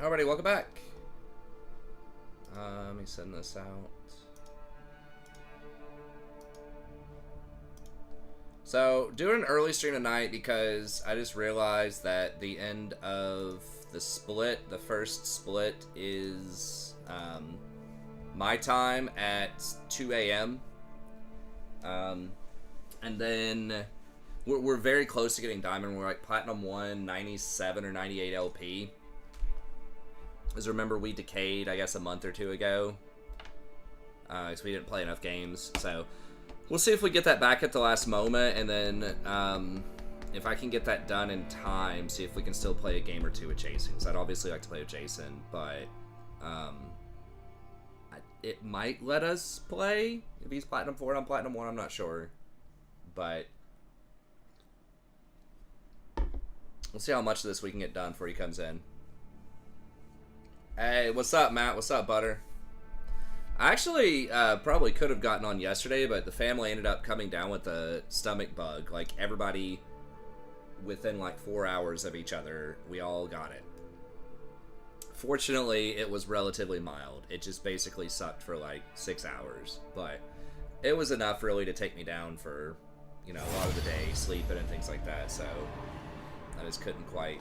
Alrighty, welcome back. Let me send this out. So, doing an early stream tonight because I just realized that the end of the split, the first split, is my time at 2 a.m. And then we're very close to getting Diamond. We're like Platinum 1, 97 or 98 LP. As remember, we decayed, I guess, a month or two ago. Because we didn't play enough games. So, we'll see if we get that back at the last moment. And then, if I can get that done in time, see if we can still play a game or two with Jason. Because I'd obviously like to play with Jason. But, it might let us play. If he's Platinum 4 and I'm Platinum 1, I'm not sure. But, we'll see how much of this we can get done before he comes in. Hey, what's up, Matt? What's up, Butter? I actually probably could have gotten on yesterday, but the family ended up coming down with a stomach bug. Like, everybody, within like 4 hours of each other, we all got it. Fortunately, it was relatively mild. It just basically sucked for like 6 hours. But it was enough really to take me down for, you know, a lot of the day, sleeping and things like that. So I just couldn't quite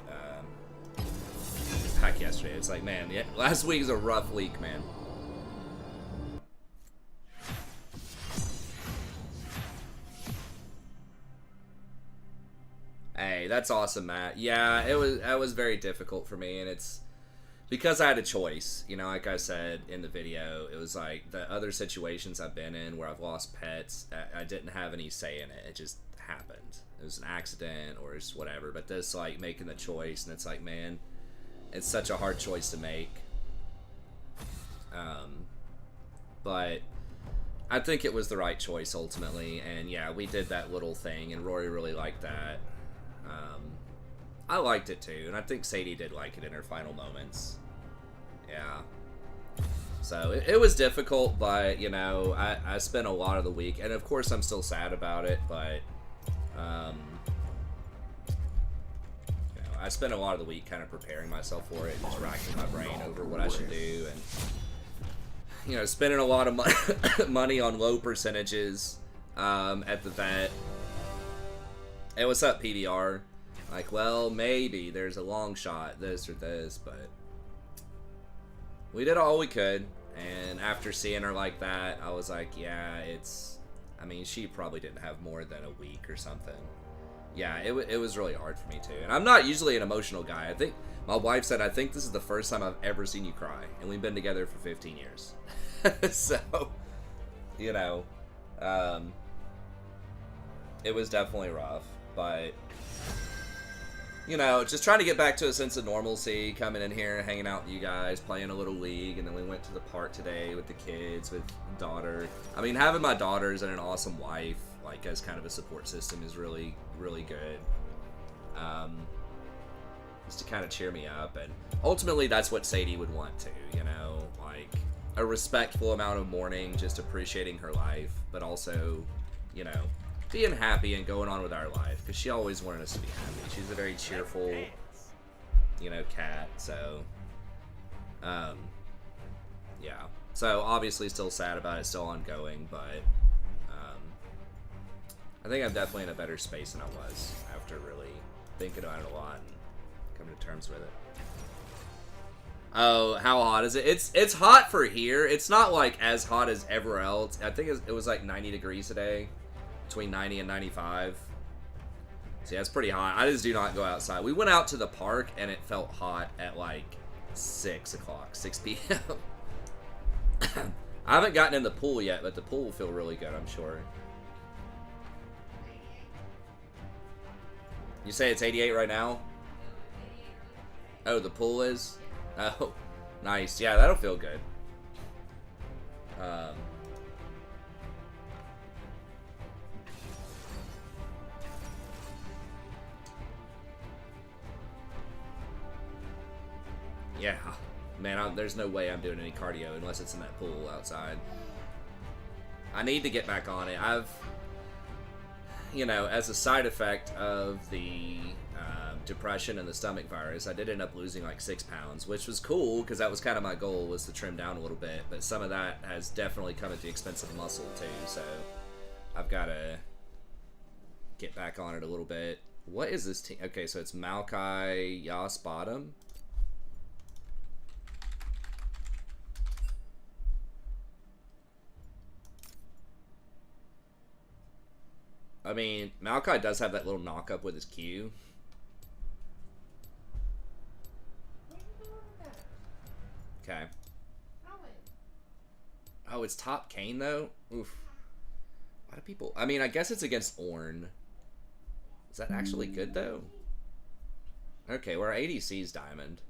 pack yesterday. It's like, man, yeah, last week was a rough week, man. Hey, that's awesome, Matt. Yeah, that was very difficult for me, and it's because I had a choice. You know, like I said in the video, it was like the other situations I've been in where I've lost pets, I didn't have any say in it. It just happened. It was an accident or it's whatever. But this, like, making the choice, and it's like, man, it's such a hard choice to make. But I think it was the right choice ultimately. And yeah, we did that little thing, and Rory really liked that. I liked it too, and I think Sadie did like it in her final moments. Yeah. So it was difficult, but you know, I spent a lot of the week, and of course I'm still sad about it, but you know, I spent a lot of the week kind of preparing myself for it, just racking my brain over what I should do, and you know, spending a lot of money on low percentages at the vet. Hey, what's up, PBR? Like, well, maybe there's a long shot, this or this, but we did all we could. And after seeing her like that, I was like, yeah, it's, I mean, she probably didn't have more than a week or something. Yeah, it was really hard for me too. And I'm not usually an emotional guy. I think my wife said, I think this is the first time I've ever seen you cry, and we've been together for 15 years. So, you know, it was definitely rough, but you know, just trying to get back to a sense of normalcy, coming in here, hanging out with you guys, playing a little league, and then we went to the park today with the kids, with daughter. I mean, having my daughters and an awesome wife, like, as kind of a support system is really, really good. Just to kind of cheer me up, and ultimately that's what Sadie would want too, you know, like, a respectful amount of mourning, just appreciating her life, but also, you know, being happy and going on with our life, because she always wanted us to be happy. She's a very cheerful, you know, cat, so, yeah. So, obviously still sad about it, still ongoing, but, I think I'm definitely in a better space than I was after really thinking about it a lot and coming to terms with it. Oh, how hot is it? It's hot for here. It's not, like, as hot as everywhere else. I think it was, like, 90 degrees today. Between 90 and 95. So yeah, it's pretty hot. I just do not go outside. We went out to the park and it felt hot at like 6 p.m. I haven't gotten in the pool yet, but the pool will feel really good, I'm sure. You say it's 88 right now? Oh, the pool is? Oh, nice. Yeah, that'll feel good. Yeah, man, there's no way I'm doing any cardio unless it's in that pool outside. I need to get back on it. I've, you know, as a side effect of the depression and the stomach virus, I did end up losing like 6 pounds, which was cool because that was kind of my goal, was to trim down a little bit. But some of that has definitely come at the expense of muscle too, so I've got to get back on it a little bit. What is this team? Okay, so it's Maokai Yas bottom. I mean, Maokai does have that little knock up with his Q. Okay. Oh, it's top Kane though? Oof. A lot of people. I mean, I guess it's against Ornn. Is that actually good though? Okay, well, our ADC's Diamond.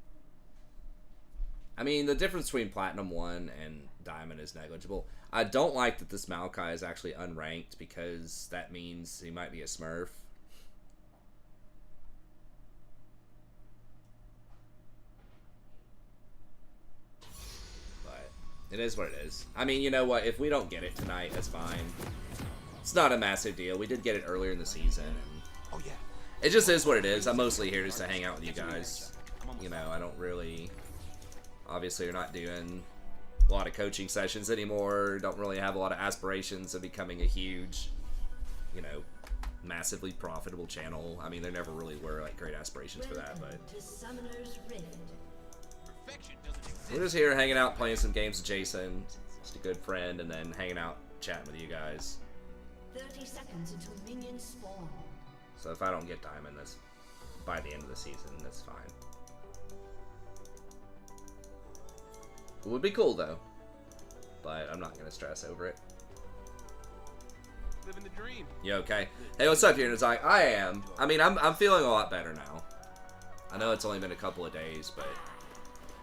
I mean, the difference between Platinum 1 and Diamond is negligible. I don't like that this Maokai is actually unranked, because that means he might be a Smurf. But it is what it is. I mean, you know what? If we don't get it tonight, that's fine. It's not a massive deal. We did get it earlier in the season. And oh, yeah. it just is what it is. I'm mostly here just to hang out with you guys. You know, I don't really... Obviously, you're not doing a lot of coaching sessions anymore. Don't really have a lot of aspirations of becoming a huge, you know, massively profitable channel. I mean, there never really were like great aspirations for that, but we're just here hanging out, playing some games with Jason, just a good friend, and then hanging out, chatting with you guys. 30 seconds until minions spawn. So if I don't get Diamond, that's by the end of the season, that's fine. It would be cool though, but I'm not gonna stress over it. Living the dream. You okay? Hey, what's up, Unizai? I am. I mean, I'm feeling a lot better now. I know it's only been a couple of days, but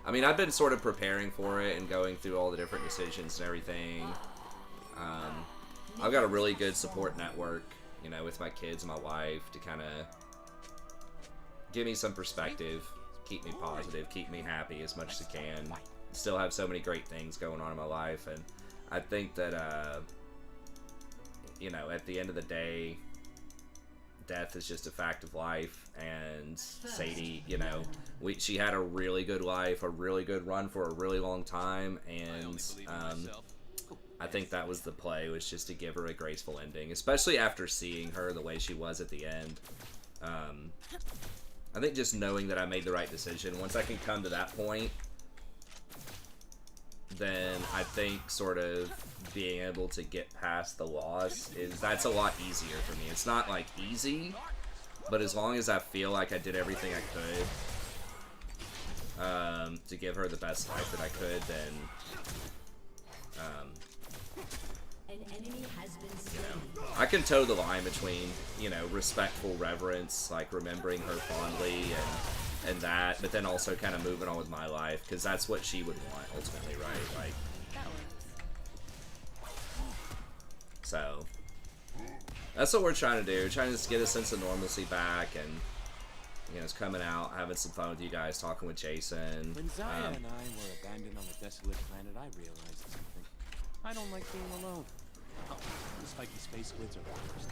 I mean, I've been sort of preparing for it and going through all the different decisions and everything. I've got a really good support network, you know, with my kids and my wife to kind of give me some perspective, keep me positive, keep me happy as much as I can. Still have so many great things going on in my life, and I think that you know, at the end of the day, death is just a fact of life. And Sadie, you know, she had a really good life, a really good run for a really long time, and I think that was the play, was just to give her a graceful ending, especially after seeing her the way she was at the end. I think just knowing that I made the right decision, once I can come to that point, then I think sort of being able to get past the loss that's a lot easier for me. It's not like easy, but as long as I feel like I did everything I could to give her the best life that I could, then An enemy has been slain. you know, I can toe the line between, you know, respectful reverence, like remembering her fondly and that, but then also kind of moving on with my life, because that's what she would want ultimately, right? Like, so that's what we're trying to do, trying to just get a sense of normalcy back, and you know, it's coming out, having some fun with you guys, talking with Jason. When Zaya and I were abandoned on a desolate planet, I realized something. I don't like being alone. Oh, the spiky space squids are the worst.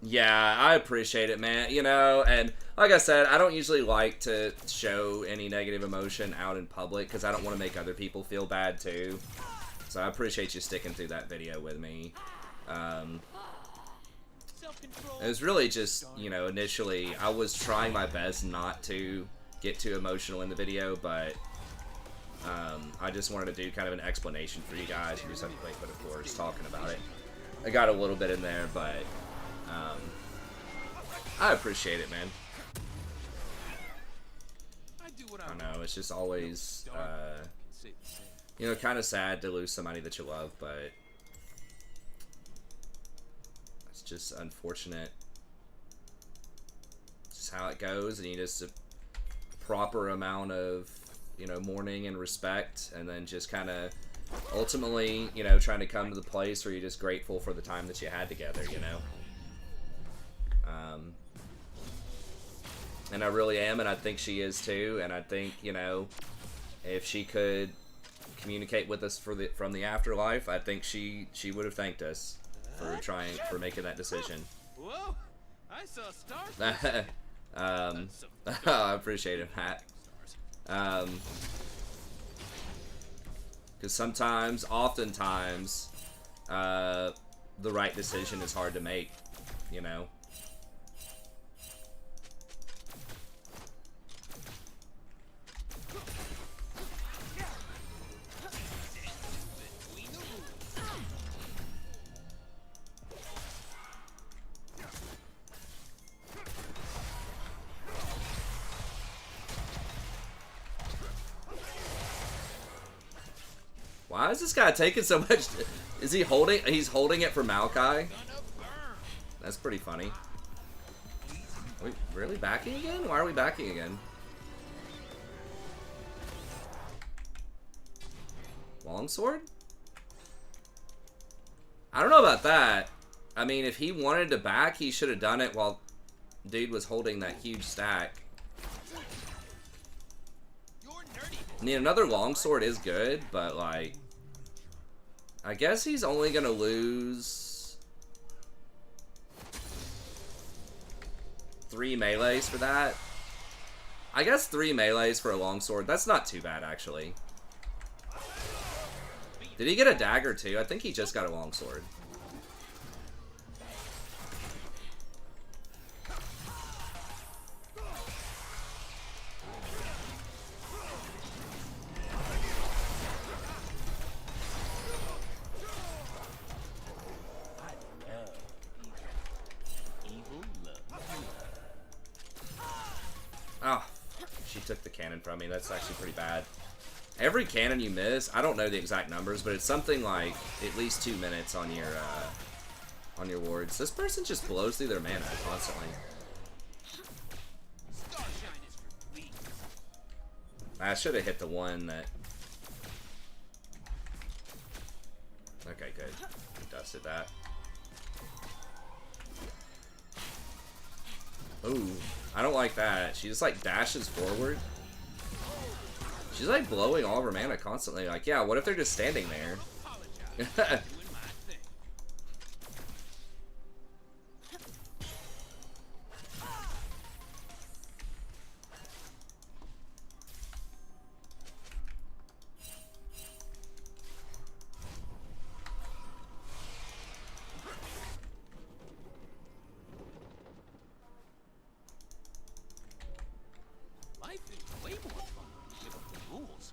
Yeah, I appreciate it, man. You know, and like I said, I don't usually like to show any negative emotion out in public because I don't want to make other people feel bad too. So I appreciate you sticking through that video with me. It was really just, you know, initially I was trying my best not to get too emotional in the video, but I just wanted to do kind of an explanation for you guys. You just have to wait, but of course, talking about it. I got a little bit in there, but I appreciate it, man. I know, it's just always, you know, kind of sad to lose somebody that you love, but it's just unfortunate. It's just how it goes, and you just a proper amount of, you know, mourning and respect, and then just kind of ultimately, you know, trying to come to the place where you're just grateful for the time that you had together, you know? And I really am, and I think she is too, and I think, you know, if she could communicate with us from the afterlife, I think she would have thanked us for making that decision. Whoa! I saw stars. I appreciate it, Matt. Because oftentimes, the right decision is hard to make, you know? Why is this guy taking so much? Is he holding? He's holding it for Maokai? That's pretty funny. Are we really backing again? Why are we backing again? Longsword? I don't know about that. I mean, if he wanted to back, he should have done it while dude was holding that huge stack. I mean, another longsword is good, but like, I guess he's only gonna lose 3 melees for that. I guess 3 melees for a longsword. That's not too bad, actually. Did he get a dagger too? I think he just got a longsword. Oh, she took the cannon from me. That's actually pretty bad. Every cannon you miss, I don't know the exact numbers, but it's something like at least 2 minutes on your wards. This person just blows through their mana constantly. I should have hit the one that... Okay, good. He dusted that. Ooh, I don't like that. She just like dashes forward. She's like blowing all of her mana constantly. Like, yeah, what if they're just standing there? Life is way more fun with the rules.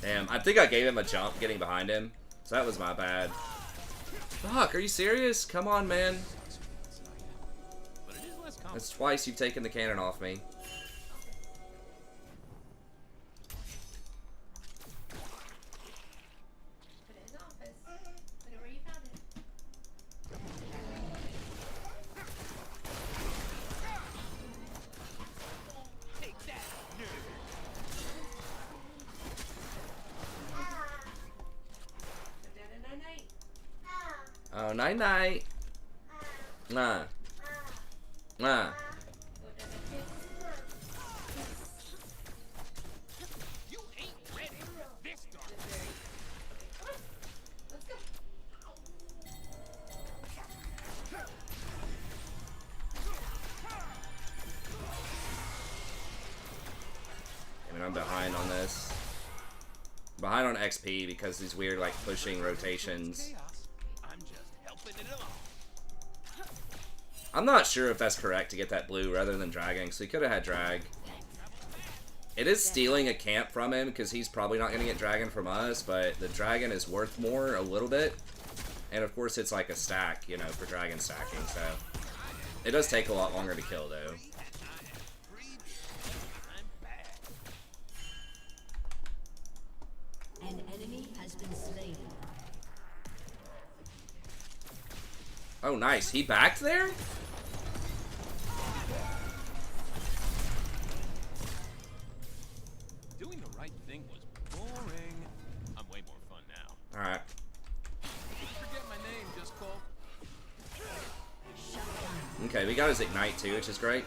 Damn, I think I gave him a jump getting behind him. So that was my bad. Fuck, are you serious? Come on, man. But it is less common. That's twice you've taken the cannon off me. Put it in the office. Put it where you found it. Take that, nerd. Go down to night-night. Oh, night-night. Nah. Nah. Go down to kiss. You ain't ready for this dark. Come on. Let's go. I mean, I'm behind on this. Behind on XP because these weird, like, pushing rotations. Chaos. I'm just helping it along. I'm not sure if that's correct to get that blue rather than dragging, so he could have had drag. It is stealing a camp from him because he's probably not going to get dragon from us, but the dragon is worth more a little bit. And of course it's like a stack, you know, for dragon stacking, so. It does take a lot longer to kill, though. An enemy has been slain. Oh, nice. He backed there? Okay, we got his Ignite too, which is great.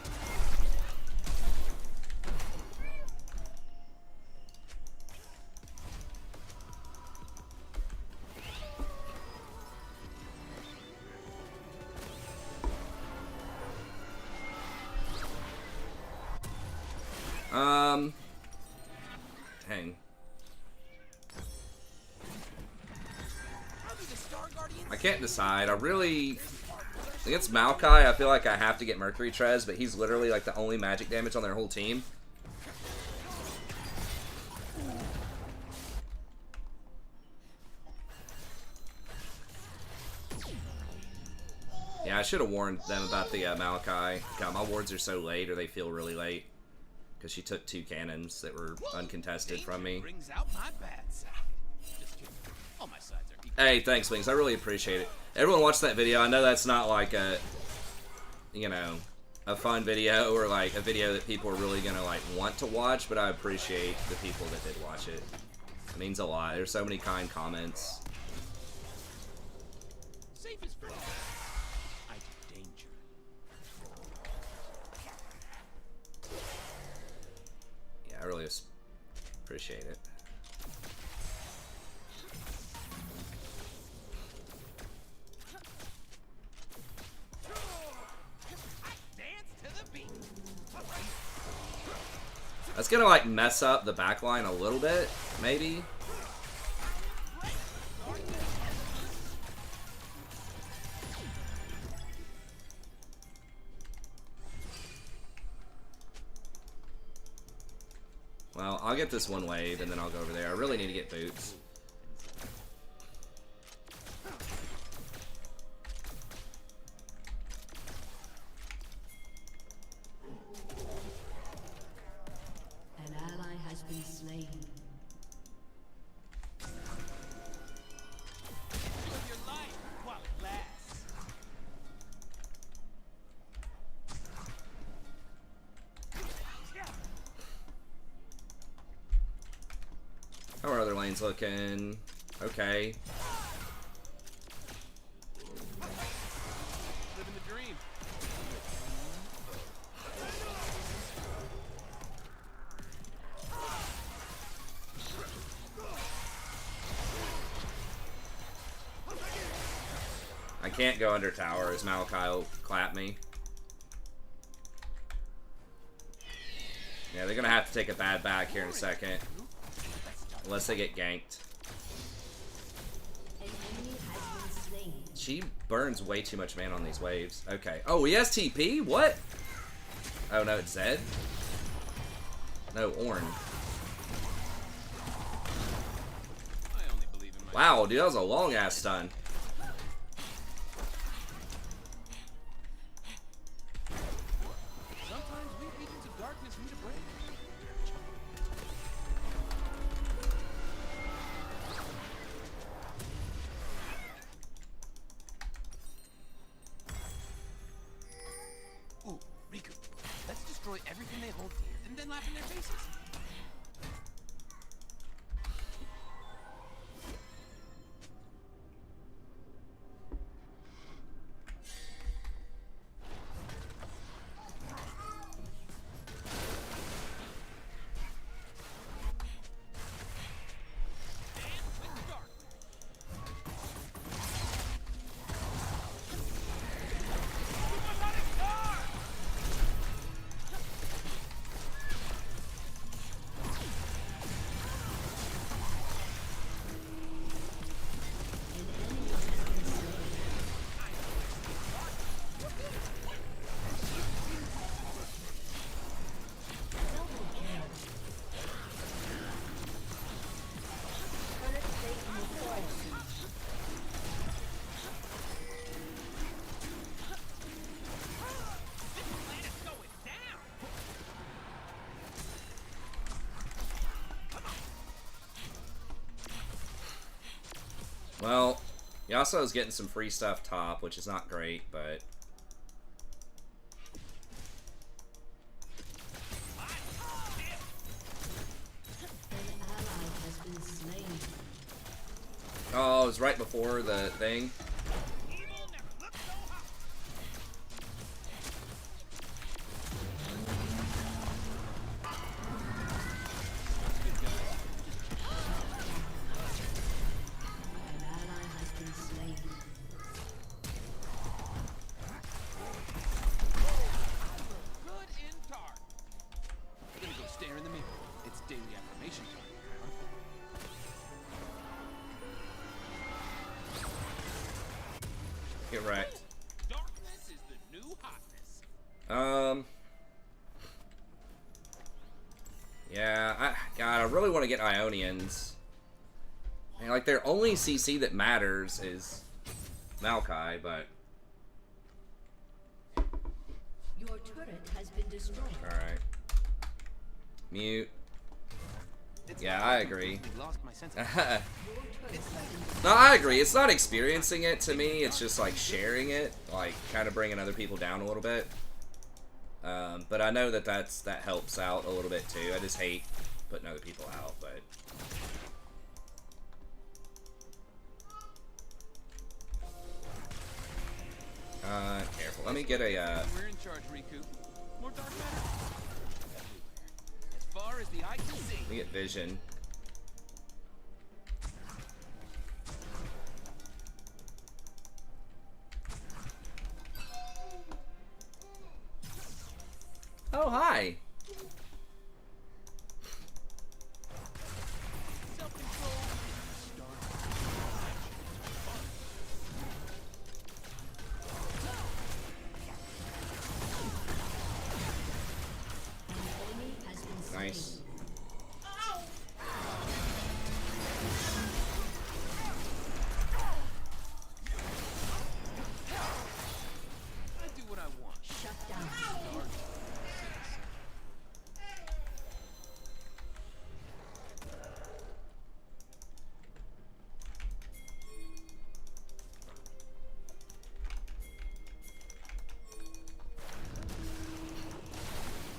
Hang. I can't decide. Against Maokai, I feel like I have to get Mercury Trez, but he's literally like the only magic damage on their whole team. Yeah, I should have warned them about the Maokai. God, my wards are so late, or they feel really late. Because she took 2 cannons that were uncontested from me. Brings out my bad side. Just kidding. All my sides are equal. Hey, thanks, Wings. I really appreciate it. Everyone watch that video. I know that's not like a, you know, a fun video or like a video that people are really going to like want to watch, but I appreciate the people that did watch it. It means a lot. There's so many kind comments. Safe is free. I do danger. Yeah, I really appreciate it. That's gonna like mess up the backline a little bit, maybe. Well, I'll get this one wave and then I'll go over there. I really need to get boots. An ally has been slain. Live your life while it lasts. How are other lanes looking? Okay. Living the dream. I can't go under towers. Malachi will clap me. Yeah, they're gonna have to take a bad back here in a second. Unless they get ganked. An enemy has been slain. She burns way too much mana on these waves. Okay. Oh, he has TP? What? Oh, no, it's Zed? No, Ornn. I only believe in my Wow, dude, that was a long-ass stun. Sometimes we agents of darkness need a break. Ooh, Riku, let's destroy everything they hold dear and then laugh in their faces. Well, Yasuo's getting some free stuff top, which is not great, but... An ally has been slain. Oh, it was right before the thing. get wrecked. Darkness is the new hotness. Yeah, God, I really want to get Ionians. And, like, their only CC that matters is Maokai, but... Your turret has been destroyed. Alright. Mute. Yeah, I agree. Lost my sense Your of turret has been No, I agree. It's not experiencing it to me. It's just, like, sharing it. Like, kind of bringing other people down a little bit. But I know that that helps out a little bit, too. I just hate putting other people out, but... Careful. Let me get a, We're in charge, Riku. More dark matter. Everywhere. As far as the eye can see. let me get vision. Oh, hi. enemy has been slain. Nice. I do what I want. Shut down.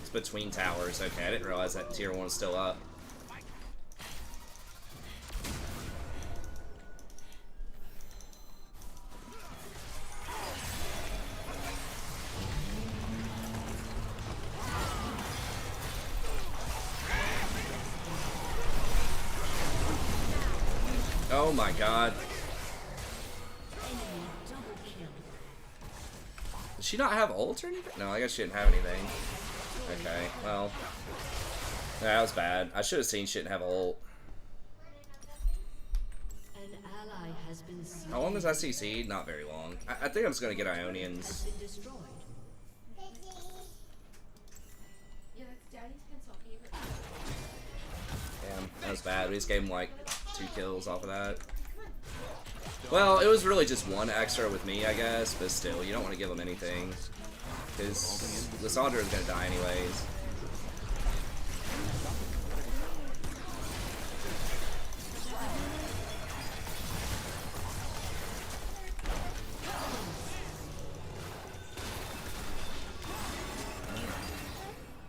It's between towers. Okay, I didn't realize that tier 1 was still up. Oh my god. Enemy double kill. Does she not have ult or anything? No, I guess she didn't have anything. Okay, well. That was bad. I should have seen she didn't have ult. An ally has been slain. How long does that CC? Not very long. I think I'm just gonna get Ionians. Has been destroyed. Yeah, that's Daddy's pencil. Favorite. Damn, that was bad. We just gave him like 2 kills off of that. Well, it was really just 1 extra with me, I guess, but still, you don't want to give him anything. Because Lissandra is going to die anyways.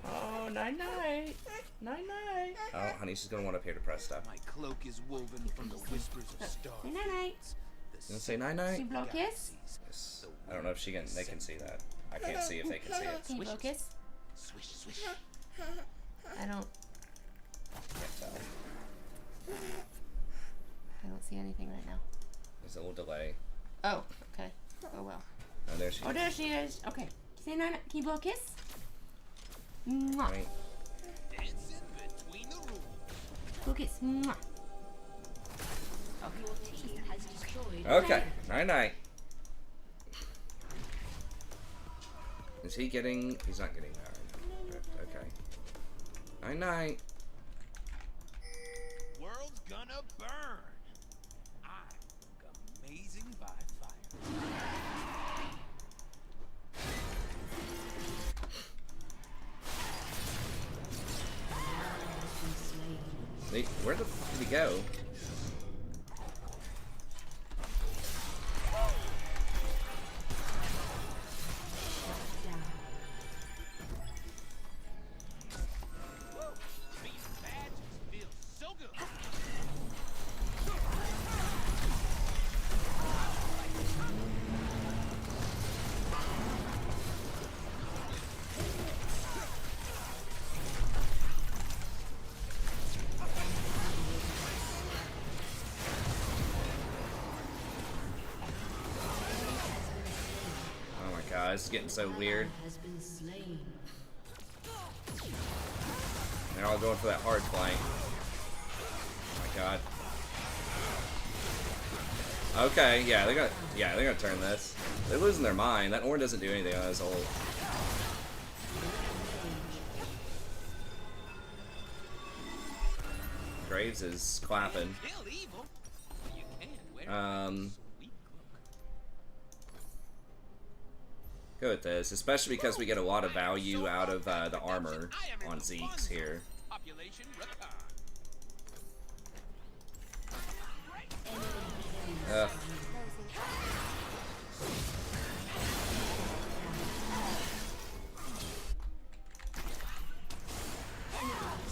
Oh, night-night. Night-night. Oh, honey, she's going to want up here to press stuff. My cloak is woven from the whispers of stars. Say night night. You want to say night-night? Can you blow a kiss? Yes. I don't know if they can see that. I can't see if they can see it. Can you blow a kiss? Swish, swish. I don't see anything right now. There's a little delay. Oh, okay. Oh well. Oh, there she Oh, is. there she is. Okay. Say night night. Can you blow a kiss? Mwah. Right. Dancing between the rules. Blow a kiss. Mwah. Your team has destroyed. Okay. Night-night. Is he getting... He's not getting that. Okay. Night-night. World's gonna burn. I look amazing by fire. Where the f did he go? Being bad just feels so good. Oh my god, this is getting so weird. Has been slain. They're all going for that hard flank. Oh my god. Okay, yeah, they're gonna turn this. They're losing their mind. That Ornn doesn't do anything on his ult. Graves is clapping. Go with this, especially because we get a lot of value out of the armor on Zeke's here. Ugh.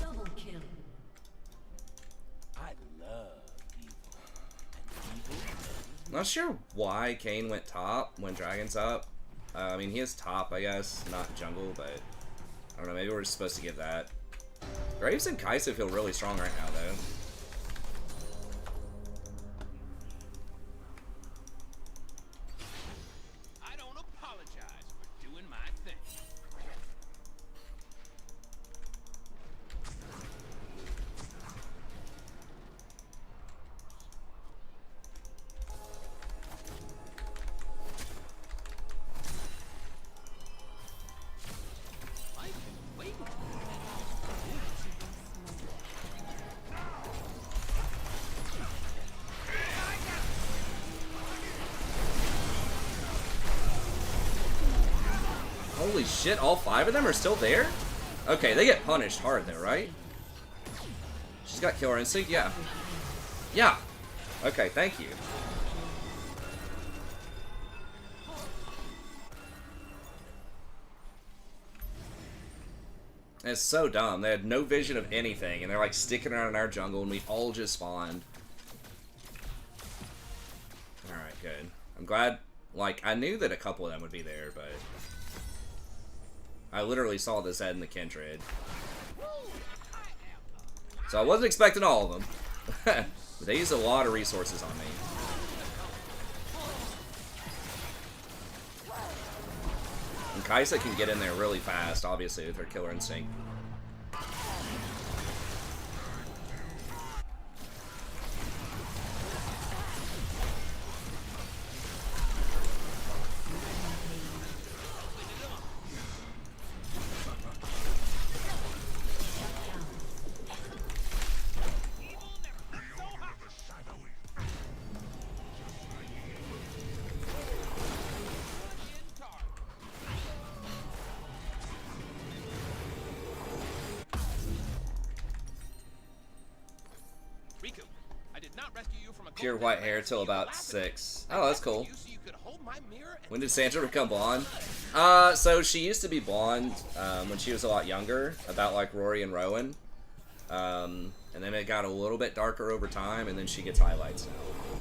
Double kill. I love evil. And evil Not sure why Kane went top when Dragon's up. I mean, he is top, I guess, not jungle, but I don't know, maybe we're just supposed to give that. Graves and Kai'Sa feel really strong right now, though. I don't apologize for doing my thing. Holy shit, all 5 of them are still there? Okay, they get punished hard though, right? She's got killer instinct? Yeah. Yeah. Okay, thank you. It's so dumb. They had no vision of anything, and they're like sticking around in our jungle, and we all just spawned. Alright, good. I'm glad, like, I knew that a couple of them would be there, but I literally saw the Zed and the Kindred. So I wasn't expecting all of them. But they used a lot of resources on me. And Kai'Sa can get in there really fast, obviously, with her killer instinct. Pure white hair till about 6. Oh, that's cool. When did Sandra become blonde? So she used to be blonde when she was a lot younger, about like Rory and Rowan. And then it got a little bit darker over time, and then she gets highlights now.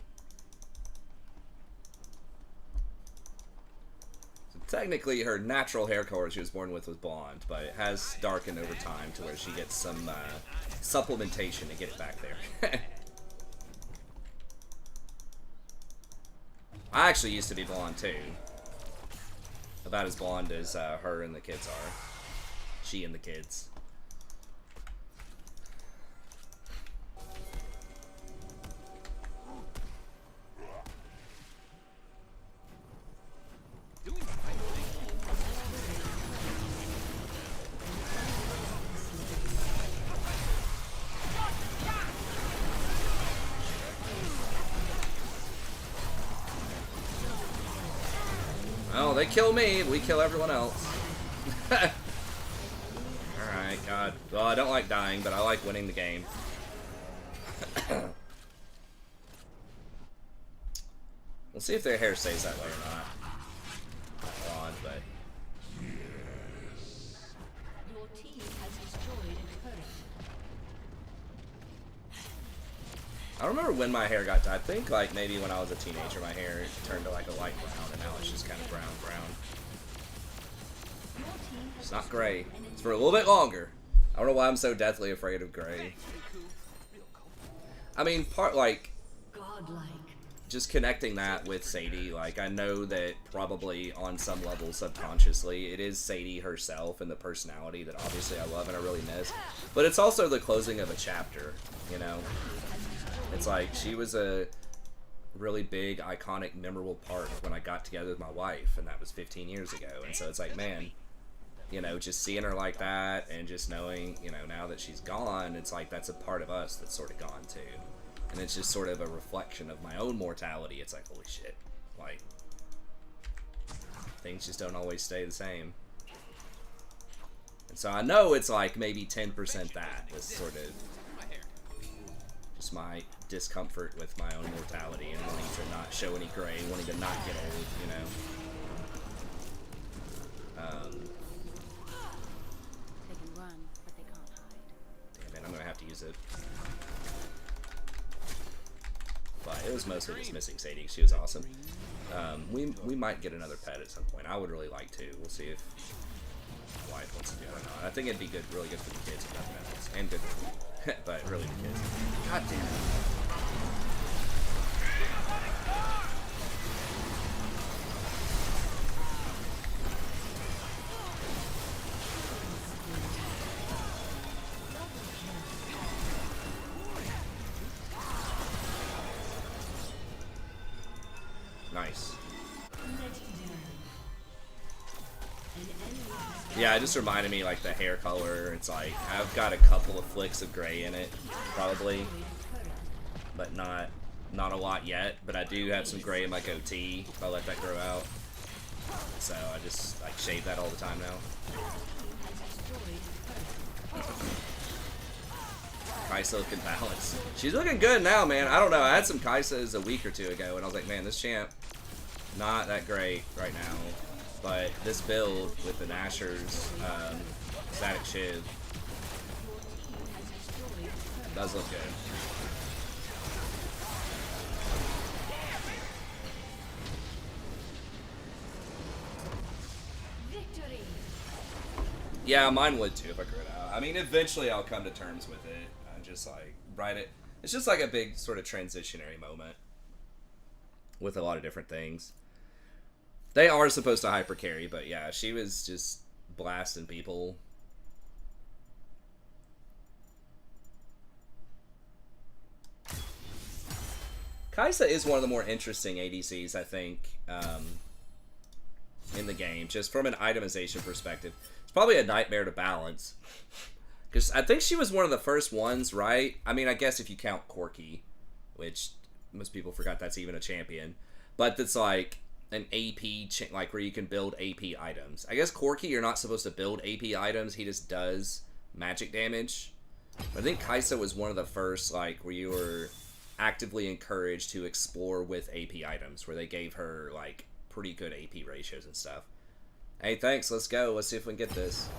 So technically, her natural hair color she was born with was blonde, but it has darkened over time to where she gets some supplementation to get it back there. I actually used to be blonde too. About as blonde as her and the kids are. She and the kids. Oh, they kill me, we kill everyone else. Alright, God. Well, I don't like dying, but I like winning the game. We'll see if their hair stays that way or not. Not blonde, but... Your team has destroyed a turret. I don't remember when my hair got dyed. I think like maybe when I was a teenager my hair turned to like a light brown, and now it's just kind of brown. It's not gray. It's for a little bit longer. I don't know why I'm so deathly afraid of gray. I mean, part like Godlike. just connecting that with Sadie, like I know that probably on some level subconsciously it is Sadie herself and the personality that obviously I love and I really miss. But it's also the closing of a chapter, you know? It's like she was a really big, iconic, memorable part of when I got together with my wife, and that was 15 years ago. And so it's like, man, you know, just seeing her like that and just knowing, you know, now that she's gone, it's like that's a part of us that's sort of gone too. And it's just sort of a reflection of my own mortality. It's like, holy shit, like, things just don't always stay the same. And so I know it's like maybe 10% that is sort of just my discomfort with my own mortality and wanting to not show any gray, wanting to not get old, you know. They can run, but they can't hide. Damn it, I'm gonna have to use it. But it was mostly just missing Sadie. She was awesome. We might get another pet at some point. I would really like to. We'll see if my wife wants to do it or not. I think it'd be good, really good for the kids if nothing else, and good for me. But really the kids. God damn it. Nice. Yeah, it just reminded me like the hair color. It's like I've got a couple of flicks of gray in it, probably, but not a lot yet. But I do have some gray in my goatee if I let that grow out. So I just like shave that all the time now. Kaisa looking balance. She's looking good now, man. I don't know. I had some Kaisas a week or two ago, and I was like, man, this champ not that great right now. But this build with the Nashers, Static Shiv, does look good. Victory. Yeah, mine would too if I grew it out. I mean, eventually I'll come to terms with it. I just like write it. It's just like a big sort of transitionary moment with a lot of different things. They are supposed to hyper carry, but yeah, she was just blasting people. Kaisa is one of the more interesting ADCs, I think, in the game, just from an itemization perspective. It's probably a nightmare to balance. Because I think she was one of the first ones, right? I mean, I guess if you count Corki, which most people forgot that's even a champion. But it's like an AP, like where you can build AP items. I guess Corki, you're not supposed to build AP items. He just does magic damage. But I think Kaisa was one of the first, like, where you were actively encouraged to explore with AP items, where they gave her, like, pretty good AP ratios and stuff. Hey, thanks. Let's go. Let's see if we can get this.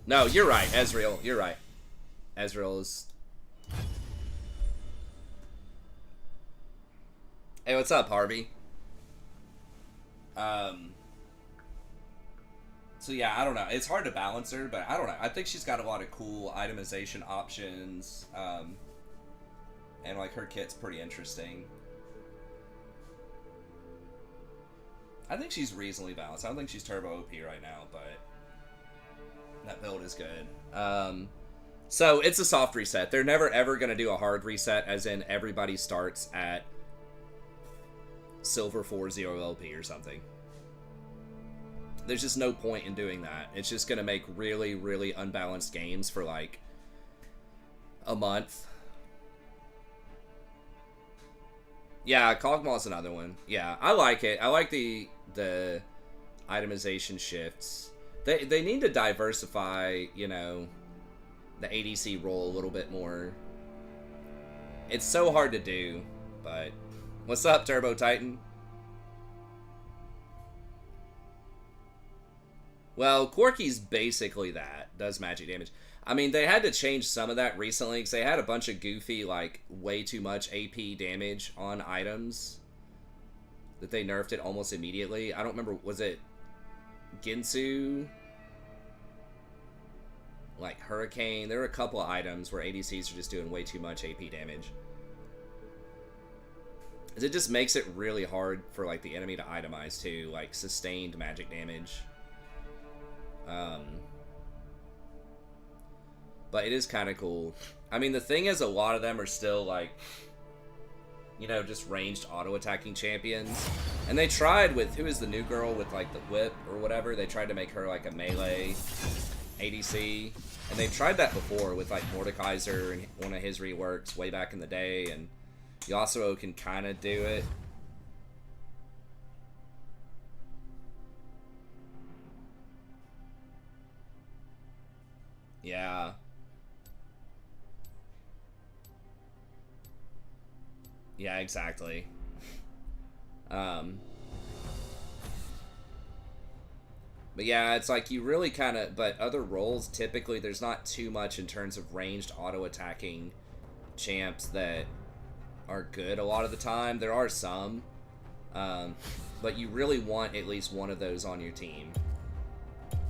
No, you're right, Ezreal. You're right. Ezreal is... Hey, what's up, Harvey? So yeah, I don't know. It's hard to balance her, but I don't know. I think she's got a lot of cool itemization options, and like her kit's pretty interesting. I think she's reasonably balanced. I don't think she's turbo OP right now, but that build is good. So it's a soft reset. They're never ever going to do a hard reset, as in everybody starts at silver 4-0 LP or something. There's just no point in doing that. It's just going to make really, really unbalanced games for like a month. Yeah, Kog'Maw's another one. Yeah, I like it. I like the itemization shifts. They need to diversify, you know, the ADC role a little bit more. It's so hard to do, but what's up, Turbo Titan? Well, Corki's basically that. Does magic damage. I mean, they had to change some of that recently because they had a bunch of goofy, like, way too much AP damage on items that they nerfed it almost immediately. I don't remember, was it Ginsu? Like Hurricane? There were a couple of items where ADCs are just doing way too much AP damage. It just makes it really hard for, like, the enemy to itemize, too. Like, sustained magic damage. But it is kind of cool. I mean, the thing is, a lot of them are still, like, you know, just ranged auto-attacking champions. And they tried with, who is the new girl with, like, the whip or whatever? They tried to make her, like, a melee ADC. And they've tried that before with, like, Mordekaiser and one of his reworks way back in the day. And Yasuo can kind of do it. Yeah. Yeah, exactly. But yeah, it's like you really kind of, but other roles, typically there's not too much in terms of ranged auto-attacking champs that are good a lot of the time. There are some, but you really want at least one of those on your team.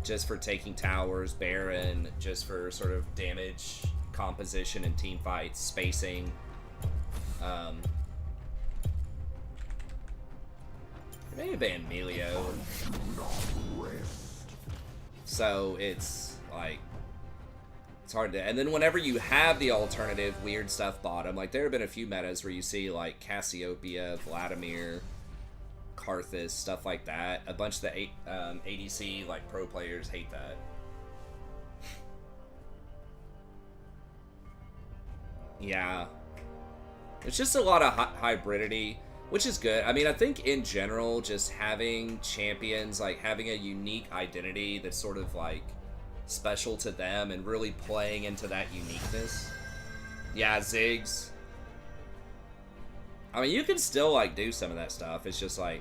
Just for taking towers, Baron, just for sort of damage, composition, and team fights, spacing. Maybe ban Melio. So it's like, it's hard to, and then whenever you have the alternative weird stuff bottom, like there have been a few metas where you see like Cassiopeia, Vladimir, Karthus, stuff like that. A bunch of the ADC like pro players hate that. Yeah, it's just a lot of hybridity, which is good. I mean, I think in general, just having champions, like having a unique identity that's sort of like special to them and really playing into that uniqueness. Yeah, Ziggs. I mean, you can still like do some of that stuff. It's just like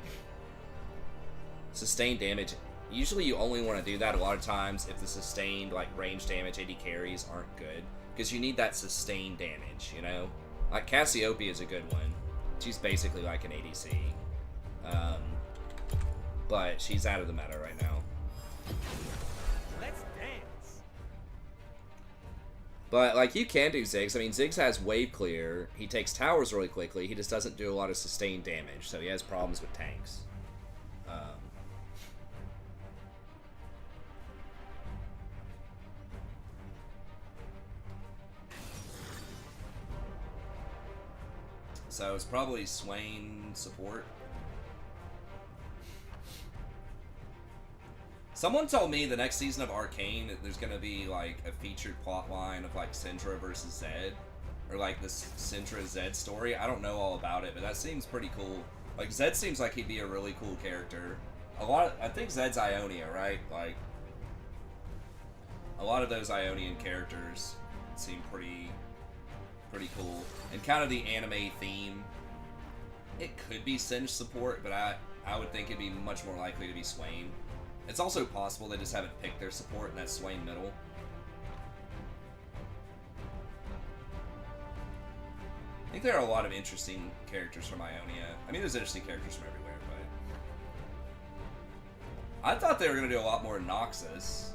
sustained damage. Usually you only want to do that a lot of times if the sustained like range damage AD carries aren't good, because you need that sustained damage, you know? Like Cassiopeia is a good one. She's basically like an ADC. But she's out of the meta right now. Let's dance. But like you can do Ziggs. I mean, Ziggs has wave clear. He takes towers really quickly. He just doesn't do a lot of sustained damage, so he has problems with tanks. So it's probably Swain support. Someone told me the next season of Arcane, there's gonna be like a featured plot line of like Syndra versus Zed, or like this Syndra Zed story. I don't know all about it, but that seems pretty cool. Like Zed seems like he'd be a really cool character. I think Zed's Ionia, right? Like a lot of those Ionian characters seem pretty cool, and kind of the anime theme. It could be Singe support, but I would think it'd be much more likely to be Swain. It's also possible they just haven't picked their support and that's Swain middle. I think there are a lot of interesting characters from Ionia. I mean, there's interesting characters from everywhere, but I thought they were going to do a lot more Noxus.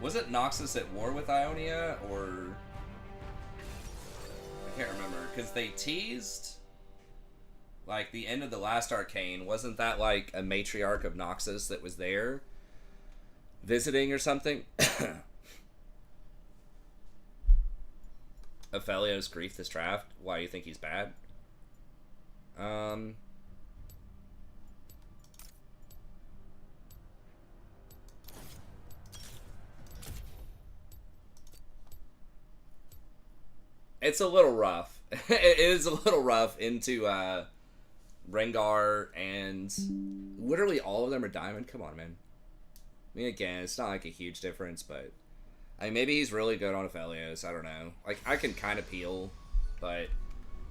Wasn't Noxus at war with Ionia, or I can't remember, because they teased like the end of the last Arcane. Wasn't that like a matriarch of Noxus that was there visiting or something? Ophelio's grief this draft. Why you think he's bad? It's a little rough. It is a little rough into Rengar, and literally all of them are diamond. Come on, man. I mean, again, it's not like a huge difference, but I mean, maybe he's really good on Aphelios. I don't know. Like, I can kind of peel, but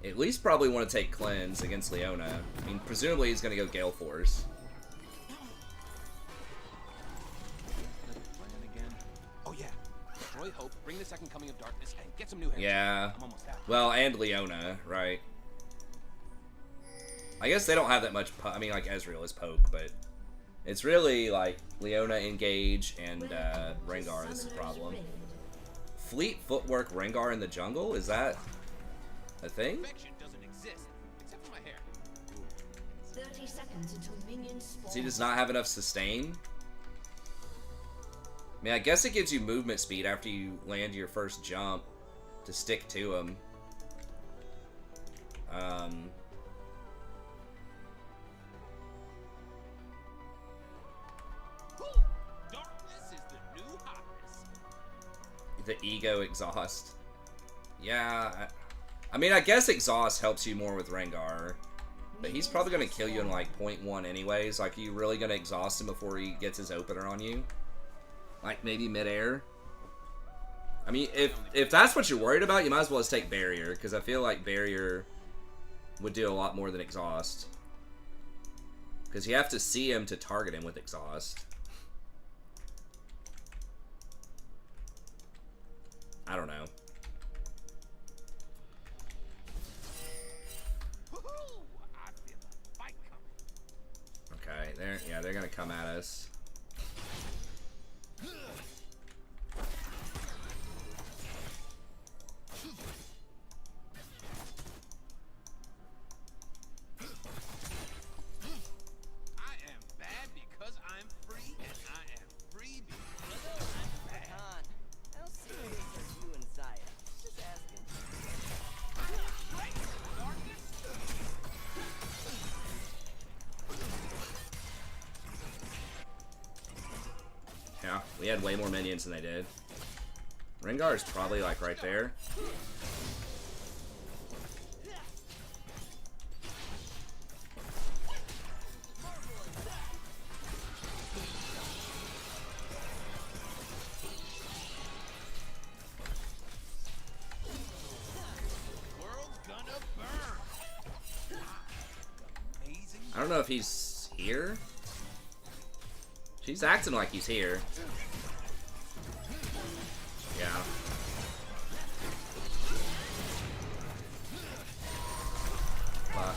at least probably want to take Cleanse against Leona. I mean, presumably he's going to go Gale Force. Oh yeah, destroy Hope, bring the second coming of darkness, and get some new heroes. Yeah. I'm almost out. Well, and Leona, right? I guess they don't have that much. I mean, like Ezreal is poke, but it's really like Leona engage and Rengar is the problem. Fleet footwork Rengar in the jungle? Is that a thing? Perfection doesn't exist, except for my hair. 30 seconds until minions spawn. Does he just not have enough sustain? I mean, I guess it gives you movement speed after you land your first jump to stick to him. Darkness is the new hotness. The ego exhaust. Yeah, I mean, I guess exhaust helps you more with Rengar. But he's probably going to kill you in like 0.1 anyways. Like, are you really going to exhaust him before he gets his opener on you? Like, maybe midair? I mean, if that's what you're worried about, you might as well just take barrier. Because I feel like barrier would do a lot more than exhaust. Because you have to see him to target him with exhaust. I don't know. Okay, they're gonna come at us. I am bad because I'm free, and I am free because I'm bad. Rakan, how serious are you and Zaya? Just asking. Yeah, we had way more minions than they did. Rengar is probably like right there. World's gonna burn. Amazing. I don't know if he's here. She's acting like he's here. Yeah. Fuck.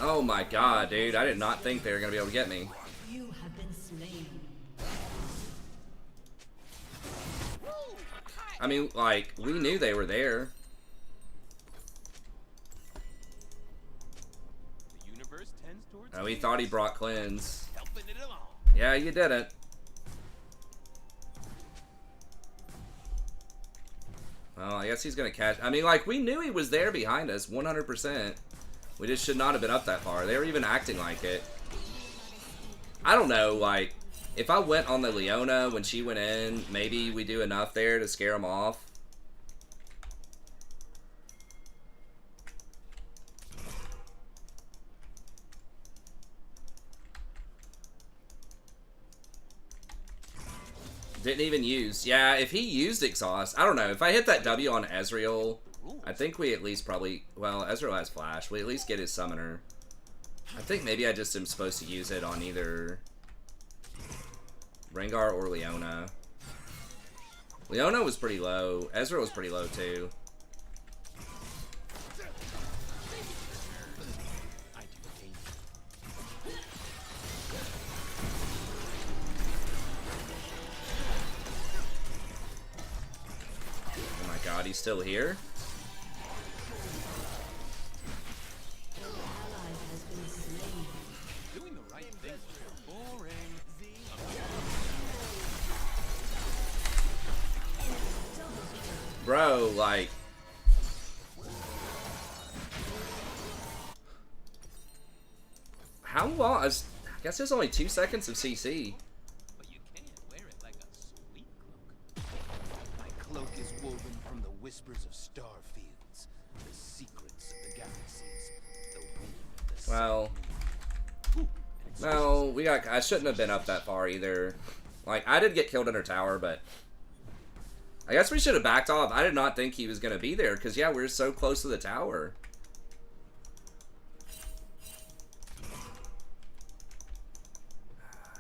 Oh my god, dude. I did not think they were gonna be able to get me. You have been slain. I mean, like, we knew they were there. The universe tends towards Oh, he thought he brought cleanse. helping it along. Yeah, you didn't. Well, I guess he's gonna catch. I mean, like, we knew he was there behind us, 100%. We just should not have been up that far. They were even acting like it. I don't know, like, if I went on the Leona when she went in, maybe we do enough there to scare them off. Didn't even use. Yeah, if he used exhaust, I don't know. If I hit that W on Ezreal, I think we at least probably... Well, Ezreal has flash. We at least get his summoner. I think maybe I just am supposed to use it on either Rengar or Leona. Leona was pretty low. Ezreal was pretty low too. Oh my god, he's still here? Doing the right thing. Boring. Bro, like... How long? I guess there's only 2 seconds of CC. But you can wear it like a sweet cloak. My cloak is woven from the whispers of star fields, the secrets of the galaxies, the wind of the Well... No, we got... I shouldn't have been up that far either. Like, I did get killed under tower, but... I guess we should have backed off. I did not think he was going to be there, because, yeah, we're so close to the tower.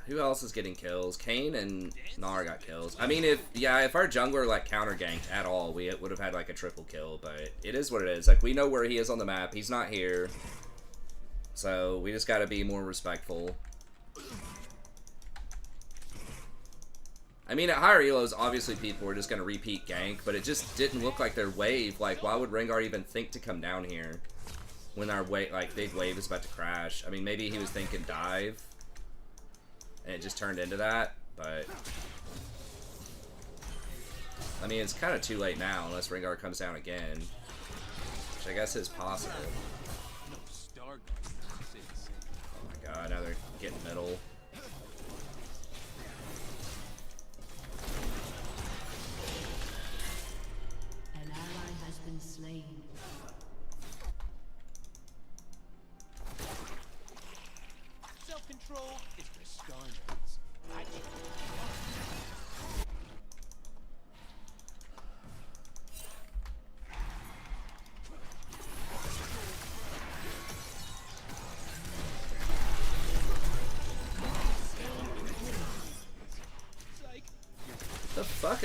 Who else is getting kills? Kane and Gnar got kills. I mean, if our jungler, like, counter-ganked at all, we would have had, like, a triple kill, but it is what it is. Like, we know where he is on the map. He's not here. So, we just gotta be more respectful. I mean, at higher elos, obviously people were just gonna repeat gank, but it just didn't look like their wave. Like, why would Rengar even think to come down here when our big wave is about to crash? I mean, maybe he was thinking dive, and it just turned into that. but I mean, it's kind of too late now unless Rengar comes down again, which I guess is possible. No star gun. Oh my god, now they're getting middle. An ally has been slain. Self-control is for star nerds. I can't. The fuck?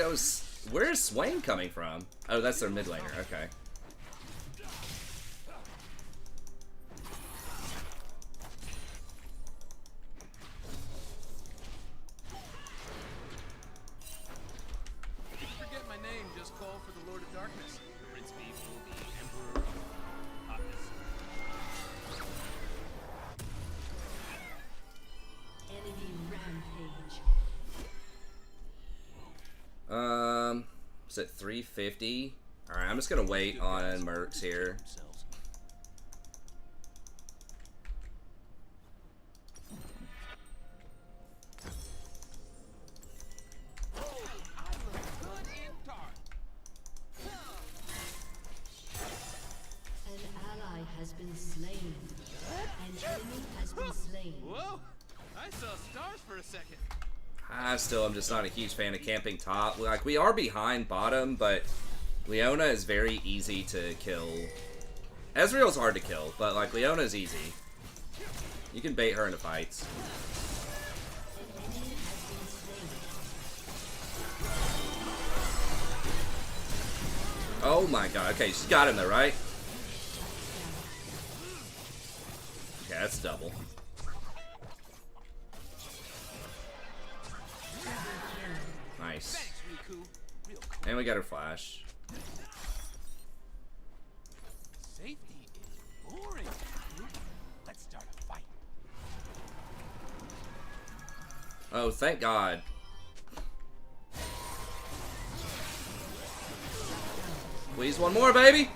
Where's Swain coming from? Oh, that's their mid laner. Okay. If you forget my name, just call for the Lord of Darkness. Prince Evil, the Emperor of Hotness. Enemy rampage. Is it 350? Alright, I'm just gonna wait on Mercs here. Themselves. Oh, I look good in dark. An ally has been slain. An enemy has been slain. Whoa! I saw stars for a second. I'm just not a huge fan of camping top. Like, we are behind bottom, but Leona is very easy to kill. Ezreal's hard to kill, but, like, Leona's easy. You can bait her into fights. An enemy has been slain. Oh my god. Okay, she's got him though, right? Okay, that's double. Nice. Thanks, Riku. Real cool. And we got her flash. Safety is boring. Let's start a fight. Oh, thank god. Please, one more, baby!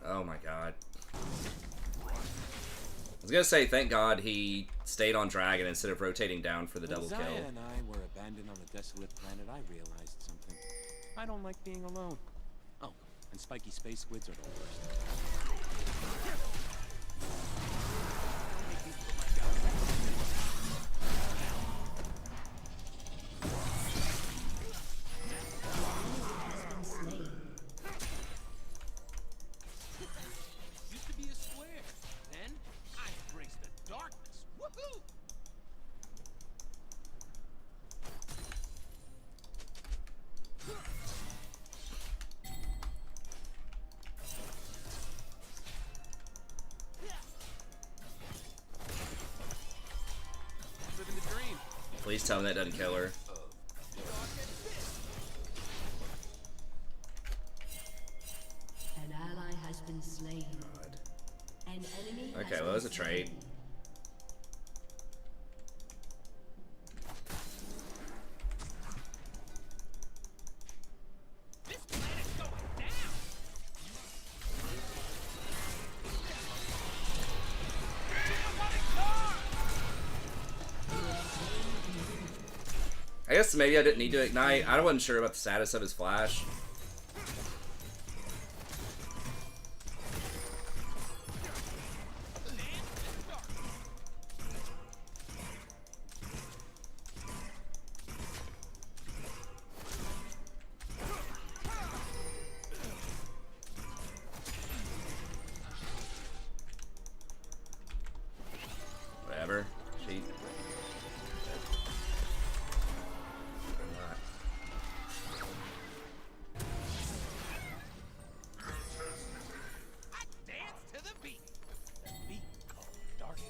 Oh my god. I was gonna say, thank god he stayed on Dragon instead of rotating down for the double When kill. Zaya and I were abandoned on a desolate planet, I realized something. I don't like being alone. Oh, and spiky space squids are the worst. Has been slain. Used to be a square. Then I embraced the darkness. Woohoo! Living the dream. Please tell me that doesn't kill her. An ally has been slain. An enemy has Okay, well, been that was a trade. slain. This planet's going down. I guess maybe I didn't need to ignite. I wasn't sure about the status of his flash. Whatever. Cheat. I dance to the beat. The beat called darkness.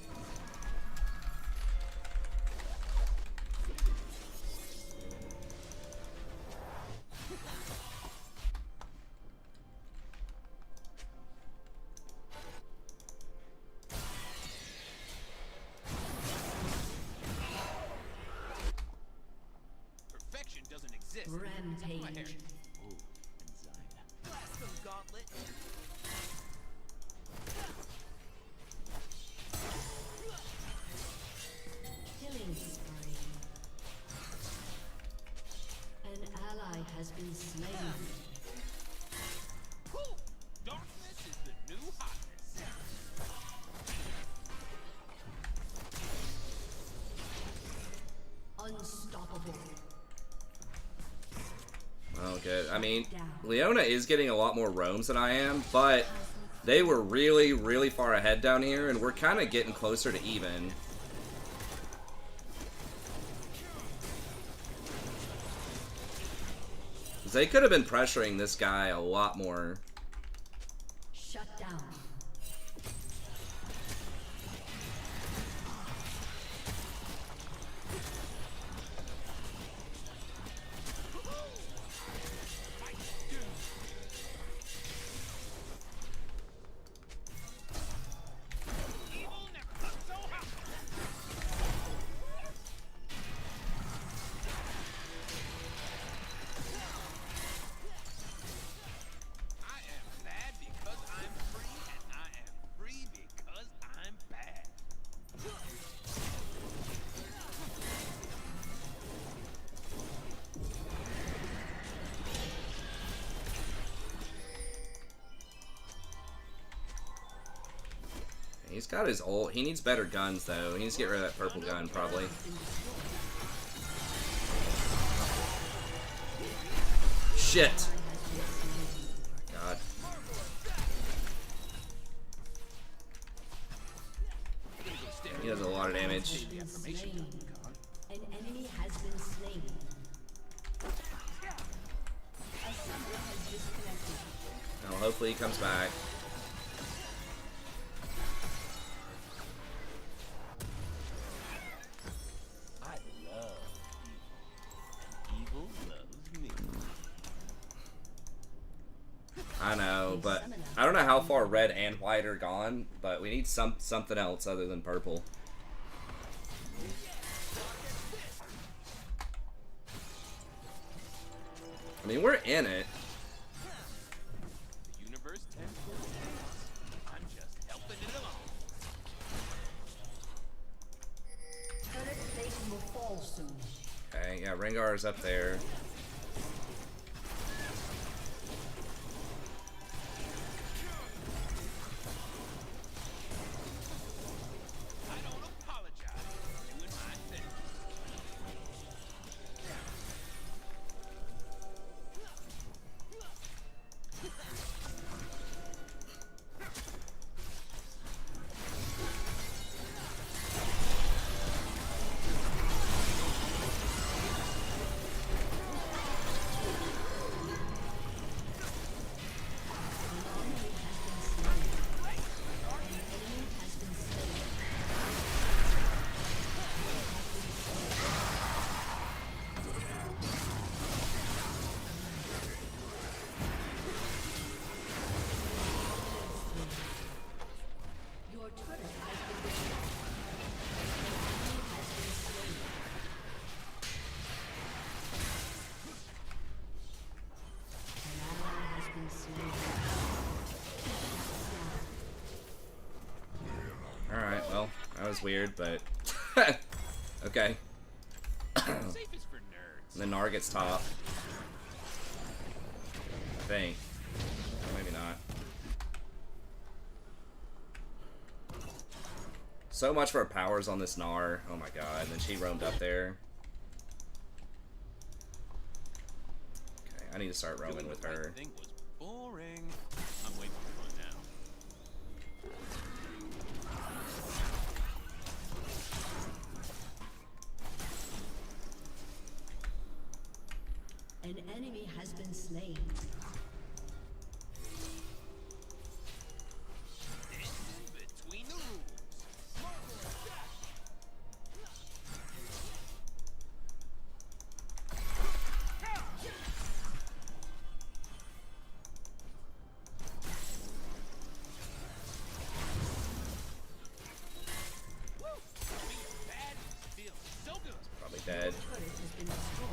Rampage. Oh, and Zyda. Blast them, Gauntlet. Killing spree. An ally has been slain. Whew. Darkness is the new hotness. Unstoppable. Oh, good. I mean, Leona is getting a lot more roams than I am, but they were really, really far ahead down here, and we're kind of getting closer to even. They could have been pressuring this guy a lot more. Shut down. I am bad because I'm free, and I am free because I'm bad. He's got his ult. He needs better guns, though. He needs to get rid of that purple gun, probably. Shit! God. He does a lot of damage. Been slain. An enemy has been slain. A summoner has disconnected. Well, hopefully he comes back. I love evil, and evil loves me. I know, but I don't know how far red and white are gone, but we need something else other than purple. I mean, we're in it. The universe tends towards chaos. I'm just helping it along. Turret plate will fall soon. Okay, yeah, Rengar's up there. I don't apologize for doing my thing. Your turret has been destroyed. An enemy has been slain. An ally has been slain. Alright, well, that was weird, but... okay. Safe is for nerds. And then Gnar gets top. I think. Or maybe not. So much for her powers on this Gnar. Oh my god. And then she roamed up there. Okay, I need to start roaming with her. Thing was boring. I'm waiting for one now. An enemy has been slain. Dancing between the rules. Woo! Being bad feels so good. Probably dead. Turret has been destroyed.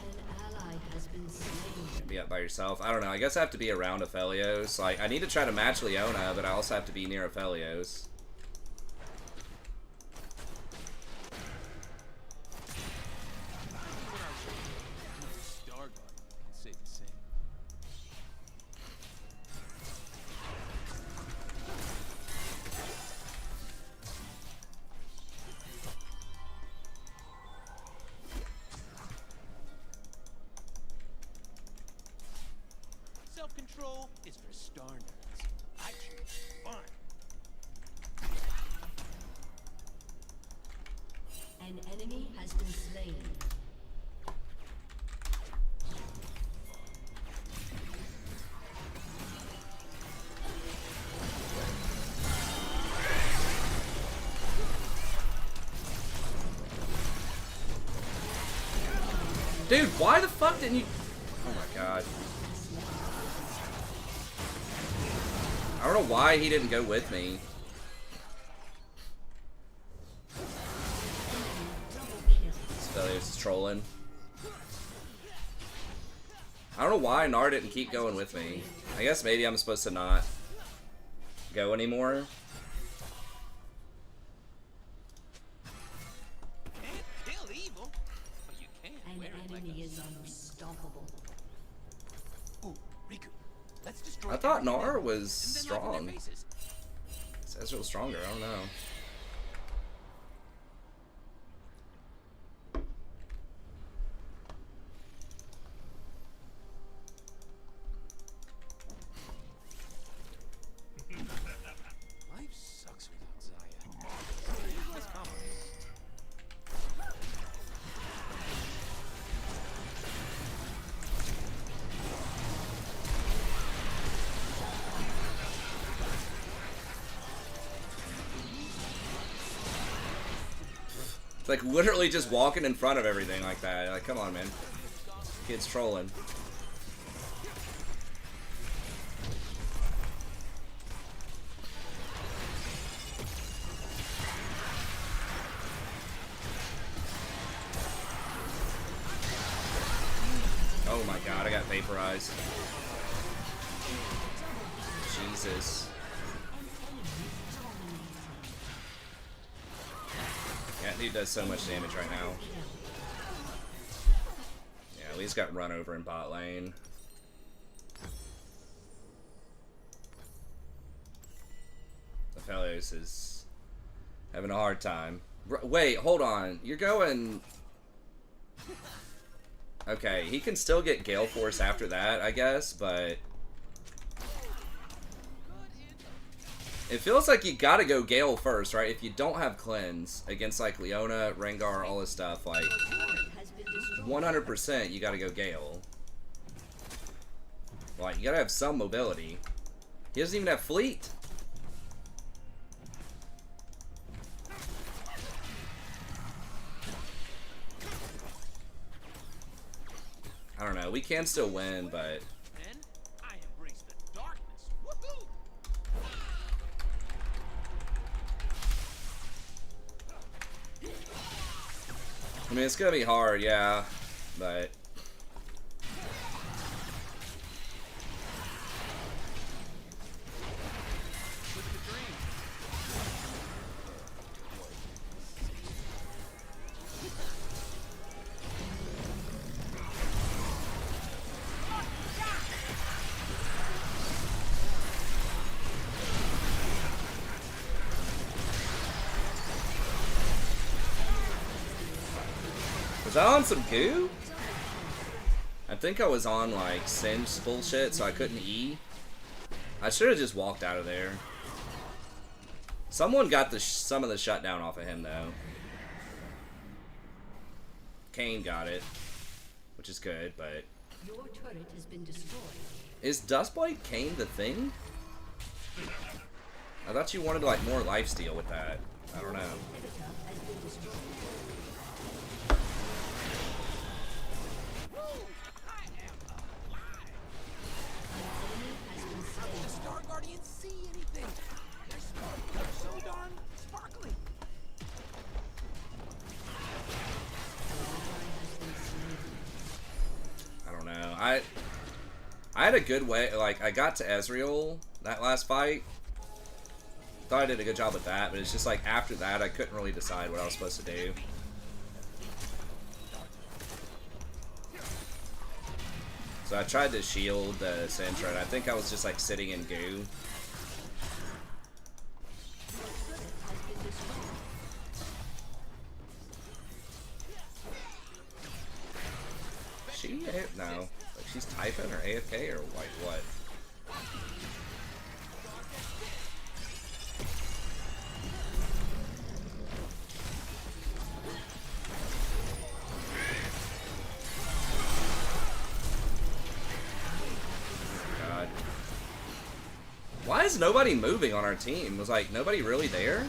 An ally has been slain. Be up by yourself. I don't know. I guess I have to be around Aphelios. Like, I need to try to match Leona, but I also have to be near Aphelios. Star Guardian can say the same. Self-control is for star nerds. I choose fun. An enemy has been slain. Dude, why the fuck didn't you... Oh my god. I don't know why he didn't go with me. Aphelios is trolling. I don't know why Nar didn't keep going with me. I guess maybe I'm supposed to not go anymore. Can't kill evil, but you can An wear it like enemy a... is unstoppable. Ooh, Riku, let's destroy I thought everything Nar and was then laugh in their strong. faces. Ezreal was stronger, I don't know. Life sucks without Zaya. Nice compliment. It's like literally just walking in front of everything like that. Like, come on, man. Kid's trolling. Oh my god, I got vaporized. Jesus. That dude does so much damage right now. Yeah, Lee's got run over in bot lane. Aphelios is having a hard time. Wait, hold on. You're going... Okay, he can still get Gale Force after that, I guess, but... It feels like you gotta go Gale first, right? If you don't have Cleanse against, like, Leona, Rengar, all this stuff, like... 100% you gotta go Gale. Like, you gotta have some mobility. He doesn't even have Fleet. I don't know. We can still win, but... Then I embrace the darkness. Woohoo! I mean, it's gonna be hard, yeah, but... Was I on some goo? I think I was on, like, Singe bullshit, so I couldn't E. I should have just walked out of there. Someone got the some of the shutdown off of him, though. Kane got it, which is good, but... Your turret has been destroyed. Is Dustblade Kane the thing? I thought you wanted, like, more lifesteal with that. I don't know. Inhibitor has been destroyed. The Star Guardians see anything? Their stars are so darn sparkly. I don't know. I had a good way, like, I got to Ezreal that last fight. Thought I did a good job with that, but it's just like after that, I couldn't really decide what I was supposed to do. So I tried to shield the Sentra, and I think I was just like sitting in goo. She no, like she's typing or AFK or like what? God, why is nobody moving on our team? Was like nobody really there?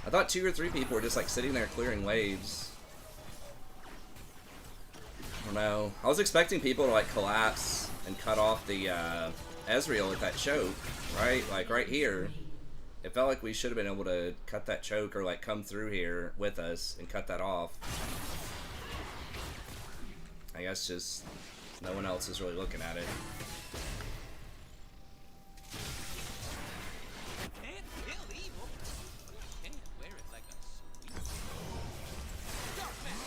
I thought 2 or 3 people were just like sitting there clearing waves. I don't know. I was expecting people to like collapse and cut off the Ezreal with that choke, right? Like right here. It felt like we should have been able to cut that choke or like come through here with us and cut that off. I guess just no one else is really looking at it. Can't kill evil. Can't wear it like a sweet. Dark man.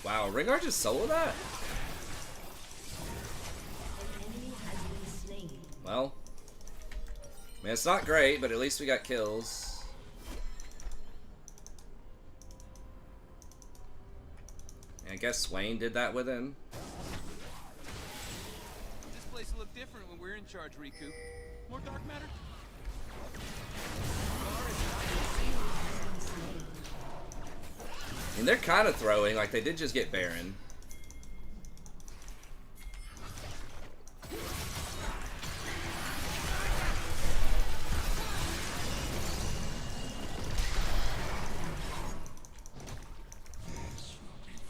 Wow, Ringar just solo that? Well, I mean, it's not great, but at least we got kills. And I guess Swain did that with him. This place will look different when we're in charge, Riku. More dark matter? I mean, they're kind of throwing, like they did just get Baron.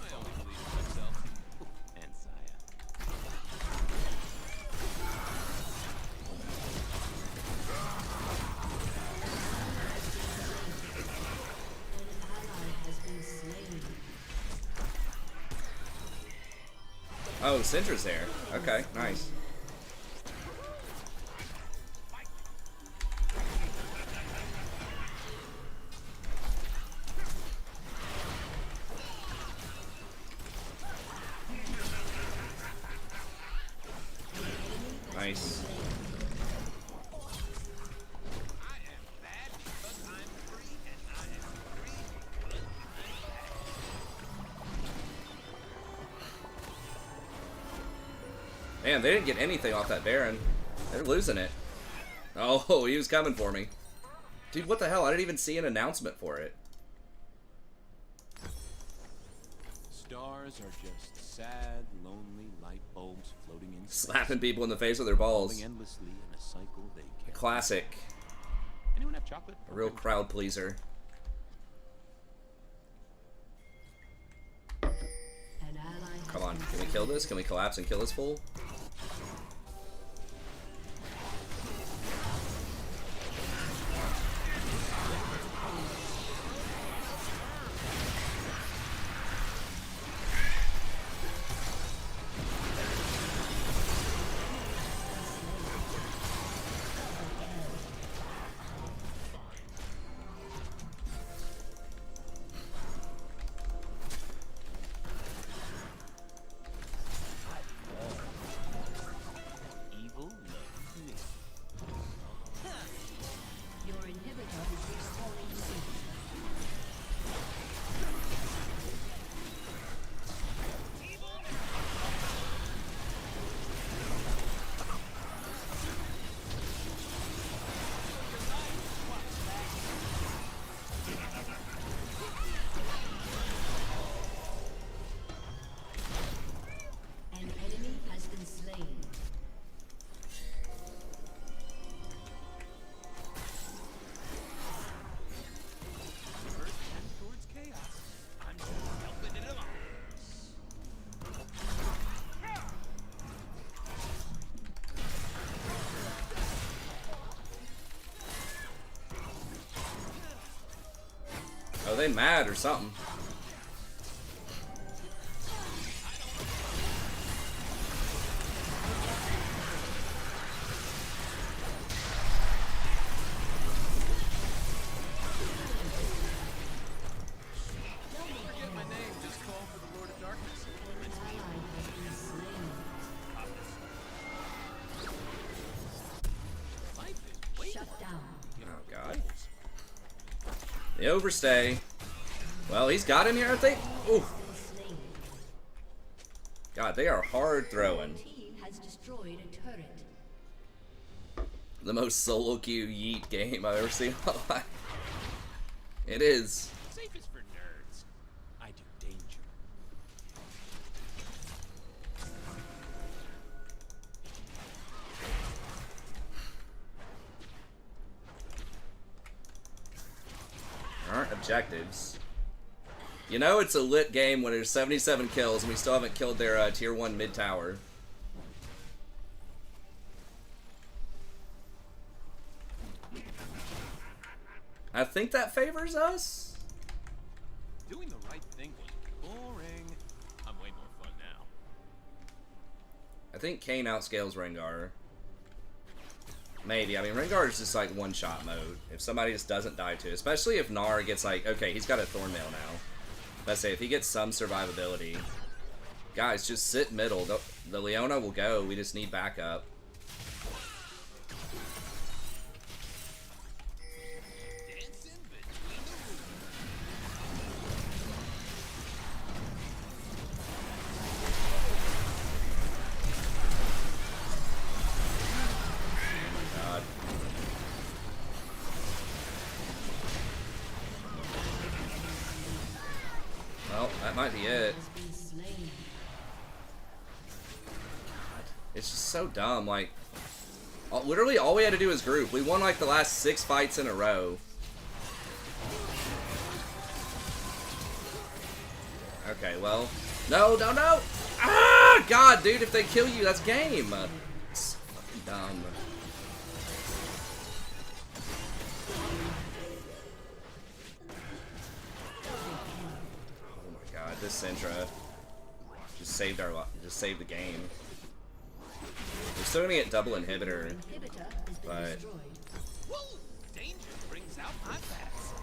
I only believe in myself. And Saya. Oh, Syndra's there. Okay, nice. Nice. I am bad because I'm free, and I am free because I'm bad. Man, they didn't get anything off that Baron. They're losing it. Oh, he was coming for me. Dude, what the hell? I didn't even see an announcement for it. Stars are just sad, lonely light bulbs floating in space, Slapping people in the face with their balls. falling endlessly in a cycle they can't. Classic. Anyone have chocolate? A real crowd pleaser. Come on, can we kill this? Can we collapse and kill this fool? Oh, they mad or something. Forget my name, just call for the Lord of Darkness. Life is way Shut down. Oh god. The overstay. Well, he's got him here, I think. Ooh. Slain. God, they are hard throwing. Team has destroyed a turret. The most solo queue yeet game I've ever seen in my life. It is. safe is for nerds. I do danger. Aren't objectives. You know it's a lit game when there's 77 kills and we still haven't killed their tier 1 mid tower. I think that favors us. Doing the right thing was boring. I'm way more fun now. I think Kane outscales Rengar. Maybe. I mean, Rengar is just like one-shot mode. If somebody just doesn't die to it. Especially if Gnar gets like, okay, he's got a Thornmail now. Let's say if he gets some survivability. Guys, just sit middle. The Leona will go. We just need backup. Dancing between the roots. God. Well, that might be it. Has been slain. It's just so dumb. Like, literally all we had to do is group. We won like the last 6 fights in a row. Okay, well. No, no, no! Ah! God, dude, if they kill you, that's game. It's so fucking dumb. Oh my god, this Syndra just saved the game. We're still gonna get double inhibitor, Inhibitor has been but destroyed. Whoa! Danger brings out my bats.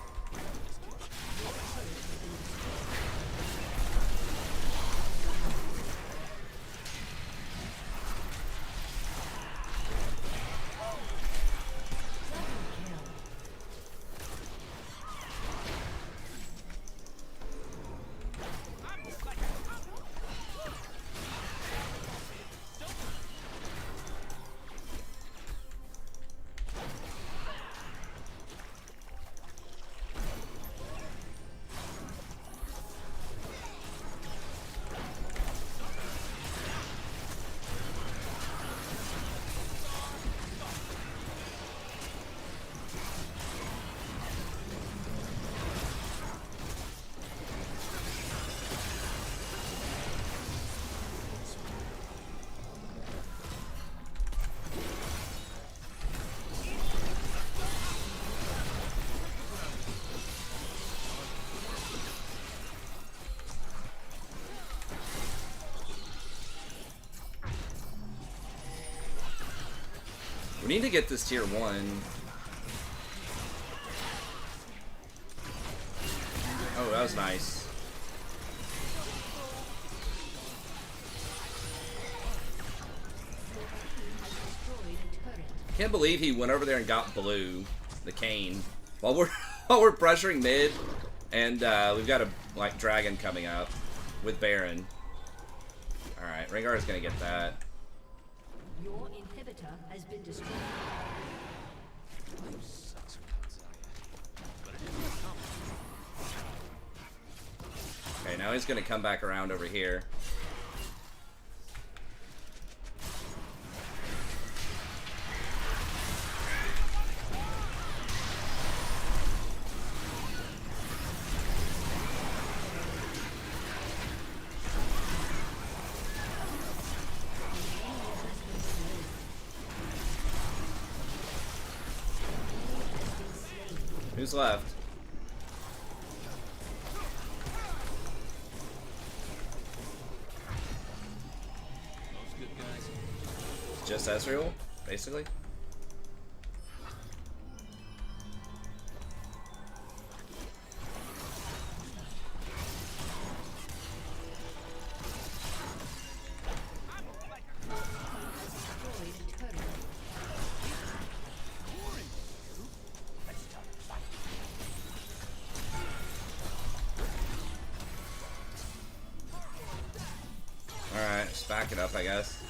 we need to get this tier 1. Oh, that was nice. Destroyed a turret. Can't believe he went over there and got blue, the Kane, while we're while we're pressuring mid, and we've got a like dragon coming up with Baron. All right, Rengar is gonna get that. Your inhibitor has been destroyed. Life sucks without Zaya. But it isn't coming. Okay, now he's gonna come back around over here. Who's left? just Ezreal, basically. Destroyed a turret. Alright, just back it up, I guess.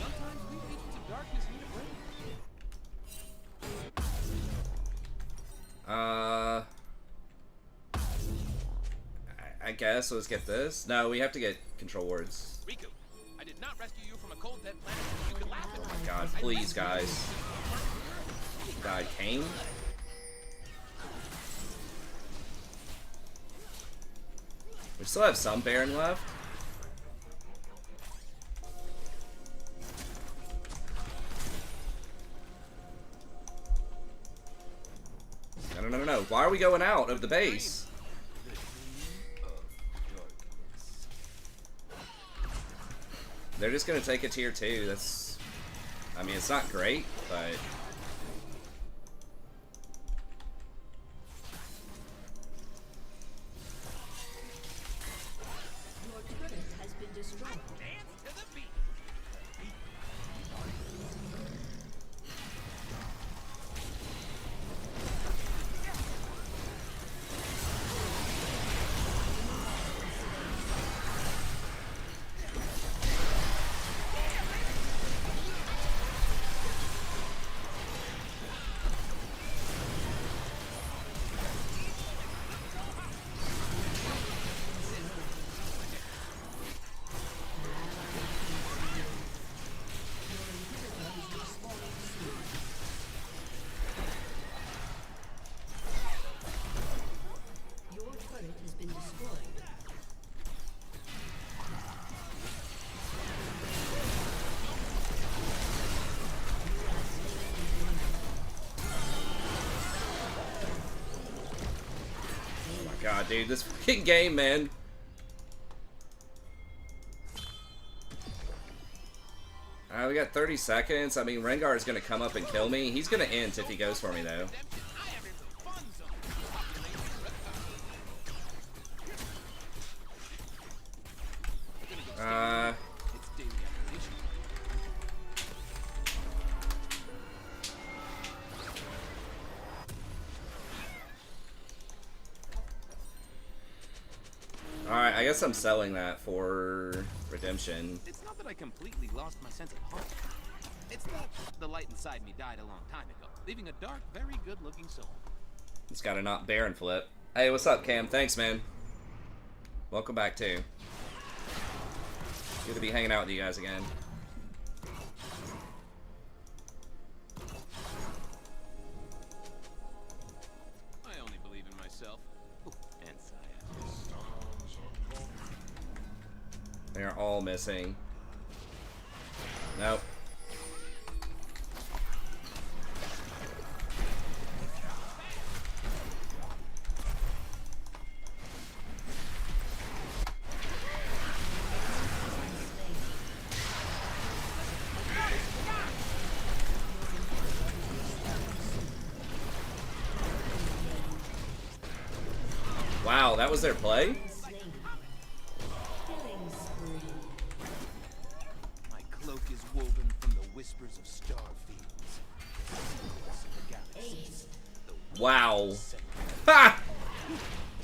Sometimes we agents of darkness need a break. I guess let's get this. No, we have to get control words. Riku, I did not rescue you from a cold dead planet so you could laugh at me. God, please, guys. God, Kane? We still have some Baron left. No. Why are we going out of the base? They're just gonna take a tier 2. That's... I mean, it's not great, but... Your turret has been destroyed. Dance to the beat. Your turret has been destroyed. Oh my god, dude, this fucking game, man. We got 30 seconds. I mean, Rengar is gonna come up and kill me. He's gonna int if he goes for me, though. I am in the fun zone. It's daily affirmation. Alright, I guess I'm selling that for redemption. It's not that I completely lost my sense of heart. It's that the light inside me died a long time ago, leaving a dark, very good-looking soul. It's got a not Baron flip. Hey, what's up, Cam? Thanks, man. Welcome back, too. Good to be hanging out with you guys again. I only believe in myself. Ooh, and Saya. They are all missing. Nope. Wow, that was their play? Killing spree. My cloak is woven from the whispers of star fields. The secrets of the galaxies. The Wow. wonders of Ha!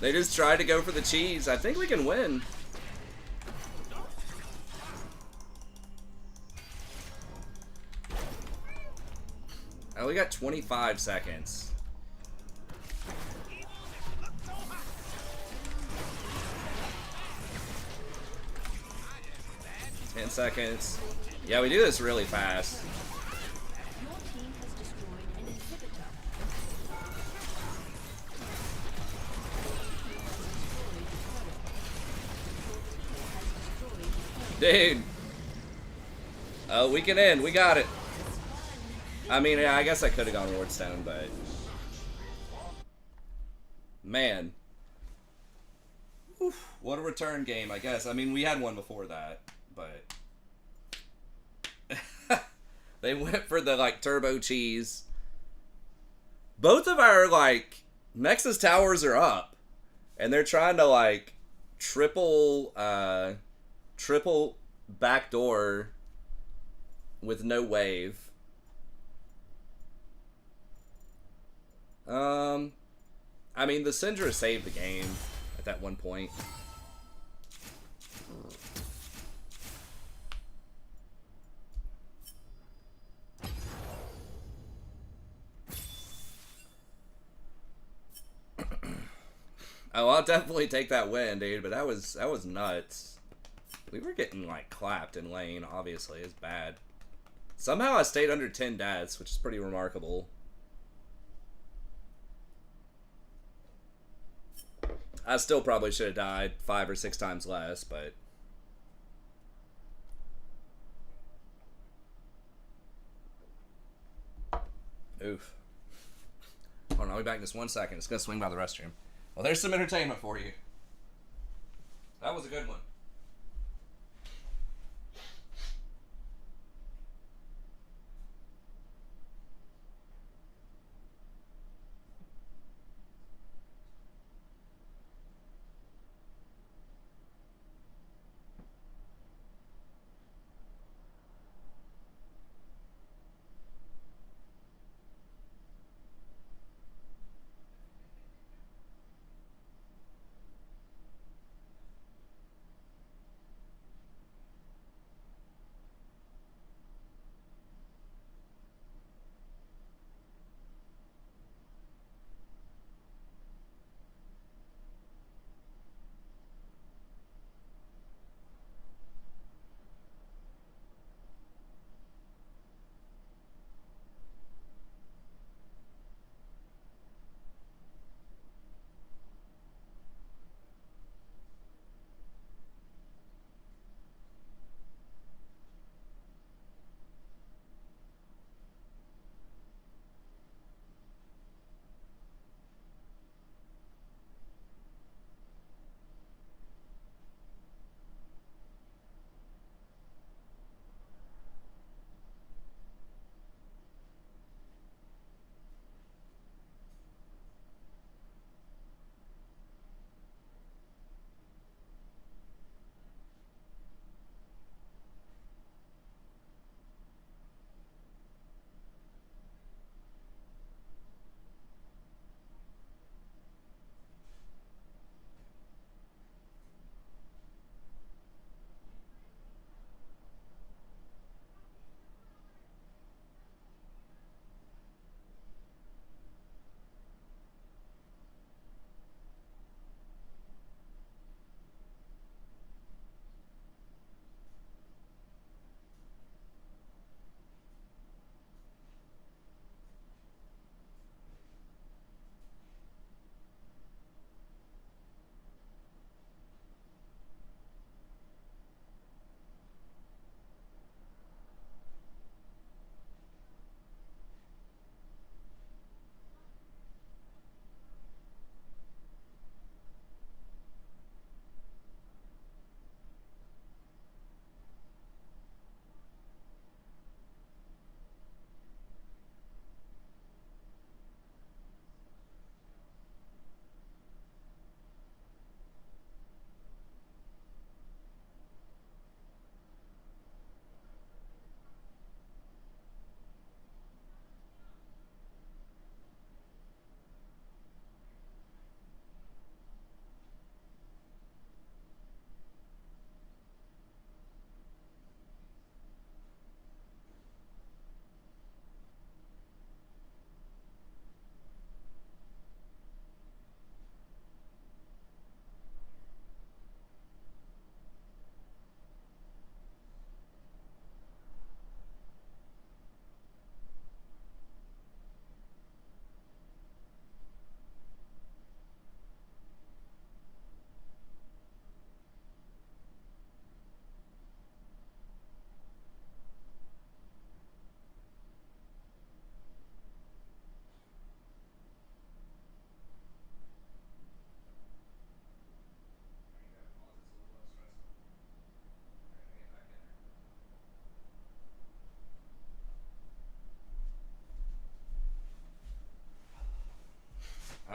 They just tried to go for the cheese. I think we can win. Oh, we got 25 seconds. 10 seconds. Yeah, we do this really fast. Your team has destroyed an inhibitor. Your team has destroyed a turret. Dude. Oh, we can end. We got it. I mean, yeah, I guess I could have gone Wardstone, but... Man. Oof, what a return game, I guess. I mean, we had one before that, but... They went for the, like, turbo cheese. Both of our, like, Nexus towers are up. And they're trying to, like, triple backdoor with no wave. I mean, the Syndra saved the game at that one point. Oh, I'll definitely take that win, dude, but that was nuts. We were getting, like, clapped in lane, obviously. It's bad. Somehow I stayed under 10 deaths, which is pretty remarkable. I still probably should have died 5 or 6 times less, but... Oof. Hold on, I'll be back in just 1 second. It's gonna swing by the restroom. Well, there's some entertainment for you. That was a good one.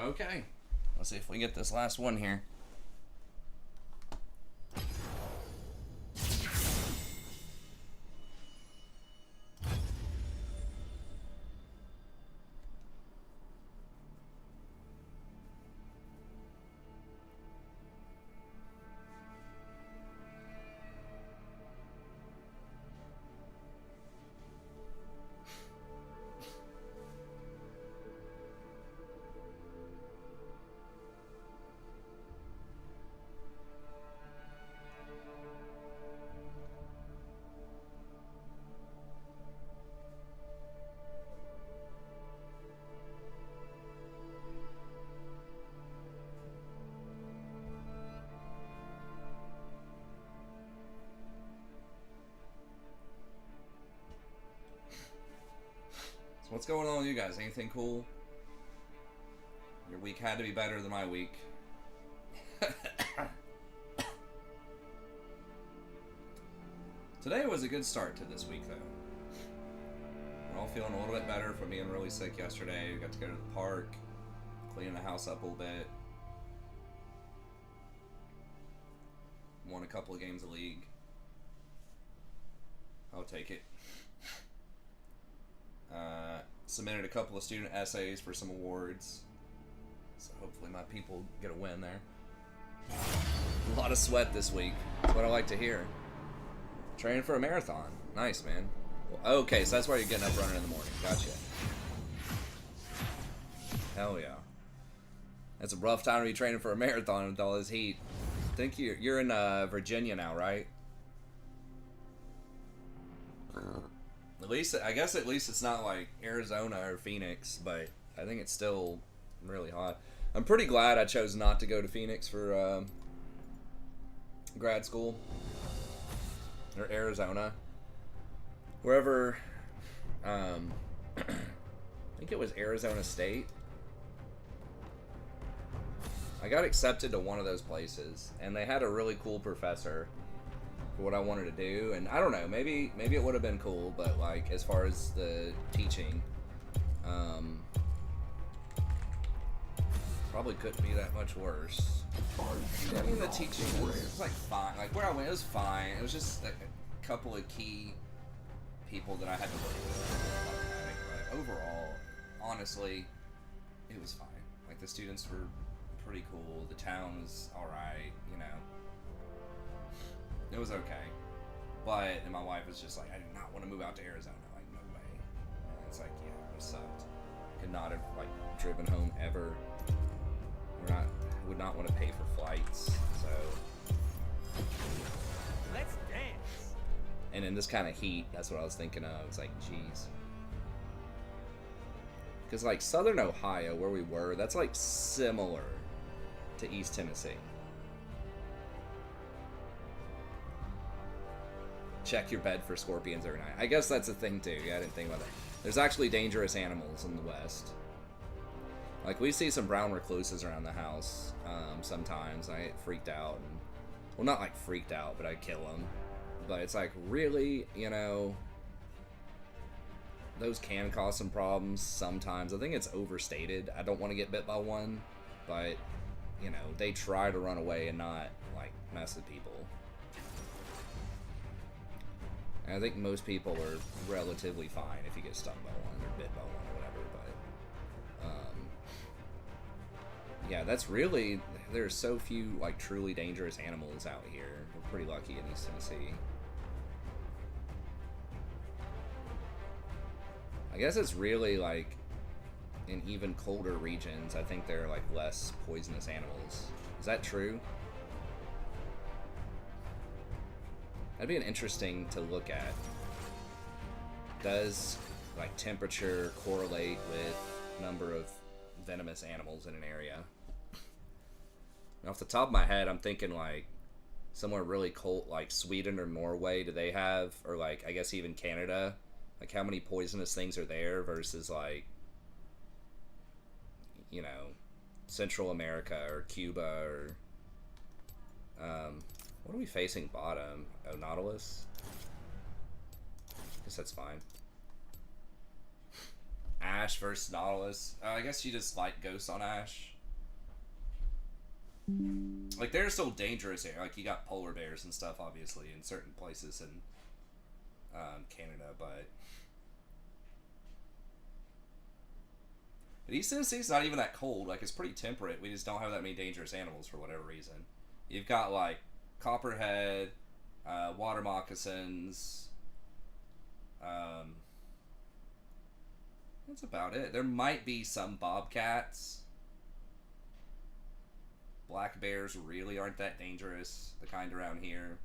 Okay. Let's see if we get this last one here. What's going on with you guys? Anything cool? Your week had to be better than my week. Today was a good start to this week, though. We're all feeling a little bit better from being really sick yesterday. We got to go to the park, clean the house up a little bit. Won a couple of games of league. I'll take it. Submitted a couple of student essays for some awards. So hopefully my people get a win there. A lot of sweat this week. That's what I like to hear. Training for a marathon. Nice, man. Well, okay, so that's why you're getting up running in the morning. Gotcha. Hell yeah. That's a rough time to be training for a marathon with all this heat. I think you're in Virginia now, right? At least, I guess at least it's not like Arizona or Phoenix, but I think it's still really hot. I'm pretty glad I chose not to go to Phoenix for grad school. Or Arizona. Wherever, I think it was Arizona State. I got accepted to one of those places, and they had a really cool professor for what I wanted to do, and I don't know, maybe it would have been cool, but like as far as the teaching, probably couldn't be that much worse. I mean, the teaching was like fine. Like where I went, it was fine. It was just like a couple of key people that I had to work with. But overall, honestly, it was fine. Like the students were pretty cool. The town was all right. You know. It was okay, but and my wife was just like, I do not want to move out to Arizona. Like, no way. And it's like, yeah, it sucked. Could not have like driven home ever. Would not want to pay for flights. So Let's dance. And in this kind of heat, that's what I was thinking of. It's like, geez. Because like Southern Ohio, where we were, that's like similar to East Tennessee. Check your bed for scorpions every night. I guess that's a thing too. Yeah, I didn't think about that. There's actually dangerous animals in the West. Like we see some brown recluses around the house sometimes. I get freaked out. And, well, not like freaked out, but I kill them. But it's like, really, you know, those can cause some problems sometimes. I think it's overstated. I don't want to get bit by one, but, you know, they try to run away and not, like, mess with people. And I think most people are relatively fine if you get stung by one or bit by one or whatever, but yeah, that's really, there's so few like truly dangerous animals out here. We're pretty lucky in East Tennessee. I guess it's really like in even colder regions, I think there are like less poisonous animals. Is that true? That'd be an interesting to look at. Does like temperature correlate with number of venomous animals in an area? And off the top of my head, I'm thinking like somewhere really cold, like Sweden or Norway. Do they have, or like I guess even Canada? Like how many poisonous things are there versus like, you know, Central America or Cuba or what are we facing bottom? Oh, Nautilus? Guess that's fine. Ash versus Nautilus. I guess you just light ghosts on Ash. Like, they're still dangerous here. Like, you got polar bears and stuff, obviously, in certain places in Canada, but East Tennessee's not even that cold. Like, it's pretty temperate. We just don't have that many dangerous animals for whatever reason. You've got, like, copperhead, water moccasins. That's about it. There might be some bobcats. Black bears really aren't that dangerous. The kind around here.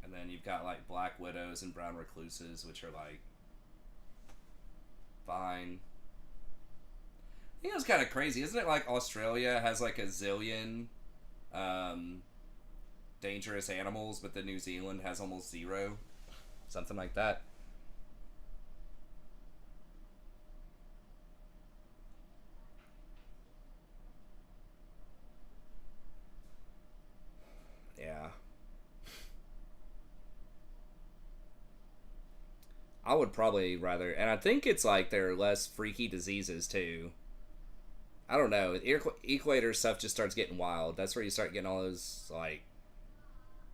And then you've got like black widows and brown recluses, which are like fine. I think it's kind of crazy, isn't it? Like Australia has like a zillion dangerous animals, but then New Zealand has almost zero, something like that. Yeah. I would probably rather, and I think it's like there are less freaky diseases too. I don't know. Equator stuff just starts getting wild. That's where you start getting all those like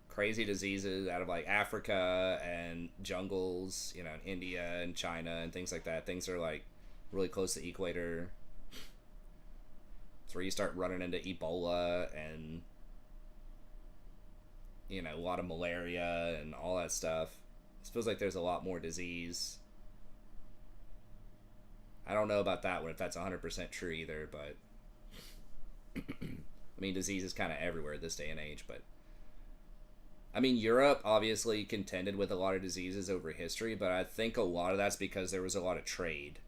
crazy diseases out of like Africa and jungles, you know, in India and China and things like that. Things are like really close to equator. It's where you start running into Ebola and, you know, a lot of malaria and all that stuff. It feels like there's a lot more disease. I don't know about that one, if that's 100% true either, but I mean, disease is kind of everywhere this day and age, but I mean, Europe obviously contended with a lot of diseases over history, but I think a lot of that's because there was a lot of trade,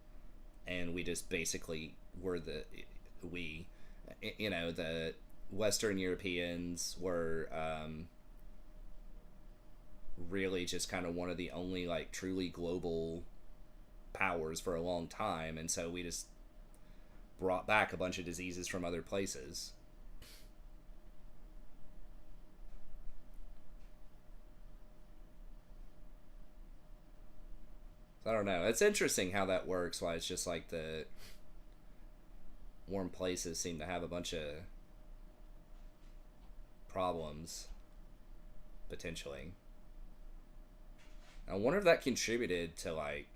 and we just basically were the Western Europeans were really just kind of one of the only like truly global powers for a long time, and so we just brought back a bunch of diseases from other places. I don't know. It's interesting how that works, why it's just like the warm places seem to have a bunch of problems, potentially. I wonder if that contributed to like,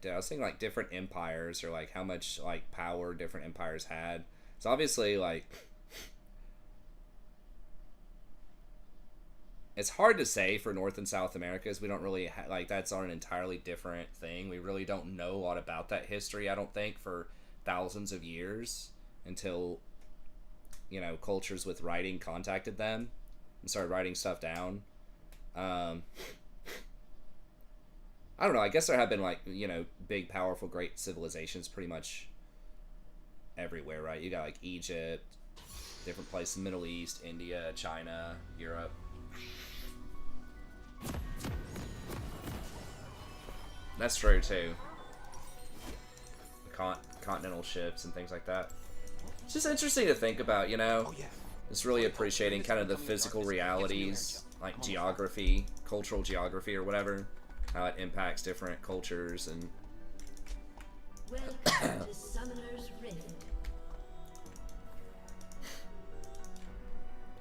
I was thinking like different empires, or like how much like power different empires had. It's obviously like, it's hard to say for North and South America, because we don't really like, that's on an entirely different thing. We really don't know a lot about that history, I don't think, for thousands of years, until, you know, cultures with writing contacted them and started writing stuff down. I don't know, I guess there have been like, you know, big, powerful, great civilizations pretty much everywhere, right? You got like Egypt, different places, Middle East, India, China, Europe. That's true too. Continental ships and things like that. It's just interesting to think about, you know. Just really appreciating kind of the physical realities, like geography, cultural geography or whatever, how it impacts different cultures. And Welcome to Summoner's Rift.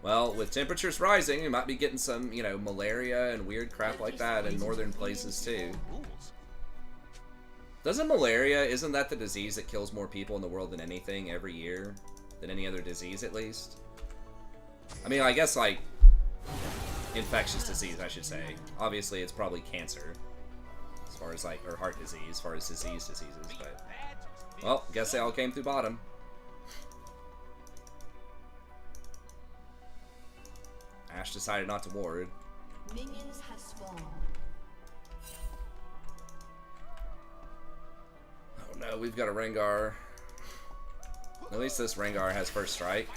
well, with temperatures rising, you might be getting some, you know, malaria and weird crap like that in northern places too. Isn't that the disease that kills more people in the world than anything every year? Than any other disease, at least? I mean, I guess, like, infectious disease, I should say. Obviously, it's probably cancer. As far as, like, or heart disease, as far as diseases, but... well, guess they all came through bottom. Ash decided not to ward. Minions have spawned. Oh no, we've got a Rengar. At least this Rengar has first strike.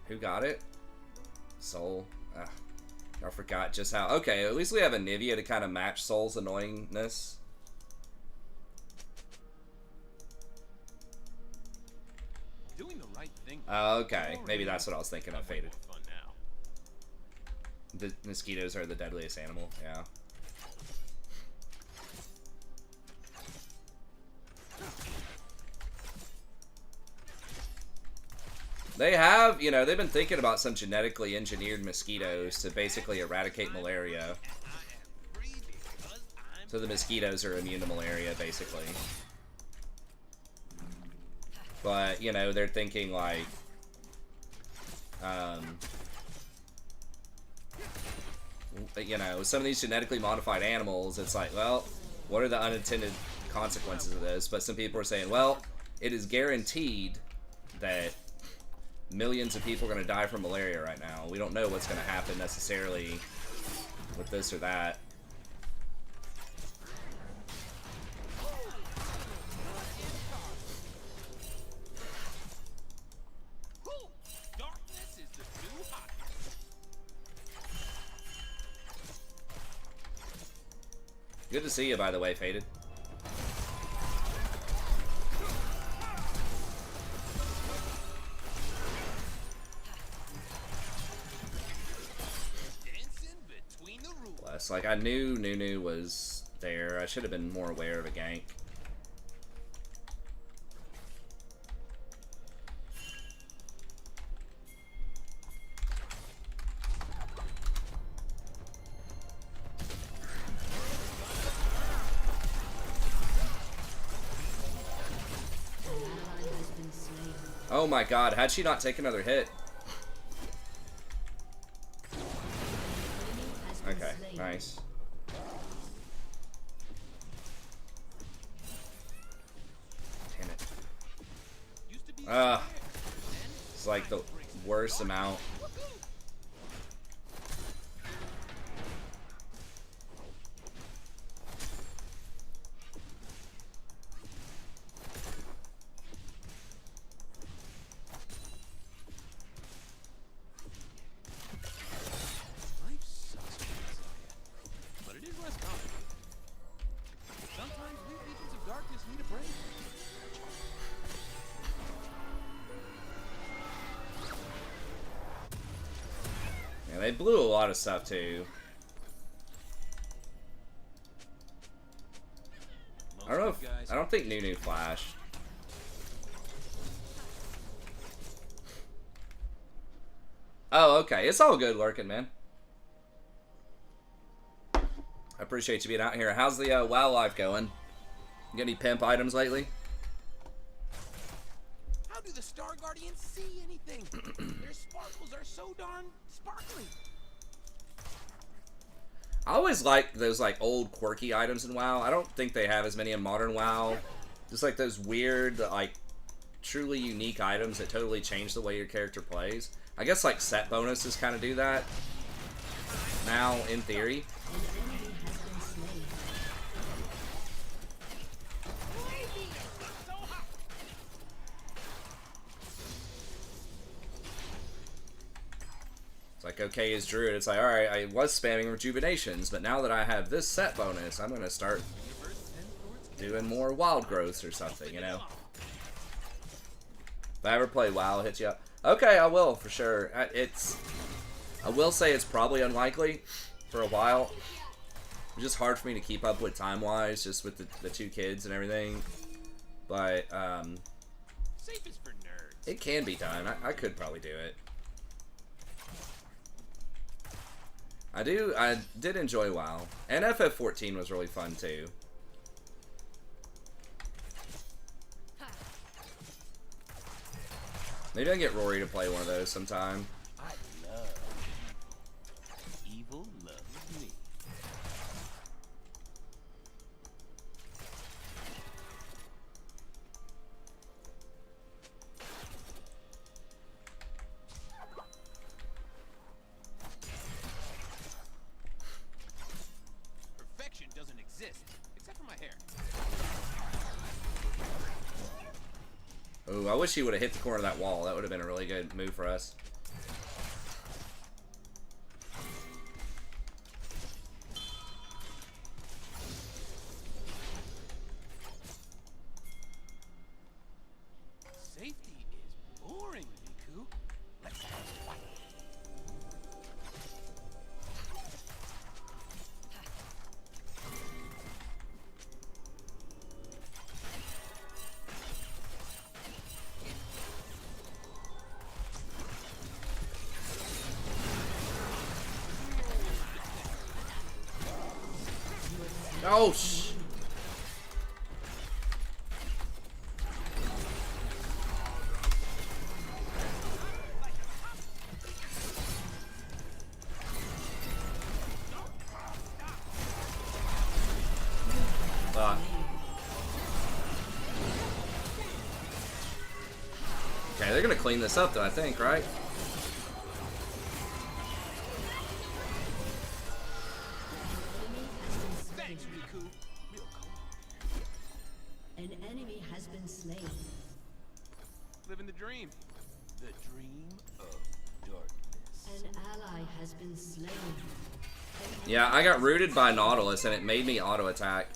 Who got it? Soul. I forgot just how. Okay, at least we have a Nivea to kind of match Soul's annoyingness. Doing the right thing. Okay, maybe that's what I was thinking of. Faded. Fun now. The mosquitoes are the deadliest animal, yeah. They have, you know, they've been thinking about some genetically engineered mosquitoes to basically eradicate malaria. So the mosquitoes are immune to malaria, basically. But, you know, they're thinking like, you know, some of these genetically modified animals, it's like, well, what are the unintended consequences of this? But some people are saying, well, it is guaranteed that millions of people are going to die from malaria right now. We don't know what's going to happen necessarily with this or that. Good to see you, by the way, Faded. Bless. Like, I knew Nunu was there. I should have been more aware of a gank. Oh my god, had she not taken another hit? Okay, nice. Damn it. It's like the worst amount. They blew a lot of stuff too. I don't know if, I don't think Nunu flashed. Oh, okay. It's all good lurking, man. I appreciate you being out here. How's the WoW life going? You got any pimp items lately? How do the Star Guardians see anything? Their sparkles are so darn sparkly. I always like those like old quirky items in WoW. I don't think they have as many in modern WoW. Just like those weird, like truly unique items that totally change the way your character plays. I guess like set bonuses kind of do that now, in theory. Like, okay, as Druid, it's like, alright, I was spamming Rejuvenations, but now that I have this set bonus, I'm gonna start doing more Wild Growths or something, you know? If I ever play WoW, I'll hit you up. Okay, I will, for sure. I will say it's probably unlikely for a while. It's just hard for me to keep up with time-wise, just with the two kids and everything. But, it can be done. I could probably do it. I did enjoy WoW. And FF14 was really fun too. Maybe I can get Rory to play one of those sometime. I love evil loves me. Perfection doesn't exist, except for my hair. Oh, I wish he would have hit the corner of that wall. That would have been a really good move for us. Safety is boring, Miku. Let's have a fight. Oh, shh. Okay, they're gonna clean this up though, I think, right? Thanks, Riku. Real cool. An enemy has been slain. Living the dream. The dream of darkness. An ally has been slain. Yeah, I got rooted by Nautilus and it made me auto attack.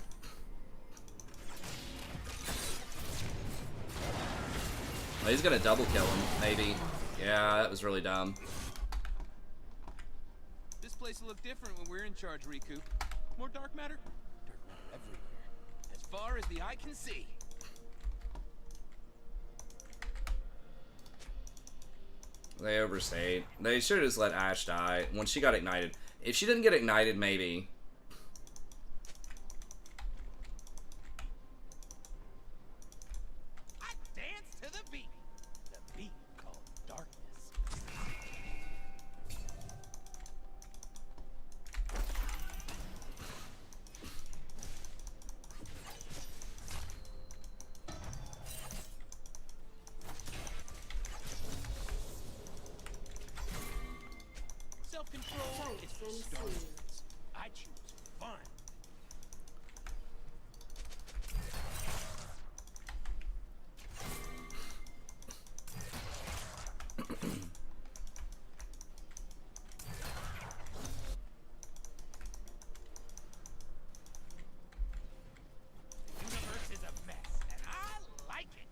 Oh, he's gonna double kill him, maybe. Yeah, that was really dumb. This place will look different when we're in charge, Riku. More dark matter? Dark matter everywhere. As far as the eye can see. They overstayed. They should have just let Ashe die when she got ignited. If she didn't get ignited, maybe. I dance to the beat. The beat called darkness. Self-control is for starlings. I choose fun. The universe is a mess, and I like it.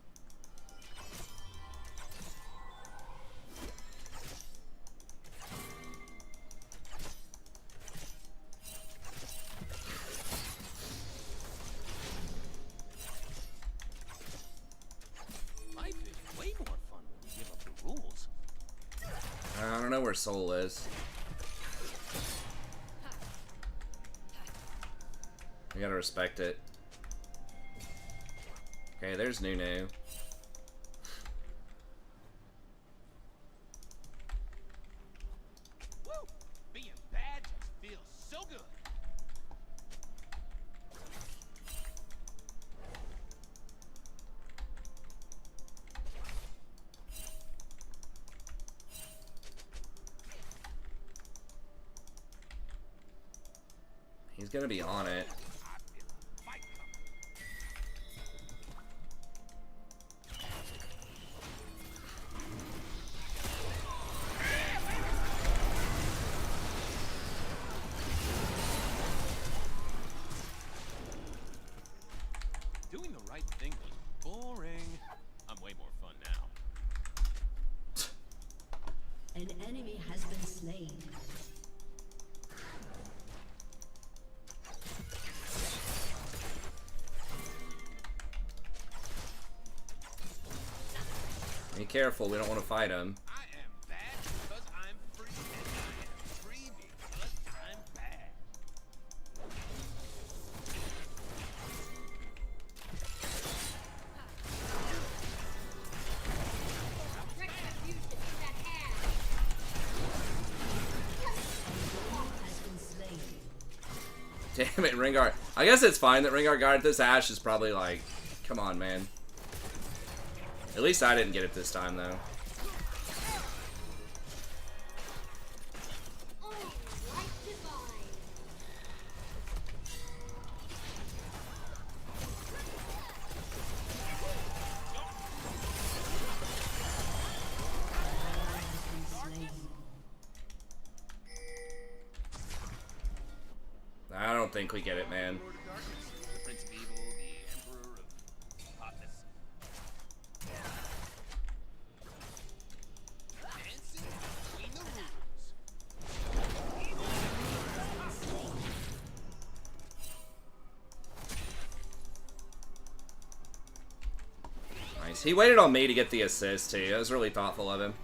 Life is way more fun when you give up the rules. I don't know where Soul is. We gotta respect it. Okay, there's Nunu. Woo! Being bad just feels so good. He's gonna be on it. I feel a fight coming. Doing the right thing was boring. I'm way more fun now. An enemy has been slain. Be careful, we don't want to fight him. I am bad because I'm free, and I am free because I'm bad. Has been slain. Damn it, Ringard. I guess it's fine that Ringard got it. This Ashe is probably like, come on, man. At least I didn't get it this time, though. I don't think we get it, man. Lord of Darkness, the Prince of Evil, the Emperor of Hotness. Dancing between the rules. Nice. He waited on me to get the assist, too. That was really thoughtful of him.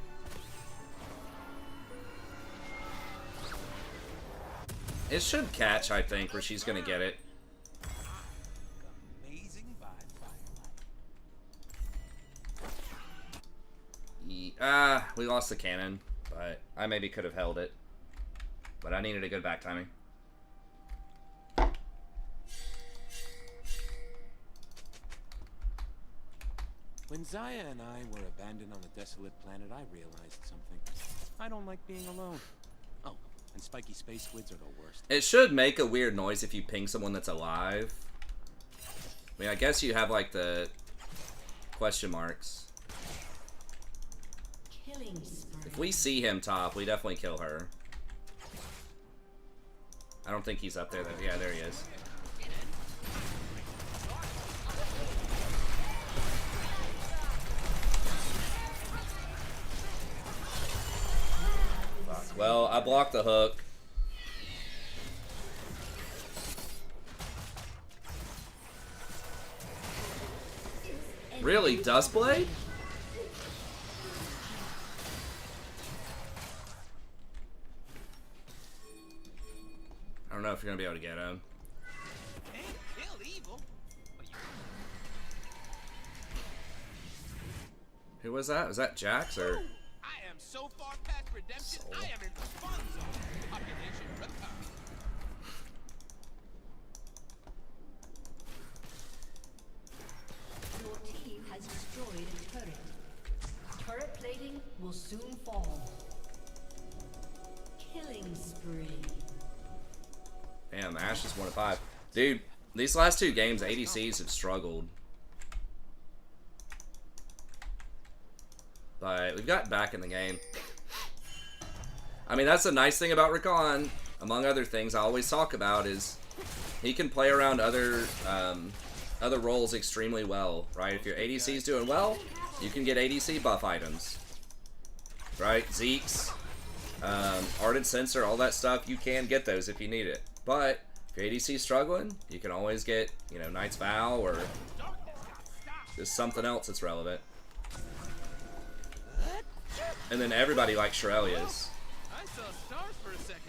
It should catch, I think, where she's gonna get it. We lost the cannon, but I maybe could have held it. But I needed a good back timing. When Zaya and I were abandoned on the desolate planet, I realized something. I don't like being alone. Oh, and spiky space squids are the worst. It should make a weird noise if you ping someone that's alive. I mean, I guess you have, like, the question marks. Killing spree. If we see him top, we definitely kill her. I don't think he's up there, though. Yeah, there he is. Fuck. Well, I blocked the hook. Really? Dustblade? I don't know if you're gonna be able to get him. Can't kill evil. But you Who was that? Was that Jax or? I am so far past redemption, Soul. I am in the fun zone. Population Rakan. Your team has destroyed a turret. Turret plating will soon fall. Killing spree. Damn, Ash is 1 of 5. Dude, these last 2 games, ADCs have struggled. But we've gotten back in the game. I mean, that's the nice thing about Rakan, among other things I always talk about, is he can play around other roles extremely well, right? If your ADC's doing well, you can get ADC buff items. Right? Zeke's, Ardent Sensor, all that stuff, you can get those if you need it. But if your ADC's struggling, you can always get, you know, Knight's Vow or just something else that's relevant. And then everybody likes Shirelia's. I saw stars for a second.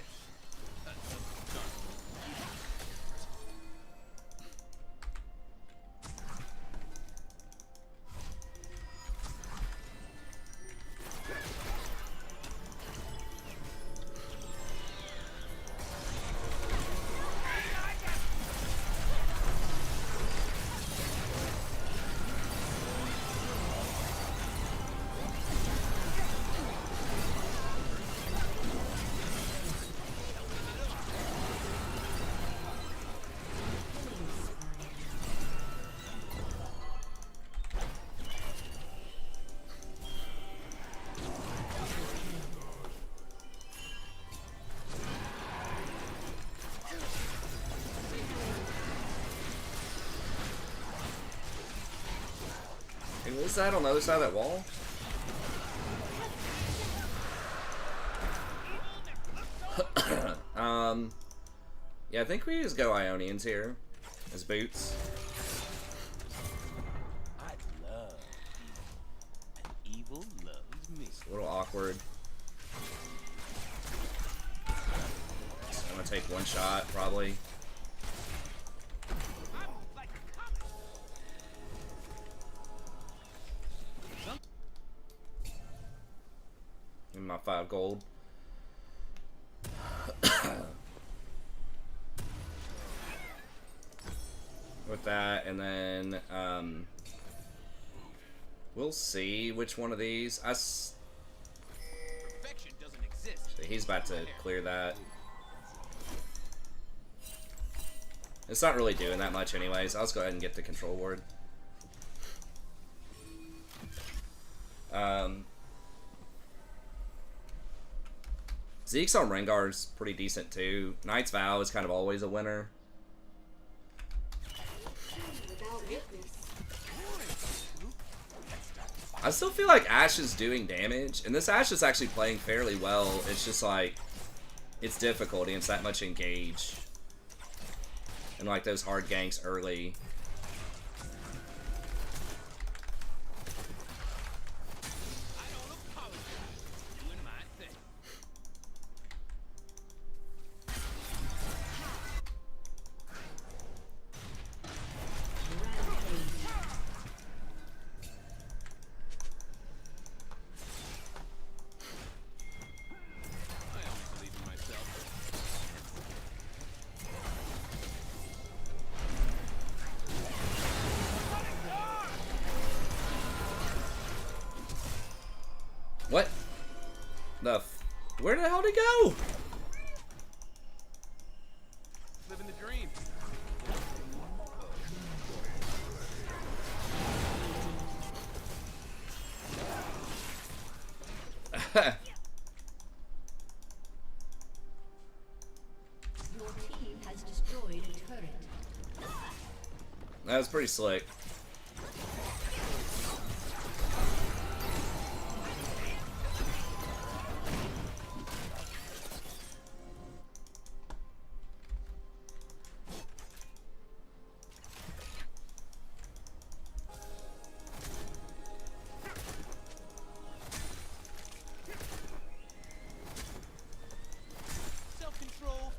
And what's that on the other side of that wall? Yeah, I think we just go Ionians here as boots. I love evil, and evil loves me. It's a little awkward. So I'm gonna take one shot, probably. I'm like a comet. Give me my 5 gold. With that, and then we'll see which one of these. Perfection doesn't exist. He's about to clear that. It's not really doing that much anyways. I'll just go ahead and get the control ward. Zeke's on Rengar's pretty decent too. Knight's Vow is kind of always a winner. Without witness. I still feel like Ashe is doing damage, and this Ashe is actually playing fairly well. It's just like, it's difficult against that much engage. And like those hard ganks early. I don't apologize. Doing my thing. What? Where the hell did it go? Living the dream. Your team has destroyed a turret. That was pretty slick. Self-control.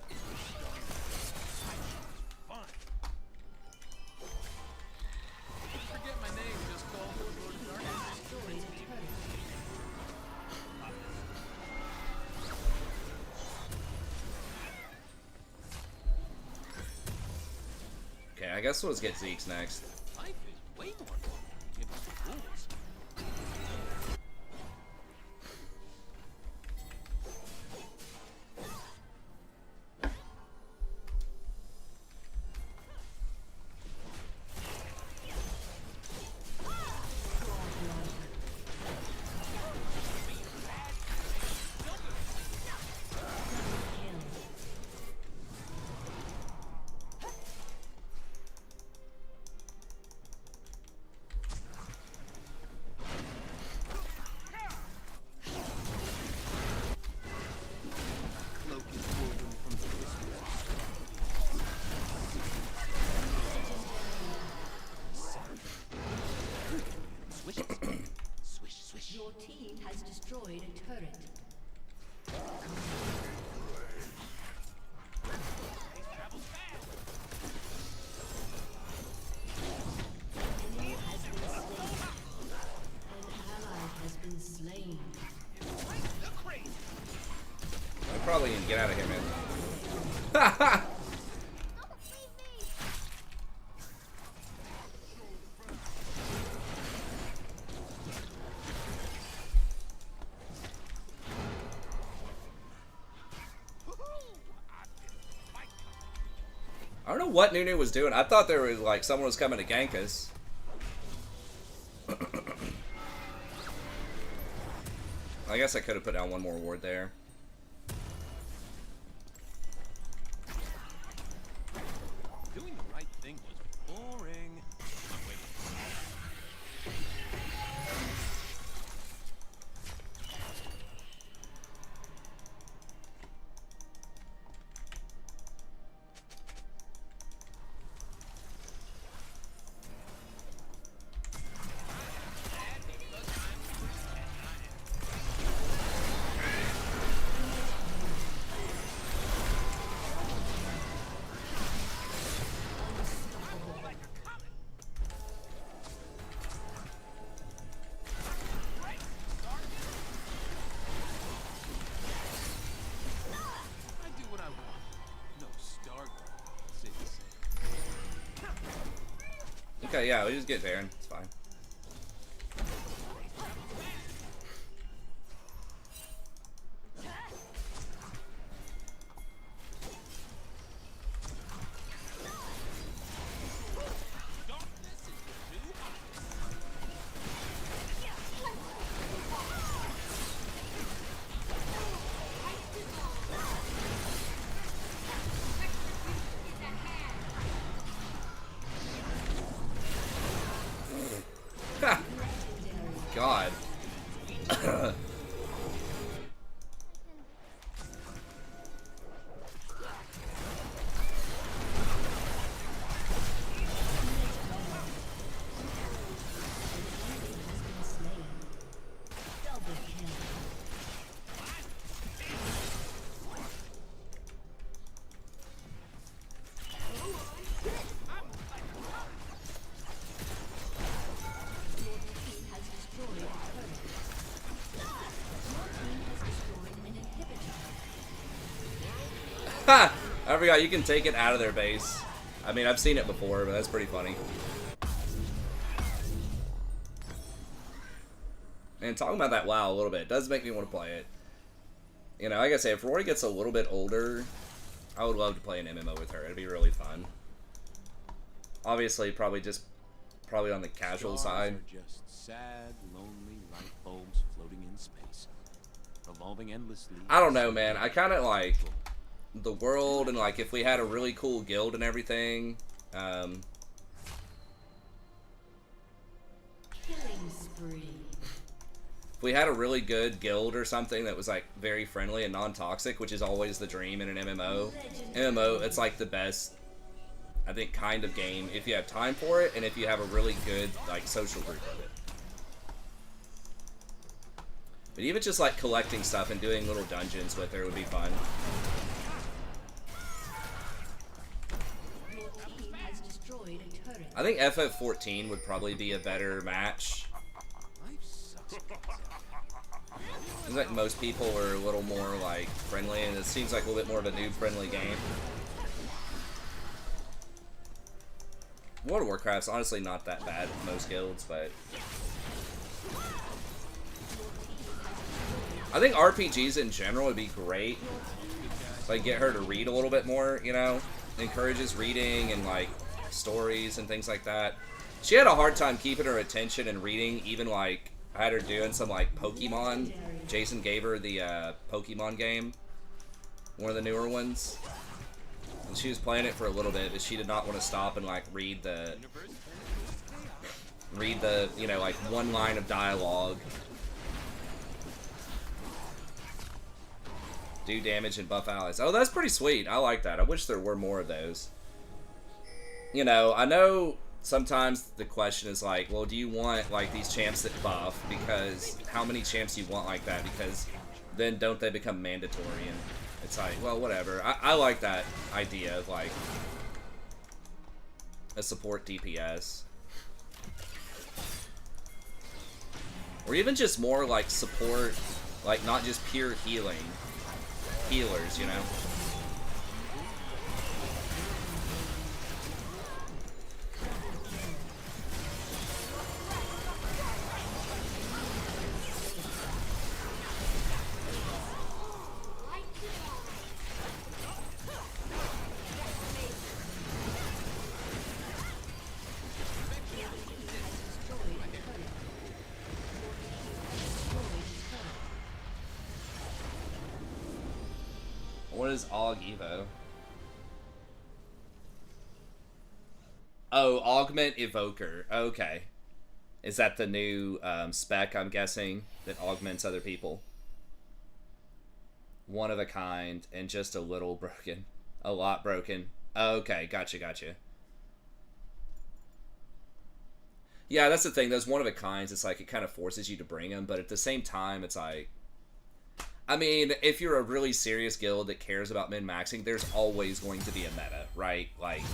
Fun. Forget my name, just call me Lord of Darkness. Destroyed a turret. Okay, I guess let's get Zeke's next. Life is way more fun when you give us the rules. Cloak is woven from the whispers of swish it. Swish, swish. Your team has destroyed a turret. Enemy has been slain. An ally has been slain. I'm probably gonna get out of here, man. I don't know what Nunu was doing. I thought there was like someone was coming to gank us. I guess I could have put down one more ward there. Doing the right thing was boring. I'm waiting. I do what I want. No Stargirl. Say the same. Okay, yeah, we just get Baron. It's fine. Darkness is the new God. Double kill. Your team has destroyed a turret. Your team has destroyed an inhibitor. Ha! I forgot you can take it out of their base. I mean, I've seen it before, but that's pretty funny. And talking about that WoW a little bit, it does make me want to play it. You know, like I say, if Rory gets a little bit older, I would love to play an MMO with her. It'd be really fun. Obviously, probably on the casual side. Are just sad, lonely light bulbs floating in space, revolving endlessly. I don't know, man. I kind of like the world, and like if we had a really cool guild and everything. Killing spree. If we had a really good guild or something that was like very friendly and non-toxic, which is always the dream in an MMO. MMO, it's like the best, I think, kind of game if you have time for it and if you have a really good like social group of it. But even just like collecting stuff and doing little dungeons with her would be fun. Your team has destroyed a turret. I think FF14 would probably be a better match. Life sucks. Seems like most people are a little more like friendly, and it seems like a little bit more of a noob-friendly game. World of Warcraft's honestly not that bad with most guilds, but I think RPGs in general would be great. Like, get her to read a little bit more, you know? Encourages reading and, like, stories and things like that. She had a hard time keeping her attention and reading, even, like, I had her doing some, like, Pokemon. Jason gave her the Pokemon game, one of the newer ones. And she was playing it for a little bit, but she did not want to stop and, like, read the, you know, like, one line of dialogue. Do damage and buff allies. Oh, that's pretty sweet. I like that. I wish there were more of those. You know, I know sometimes the question is like, well, do you want, like, these champs that buff? Because how many champs do you want like that? Because then don't they become mandatory? And it's like, well, whatever. I like that idea of, like, a support DPS. Or even just more, like, support, like, not just pure healing. Healers, you know? What is Aug Evo? Oh, Augment Evoker. Okay. Is that the new spec, I'm guessing, that augments other people? One of a kind and just a little broken. A lot broken. Okay, gotcha, gotcha. Yeah, that's the thing. Those one of a kinds, it's like it kind of forces you to bring them, but at the same time, it's like, I mean, if you're a really serious guild that cares about min-maxing, there's always going to be a meta, right? Like,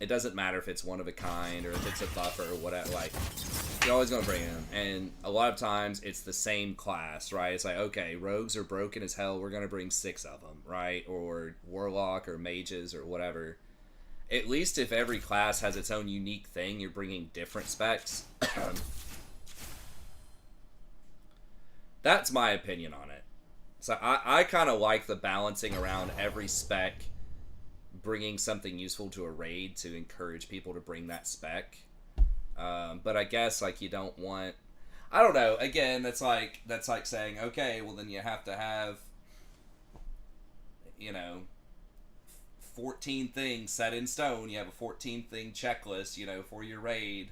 it doesn't matter if it's one of a kind or if it's a buffer or whatever, like, you're always going to bring them. And a lot of times, it's the same class, right? It's like, okay, rogues are broken as hell, we're going to bring 6 of them, right? Or warlock or mages or whatever. At least if every class has its own unique thing, you're bringing different specs. That's my opinion on it. So I kind of like the balancing around every spec, bringing something useful to a raid to encourage people to bring that spec. But I guess, like, you don't want, I don't know. Again, that's like saying, okay, well then you have to have, you know, 14 things set in stone. You have a 14 thing checklist, you know, for your raid.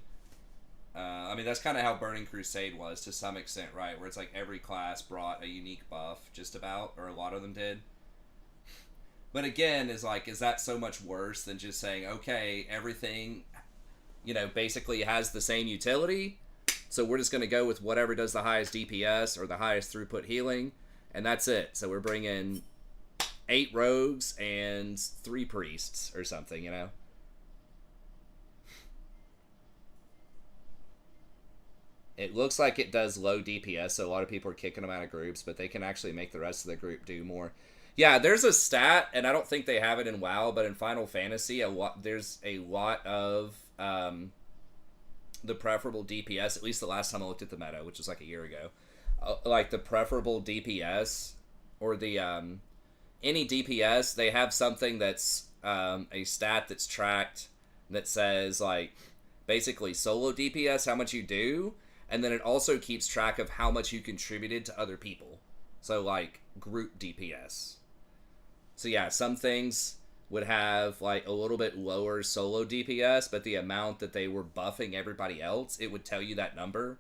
I mean, that's kind of how Burning Crusade was, to some extent, right? Where it's like every class brought a unique buff, just about, or a lot of them did. But again, is that so much worse than just saying, okay, everything, you know, basically has the same utility, so we're just going to go with whatever does the highest DPS or the highest throughput healing, and that's it. So we're bringing 8 rogues and 3 priests or something, you know? It looks like it does low DPS, so a lot of people are kicking them out of groups, but they can actually make the rest of the group do more. Yeah, there's a stat, and I don't think they have it in WoW, but in Final Fantasy, there's a lot of the preferable DPS, at least the last time I looked at the meta, which was like a year ago, like the preferable DPS or the any DPS, they have something that's a stat that's tracked that says like basically solo DPS, how much you do, and then it also keeps track of how much you contributed to other people. So like group DPS. So yeah, some things would have like a little bit lower solo DPS, but the amount that they were buffing everybody else, it would tell you that number.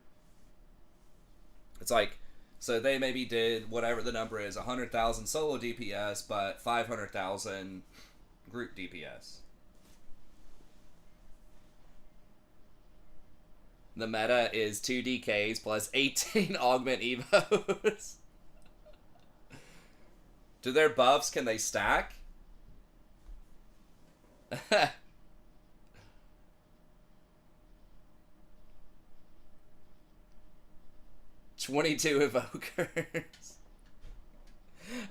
It's like, so they maybe did whatever the number is, 100,000 solo DPS, but 500,000 group DPS. The meta is 2 DKs plus 18 augment evos. Do their buffs, can they stack? 22 evokers.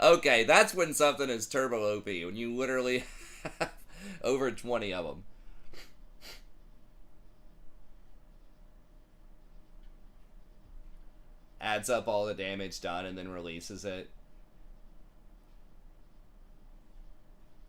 Okay, that's when something is turbo OP, when you literally have over 20 of them. Adds up all the damage done and then releases it.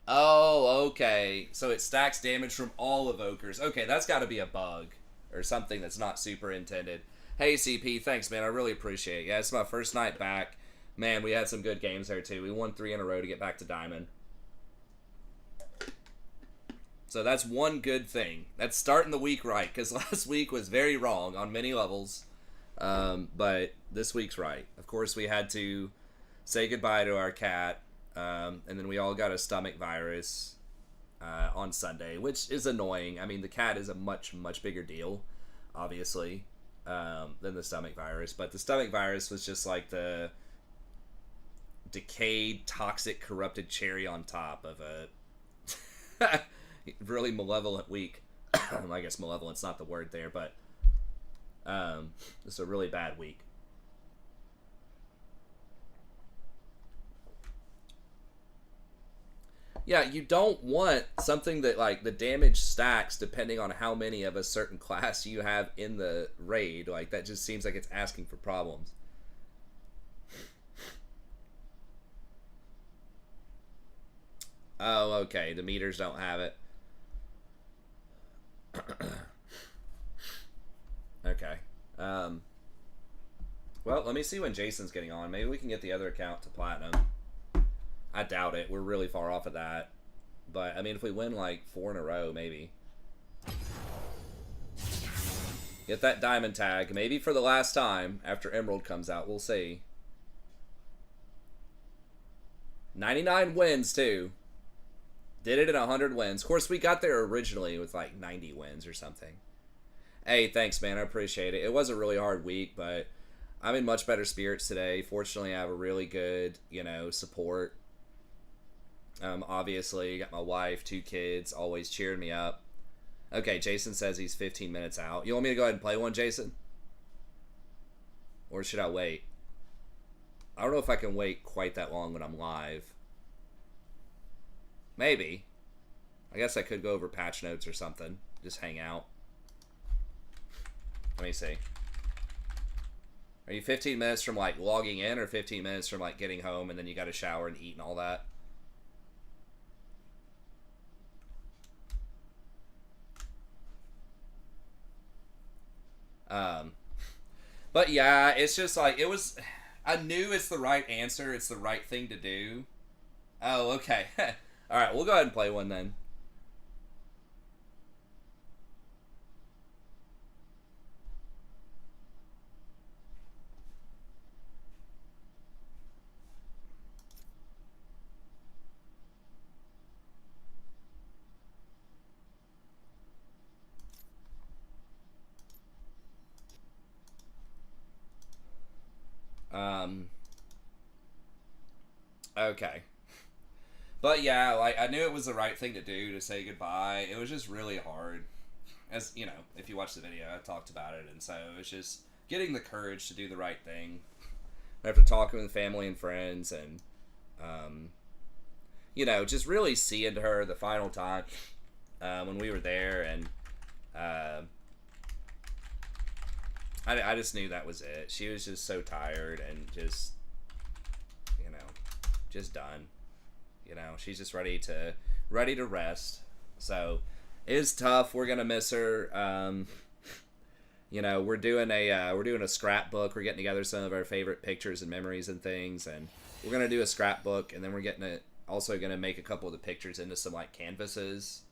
Oh, okay. So it stacks damage from all evokers. Okay, that's got to be a bug or something that's not super intended. Hey, CP, thanks, man. I really appreciate it. Yeah, it's my first night back. Man, we had some good games there, too. We won 3 in a row to get back to Diamond. So that's one good thing. That's starting the week right, because last week was very wrong on many levels. But this week's right. Of course, we had to say goodbye to our cat, and then we all got a stomach virus on Sunday, which is annoying. I mean, the cat is a much, much bigger deal, obviously, than the stomach virus. But the stomach virus was just like the decayed, toxic, corrupted cherry on top of a really malevolent week. I guess malevolent's not the word there, but it's a really bad week. Yeah, you don't want something that like the damage stacks depending on how many of a certain class you have in the raid. Like that just seems like it's asking for problems. Oh, okay. The meters don't have it. Okay. Well, let me see when Jason's getting on. Maybe we can get the other account to platinum. I doubt it. We're really far off of that. But, I mean, if we win, like, 4 in a row, maybe. Get that diamond tag. Maybe for the last time after Emerald comes out. We'll see. 99 wins, too. Did it in 100 wins. Of course, we got there originally with, like, 90 wins or something. Hey, thanks, man. I appreciate it. It was a really hard week, but I'm in much better spirits today. Fortunately, I have a really good, support. Obviously, got my wife, 2 kids, always cheering me up. Okay, Jason says he's 15 minutes out. You want me to go ahead and play one, Jason? Or should I wait? I don't know if I can wait quite that long when I'm live. Maybe. I guess I could go over patch notes or something. Just hang out. Let me see. Are you 15 minutes from, like, logging in or 15 minutes from, like, getting home and then you got to shower and eat and all that? But yeah, it's just like, it was, I knew it's the right answer. It's the right thing to do. Oh, okay. Alright, we'll go ahead and play one then. Okay. But yeah, like, I knew it was the right thing to do to say goodbye. It was just really hard. As, if you watch the video, I talked about it, and so it was just getting the courage to do the right thing. After talking with family and friends, and, just really seeing her the final time when we were there, and, I just knew that was it. She was just so tired and just, you know, just done. You know, she's just ready to rest. So it's tough. We're gonna miss her. You know, we're doing a scrapbook. We're getting together some of our favorite pictures and memories and things, and we're gonna do a scrapbook, and then we're also gonna make a couple of the pictures into some like canvases.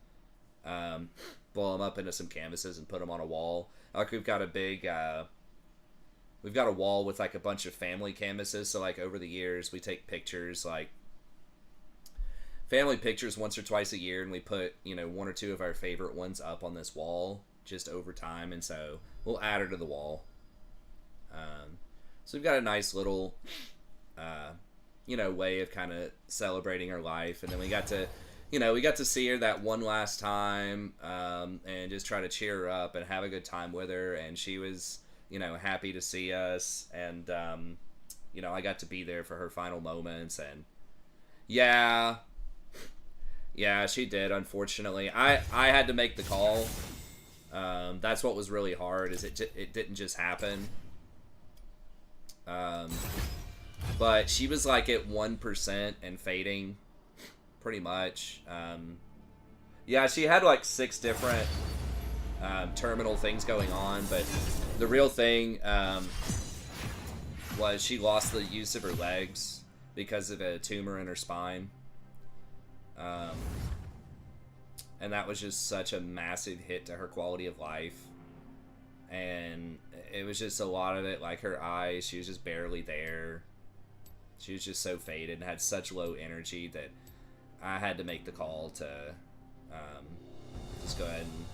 Blow them up into some canvases and put them on a wall. Like we've got a wall with like a bunch of family canvases. So like over the years, we take pictures, like family pictures once or twice a year, and we put, you know, one or two of our favorite ones up on this wall just over time, and so we'll add her to the wall. So we've got a nice little, you know, way of kind of celebrating her life, and then we got to see her that one last time, and just try to cheer her up and have a good time with her, and she was, you know, happy to see us, and you know, I got to be there for her final moments, and yeah, she did, unfortunately. I had to make the call. That's what was really hard, is it didn't just happen. But she was like at 1% and fading, pretty much. Yeah, she had like 6 different terminal things going on, but the real thing was she lost the use of her legs because of a tumor in her spine. And that was just such a massive hit to her quality of life. And it was just a lot of it, like her eyes, she was just barely there. She was just so faded and had such low energy that I had to make the call to just go ahead and,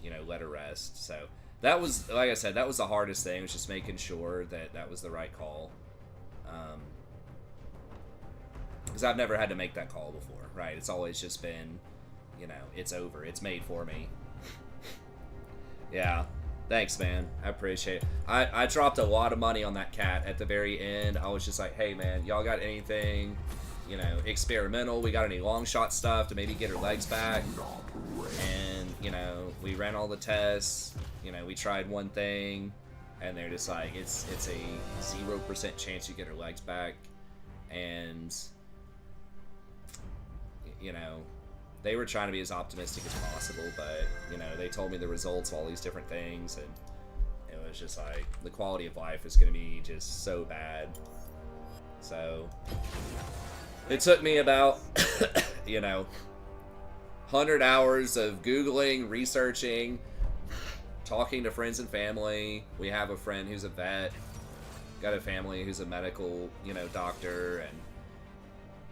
you know, let her rest. So that was, like I said, that was the hardest thing, was just making sure that that was the right call. Because I've never had to make that call before, right? It's always just been, you know, it's over. It's made for me. Yeah. Thanks, man. I appreciate it. I dropped a lot of money on that cat at the very end. I was just like, hey, man, y'all got anything, you know, experimental? We got any long shot stuff to maybe get her legs back? And, you know, we ran all the tests. You know, we tried one thing, and they're just like, it's a 0% chance you get her legs back. And, you know, they were trying to be as optimistic as possible, but, you know, they told me the results of all these different things, and it was just like, the quality of life is going to be just so bad. So it took me about, you know, 100 hours of Googling, researching, talking to friends and family. We have a friend who's a vet, got a family who's a medical, you know, doctor, and,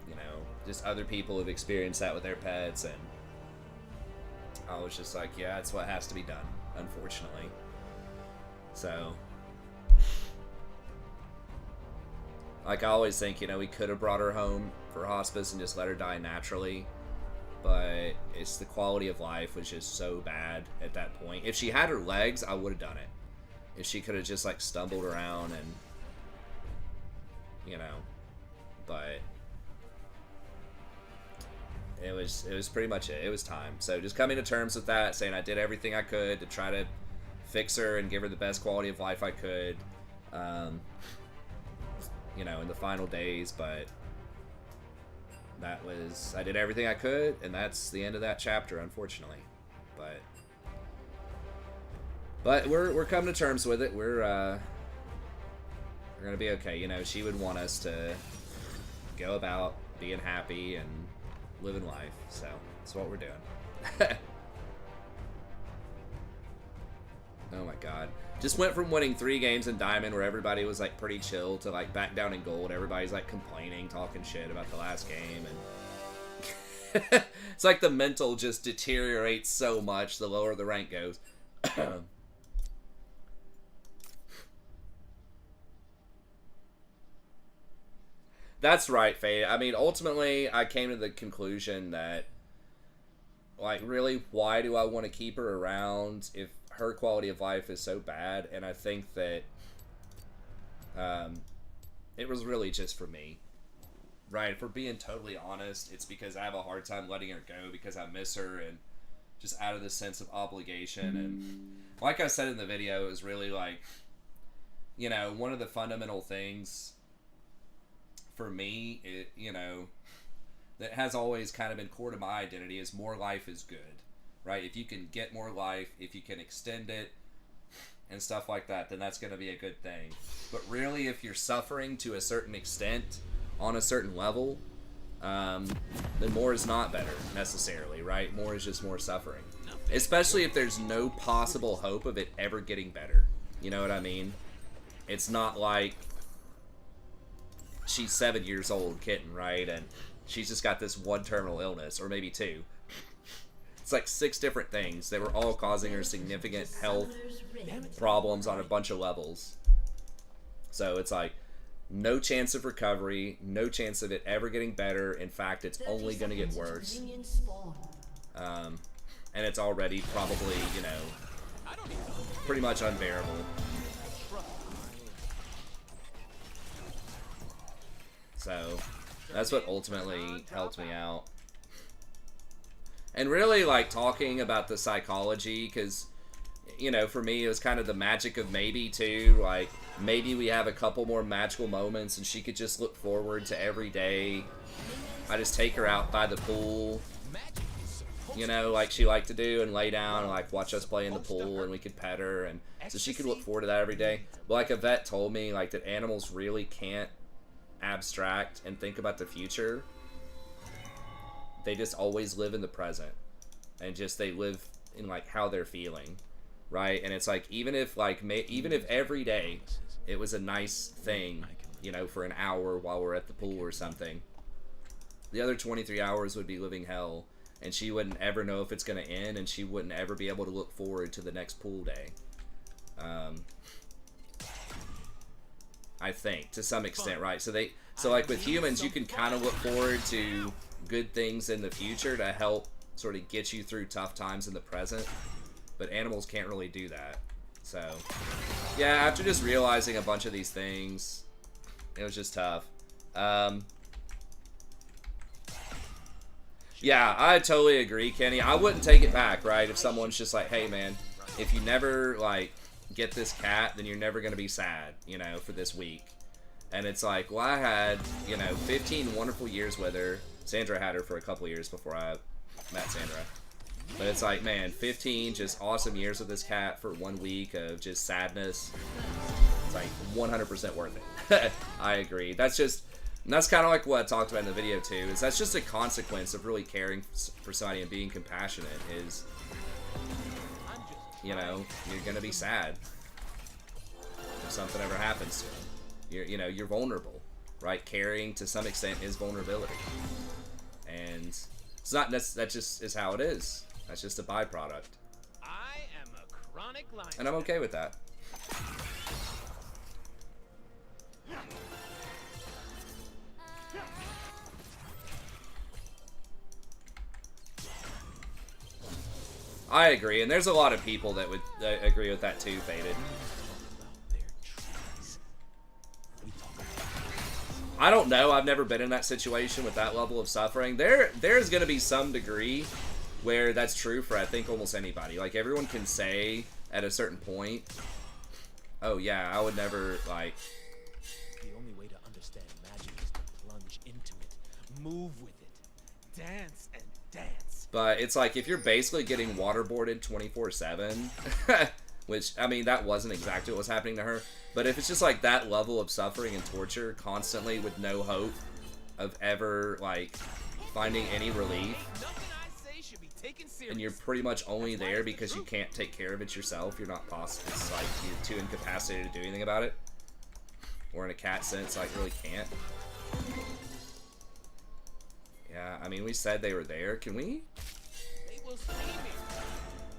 you know, just other people who've experienced that with their pets, and I was just like, yeah, it's what has to be done, unfortunately. So, like, I always think, you know, we could have brought her home for hospice and just let her die naturally, but it's the quality of life was just so bad at that point. If she had her legs, I would have done it. If she could have just, like, stumbled around and, you know, but it was pretty much it. It was time. So just coming to terms with that, saying I did everything I could to try to fix her and give her the best quality of life I could, you know, in the final days, but I did everything I could, and that's the end of that chapter, unfortunately. But we're coming to terms with it. We're gonna be okay. You know, she would want us to go about being happy and living life, so that's what we're doing. Oh my god. Just went from winning 3 games in Diamond where everybody was like pretty chill to like back down in Gold. Everybody's like complaining, talking shit about the last game, and it's like the mental just deteriorates so much the lower the rank goes. That's right, Faye. I mean, ultimately, I came to the conclusion that, like, really, why do I want to keep her around if her quality of life is so bad? And I think that it was really just for me. Right? If we're being totally honest, it's because I have a hard time letting her go because I miss her, and just out of this sense of obligation. And like I said in the video, it was really like, you know, one of the fundamental things for me, you know, that has always kind of been core to my identity is more life is good, right? If you can get more life, if you can extend it and stuff like that, then that's going to be a good thing. But really, if you're suffering to a certain extent on a certain level, then more is not better necessarily, right? More is just more suffering. Especially if there's no possible hope of it ever getting better. You know what I mean? It's not like she's 7 years old kitten, right? And she's just got this one terminal illness, or maybe two. It's like 6 different things that were all causing her significant health problems on a bunch of levels. So it's like, no chance of recovery, no chance of it ever getting better. In fact, it's only going to get worse. And it's already probably, you know, pretty much unbearable. So that's what ultimately helped me out. And really, like, talking about the psychology, because, you know, for me, it was kind of the magic of maybe, too. Like, maybe we have a couple more magical moments and she could just look forward to every day. I just take her out by the pool, you know, like she liked to do, and lay down and, like, watch us play in the pool, and we could pet her, and so she could look forward to that every day. But, like, a vet told me, like, that animals really can't abstract and think about the future. They just always live in the present, and just they live in, like, how they're feeling, right? And it's like, even if, like, even if every day it was a nice thing, you know, for an hour while we're at the pool or something, the other 23 hours would be living hell, and she wouldn't ever know if it's going to end, and she wouldn't ever be able to look forward to the next pool day. I think, to some extent, right? So like with humans, you can kind of look forward to good things in the future to help sort of get you through tough times in the present, but animals can't really do that. So yeah, after just realizing a bunch of these things, it was just tough. Yeah, I totally agree, Kenny. I wouldn't take it back, right? If someone's just like, hey man, if you never, like, get this cat, then you're never gonna be sad, you know, for this week. And it's like, well, I had, you know, 15 wonderful years with her. Sandra had her for a couple years before I met Sandra. But it's like, man, 15 just awesome years with this cat for 1 week of just sadness. It's like 100% worth it. I agree. That's kind of like what I talked about in the video too, is that's just a consequence of really caring for somebody and being compassionate is, you know, you're going to be sad if something ever happens to them. You know, you're vulnerable, right? Caring to some extent is vulnerability. And it's not, that just is how it is. That's just a byproduct. I am a chronic lion. And I'm okay with that. I agree, and there's a lot of people that would agree with that too, Faded. I don't know. I've never been in that situation with that level of suffering. There's going to be some degree where that's true for, I think, almost anybody. Like, everyone can say at a certain point, oh yeah, I would never, like... The only way to understand magic is to plunge into it, move with it, dance and dance. But it's like, if you're basically getting waterboarded 24/7, which, I mean, that wasn't exactly what was happening to her, but if it's just like that level of suffering and torture constantly with no hope of ever, like, finding any relief, and you're pretty much only there because you can't take care of it yourself, you're not possible, it's like you're too incapacitated to do anything about it, or in a cat sense, like, really can't. Yeah, I mean, we said they were there. Can we? They will see me.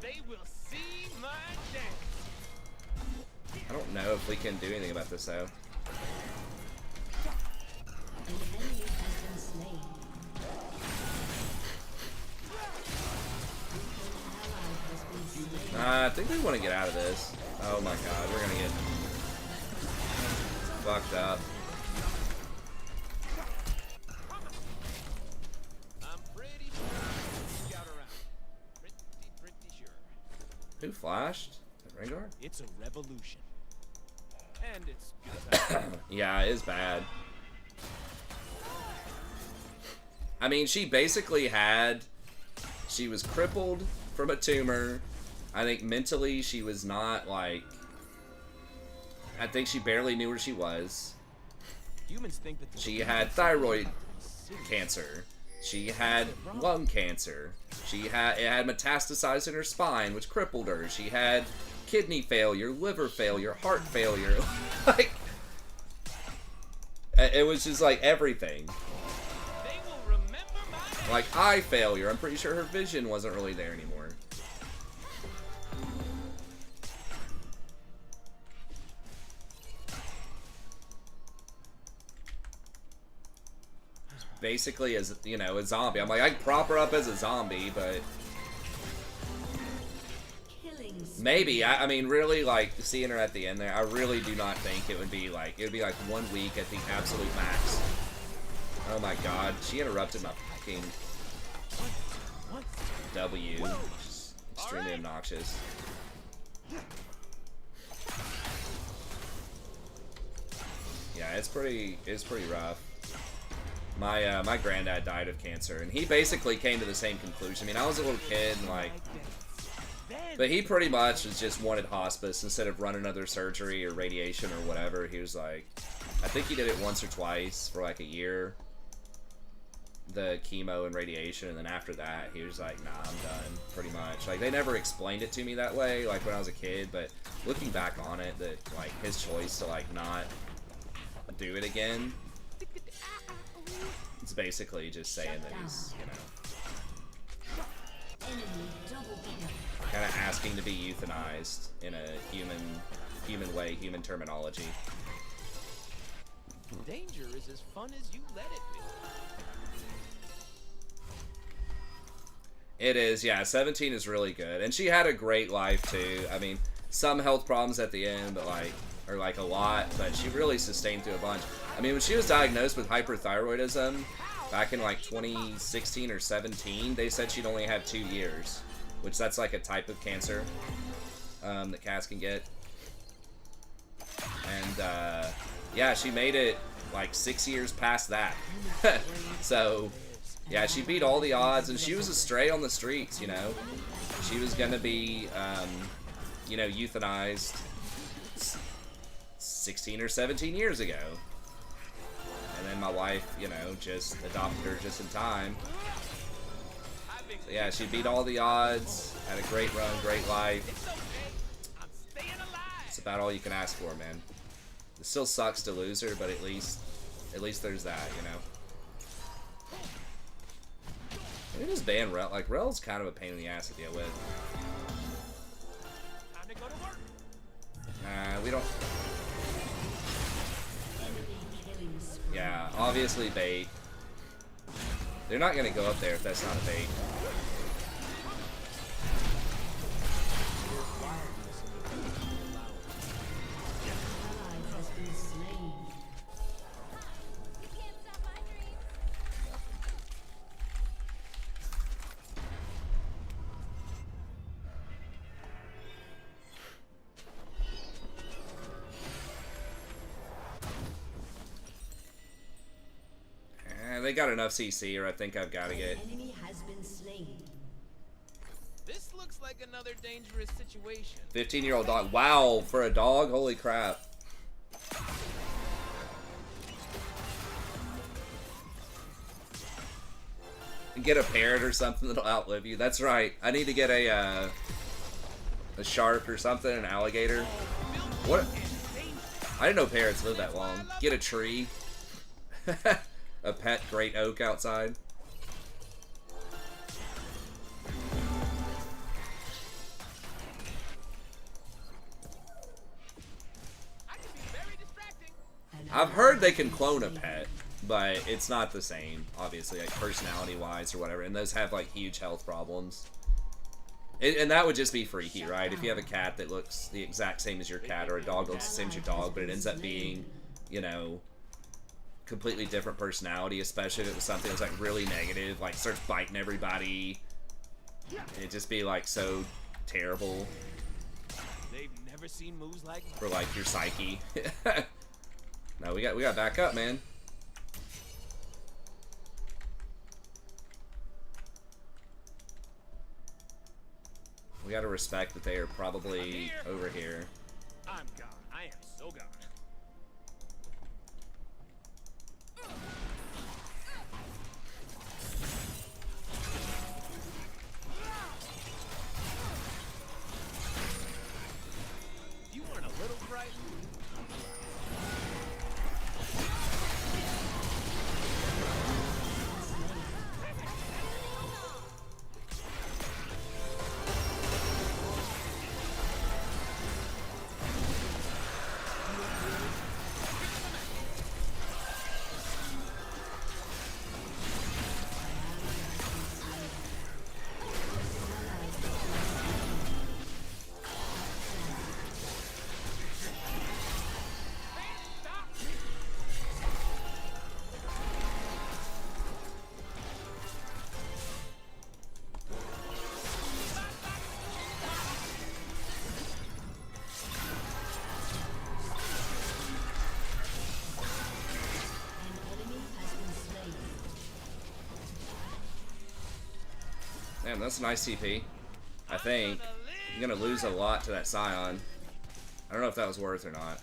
They will see my dance. I don't know if we can do anything about this, though. An enemy has been slain. I think we want to get out of this. Oh my god, we're gonna get fucked up. I'm pretty sure. Scout around. Pretty sure. Who flashed? Rengar? It's a revolution. And it's good time. Yeah, it is bad. I mean, she basically she was crippled from a tumor. I think mentally she was not, like, I think she barely knew where she was. Humans think that She had thyroid cancer. She had lung cancer. It had metastasized in her spine, which crippled her. She had kidney failure, liver failure, heart failure. Like, it was just like everything. they will remember my name. Like eye failure. I'm pretty sure her vision wasn't really there anymore. Basically, as you know, a zombie. I'm like, I can prop her up as a zombie, but Killing spree. maybe. I mean, really, like seeing her at the end there, I really do not think it would be like 1 week at the absolute max. Oh my god, she interrupted my fucking W, which is extremely obnoxious. Yeah, it's pretty rough. My granddad died of cancer, and he basically came to the same conclusion. I mean, I was a little kid, and like, but he pretty much just wanted hospice instead of running another surgery or radiation or whatever. He was like, I think he did it once or twice for like a year, the chemo and radiation, and then after that, he was like, nah, I'm done, pretty much. Like, they never explained it to me that way, like when I was a kid, but looking back on it, that like his choice to like not do it again, it's basically just saying that he's, you know, Enemy double kill. kind of asking to be euthanized in a human way, human terminology. Danger is as fun as you let it be. It is, yeah. 17 is really good, and she had a great life too. I mean, some health problems at the end, but like, or like a lot, but she really sustained through a bunch. I mean, when she was diagnosed with hyperthyroidism back in like 2016 or 17, they said she'd only have 2 years, which that's like a type of cancer that cats can get. And yeah, she made it like 6 years past that. So yeah, she beat all the odds, and she was a stray on the streets, you know. She was gonna be, you know, euthanized 16 or 17 years ago. And then my wife, you know, just adopted her just in time. So yeah, she beat all the odds, had a great run, great life. It's okay. I'm staying alive. It's about all you can ask for, man. It still sucks to lose her, but at least there's that, you know. Maybe just ban Rel. Like, Rel's kind of a pain in the ass to deal with. Time to go to work. We don't... Killing spree. Yeah, obviously bait. They're not gonna go up there if that's not a bait. Ally has been slain. You can't stop my dreams. They got enough CC, or I think I've got to get... Enemy has been slain. This looks like another dangerous situation. 15-year-old dog. Wow, for a dog? Holy crap. Get a parrot or something that'll outlive you. That's right. I need to get a shark or something, an alligator. What? I didn't know parrots lived that long. Get a tree. A pet great oak outside. I can be very distracting. I've heard they can clone a pet, but it's not the same, obviously, like personality-wise or whatever. And those have like huge health problems. And that would just be freaky, right? If you have a cat that looks the exact same as your cat, or a dog that looks the same as your dog, but it ends up being, you know, completely different personality, especially if it was something that's like really negative, like starts biting everybody. It'd just be like so terrible. They've Never seen moves like mine. For like your psyche. No, we got back up, man. We gotta respect that they are probably over here. I'm gone. I am so gone. You weren't a little frightened? Damn, that's a nice CP. I think. You're gonna lose a lot to that Scion. I don't know if that was worth or not.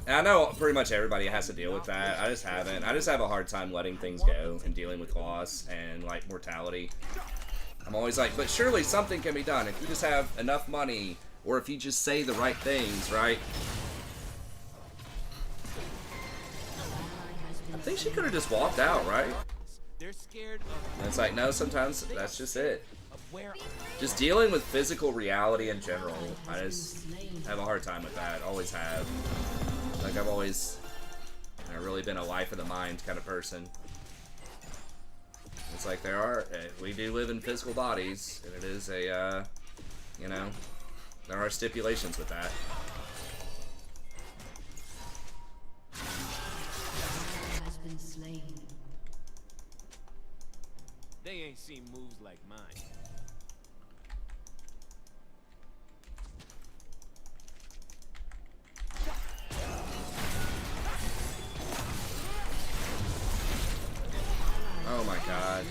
I know pretty much everybody has to deal with that. I just haven't. I just have a hard time letting things go and dealing with loss and like mortality. I'm always like, but surely something can be done if you just have enough money or if you just say the right things, right? I think she could have just walked out, right? They're scared of And it's like, no, sometimes that's just it. where Just dealing with physical reality in general, I just have a hard time with that. Always have. Like, I've always really been a life of the mind kind of person. It's like we do live in physical bodies, and it is a, you know, there are stipulations with that. Has been slain. they ain't seen moves like mine. Oh my god.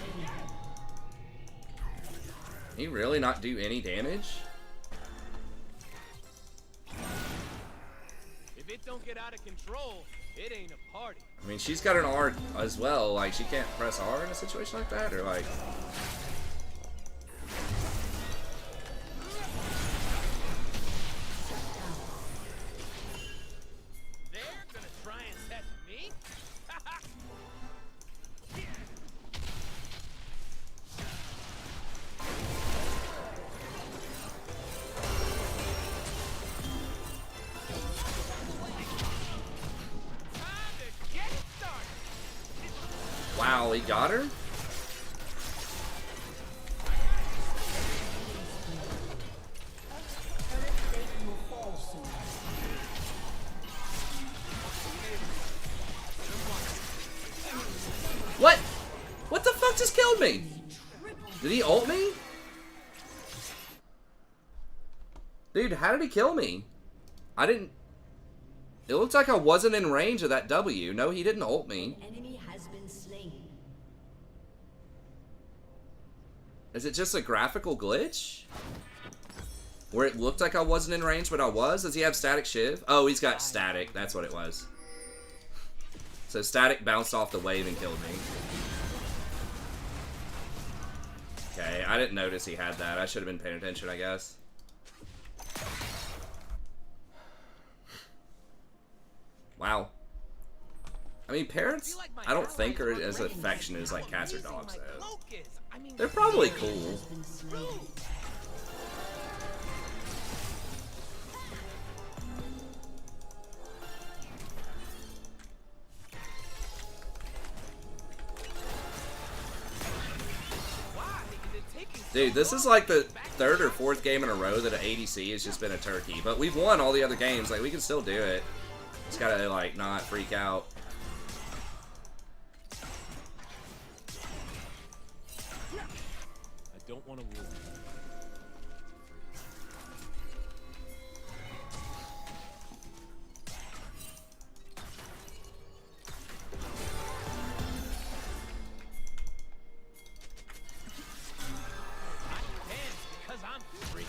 Can he really not do any damage? If it don't get out of control, it ain't a party. I mean, she's got an R as well. Like, she can't press R in a situation like that, or like... They're gonna try and test me? Time to get it started. Wow, he got her? What? What the fuck just killed me? Did he ult me? Dude, how did he kill me? I didn't... It looked like I wasn't in range of that W. No, he didn't ult me. Enemy has been slain. Is it just a graphical glitch? Where it looked like I wasn't in range, but I was? Does he have static shiv? Oh, he's got static. That's what it was. So static bounced off the wave and killed me. Okay, I didn't notice he had that. I should have been paying attention, I guess. Wow. I mean, parents, I don't think are as affectionate as like cats or dogs, though. They're probably cool. Why? Dude, this is like the third or fourth game in a row that an ADC has just been a turkey. But we've won all the other games. Like, we can still do it. Just gotta, like, not freak out. I don't want to lose. Because I'm free.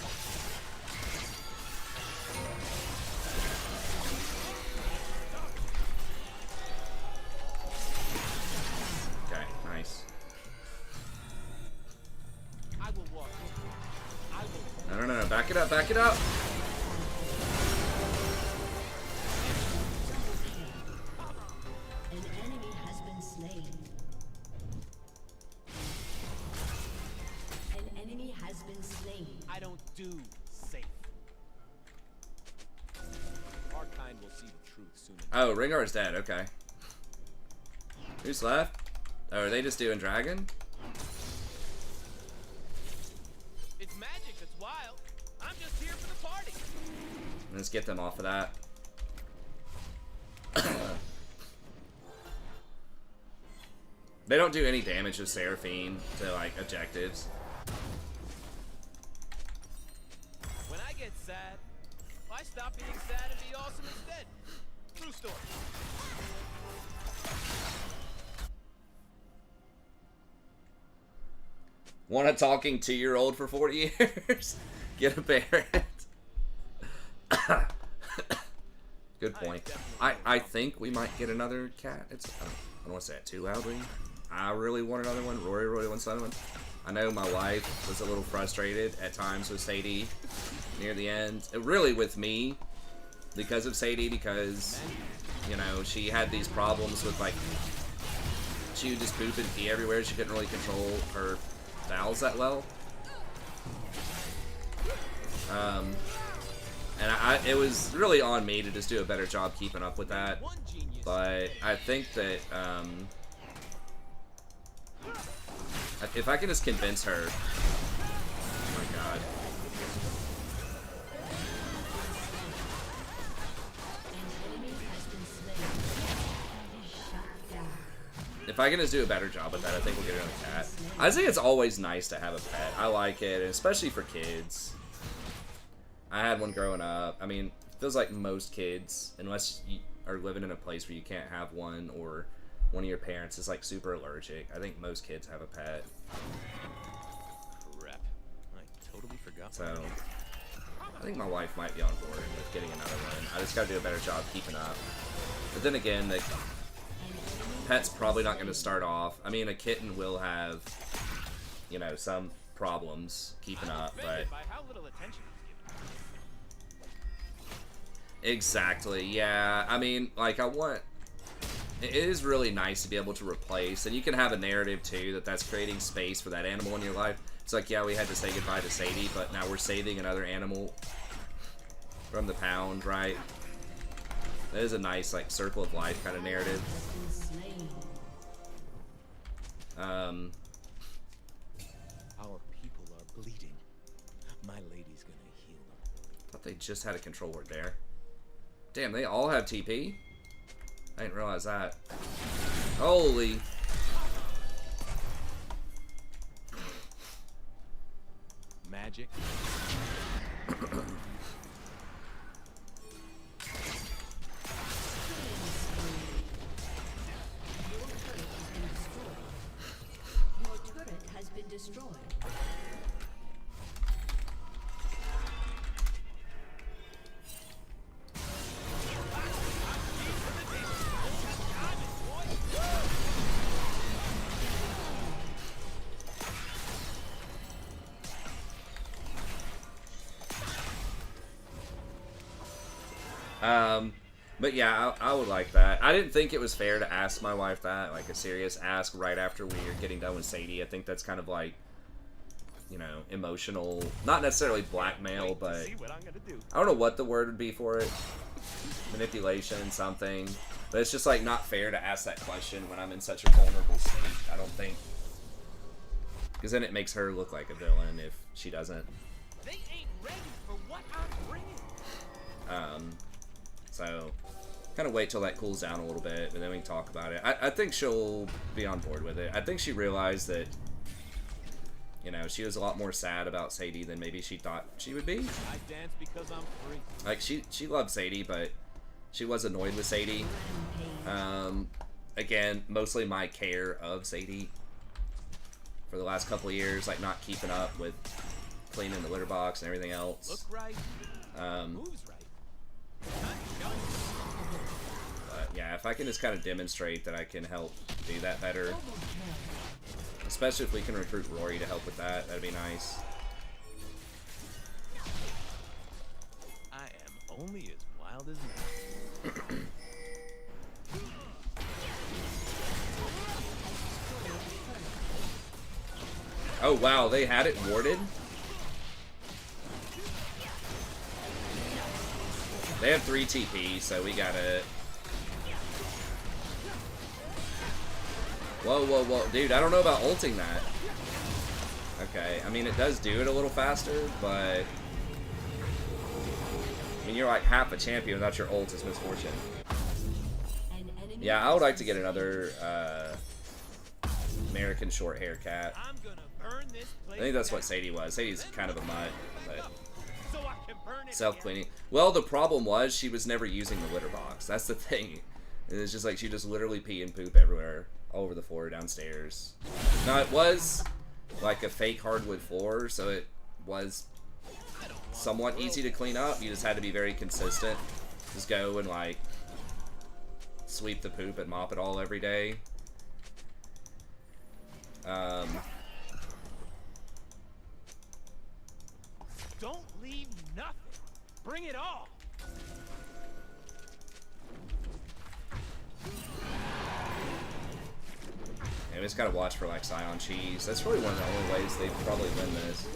Okay, nice. I will walk. I will. No. Back it up, back it up. An enemy has been slain. An enemy has been slain. I don't do safe. Our kind will see the truth soon enough. Oh, Ringar's dead, okay. Who's left? Oh, are they just doing dragon? It's magic that's wild. I'm just here for the party. Let's get them off of that. They don't do any damage with Seraphine to, like, objectives. When I get sad, I stop being sad and be awesome instead. True story. Want a talking 2-year-old for 40 years? Get a parrot. Good point. I think we might get another cat. I don't want to say it too loudly. I really want another one. Rory really wants another one. I know my wife was a little frustrated at times with Sadie near the end. Really with me because of Sadie, because, you know, she had these problems with, like, she would just poop and pee everywhere. She couldn't really control her bowels that well. And it was really on me to just do a better job keeping up with that. But I think that, if I can just convince her, oh my god. If I can just do a better job with that, I think we'll get another cat. I think it's always nice to have a pet. I like it, and especially for kids. I had one growing up. I mean, it feels like most kids, unless you are living in a place where you can't have one, or one of your parents is like super allergic. I think most kids have a pet. Crap. I totally forgot. So, I think my wife might be on board with getting another one. I just gotta do a better job keeping up. But then again, the pet's probably not going to start off. I mean, a kitten will have, you know, some problems keeping up, but... By how little attention is given. Exactly, yeah. I mean, like, it is really nice to be able to replace, and you can have a narrative, too, that's creating space for that animal in your life. It's like, yeah, we had to say goodbye to Sadie, but now we're saving another animal from the pound, right? That is a nice, like, circle of life kind of narrative. Our people are bleeding. My lady's gonna heal them. Thought they just had a control word there. Damn, they all have TP? I didn't realize that. Holy. Magic. Your turret has been destroyed. But yeah, I would like that. I didn't think it was fair to ask my wife that, like a serious ask right after we were getting done with Sadie. I think that's kind of like, you know, emotional, not necessarily blackmail, but See what I'm gonna do. I don't know what the word would be for it. Manipulation, something. But it's just like not fair to ask that question when I'm in such a vulnerable state. I don't think. Because then it makes her look like a villain if she doesn't. They ain't ready for what I'm bringing. So kind of wait till that cools down a little bit, and then we can talk about it. I think she'll be on board with it. I think she realized that, you know, she was a lot more sad about Sadie than maybe she thought she would be. I dance because I'm free. Like, she loved Sadie, but she was annoyed with Sadie. Again, mostly my care of Sadie for the last couple of years, like not keeping up with cleaning the litter box and everything else. Look right. Moves right. But yeah, if I can just kind of demonstrate that I can help do that better, especially if we can recruit Rory to help with that, that'd be nice. I am only as wild as now. Oh wow, they had it warded? They have 3 TP, so we gotta... Whoa, whoa, whoa. Dude, I don't know about ulting that. Okay, I mean, it does do it a little faster, but... I mean, you're like half a champion without your ult is misfortune. Yeah, I would like to get another American short hair cat. I'm gonna burn this place I think that's what down. Sadie was. Sadie's kind of a mutt, but So I can burn it self-cleaning. Well, the problem was she was never using the litter box. That's the thing. It's just like she just literally pee and poop everywhere, all over the floor, downstairs. Now, it was like a fake hardwood floor, so it was somewhat easy to clean up. You just had to be very consistent. Just go and like sweep the poop and mop it all every day. Don't leave nothing. Bring it all. And we just gotta watch for like Scion cheese. That's really one of the only ways they probably win this.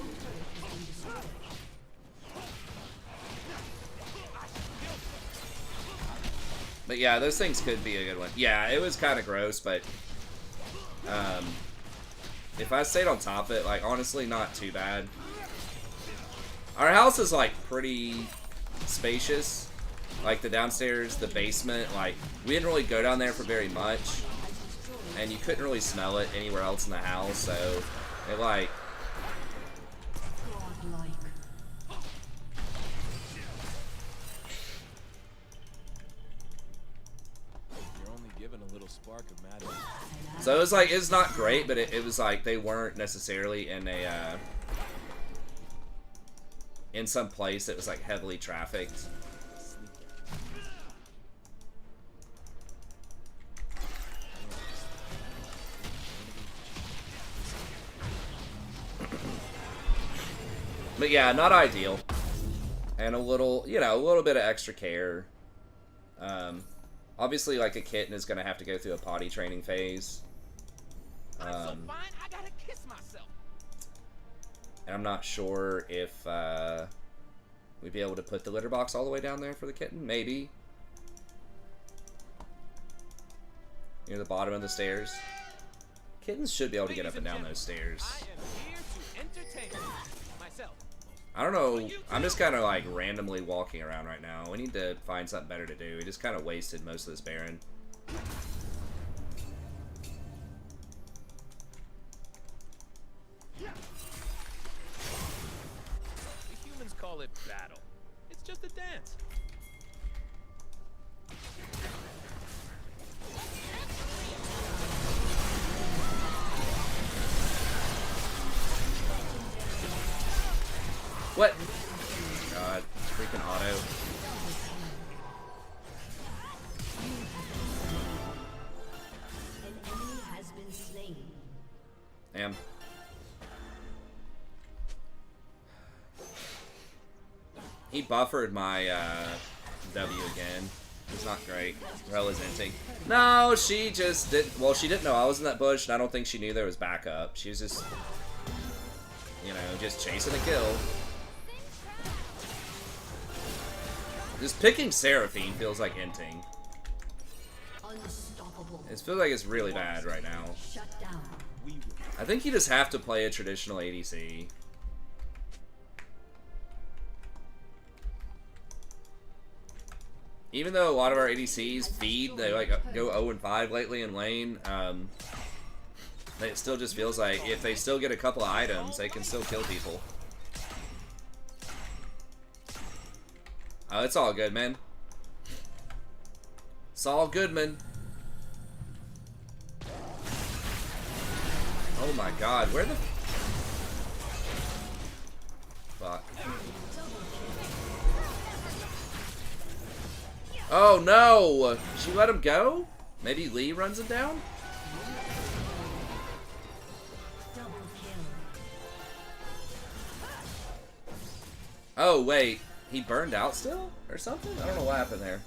But yeah, those things could be a good one. Yeah, it was kind of gross, but if I stayed on top of it, like honestly, not too bad. Our house is like pretty spacious. Like the downstairs, the basement, like we didn't really go down there for very much. And you couldn't really smell it anywhere else in the house, so it like... You're only given a little spark of madness. So it was like, it's not great, but it was like they weren't necessarily in a, in some place that was like heavily trafficked. But yeah, not ideal. And a little, you know, a little bit of extra care. Obviously, like a kitten is going to have to go through a potty training phase. I'm so fine, I gotta kiss myself. And I'm not sure if we'd be able to put the litter box all the way down there for the kitten. Maybe. Near the bottom of the stairs. Kittens should be able to get up and down those stairs. I am here to entertain myself. I don't know. I'm just kind of like randomly walking around right now. We need to find something better to do. We just kind of wasted most of this Baron. The humans call it battle. It's just a dance. What? God, freaking auto. An enemy has been slain. Damn. He buffered my W again. It's not great. Rel is inting. No, she just didn't. Well, she didn't know I was in that bush, and I don't think she knew there was backup. She was just, you know, just chasing a kill. Just picking Seraphine feels like inting. Unstoppable. It feels like it's really bad right now. Shut down. We will I think you just have to play a traditional ADC. Even though a lot of our ADCs feed, they like go 0-5 lately in lane, it still just feels like if they still get a couple of items, they can still kill people. Oh, it's all good, man. It's all good, man. Oh my god, where the... Fuck. Oh no! She let him go? Maybe Lee runs him down? Oh wait, he burned out still? Or something? I don't know what happened there.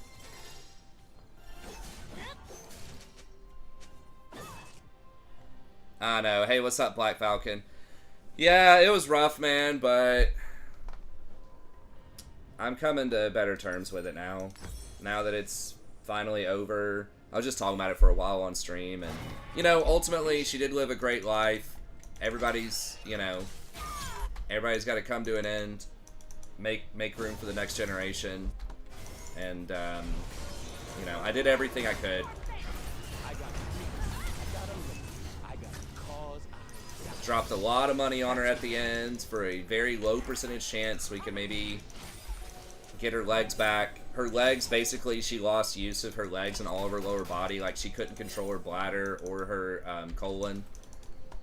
I know. Hey, what's up, Black Falcon? Yeah, it was rough, man, but I'm coming to better terms with it now. Now that it's finally over. I was just talking about it for a while on stream, and, you know, ultimately, she did live a great life. Everybody's, you know, everybody's got to come to an end. Make room for the next generation. And, you know, I did everything I could. Dropped a lot of money on her at the end for a very low percentage chance we can maybe get her legs back. Her legs, basically, she lost use of her legs and all of her lower body. Like, she couldn't control her bladder or her colon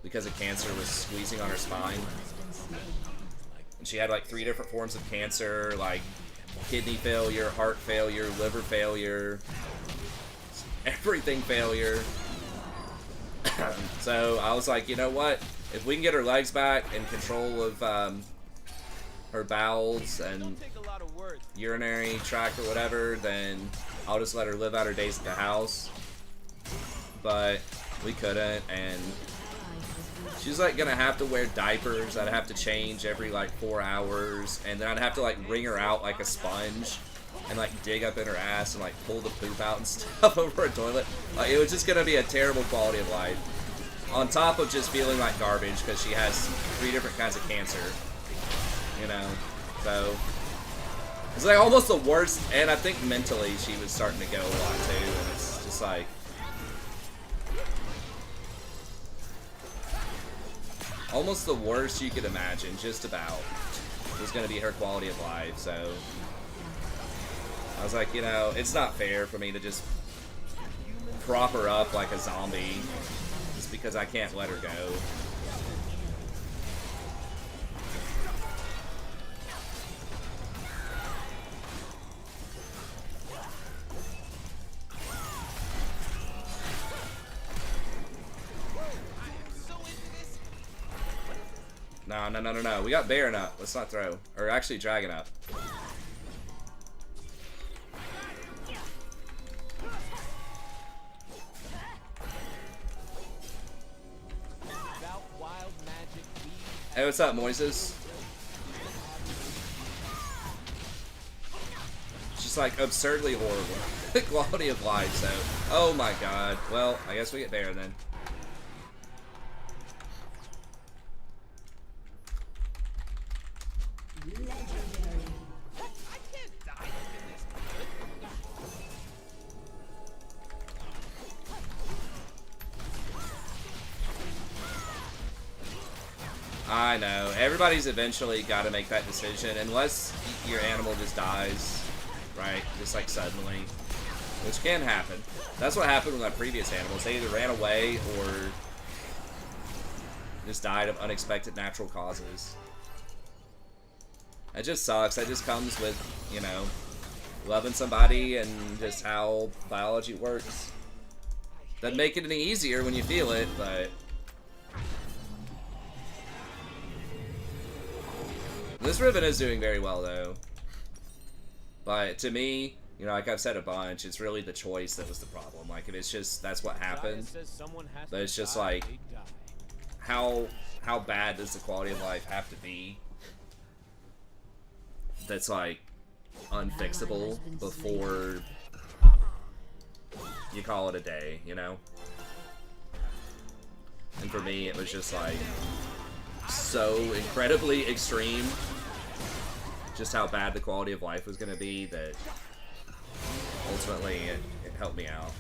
because a cancer was squeezing on her spine. And she had like 3 different forms of cancer, like kidney failure, heart failure, liver failure, everything failure. So I was like, you know what? If we can get her legs back and control of her bowels and urinary tract or whatever, then I'll just let her live out her days at the house. But we couldn't, and she's like gonna have to wear diapers. I'd have to change every like 4 hours, and then I'd have to like wring her out like a sponge and like dig up in her ass and like pull the poop out and stuff over a toilet. Like, it was just gonna be a terrible quality of life. On top of just feeling like garbage because she has 3 different kinds of cancer. You know, so it's like almost the worst. And I think mentally she was starting to go a lot too, and it's just like, almost the worst you could imagine, just about, was going to be her quality of life. So I was like, you know, it's not fair for me to just prop her up like a zombie just because I can't let her go. No. We got Baron up. Let's not throw. Or actually Dragon up. Hey, what's up, Moises? It's just like absurdly horrible. Quality of life, so. Oh my god. Well, I guess we get Baron then. I know. Everybody's eventually got to make that decision, unless your animal just dies, right? Just like suddenly, which can happen. That's what happened with my previous animals. They either ran away or just died of unexpected natural causes. It just sucks. That just comes with, you know, loving somebody and just how biology works. Doesn't make it any easier when you feel it, but this Riven is doing very well, though. But to me, you know, like I've said a bunch, it's really the choice that was the problem. Like, if it's just, that's what happened. But it's just like, how bad does the quality of life have to be that's, like, unfixable before you call it a day, you know? And for me, it was just like so incredibly extreme, just how bad the quality of life was going to be, that ultimately it helped me out.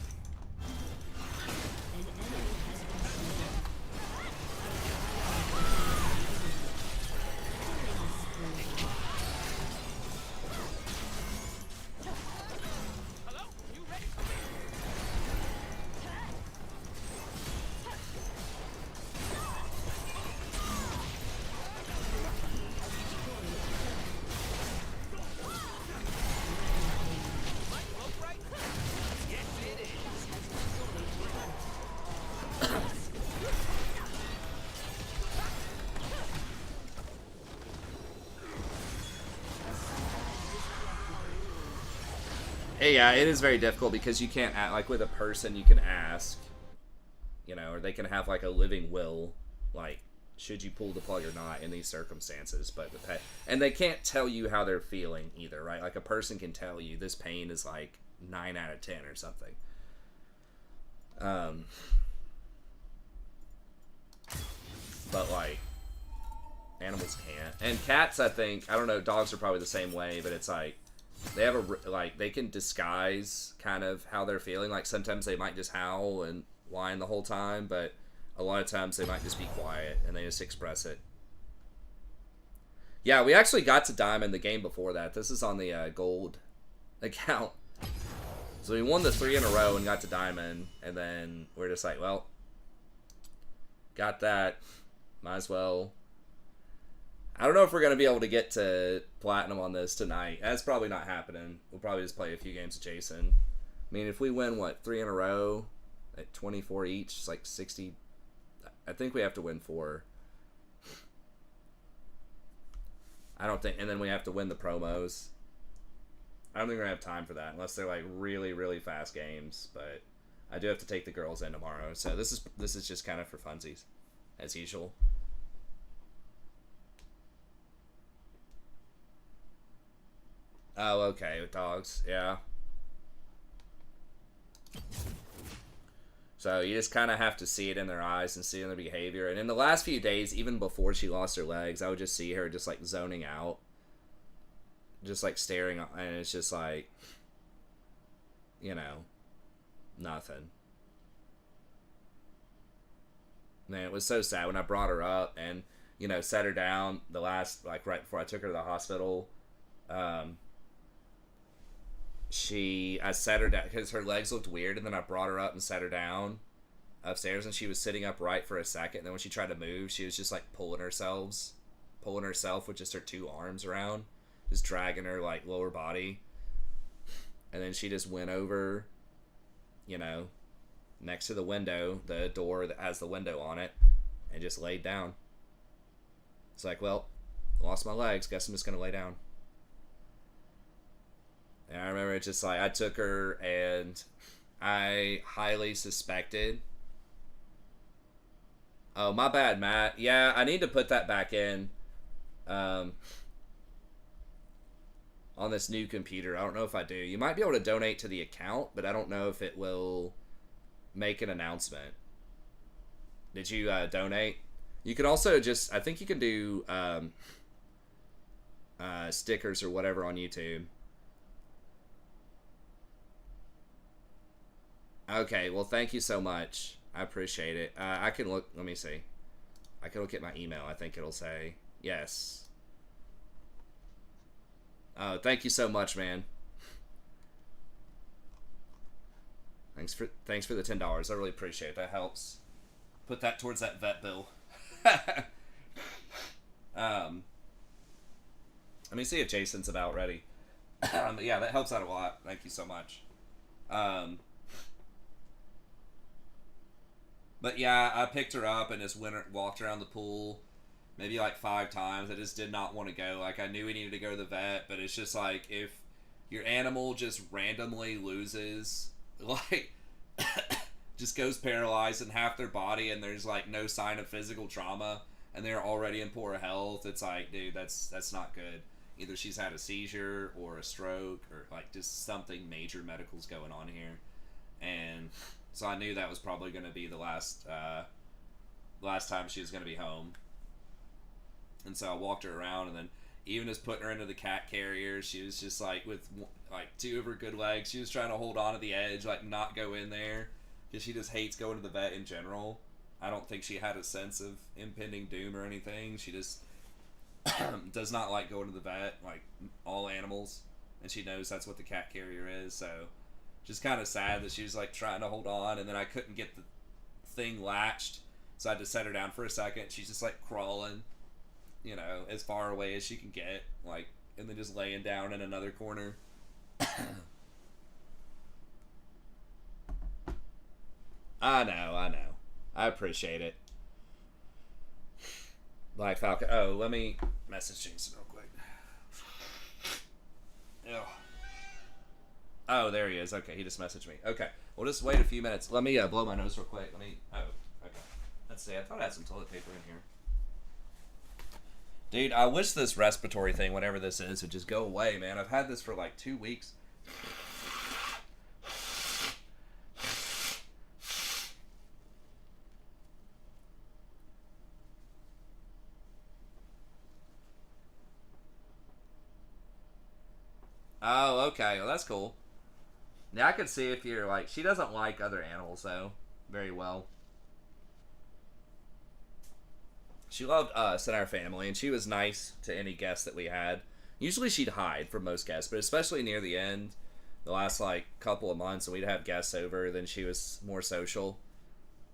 Yeah, it is very difficult because you can't act like with a person. You can ask, you know, or they can have like a living will, like should you pull the plug or not in these circumstances. But the pet, and they can't tell you how they're feeling either, right? Like a person can tell you this pain is like 9 out of 10 or something. But like animals can't, and cats, I think, I don't know, dogs are probably the same way, but it's like they have a, like, they can disguise kind of how they're feeling. Like, sometimes they might just howl and whine the whole time, but a lot of times they might just be quiet and they just express it. Yeah, we actually got to Diamond the game before that. This is on the gold account. So we won the 3 in a row and got to Diamond, and then we're just like, well, got that. Might as well. I don't know if we're going to be able to get to Platinum on this tonight. That's probably not happening. We'll probably just play a few games with Jason. I mean, if we win, what, 3 in a row at 24 each, it's like 60. I think we have to win 4. I don't think, and then we have to win the promos. I don't think we're going to have time for that unless they're like really, really fast games, but I do have to take the girls in tomorrow. So this is just kind of for funsies, as usual. Oh, okay, with dogs, yeah. So you just kind of have to see it in their eyes and see it in their behavior. And in the last few days, even before she lost her legs, I would just see her just like zoning out. Just like staring, and it's just like, you know, nothing. Man, it was so sad when I brought her up and, you know, set her down the last, like right before I took her to the hospital. I set her down because her legs looked weird, and then I brought her up and set her down upstairs, and she was sitting upright for a second, and then when she tried to move, she was just like pulling herself with just her 2 arms around, just dragging her like lower body, and then she just went over, you know, next to the window, the door that has the window on it, and just laid down. It's like, well, lost my legs, guess I'm just gonna lay down. And I remember it's just like, I took her and I highly suspected. Oh, my bad, Matt. Yeah, I need to put that back in on this new computer. I don't know if I do. You might be able to donate to the account, but I don't know if it will make an announcement. Did you donate? You can also just, I think you can do stickers or whatever on YouTube. Okay, well, thank you so much. I appreciate it. I can look, let me see. I can look at my email. I think it'll say yes. Thank you so much, man. Thanks for the $10. I really appreciate it. That helps. Put that towards that vet bill. Let me see if Jason's about ready. Yeah, that helps out a lot. Thank you so much. But yeah, I picked her up and just walked around the pool maybe like 5 times. I just did not want to go. Like, I knew we needed to go to the vet, but it's just like, if your animal just randomly loses, like, just goes paralyzed in half their body and there's like no sign of physical trauma and they're already in poor health, it's like, dude, that's not good. Either she's had a seizure or a stroke or like just something major medical's going on here. And so I knew that was probably going to be the last last time she was going to be home. And so I walked her around, and then even as putting her into the cat carrier, she was just like, with like 2 of her good legs, she was trying to hold on to the edge, like not go in there, because she just hates going to the vet in general. I don't think she had a sense of impending doom or anything. She just does not like going to the vet, like all animals, and she knows that's what the cat carrier is. So just kind of sad that she was like trying to hold on, and then I couldn't get the thing latched, so I had to set her down for a second. She's just like crawling, you know, as far away as she can get, like, and then just laying down in another corner. I know. I appreciate it. Black Falcon. Oh, let me message Jason real quick. Ew. Oh, there he is. Okay, he just messaged me. Okay, we'll just wait a few minutes. Let me blow my nose real quick. Let me. Oh, okay. Let's see. I thought I had some toilet paper in here. Dude, I wish this respiratory thing, whatever this is, would just go away, man. I've had this for like 2 weeks. Oh, okay. Well, that's cool. Now I could see if you're like... She doesn't like other animals, though, very well. She loved us and our family, and she was nice to any guests that we had. Usually she'd hide from most guests, but especially near the end, the last, like, couple of months, when we'd have guests over, then she was more social.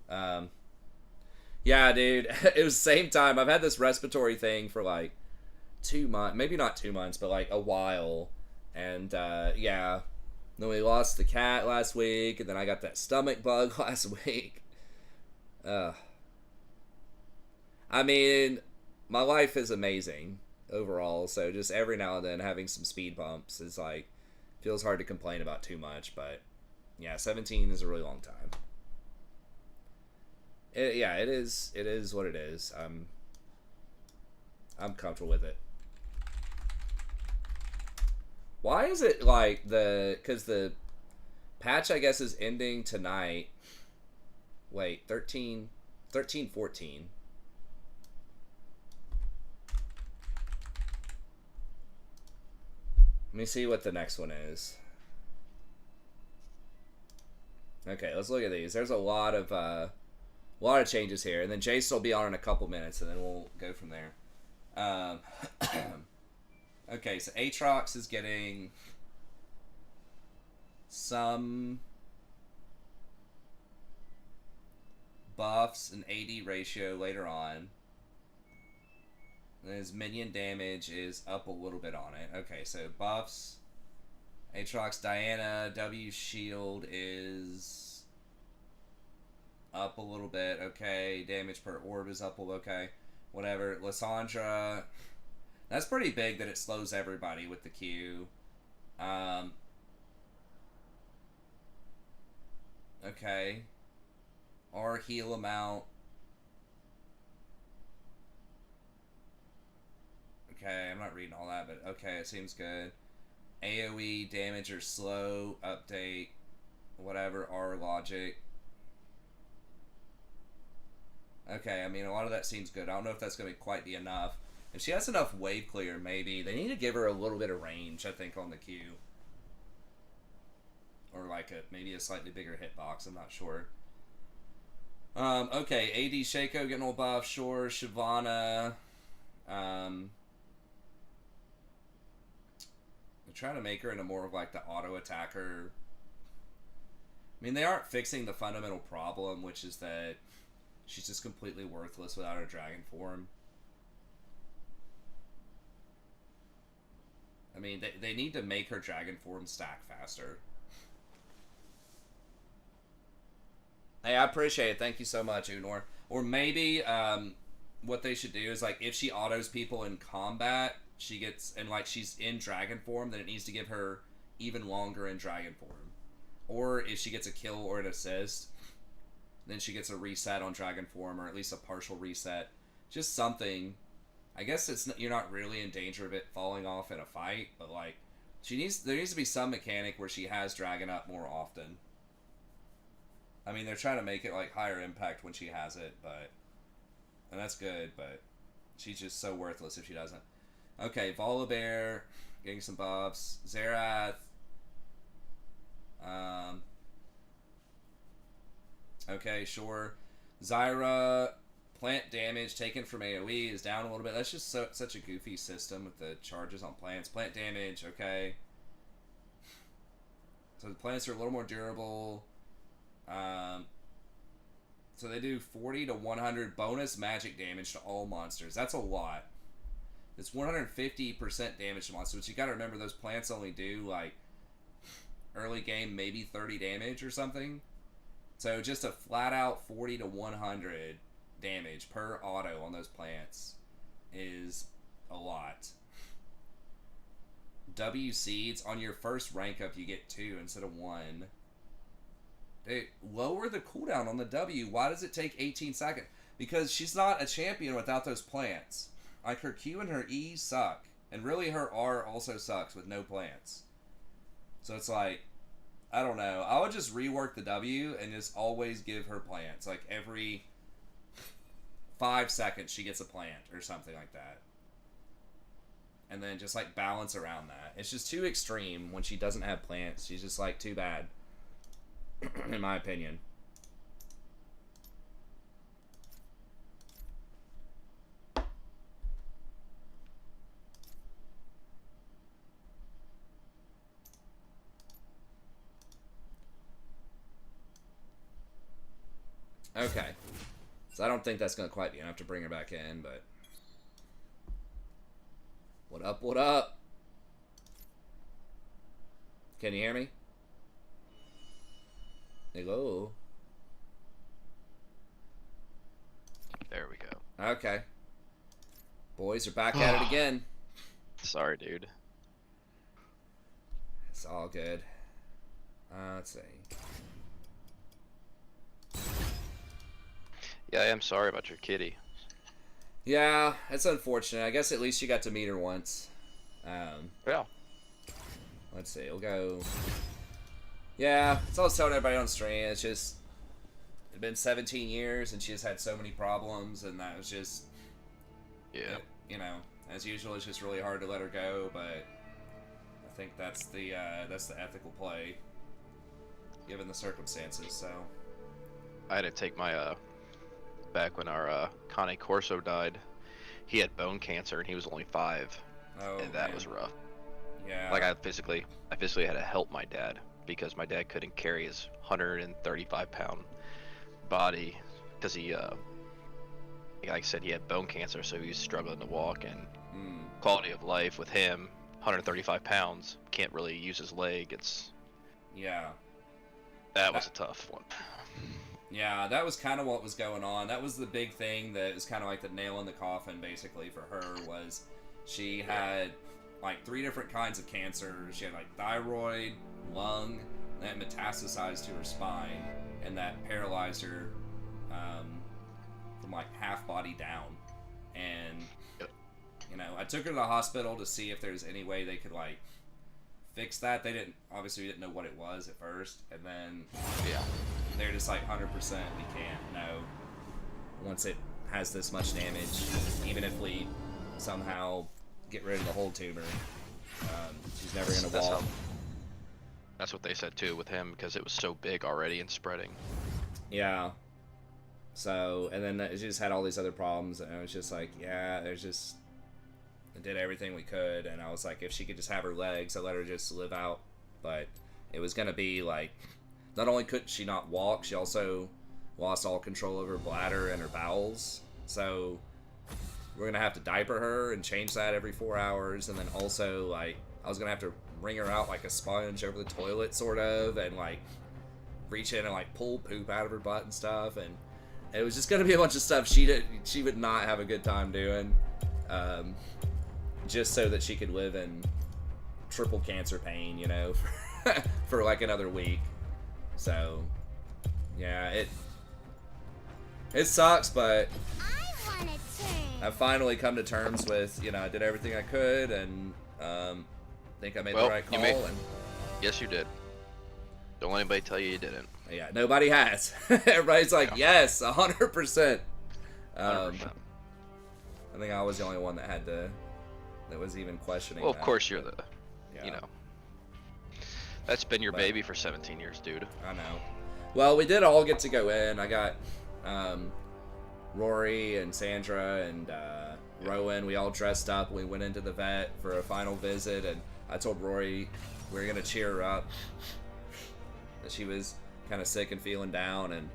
Yeah, dude, it was the same time. I've had this respiratory thing for, like, 2 months. Maybe not 2 months, but, like, a while. And, yeah. Then we lost the cat last week, and then I got that stomach bug last week. I mean, my life is amazing overall, so just every now and then having some speed bumps is like, feels hard to complain about too much, but yeah, 17 is a really long time. Yeah, it is what it is. I'm comfortable with it. Why is it like because the patch, I guess, is ending tonight. Wait, 13, 14. Let me see what the next one is. Okay, let's look at these. There's a lot of changes here, and then Jason will be on in a couple minutes, and then we'll go from there. Okay, so Aatrox is getting some buffs and AD ratio later on. And his minion damage is up a little bit on it. Okay, so buffs. Aatrox, Diana, W shield is up a little bit. Okay, damage per orb is up a little. Okay, whatever. Lysandra, that's pretty big that it slows everybody with the Q. Okay. Or heal amount. Okay, I'm not reading all that, but okay, it seems good. AoE damage or slow update, whatever, R logic. Okay, I mean, a lot of that seems good. I don't know if that's going to quite be enough. If she has enough wave clear, maybe. They need to give her a little bit of range, I think, on the Q. Or like maybe a slightly bigger hitbox, I'm not sure. Okay, AD Shaco getting a buff, sure. Shyvana. Trying to make her into more of like the auto attacker. I mean, they aren't fixing the fundamental problem, which is that she's just completely worthless without her dragon form. I mean, they need to make her dragon form stack faster. Hey, I appreciate it. Thank you so much, Unor. Or maybe what they should do is, like, if she autos people in combat, she gets, and like she's in dragon form, then it needs to give her even longer in dragon form. Or if she gets a kill or an assist, then she gets a reset on dragon form, or at least a partial reset. Just something. I guess you're not really in danger of it falling off in a fight, but like there needs to be some mechanic where she has dragon up more often. I mean, they're trying to make it like higher impact when she has it, but And that's good, but she's just so worthless if she doesn't. Okay, Volibear, getting some buffs. Xerath. Okay, sure. Zyra, plant damage taken from AoE is down a little bit. That's just such a goofy system with the charges on plants. Plant damage, okay. So the plants are a little more durable. So they do 40 to 100 bonus magic damage to all monsters. That's a lot. It's 150% damage to monsters, but you gotta remember those plants only do, like, early game maybe 30 damage or something. So just a flat out 40 to 100 damage per auto on those plants is a lot. W seeds, on your first rank up you get 2 instead of 1. They lower the cooldown on the W. Why does it take 18 seconds? Because she's not a champion without those plants. Like, her Q and her E suck. And really her R also sucks with no plants. So it's like, I don't know. I would just rework the W and just always give her plants. Like, every 5 seconds she gets a plant or something like that. And then just, like, balance around that. It's just too extreme when she doesn't have plants. She's just, like, too bad. In my opinion. Okay. So I don't think that's going to quite be enough to bring her back in, but... What up, what up? Can you hear me? Hello? There we go. Okay. Boys are back at it again. Sorry, dude. It's all good. Let's see. Yeah, I am sorry about your kitty. Yeah, it's unfortunate. I guess at least you got to meet her once. Yeah. Let's see. We'll go... Yeah, it's all I was telling everybody on stream. It's just... It's been 17 years and she has had so many problems, and that was just... Yeah. You know, as usual, it's just really hard to let her go, but... I think that's the ethical play, given the circumstances, so... I had to take my, back when our, Cane Corso died, he had bone cancer and he was only 5. Oh, and that man. was rough. Yeah. Like, I physically had to help my dad, because my dad couldn't carry his 135-pound body, because he, like I said, he had bone cancer, so he was struggling to walk, and quality of life with him, 135 pounds, can't really use his leg. It's... Yeah. That was a tough one. Yeah, that was kind of what was going on. That was the big thing that was kind of like the nail in the coffin, basically, for her, was she had, like, 3 different kinds of cancer. She had, like, thyroid, lung, and that metastasized to her spine, and that paralyzed her from, like, half body down. And, you know, I took her to the hospital to see if there's any way they could, like, fix that. They didn't, obviously we didn't know what it was at first, and then they're just like 100% we can't know once it has this much damage, even if we somehow get rid of the whole tumor. She's never gonna walk. That's what they said too with him, because it was so big already and spreading. Yeah. So, and then it just had all these other problems, and I was just like, yeah, there's just... I did everything we could, and I was like, if she could just have her legs, I let her just live out. But it was gonna be like, not only could she not walk, she also lost all control over her bladder and her bowels. So we're gonna have to diaper her and change that every 4 hours, and then also, like, I was gonna have to wring her out like a sponge over the toilet, sort of, and like reach in and like pull poop out of her butt and stuff, and it was just gonna be a bunch of stuff she would not have a good time doing. Just so that she could live in triple cancer pain, you know, for like another week. So, yeah, it sucks, but I've finally come to terms with, you know, I did everything I could, and think I made the right call. And yes, you did. Don't let anybody tell you didn't. Yeah, nobody has. Everybody's like, yes, 100%. I think I was the only one that had to, that was even questioning. Well, of that, course you're but, the, yeah. you know. That's been your But- baby for 17 years, dude. I know. Well, we did all get to go in. I got Rory and Sandra and Rowan. We all dressed up. We went into the vet for a final visit, and I told Rory we were gonna cheer her up. That she was kind of sick and feeling down, and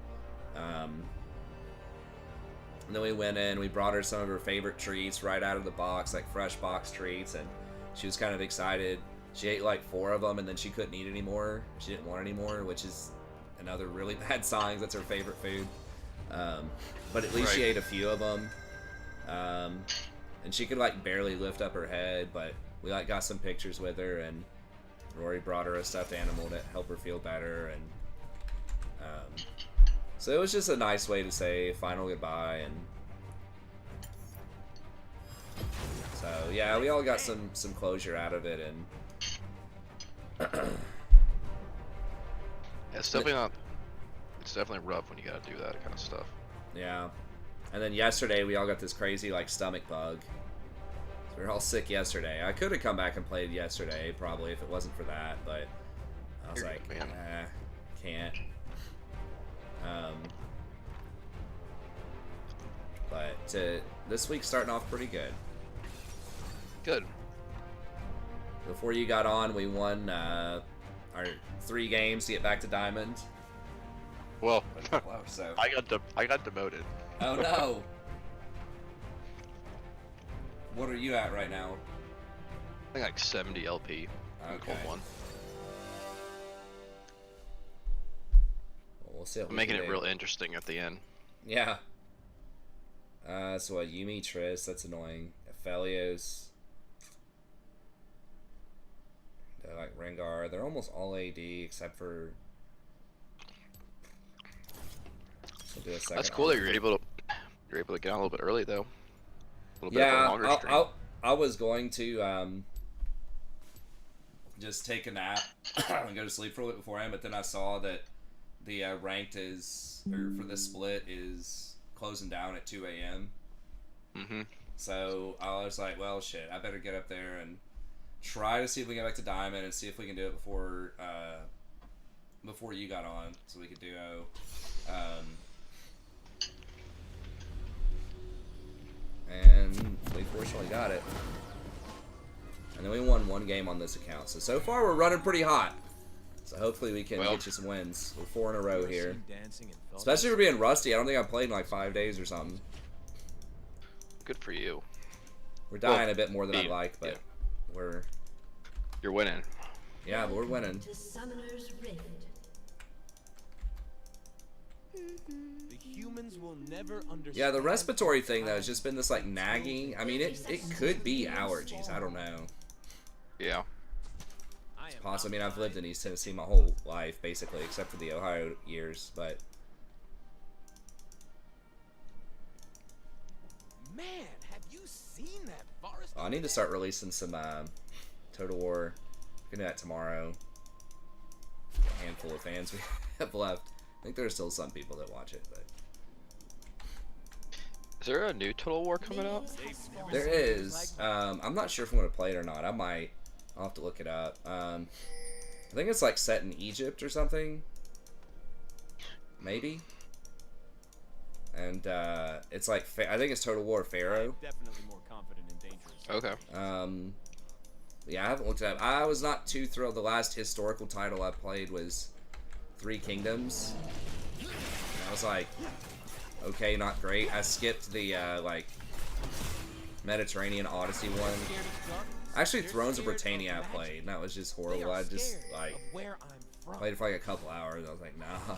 then we went in. We brought her some of her favorite treats right out of the box, like fresh box treats, and she was kind of excited. She ate like 4 of them, and then she couldn't eat anymore. She didn't want any more, which is another really bad sign. That's her favorite food. But at least she ate a few of them. And she could like barely lift up her head, but we like got some pictures with her, and Rory brought her a stuffed animal to help her feel better, and so it was just a nice way to say final goodbye. And so yeah, we all got some closure out of it, and It's definitely not. It's definitely rough when you gotta do that kind of stuff. yeah. And then yesterday we all got this crazy like stomach bug. So we were all sick yesterday. I could have come back and played yesterday probably if it wasn't for that, but I was You're like, good, man. can't. But this week's starting off pretty good. Good. Before you got on, we won our 3 games to get back to Diamond. Well, So. I got demoted. Oh no! What are you at right now? I think like 70 LP. Okay. One. Well, we'll see. What I'm we making can it do. real interesting at the end. Yeah. So what? Yumi, Triss, that's annoying. Aphelios. They're like Rengar. They're almost all AD except for. We'll do a second. That's cool that you're able to get on a little bit early though. A little bit of a Yeah, longer stream. I was going to just take a nap and go to sleep for a little bit beforehand, but then I saw that the ranked is, or for this split, is closing down at 2 a.m. Mm-hmm. So I was like, well, shit, I better get up there and try to see if we can get back to Diamond and see if we can do it before you got on, so we could duo. And we fortunately got it. And then we won 1 game on this account. So far we're running pretty hot. So hopefully we can get you some wins. We're 4 in a row here. Especially for being rusty. I don't think I've played in like 5 days or something. Good for you. We're dying a bit more than I'd like, but you're winning. Yeah, but we're winning. To Summoner's Rift. The humans will never understand. Yeah, the respiratory thing though has just been this like nagging. I mean, it could be allergies. I don't know. Yeah. Possibly. I mean, I've lived in East Tennessee my whole life, basically, except for the Ohio years. But Man, have you seen that forest? I need to start releasing some Total War. We're gonna do that tomorrow. A handful of fans we have left. I think there's still some people that watch it, but Is there a new Total War coming out? there is. I'm not sure if I'm gonna play it or not. I might. I'll have to look it up. I think it's like set in Egypt or something. Maybe. And it's like I think it's Total War Pharaoh. Definitely more confident and dangerous. Okay. Yeah, I haven't looked it up. I was not too thrilled. The last historical title I played was 3 Kingdoms. And I was like, okay, not great. I skipped the like Mediterranean Odyssey one. Actually, Thrones of Britannia I played, and that was just horrible. I just like Where I'm from. played it for like a couple hours. I was like, nah.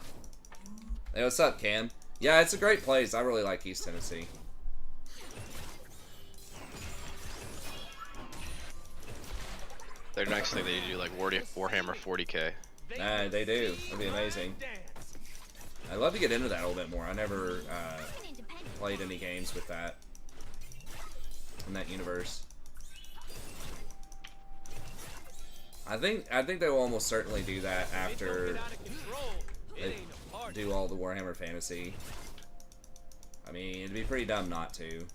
Hey, what's up, Cam? Yeah, it's a great place. I really like East Tennessee. Their next thing they do like Warhammer 40K. They do. That'd be amazing. I'd love to get into that a little bit more. I never played any games with that in that universe. I think they will almost certainly do that after they do all the Warhammer Fantasy. I mean, it'd be pretty dumb not to.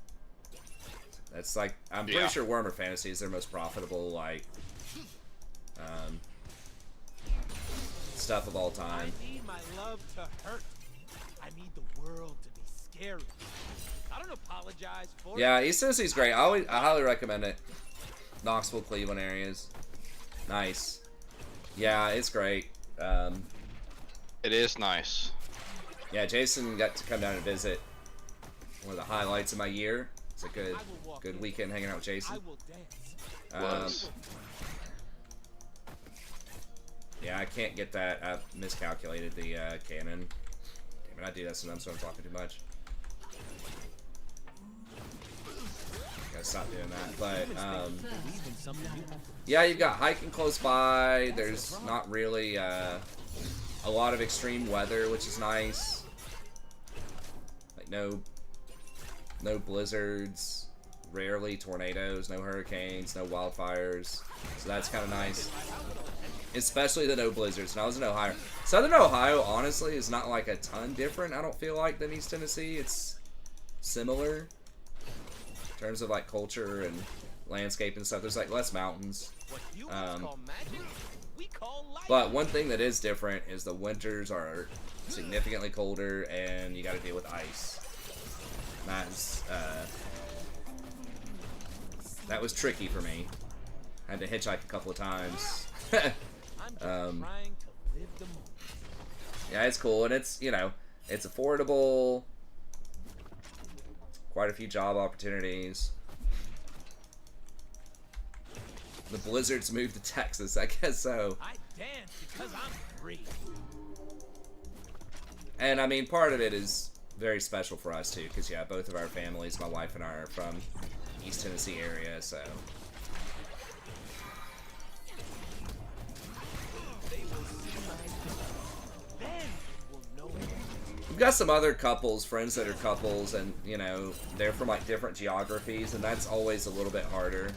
That's like, I'm pretty Yeah. sure Warhammer Fantasy is their most profitable, like, stuff of all time. I need my love to hurt. I need the world to be scary. I don't apologize for Yeah, East Tennessee's great. I highly recommend it. Knoxville, Cleveland areas. Nice. Yeah, it's great. It is nice. Yeah, Jason got to come down and visit. One of the highlights of my year. It's a good weekend hanging out with I Jason. will dance. Was. Yeah, I can't get that. I've miscalculated the cannon. Damn it, I do that sometimes when I'm talking too much. Gotta stop doing that. But, Believe in something new. yeah, you've got hiking close by. There's not really a lot of extreme weather, which is nice. Like, no blizzards, rarely tornadoes, no hurricanes, no wildfires. So that's kind of nice. Especially the no blizzards. And I was in Ohio. Southern Ohio, honestly, is not like a ton different, I don't feel like, than East Tennessee. It's similar in terms of like culture and landscape and stuff. There's like less mountains. What humans call magic, we call life. But one thing that is different is the winters are significantly colder and you got to deal with ice. That was tricky for me. I had to hitchhike a couple of times. I'm just trying to live the moment. Yeah, it's cool, and it's, you know, it's affordable. Quite a few job opportunities. The Blizzards moved to Texas, I guess so. I dance because I'm free. And I mean, part of it is very special for us too, because yeah, both of our families, my wife and I, are from East Tennessee area, so. They will see my face. Then we'll know it. We've got some other couples, friends that are couples, and you know, they're from like different geographies, and that's always a little bit harder.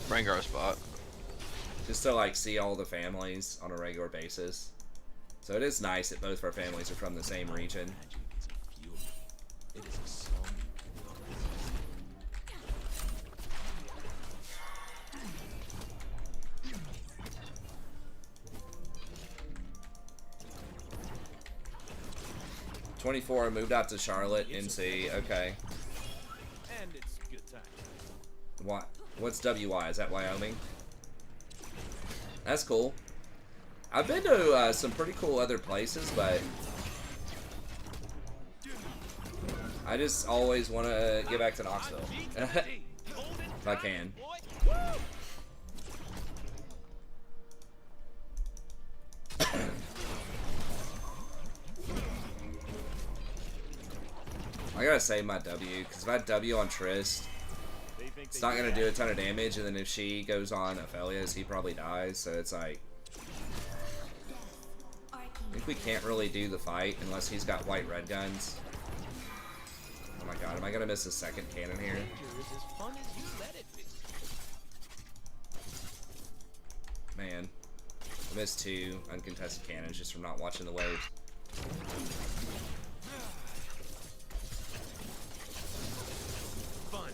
Rangar spot. Just to like see all the families on a regular basis. So it is nice that both of our families are from the same region. Magic is a fury. It is a song. 24, I moved out to Charlotte, NC. Okay. And it's good time. What? What's WY? Is that Wyoming? That's cool. I've been to some pretty cool other places, but I just always want to get back to Knoxville if I can. I gotta save my W, because if I W on Trist, it's not gonna do a ton of damage, and then if she goes on Aphelios, he probably dies, so it's like, I think we can't really do the fight unless he's got white-red guns. Oh my god, am I gonna miss a second cannon here? Danger is as fun as you let it be. Man, I missed 2 uncontested cannons just from not watching the waves.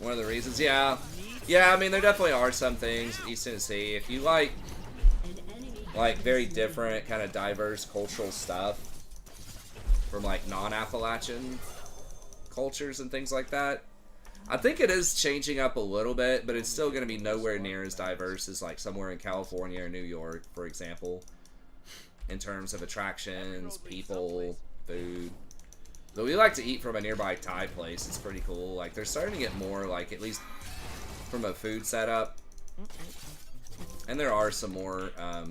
One of the reasons, yeah. Yeah, I mean, there definitely are some things in East Tennessee. If you like very different, kind of diverse cultural stuff from, like, non-Appalachian cultures and things like that, I think it is changing up a little bit, but it's still going to be nowhere near as diverse as, like, somewhere in California or New York, for example, in terms of attractions, people, food. Though we like to eat from a nearby Thai place. It's pretty cool. Like, they're starting to get more, like, at least from a food setup. And there are some more, a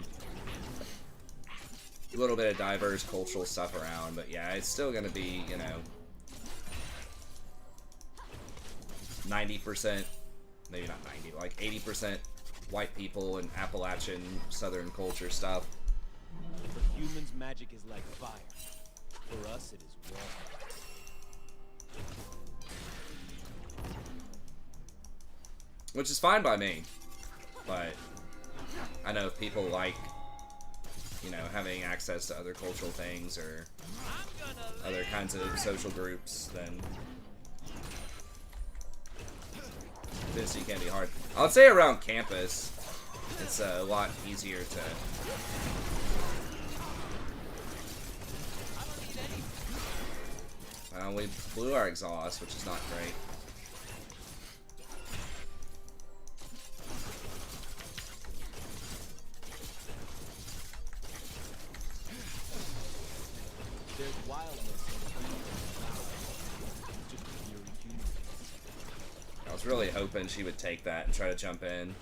little bit of diverse cultural stuff around. But yeah, it's still going to be, you know, 90%, maybe not 90, but like 80% white people and Appalachian Southern culture stuff. For humans, magic is like fire. For us, it is water. Which is fine by me, but I know if people like, you know, having access to other cultural things or other kinds of social groups, then This you can't be hard. I would say around campus, it's a lot easier to. We blew our exhaust, which is not great. There's wildness in the green. Just fury human. I was really hoping she would take that and try to jump in.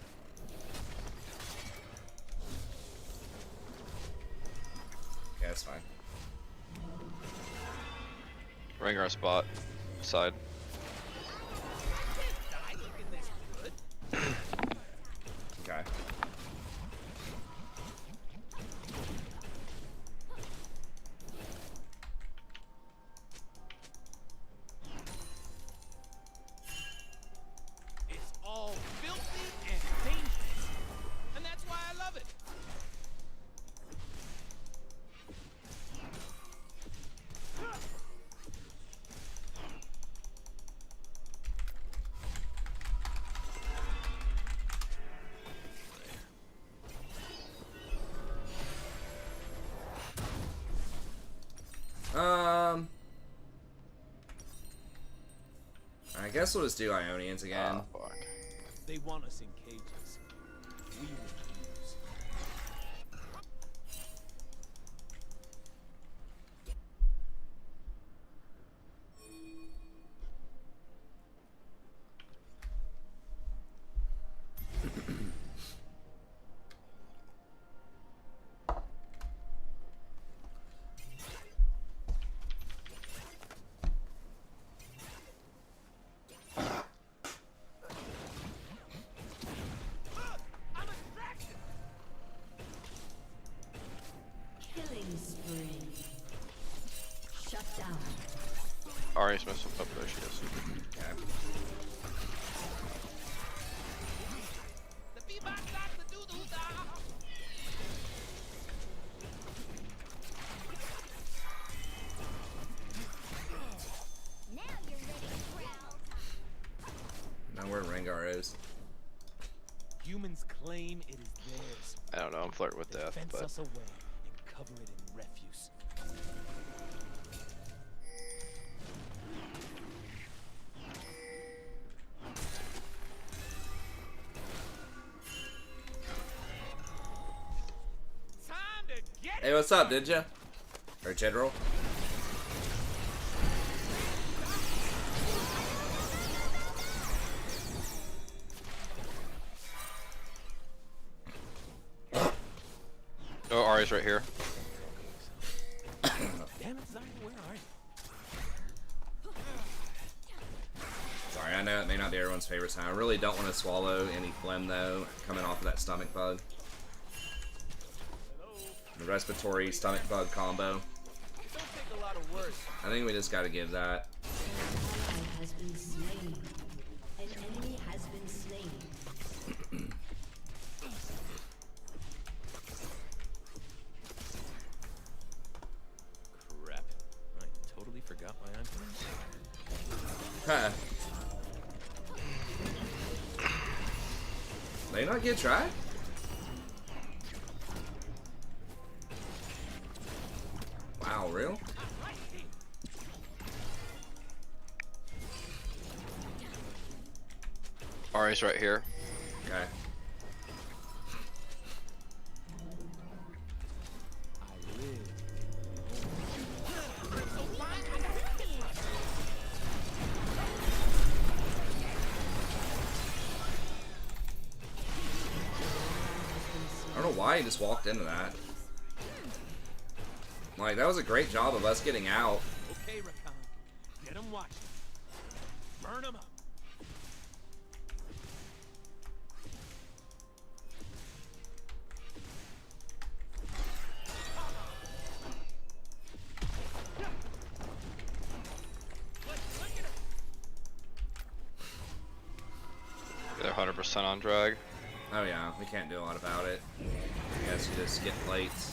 Okay, that's fine. Ringer spot. Side. Okay. It's all filthy and dangerous. And that's why I love it. I guess we'll just do Ionians again. Oh, fuck. They want us in cages. We refuse. Killing spree. Shut down. Ari's messing up. There she is. Okay. The feedback like the doo-doo-da. Now you're ready to growl. Now where Rengar is. Humans claim it is theirs. I don't know. I'm flirting with They death, fence but us away and cover it in refuse. Time to get it. Hey, what's up, did ya? Or General? oh, Ari's right here. Damn it, Zion, where are you? Sorry, I know it may not be everyone's favorite time. I really don't want to swallow any phlegm, though, coming off of that stomach bug. The respiratory stomach bug combo. It don't take a lot of words. I think we just gotta give that. An ally has been slain. An enemy has been slain. Crap. I totally forgot why I'm here. Huh. They not get tried? Wow, real? Ari's right here. Okay. I live. I don't know why he just walked into that. Like, that was a great job of us getting out. Okay, Rakan. Get him watching. Burn him up. They're 100% on drag. Oh yeah, we can't do a lot about it. I guess you just get plates.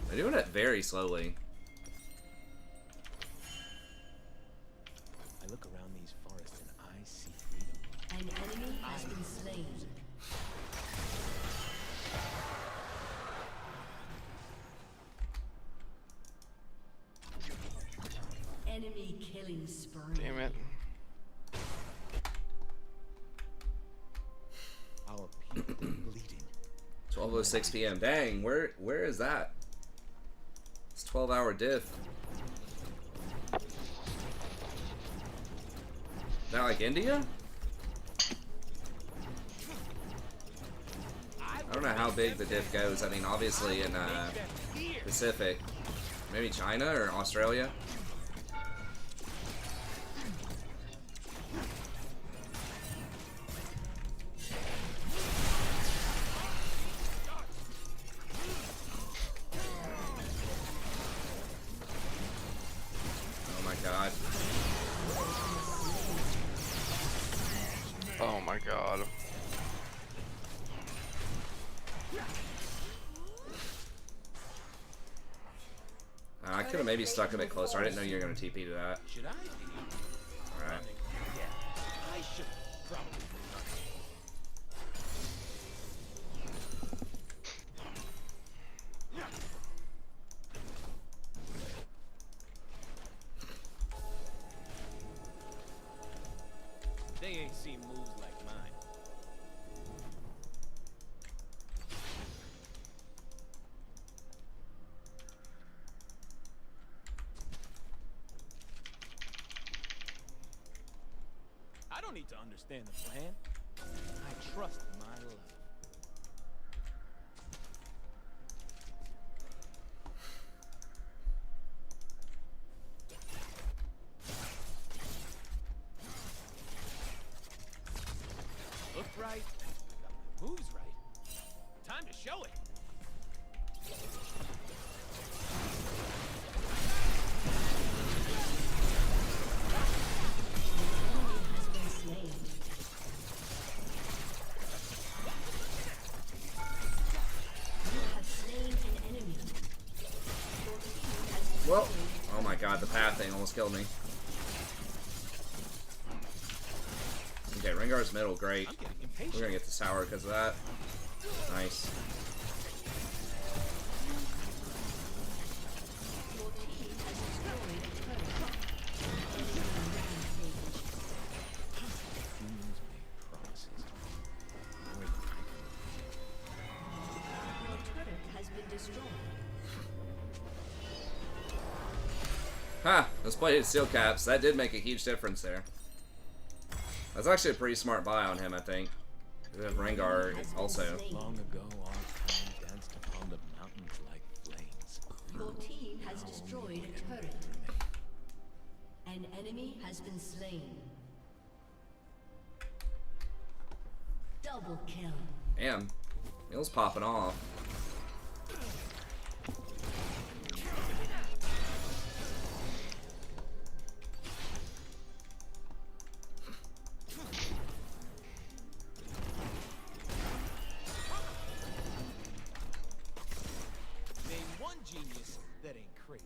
They're doing it very slowly. I look around these forests and I see freedom. Enemy killing spree. Damn it. Our people bleeding. 12:06 p.m. Dang, where is that? It's 12-hour diff. Not like India? I don't know how big the diff goes. I mean, obviously in Pacific. Maybe China or Australia? Oh my god. Oh my god. I could have maybe stuck a bit closer. I didn't know you were going to TP to that. Should I be? Alright. Yeah, I should probably. They ain't seen moves like mine. I don't need to understand the plan. I trust my love. Looked right, got my moves right. Time to show it. Has been slain. You have slain an enemy. Your team has Well, oh my god, the path thing almost killed me. Okay, Rengar's middle, great. I'm getting We're impatient. gonna get this tower because of that. Nice. Your team has destroyed a turret. Enemy rampage. Humans make promises. Your turret has been destroyed. Ha! Those plated steel caps, that did make a huge difference there. That's actually a pretty smart buy on him, I think. We have Rengar also. Long ago, our kind danced upon the mountains like flames. Your team has destroyed a turret. An enemy has been slain. Double kill. Damn. Neil's popping off. Name one genius that ain't crazy.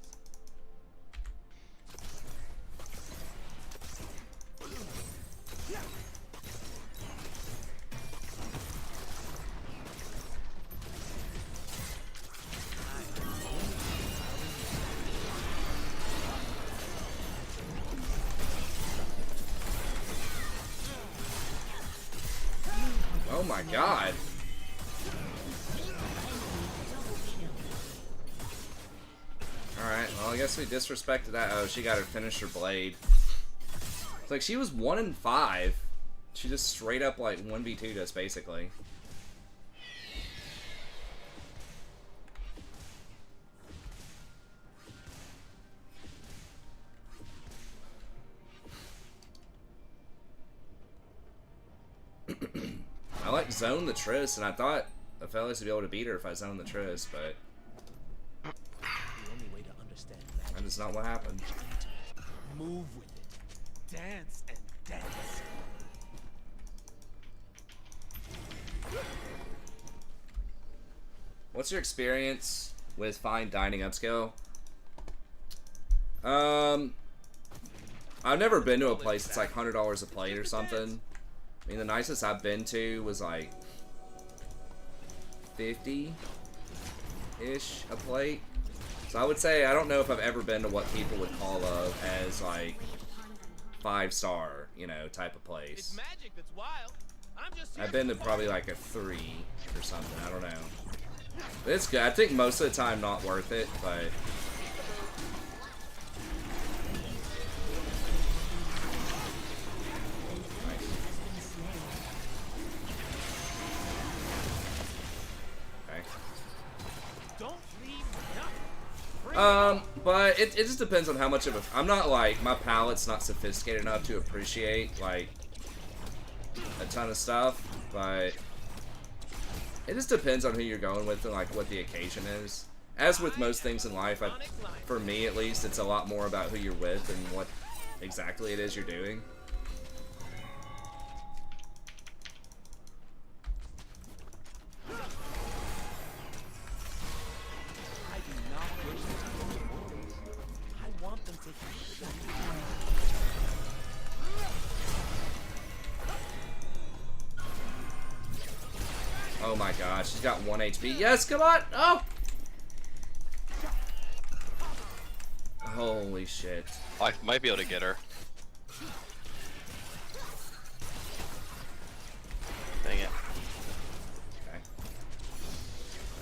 Oh my god. Alright, well I guess we disrespected that. Oh, she got her finisher blade. It's like she was 1 in 5. She just straight up like 1v2'd us basically. I like zone the Triss, and I thought Aphelios would be able to beat her if I zoned the Triss, but The only way to understand that magic is not what happened. is to move with it. Dance and dance. What's your experience with fine dining upscale? I've never been to a place that's like $100 a plate or something. I mean, the nicest I've been to was like 50-ish a plate. So I would say I don't know if I've ever been to what people would call as like 5-star, you know, type of It's place. magic that's wild. I'm just I've been to probably like a 3 or something. I don't know. But it's good. I think most of the time not worth it, but Don't leave nothing. But it just depends on how much of a... I'm not like... My palate's not sophisticated enough to appreciate, like, a ton of stuff, but it just depends on who you're going with and, like, what the occasion is. As with most things in life, for me at least, it's a lot more about who you're with and what exactly it is you're doing. I do not wish this to go forward. I want them to shut Oh my gosh, she's got 1 HP. Yes, come on! Oh! Holy shit. I might be able to get her. Dang it. Okay.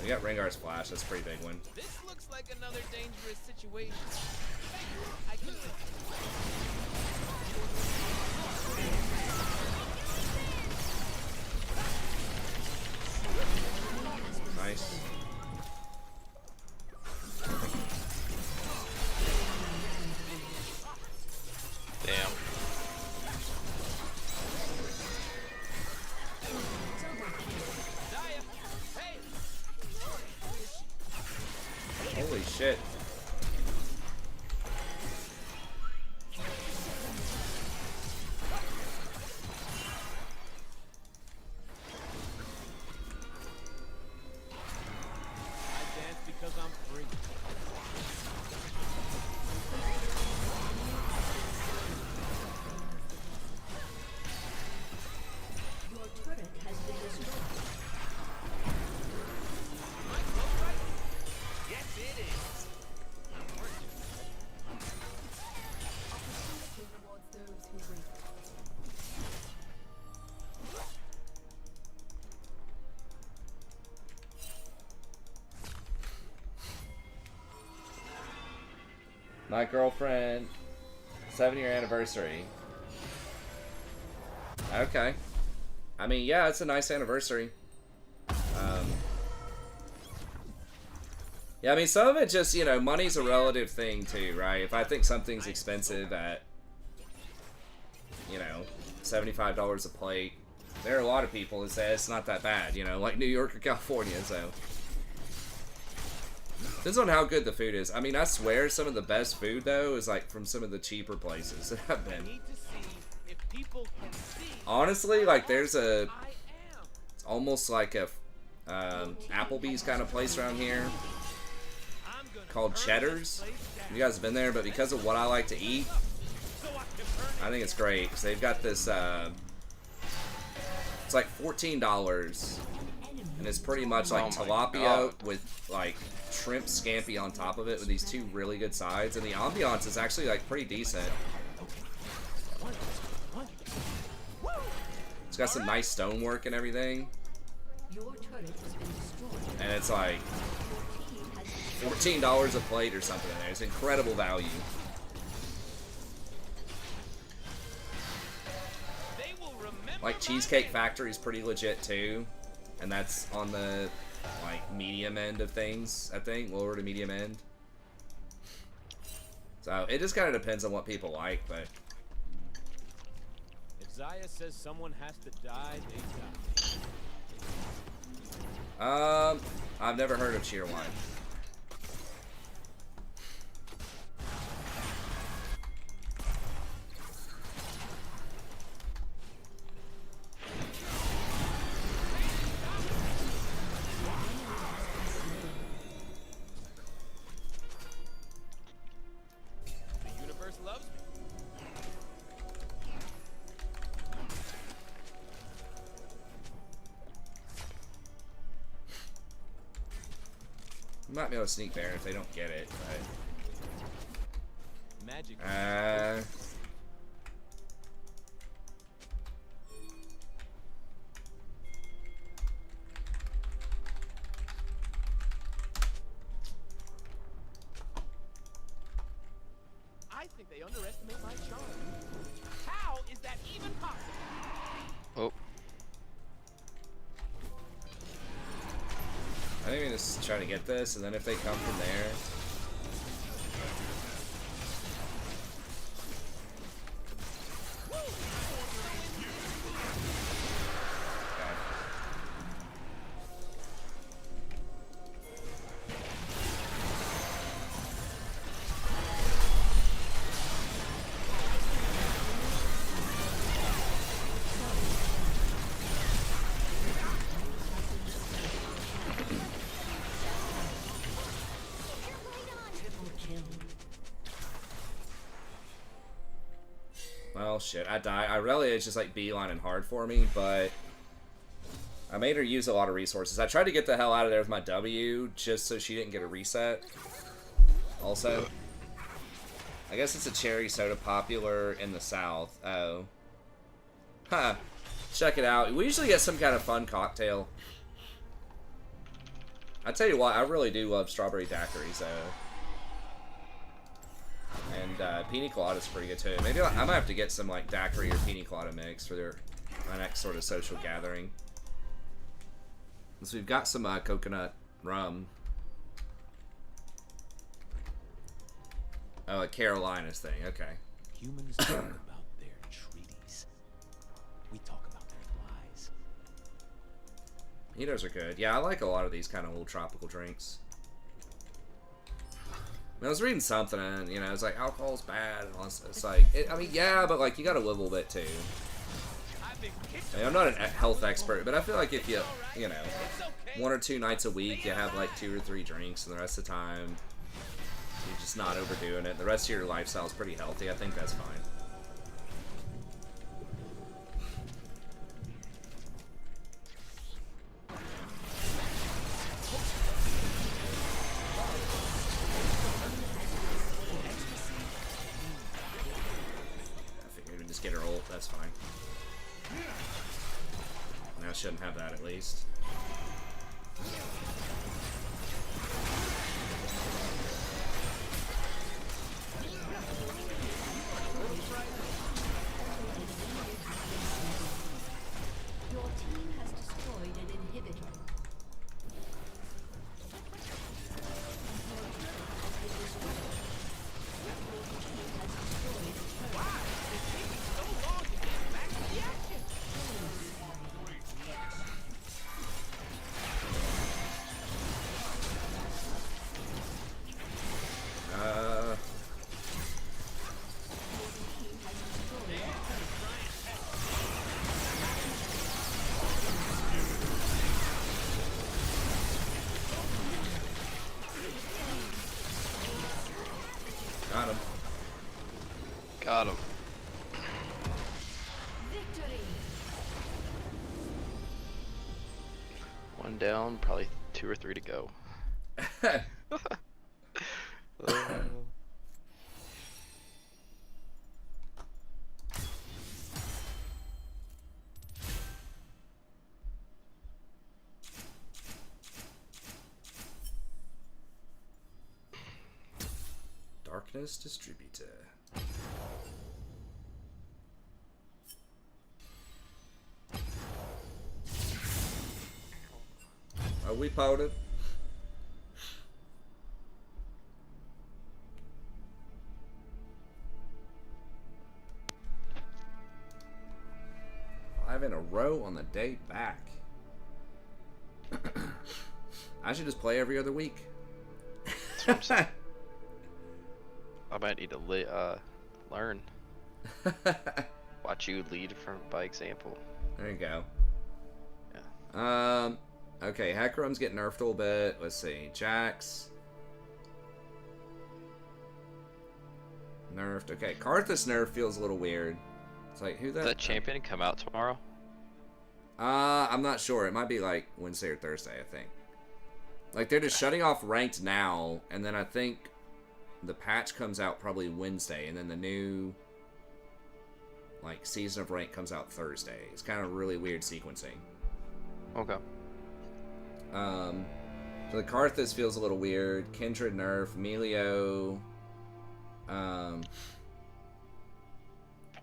We got Rengar's Flash, that's a pretty big one. This looks like another dangerous situation. I can Nice. Damn. Holy shit. I dance because I'm free. Your turret has been destroyed. Yes, it is. Opportunity rewards those who wait. My girlfriend, 7-year anniversary. Okay. I mean, yeah, it's a nice anniversary. Yeah, I mean, some of it just, you know, money's a relative thing too, right? If I think something's expensive at, you know, $75 a plate, there are a lot of people that say it's not that bad, you know, like New York or California, so. Depends on how good the food is. I mean, I swear some of the best food, though, is like from some of the cheaper places that I've I been. need to see if people can see Honestly, like, there's a, I am. it's almost like a Applebee's kind of place around here I'm gonna called burn Cheddar's. this place down You guys have been there, but because of what I like to eat, so I can burn I think it's great. Because they've got this, it's like $14, and it's pretty much like Oh my tilapia God. with like shrimp scampi on top of it with these 2 really good sides, and the ambiance is actually like pretty decent. It's got some nice stonework and everything, Your turret has been destroyed. and it's like Your team has $14 a plate or something in there. It's incredible value. They will remember Like my Cheesecake name. Factory is pretty legit too, and that's on the like medium end of things, I think, lower to medium end. So it just kind of depends on what people like, but If Zaya says someone has to die, they die. I've never heard of Cheer Wine. The universe loves me. Might be able to sneak Baron if they don't get it, Magic. but... I think they underestimate my charm. How is that even possible? Oh, I think we just try to get this, and then if they come from there... Okay. Well, shit, I died. I really, it's just like beelining hard for me, but I made her use a lot of resources. I tried to get the hell out of there with my W just so she didn't get a reset. Also, I guess it's a cherry soda popular in the South. Oh. Huh. Check it out. We usually get some kind of fun cocktail. I tell you what, I really do love strawberry daiquiris, though. And pina colada is pretty good too. Maybe I might have to get some like daiquiri or pina colada mix for my next sort of social gathering. So we've got some coconut rum. Oh, a Carolinas thing. Okay. Humans talk about their treaties. We talk about their lies. Mojitos are good. Yeah, I like a lot of these kind of little tropical drinks. I was reading something, and you know, it's like alcohol's bad. And all this. It's like, I mean, yeah, but like you got to live a little bit too. I mean, I'm not a health expert, but I feel like if you know, 1 or 2 nights a week, you have like 2 or 3 drinks, and the rest of the time, you're just not overdoing it. The rest of your lifestyle is pretty healthy. I think that's fine. Get her ult, that's fine. Now I shouldn't have that at least. Your team has destroyed an inhibitor. Got him. got him. Victory. One down, probably 2 or 3 to go. Darkness Distributor. Are we powdered? Five in a row on the day back. I should just play every other week. That's what I'm saying. I might need to learn. Watch you lead by example. There you go. Yeah. Okay, Hecarim's getting nerfed a little bit. Let's see. Jax. Nerfed. Okay, Karthus nerf feels a little weird. It's like, who Does that champion come out tomorrow? I'm not sure. It might be like Wednesday or Thursday, I think. Like, they're just shutting off ranked now, and then I think the patch comes out probably Wednesday, and then the new, like, season of rank comes out Thursday. It's kind of really weird sequencing. Okay. So the Karthus feels a little weird. Kindred nerf, Melio.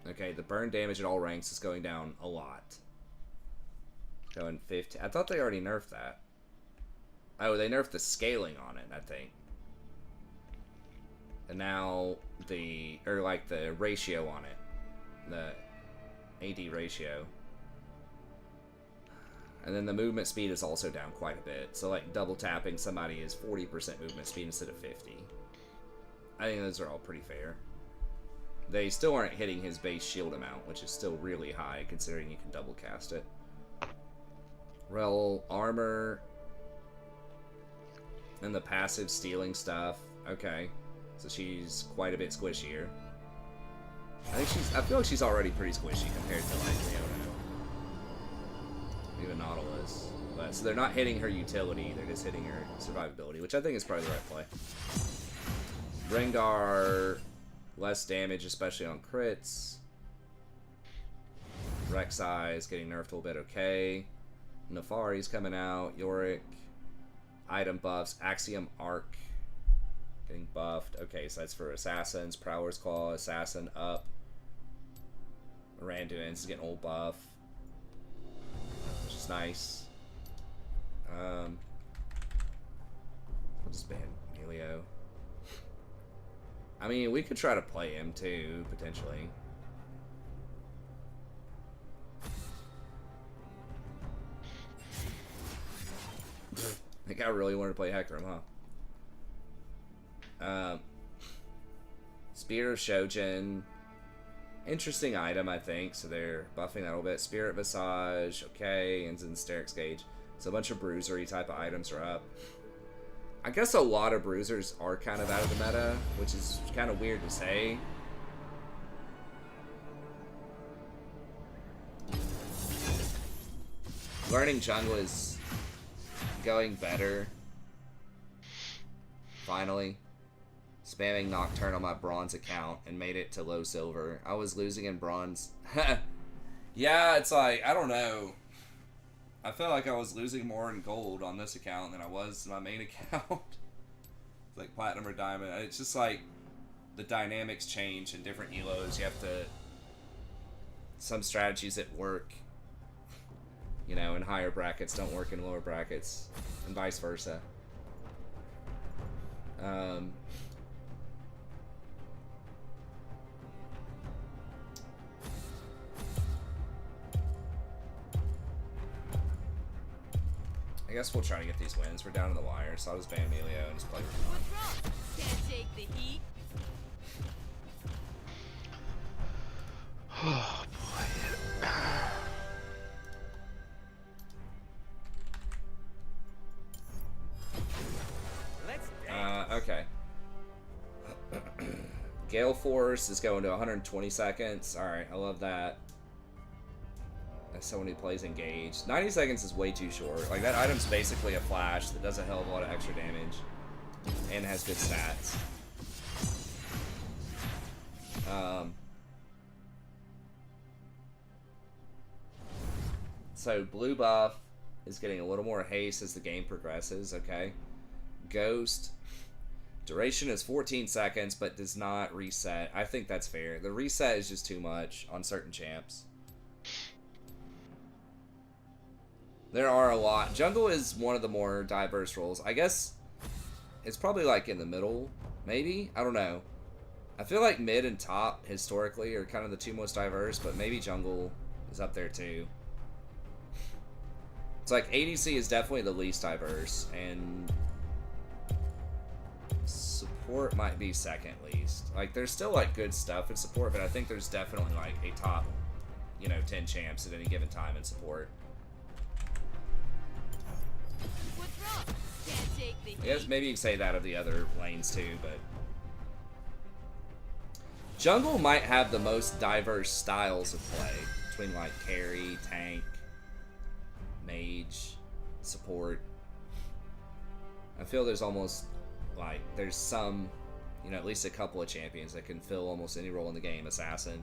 Okay, the burn damage at all ranks is going down a lot. Going 15. I thought they already nerfed that. Oh, they nerfed the scaling on it, I think. And now the, or like the ratio on it. The AD ratio. And then the movement speed is also down quite a bit. So like double tapping somebody is 40% movement speed instead of 50. I think those are all pretty fair. They still aren't hitting his base shield amount, which is still really high considering you can double cast it. Rel armor and the passive stealing stuff. Okay. So she's quite a bit squishier. I feel like she's already pretty squishy compared to like Leona. Even Nautilus. But so they're not hitting her utility, they're just hitting her survivability, which I think is probably the right play. Rengar, less damage, especially on crits. Rek'Sai is getting nerfed a little bit, okay. Nefari's coming out. Yorick. Item buffs. Axiom Arc getting buffed. Okay, so that's for Assassins. Prowler's Claw, Assassin up. Randuin's getting old buff, which is nice. I'll just ban Melio. I mean, we could try to play him too, potentially. I think I really wanted to play Hecarim, huh? Spear of Shojin. Interesting item, I think. So they're buffing that a little bit. Spirit Visage, okay. And then Sterix Gauge. So a bunch of bruisery type of items are up. I guess a lot of bruisers are kind of out of the meta, which is kind of weird to say. Learning jungle is going better. Finally. Spamming Nocturne on my bronze account and made it to low silver. I was losing in bronze. Yeah, it's like, I don't know. I felt like I was losing more in gold on this account than I was in my main account. It's like platinum or diamond. It's just like the dynamics change in different elos. You have to... Some strategies that work, you know, in higher brackets don't work in lower brackets, and vice versa. I guess we'll try to get these wins. We're down in the wire, so I'll just ban Emilio and just play for fun. What's wrong? Can't take the heat. Oh boy. Let's dance. Okay. Gale Force is going to 120 seconds. Alright, I love that. As someone who plays Engage. 90 seconds is way too short. Like, that item's basically a flash that does a hell of a lot of extra damage. And has good stats. So, blue buff is getting a little more haste as the game progresses, okay? Ghost. Duration is 14 seconds, but does not reset. I think that's fair. The reset is just too much on certain champs. There are a lot. Jungle is one of the more diverse roles. I guess it's probably like in the middle, maybe? I don't know. I feel like mid and top historically are kind of the two most diverse, but maybe jungle is up there too. It's like ADC is definitely the least diverse, and support might be second least. Like, there's still like good stuff in support, but I think there's definitely like a top, you know, 10 champs at any given time in support. What's wrong? Can't take the I guess heat. maybe you could say that of the other lanes too, but jungle might have the most diverse styles of play between like carry, tank, mage, support. I feel there's almost, like, there's some, you know, at least a couple of champions that can fill almost any role in the game. Assassin.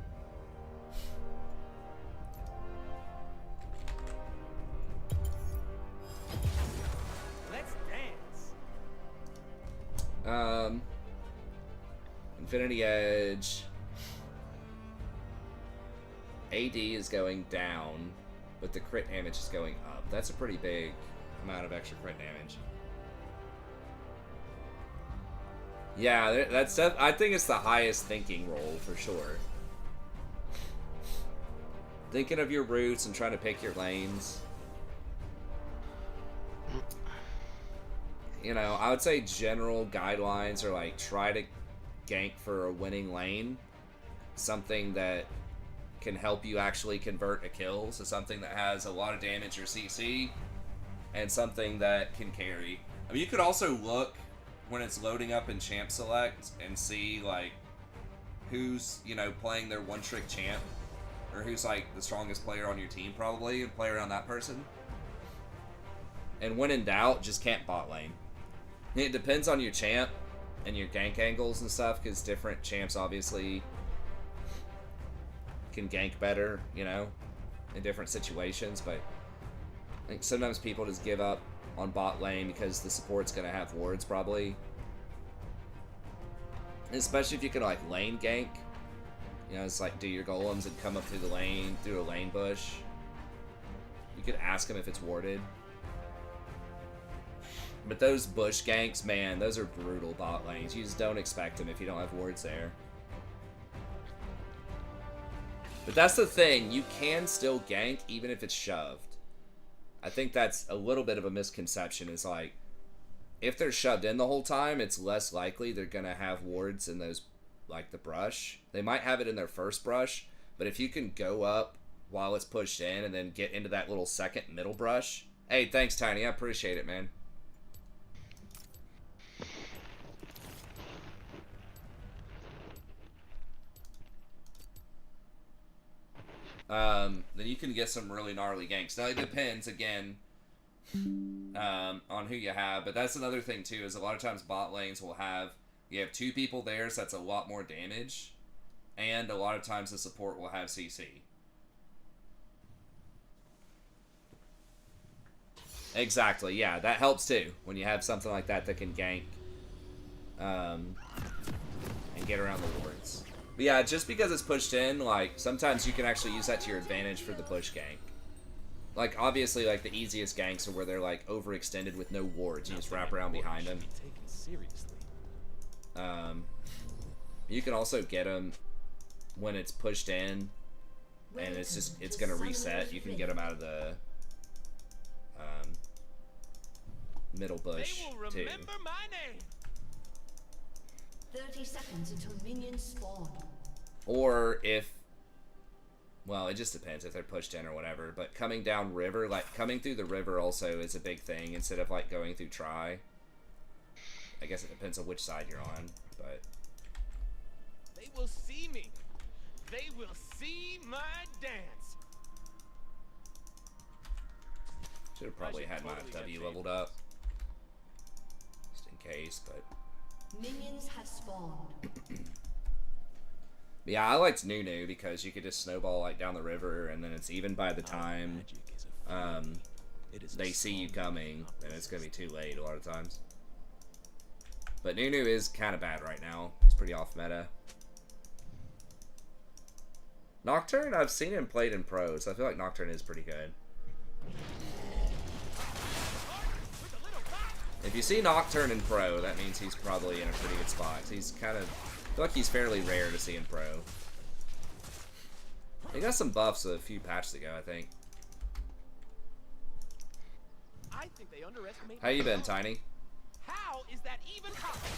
Let's dance. Infinity Edge. AD is going down, but the crit damage is going up. That's a pretty big amount of extra crit damage. Yeah, I think it's the highest thinking roll for sure. Thinking of your routes and trying to pick your lanes. You know, I would say general guidelines are like try to gank for a winning lane. Something that can help you actually convert a kill. So something that has a lot of damage or CC. And something that can carry. I mean, you could also look when it's loading up in champ select and see like who's, you know, playing their one trick champ. Or who's like the strongest player on your team probably. And play around that person. And when in doubt, just camp bot lane. It depends on your champ and your gank angles and stuff, because different champs obviously can gank better, you know, in different situations. But I think sometimes people just give up on bot lane because the support's going to have wards probably. And especially if you can like lane gank. You know, it's like do your golems and come up through the lane, through a lane bush. You could ask them if it's warded. But those bush ganks, man, those are brutal bot lanes. You just don't expect them if you don't have wards there. But that's the thing, you can still gank even if it's shoved. I think that's a little bit of a misconception. Is like, if they're shoved in the whole time, it's less likely they're gonna have wards in those, like the brush. They might have it in their first brush, but if you can go up while it's pushed in and then get into that little second middle brush. Hey, thanks Tiny, I appreciate it, man. Then you can get some really gnarly ganks. Now it depends again on who you have, but that's another thing too. Is a lot of times bot lanes will have you have two people there, so that's a lot more damage, and a lot of times the support will have CC. Exactly. Yeah, that helps too when you have something like that that can gank and get around the wards. But yeah, just because it's pushed in, like, sometimes you can actually use that to your advantage for the push gank. Like, obviously, like, the easiest ganks are where they're, like, overextended with no wards. You just wrap around behind them. You can also get them when it's pushed in, and it's gonna reset. You can get them out of the middle bush, too. 30 seconds until minions spawn. Or if, well, it just depends if they're pushed in or whatever, but coming down river, like, coming through the river also is a big thing, instead of, like, going through Tri. I guess it depends on which side you're on, but... They will see me. They will see my dance. Should have probably had my W leveled up. Just in case, but... Minions have spawned. Yeah, I liked Nunu because you could just snowball like down the river, and then it's even by the time they see you coming, and it's gonna be too late a lot of times. But Nunu is kind of bad right now. He's pretty off meta. Nocturne, I've seen him played in pro, so I feel like Nocturne is pretty good. If you see Nocturne in pro, that means he's probably in a pretty good spot. He's kind of, I feel like he's fairly rare to see in pro. He got some buffs a few patches ago, I think. I think they underestimate. How you been, Tiny? How is that even possible?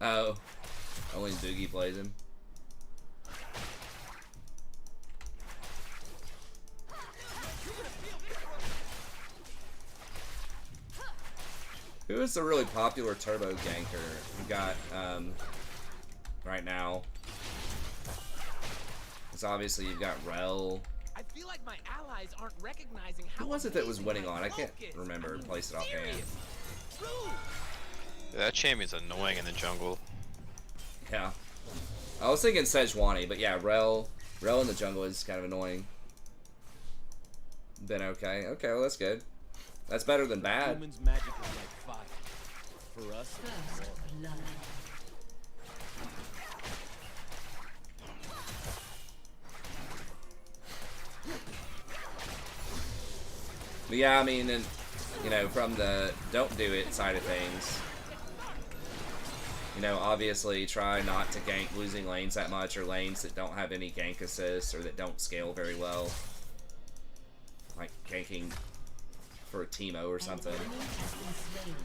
Oh, only Boogie plays him. Who is the really popular turbo ganker we got right now? Because obviously you've got Rel, I feel like my allies aren't recognizing how Who was it that was amazing winning my on? I can't cloak is. remember. I mean, Place it offhand. serious. True. That champion's annoying in the jungle. Yeah. I was thinking Sejuani, but yeah, Rel in the jungle is kind of annoying. Been okay. Okay, well that's good. That's better than bad. Humans' magic is like fire. For us, First blood. But yeah, I mean, and you know, from the don't do it side of things, you know, obviously try not to gank losing lanes that much, or lanes that don't have any gank assists or that don't scale very well. Like ganking for a Teemo or something.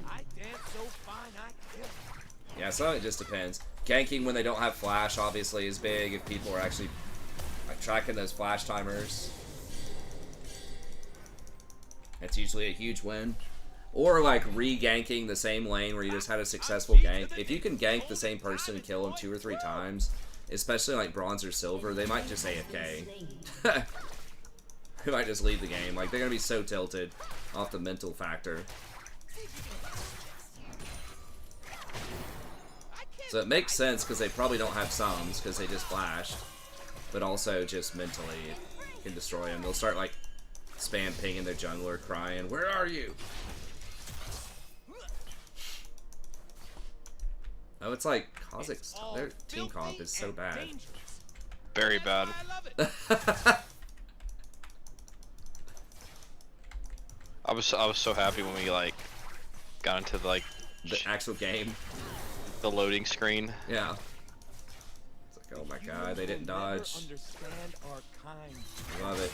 I dance so fine I kill. Yeah, so it just depends. Ganking when they don't have flash obviously is big if people are actually like tracking those flash timers. It's usually a huge win. Or like re-ganking the same lane where you just had a successful gank. If you can gank the same person and kill them 2 or 3 times, especially like bronze or silver, they might just AFK. They might just leave the game. Like they're gonna be so tilted off the mental factor. So it makes sense because they probably don't have sums because they just flashed, but also just mentally it can destroy them. They'll start like spam pinging their jungler, crying, "Where are you?" Oh, it's like Kazakhstan. Their team comp is so bad. Very bad. I love it. I was so happy when we like got into like The actual game. the loading screen. Yeah. It's like, oh my god, they didn't dodge. Understand our kind. Love it.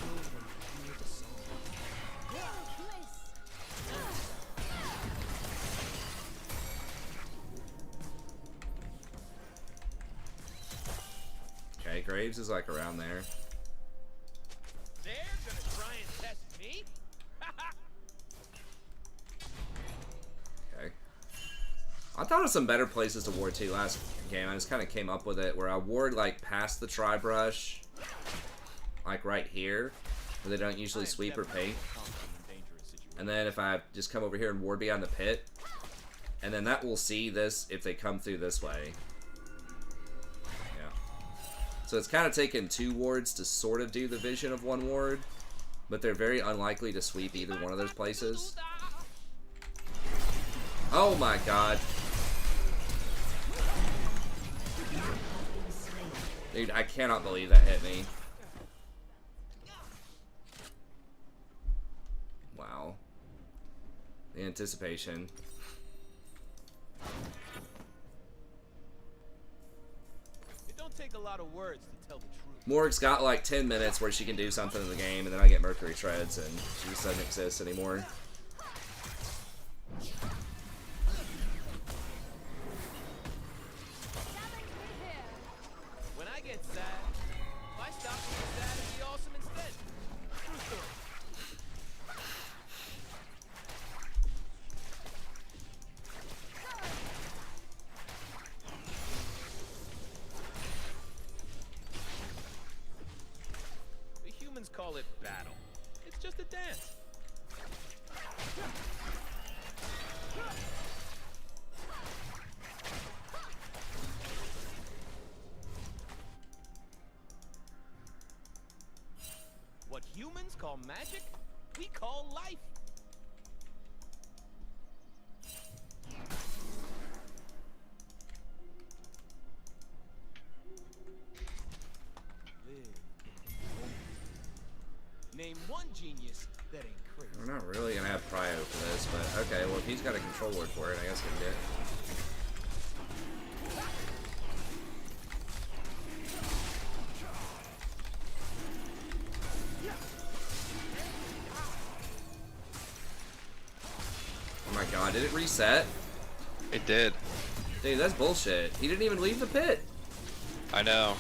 Okay, Graves is like around there. They're gonna try and test me. Okay. I thought of some better places to ward to last game. I just kind of came up with it where I ward like past the tri-brush, like right here, where they don't usually sweep or paint. And then if I just come over here and ward beyond the pit, and then that will see this if they come through this way. Yeah. So it's kind of taken 2 wards to sort of do the vision of 1 ward, but they're very unlikely to sweep either one of those places. Oh my god. Dude, I cannot believe that hit me. Wow. The anticipation. It don't take a lot of words to tell the truth. Morg's got like 10 minutes where she can do something in the game, and then I get Mercury Shreds, and she just doesn't exist anymore. When I get sad, I stop being sad and be awesome instead. True story. The humans call it battle. It's just a dance. What humans call magic, we call life. Live in the moment. Name one genius that ain't crazy. We're not really gonna have Prio for this, but okay, well if he's got a control word for it, I guess we can get it. Oh my god, did it reset? It did. Dude, that's bullshit. He didn't even leave the pit. I know.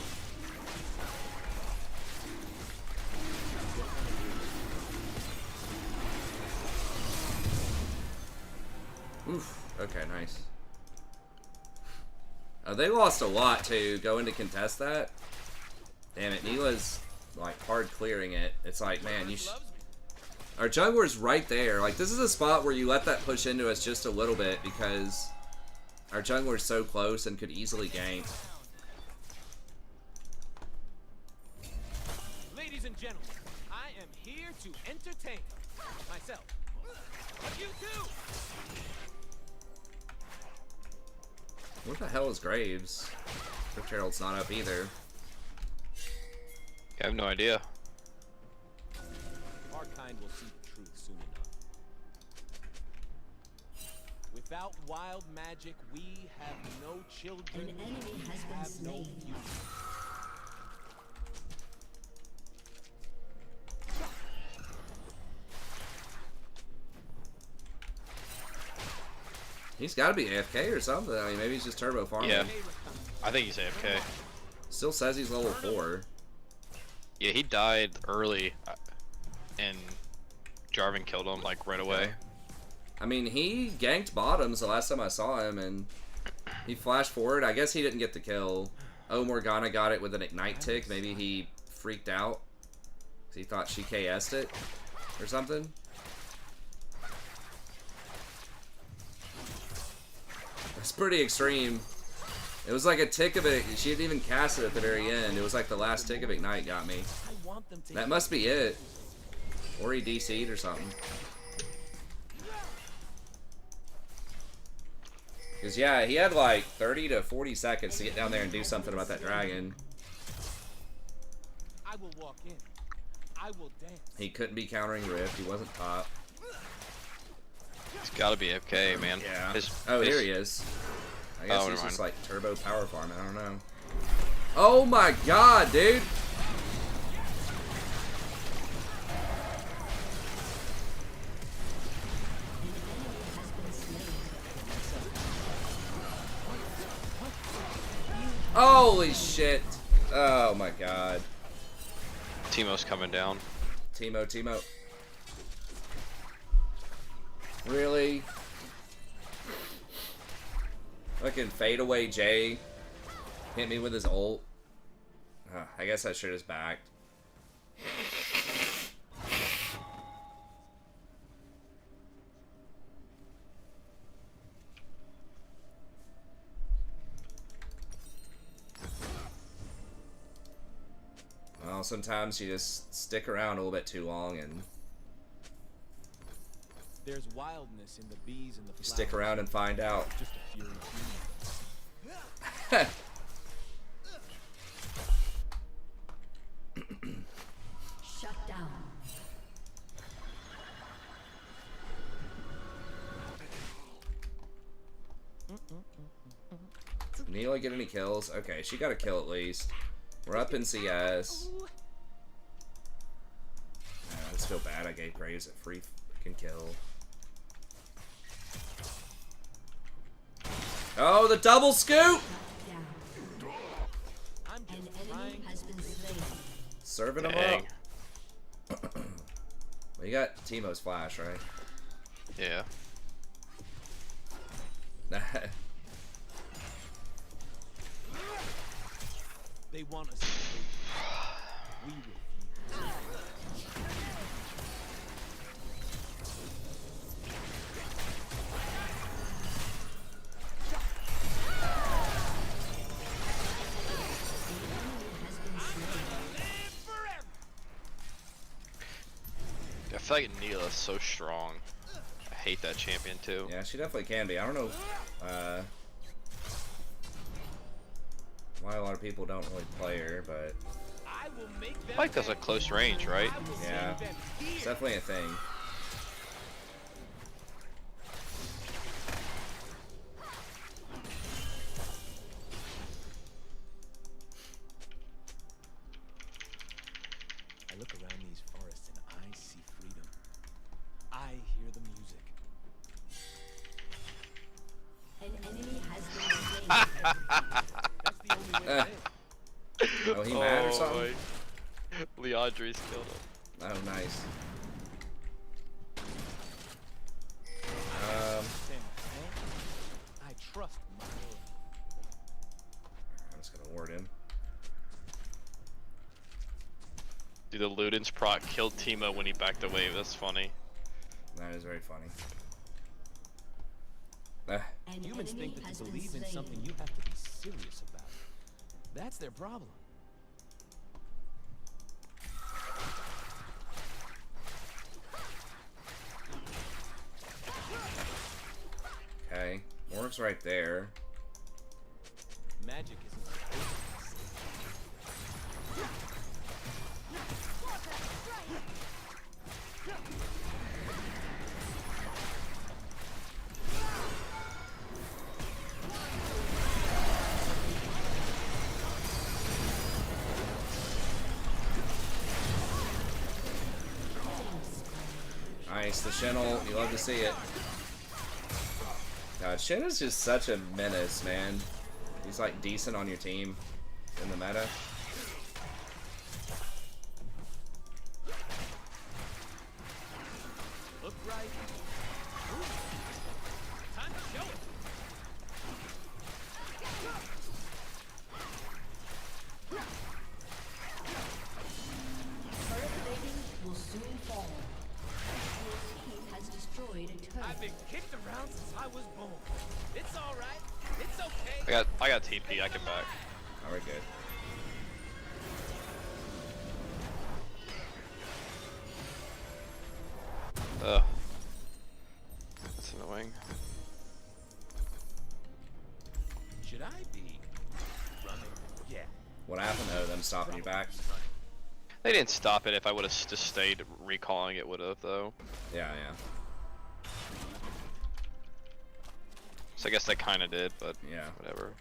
Oof. Okay, nice. They lost a lot to go in to contest that. Damn it, Neela's like hard clearing it. It's like, man, our jungler's right there. Like, this is a spot where you let that push into us just a little bit because our jungler's so close and could easily gank. Ladies and gentlemen, I am here to entertain myself. But you too. What the hell is Graves? Crypt Herald's not up either. I have no idea. Our kind will see the truth soon enough. Without wild magic, we have no children. An enemy has been have no slain. future. He's got to be AFK or something. I mean, maybe he's just turbo farming. Yeah. I think he's AFK. Still says he's level 4. Yeah, he died early, and Jarvan killed him like right away. I mean, he ganked bottoms the last time I saw him, and he flashed forward. I guess he didn't get the kill. Oh, Morgana got it with an ignite tick. Maybe he freaked out because he thought she KS'd it or something. It's pretty extreme. It was like a tick of it. She didn't even cast it at the very end. It was like the last tick of ignite got me. That must be it. Or he DC'd or something. Because, yeah, he had like 30 to 40 seconds to get down there and do something about that dragon. I will walk in. I will dance. He couldn't be countering Rift. He wasn't top. He's gotta be AFK, man. Yeah. His, Here he is. I guess Oh, he's never just mind. like turbo power farming. I don't know. Oh my god, dude! Holy shit! Oh my god. Teemo's coming down. Teemo. Really? Fucking fade away Jay. Hit me with his ult. I guess I should have backed. Well, sometimes you just stick around a little bit too long and There's wildness in the bees and the flowers. stick around and find out. Just a fury Shut down. Neela get any kills? Okay, she got a kill at least. We're up in CS. I just feel bad I gave Graves a free fucking kill. Oh, the double scoop! Down. I'm An just enemy trying has been slain. Serving him Dang. up. Well, you got Teemo's flash, right? Yeah. They want us to hate. We refuse. I feel like Neela's so strong. I hate that champion too. Yeah, she definitely can be. I don't know why a lot of people don't really play her, but I will make them Like that's a close range, right? I will yeah, send them it's here. definitely a thing. I look around these forests and I see freedom. I hear the music. An enemy has been slain. That's the only way to live. Oh, he mad or something? Leandre's killed him. Oh, nice. Sam, I trust my lord. I'm just gonna ward him. Dude, the Ludens proc killed Timo when he backed away. That's funny. That is very funny. An Humans enemy think that has to been believe in slain. something you have to be serious about. That's their problem. Okay, Morph's right there. Magic isn't supposed to be safe. Nice, the Shinnel. You love to see it. God, Shin is just such a menace, man. He's like decent on your team in the meta. Look right. Ooh. Time to show it. Turret plating will soon fall. Your team has destroyed a turret. I've been kicked around since I was born. It's all right. It's okay. I got TP. I can back. Oh, we're good. Ugh. That's annoying. Should I be running? Yeah. What happened? Oh, them stopping you back? They didn't stop it. If I would have just stayed recalling, it would have though. Yeah, yeah. So I guess they kind of did, but Yeah. whatever.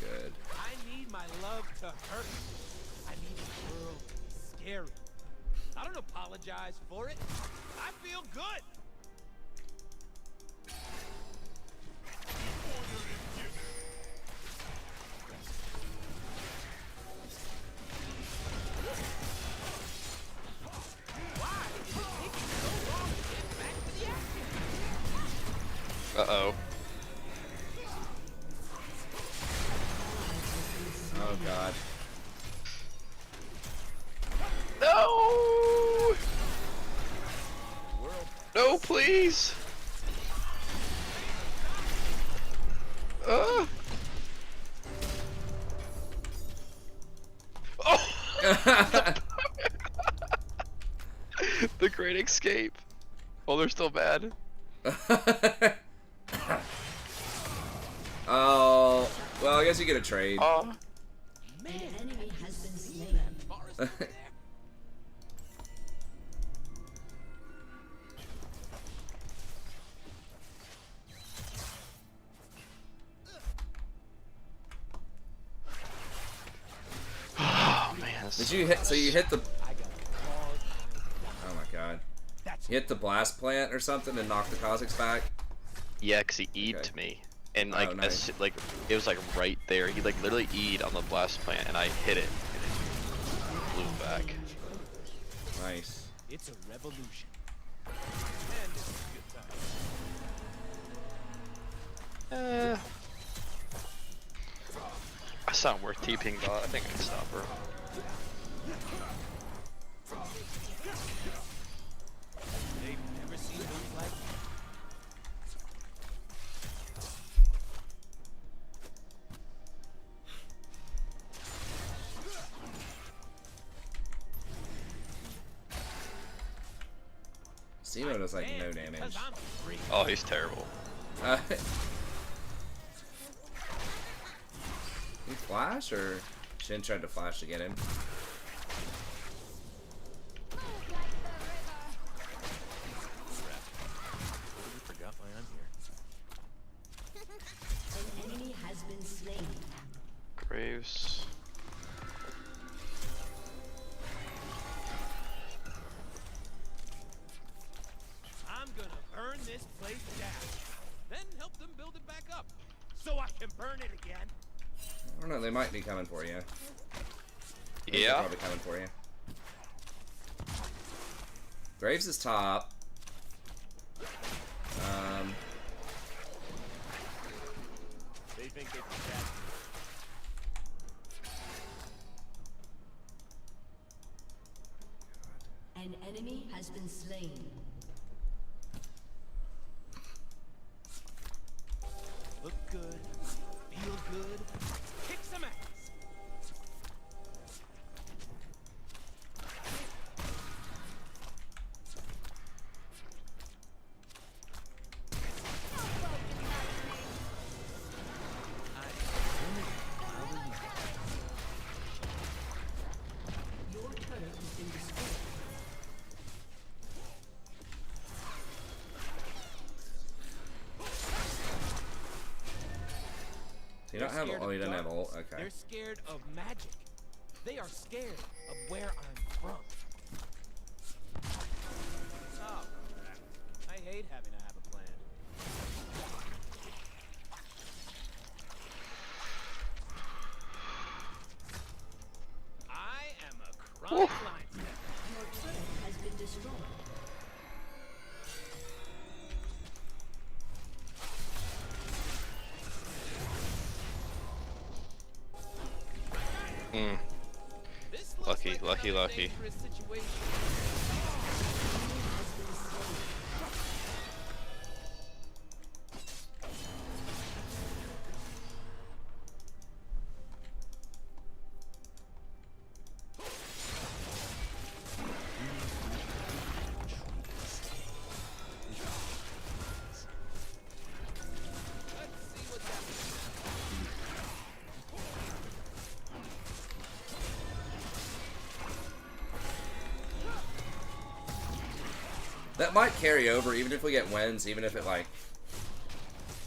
Good. I need my love to hurt. I need the world to be scary. I don't apologize for it. I feel good. Why is it taking so long to get back to the action? Uh-oh. Oh god. No! No, please! Oh! The great escape. Oh, they're still bad. Oh, well, I guess you get a trade. Oh. An enemy has been slain. Forest over there. Oh man. Did you hit? So you hit the? I got claws. Oh my god. That's You hit the blast plant or something and knocked the Kazakhs back. Yeah, cause he E'd Okay. to me, and Oh, like nice. like it was like right there. He like literally E'd on the blast plant, and I hit it, and it blew back. Nice. It's a revolution. And it's a good time. That's not worth TPing, but I think I can stop her. They've never seen moves like that. Zemo does like no Dance damage. because I'm free. Oh, he's terrible. He flash or Shin tried to flash to get him? Totally forgot why I'm here. An enemy has been slain. Graves. I'm gonna burn this place down, then help them build it back up, so I can burn it again. I don't know. They might be coming for you. They're Yeah. probably coming for you. Graves is top. They think they can catch has been slain. Look good, feel good, kick some ass. Your turret has been destroyed. You don't have. Scared Oh, of you don't have ult. darkness. Okay. They're scared of magic. They are scared of where I'm from. Oh, crap. I hate having to have a plan. I am a chronic line step. Your turret has been destroyed. This looks Lucky, like lucky, another lucky. dangerous situation. Let's see what's happening. That might carry over, even if we get wins, even if it like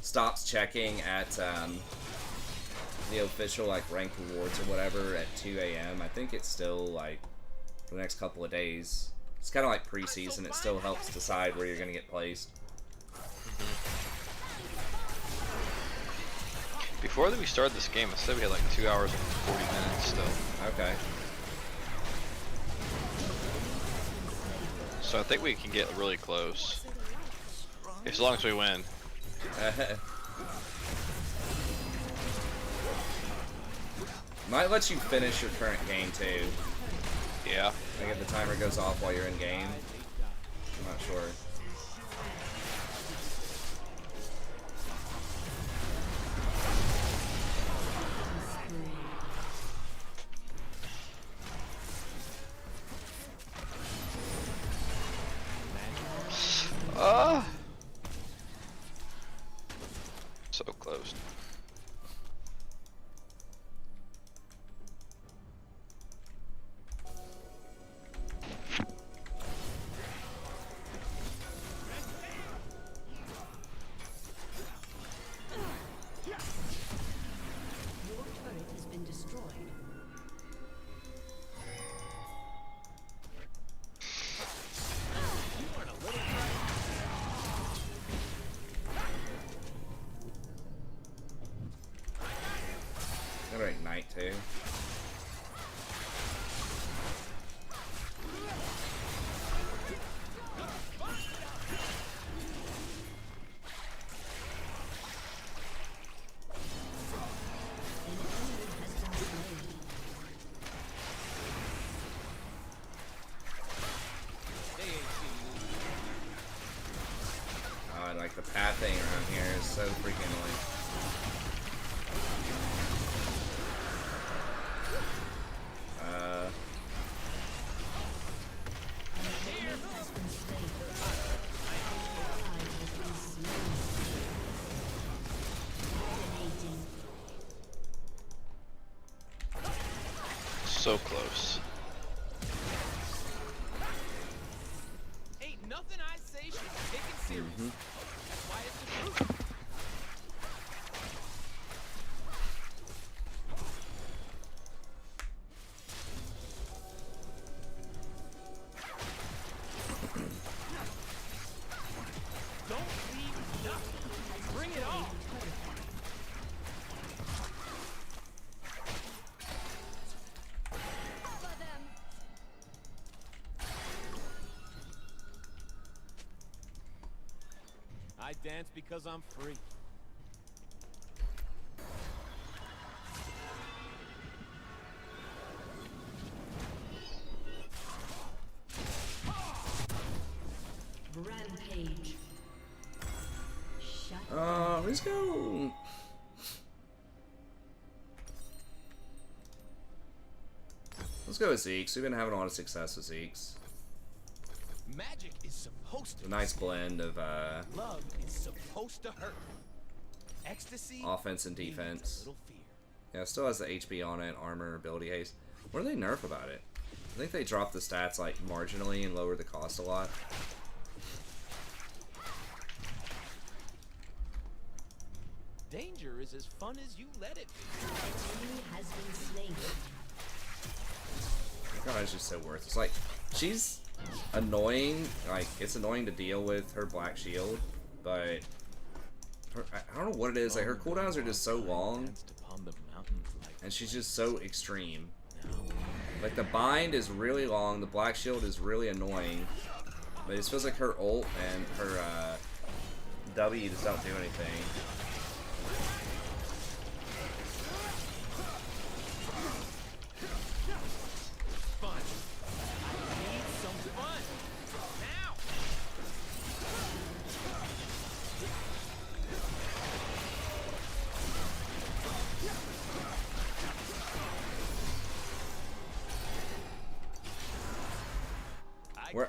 stops checking at the official like rank rewards or whatever at 2 a.m. I think it's still like for the next couple of days. It's kind of like preseason. It still helps decide where you're gonna get placed. Before we started this game, I said we had like 2 hours and 40 minutes still. Okay. So I think we can get really close. As long as we win. Might let you finish your current game too. Yeah. Like if the timer goes off while you're in game. I'm not sure. So close. Your turret has been destroyed. Gotta ignite too. Like the pathing around here is so freaking annoying. So close. Ain't nothing I say should be taken serious. That's why it's the truth. Don't leave nothing. Bring it on. Follow them. I dance because I'm free. Let's go. Let's go with Zeke's. We've been having a lot of success with Zeke's. Magic is supposed to A nice blend of love is supposed to hurt. Ecstasy offense and needs a defense. little fear. Yeah, it still has the HP on it, armor, ability haste. What do they nerf about it? I think they dropped the stats like marginally and lowered the cost a lot. Danger is as fun as you let it be. Enemy has been slain. God, it's just so worth it. It's like, she's annoying. Like, it's annoying to deal with her black shield, but I don't know what it is. Like, her cooldowns are just so long, and she's just so extreme. Like, the bind is really long, the black shield is really annoying, but it just feels like her ult and her W just don't do anything. Fun. I need some fun. Now.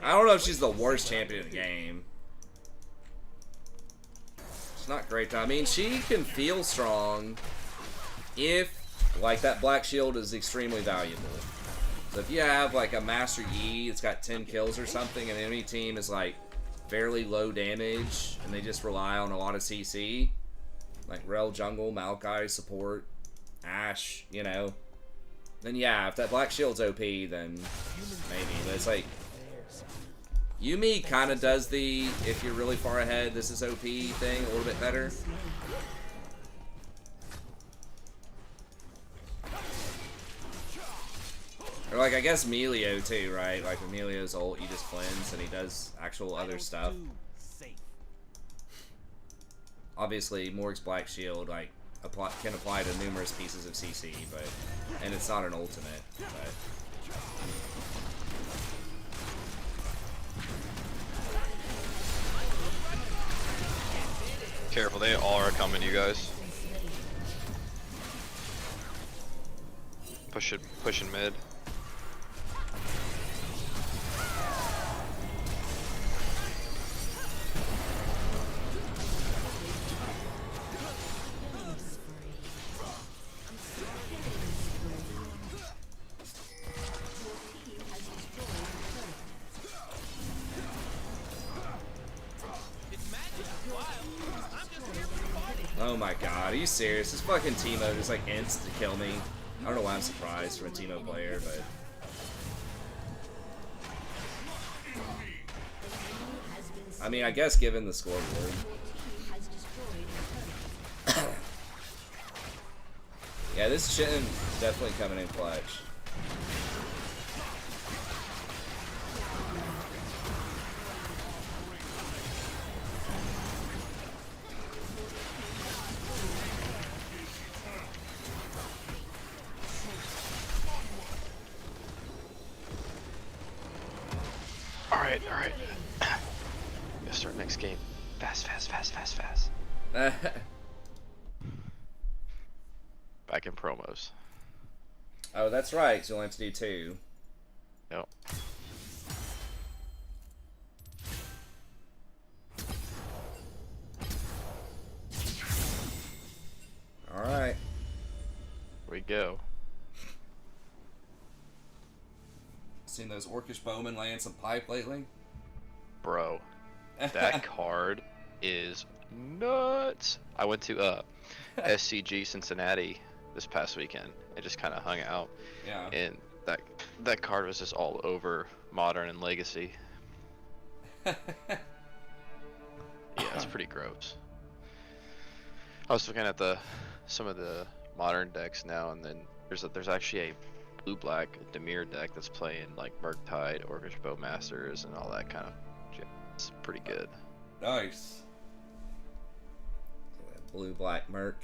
I don't know if she's the worst champion in the game. It's not great. I mean, she can feel strong if, like, that black shield is extremely valuable. So if you have, like, a Master Yi that's got 10 kills or something, and the enemy team is, like, fairly low damage, and they just rely on a lot of CC, like Rel jungle, Maokai support, Ashe, you know, then yeah, if that black shield's OP, then maybe. But it's like, Yumi kind of does the, if you're really far ahead, this is OP thing a little bit better. Or like, I guess Melio too, right? Like with Melio's ult, you just cleanse and he does actual other stuff. Obviously, Morg's Black Shield like can apply to numerous pieces of CC, but and it's not an ultimate. But Careful, they all are coming, you guys. Pushing mid. oh my god, are you serious? This fucking Teemo just like ends to kill me. I don't know why I'm surprised from a Teemo player, but I mean, I guess given the scoreboard. Yeah, this Shin definitely coming in clutch. Alright. Gotta start next game. Fast. Back in promos. Oh, that's right, so you'll have to do 2. Yep. Alright. Here we go. Seen those Orcish Bowmen laying some pipe lately? Bro, that card is nuts. I went to SCG Cincinnati this past weekend and just kind of hung out. Yeah. And that card was just all over Modern and Legacy. Yeah, it's pretty gross. I was looking at some of the Modern decks now, and then there's actually a blue-black Demir deck that's playing like Murktide, Orcish Bowmasters, and all that kind of shit. It's pretty good. Nice. Blue-black Merc.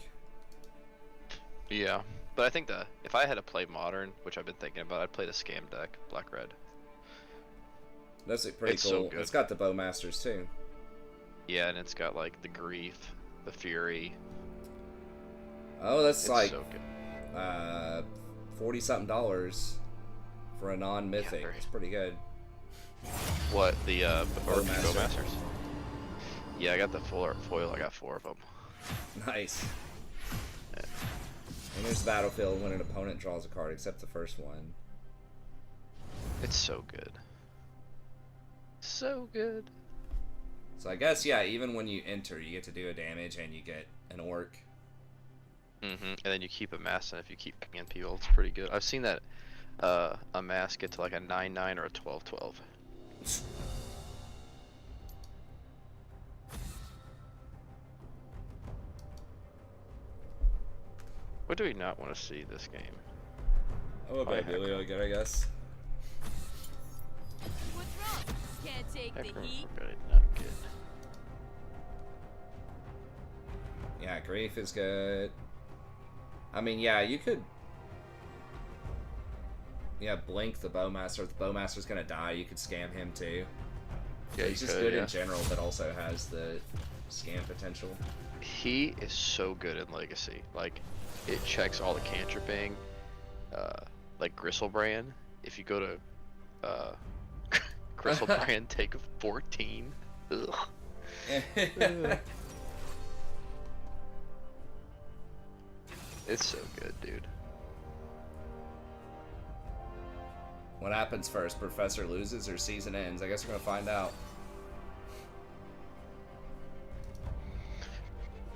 Yeah, but I think if I had to play Modern, which I've been thinking about, I'd play the Scam deck, Black-Red. That's pretty It's cool. so good. It's got the Bowmasters too. Yeah, and it's got like the Grief, the Fury. Oh, that's It's like so good. 40 something dollars for a non-mythic. Yeah, It's pretty good. What the Bowmaster. Bowmasters? Yeah, I got the full art foil. I got 4 of them. Nice. And there's the battlefield when an opponent draws a card, except the first one. It's so good. So good. So I guess, yeah, even when you enter, you get to do a damage and you get an orc. And then you keep amassing. If you keep pinging people, it's pretty good. I've seen that a mass get to like a 9/9 or a 12/12. What do we not want to see this game? Oh, a baby really good, I guess. What's wrong? Can't take the Heck, heat. we're really not good. Yeah, Grief is good. I mean, yeah, you could... Yeah, blink the Bowmaster. If the Bowmaster's gonna die, you could scam him too. Yeah, He's you just could, good yeah. in general, but also has the scam potential. He is so good in Legacy. Like, it checks all the cantripping. Like Gristlebrand. If you go to Gristlebrand, take a 14. Ugh. It's so good, dude. What happens first? Professor loses or season ends? I guess we're gonna find out.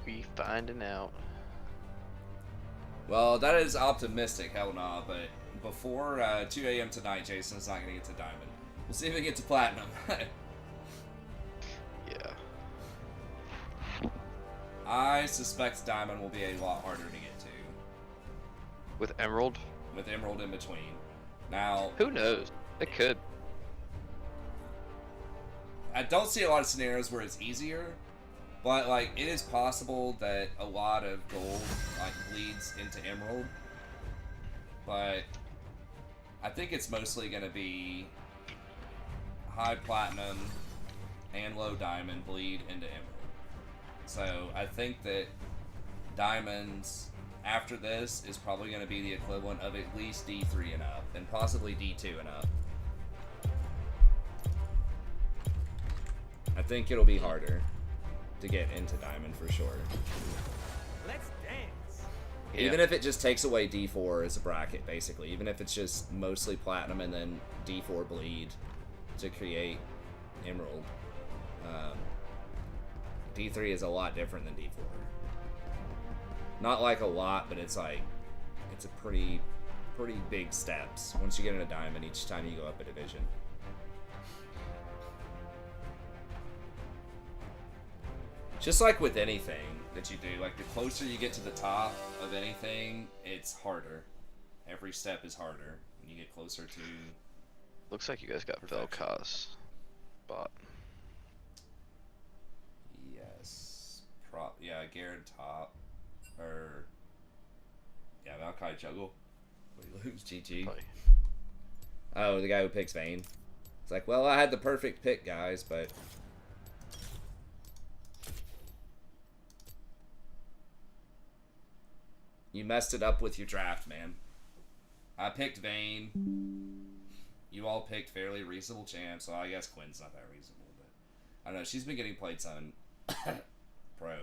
We finding out. Well, that is optimistic, hell nah, but before 2 a.m. tonight, Jason's not gonna get to Diamond. We'll see if he gets to Platinum. Yeah. I suspect Diamond will be a lot harder to get to, With Emerald, with Emerald in between. Now, who knows? It could. I don't see a lot of scenarios where it's easier, but like it is possible that a lot of gold like bleeds into Emerald. But I think it's mostly gonna be high Platinum and low Diamond bleed into Emerald. So I think that Diamonds after this is probably going to be the equivalent of at least D3 and up, and possibly D2 and up. I think it'll be harder to get into Diamond for sure. Let's dance. Yeah. Even if it just takes away D4 as a bracket, basically. Even if it's just mostly Platinum and then D4 bleed to create Emerald. D3 is a lot different than D4. Not like a lot, but it's like, it's a pretty big steps once you get into Diamond each time you go up a division. Just like with anything that you do, like the closer you get to the top of anything, it's harder. Every step is harder when you get closer to... Looks like you guys got Perfection. Vel'Koz bot. Yes. Yeah, Garrett top. Or... Yeah, Valkyrie juggle. We lose, GG. Probably. Oh, the guy who picks Vayne. It's like, well, I had the perfect pick, guys, but... You messed it up with your draft, man. I picked Vayne. You all picked fairly reasonable champs, so I guess Quinn's not that reasonable, but... I don't know, she's been getting played some pro.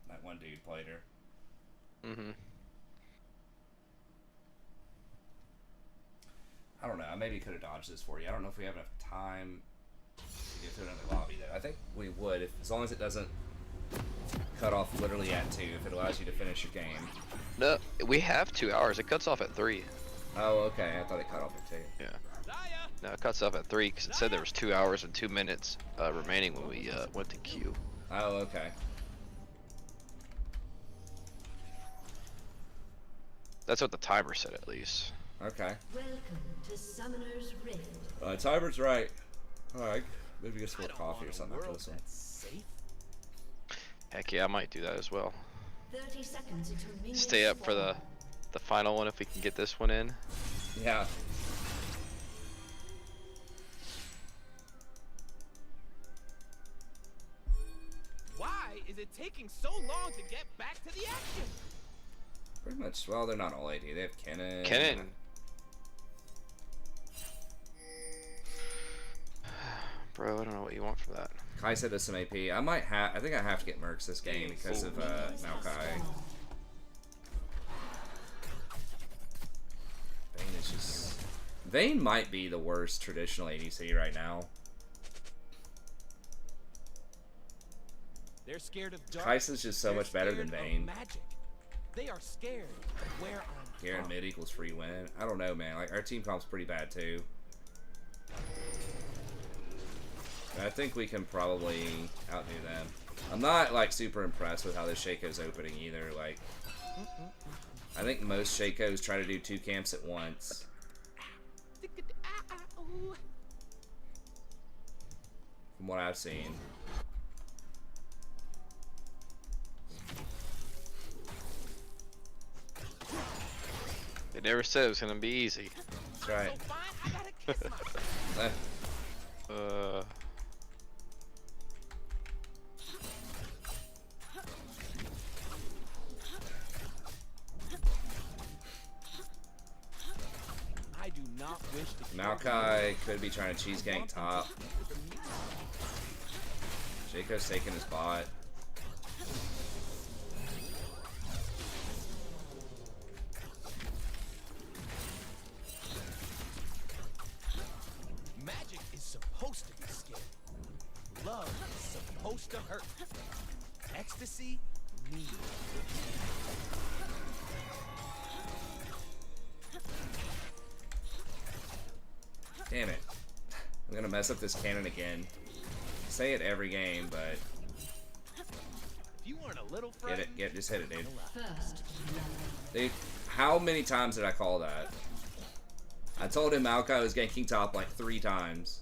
That one dude played her. Mm-hmm. I don't know, I maybe could have dodged this for you. I don't know if we have enough time to get to another lobby, though. I think we would, as long as it doesn't cut off literally at 2, if it allows you to finish your game. No, we have 2 hours. It cuts off at 3. Oh, okay, I thought it cut off at 2. Yeah. No, it cuts off at 3 because it said there was 2 hours and 2 minutes remaining when we went to queue. Oh, okay. That's what the timer said, at least. Okay. Welcome to Summoner's Rift. Timer's right. Alright, maybe get some more coffee or something after this one. Safe. Heck yeah, I might do that as well. 30 seconds until minions Stay up for spawn. the final one if we can get this one in. Yeah. Why is it taking so long to get back to the action? Pretty much. Well, they're not all AD. They have Kennen. Kennen. Bro, I don't know what you want from that. Kaisa does some AP. I think I have to get Mercs this game because of Maokai. Vayne is just... Vayne might be the worst traditional ADC right now. They're scared of dark. Kaisa's just so They're much better than scared of Vayne. magic. They are scared of where I'm Here in from. mid equals free win. I don't know, man. Like, our team comp's pretty bad too. I think we can probably outdo them. I'm not like super impressed with how this Shaco's opening either. Like, I think most Shakos try to do 2 camps at once. From what I've seen. They never said it was gonna be easy. That's right. So fine, I gotta kiss myself. I do not wish to Maokai could be trying to cheese gank top. Shaco's taking his bot. Magic is supposed to be scary. Love is supposed to hurt. Ecstasy needs. Damn it. I'm gonna mess up this cannon again. Say it every game, but If you weren't a little get it, frightened, just hit it, dude. First Dude, how many times did I call that? I told him Maokai was ganking top like 3 times.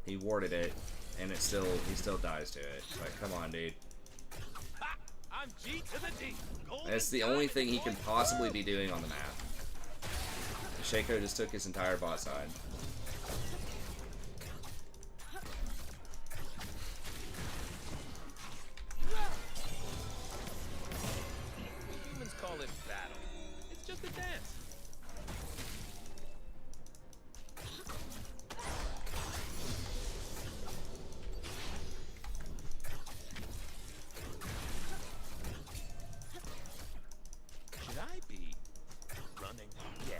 He warded it, and he still dies to it. Like, come on, dude. ha, I'm G to the D. Golden That's the only diamond thing he can warrior. possibly be doing on the map. Shaco just took his entire bot side. Humans call it battle. It's just a dance. Should I be running? Yeah,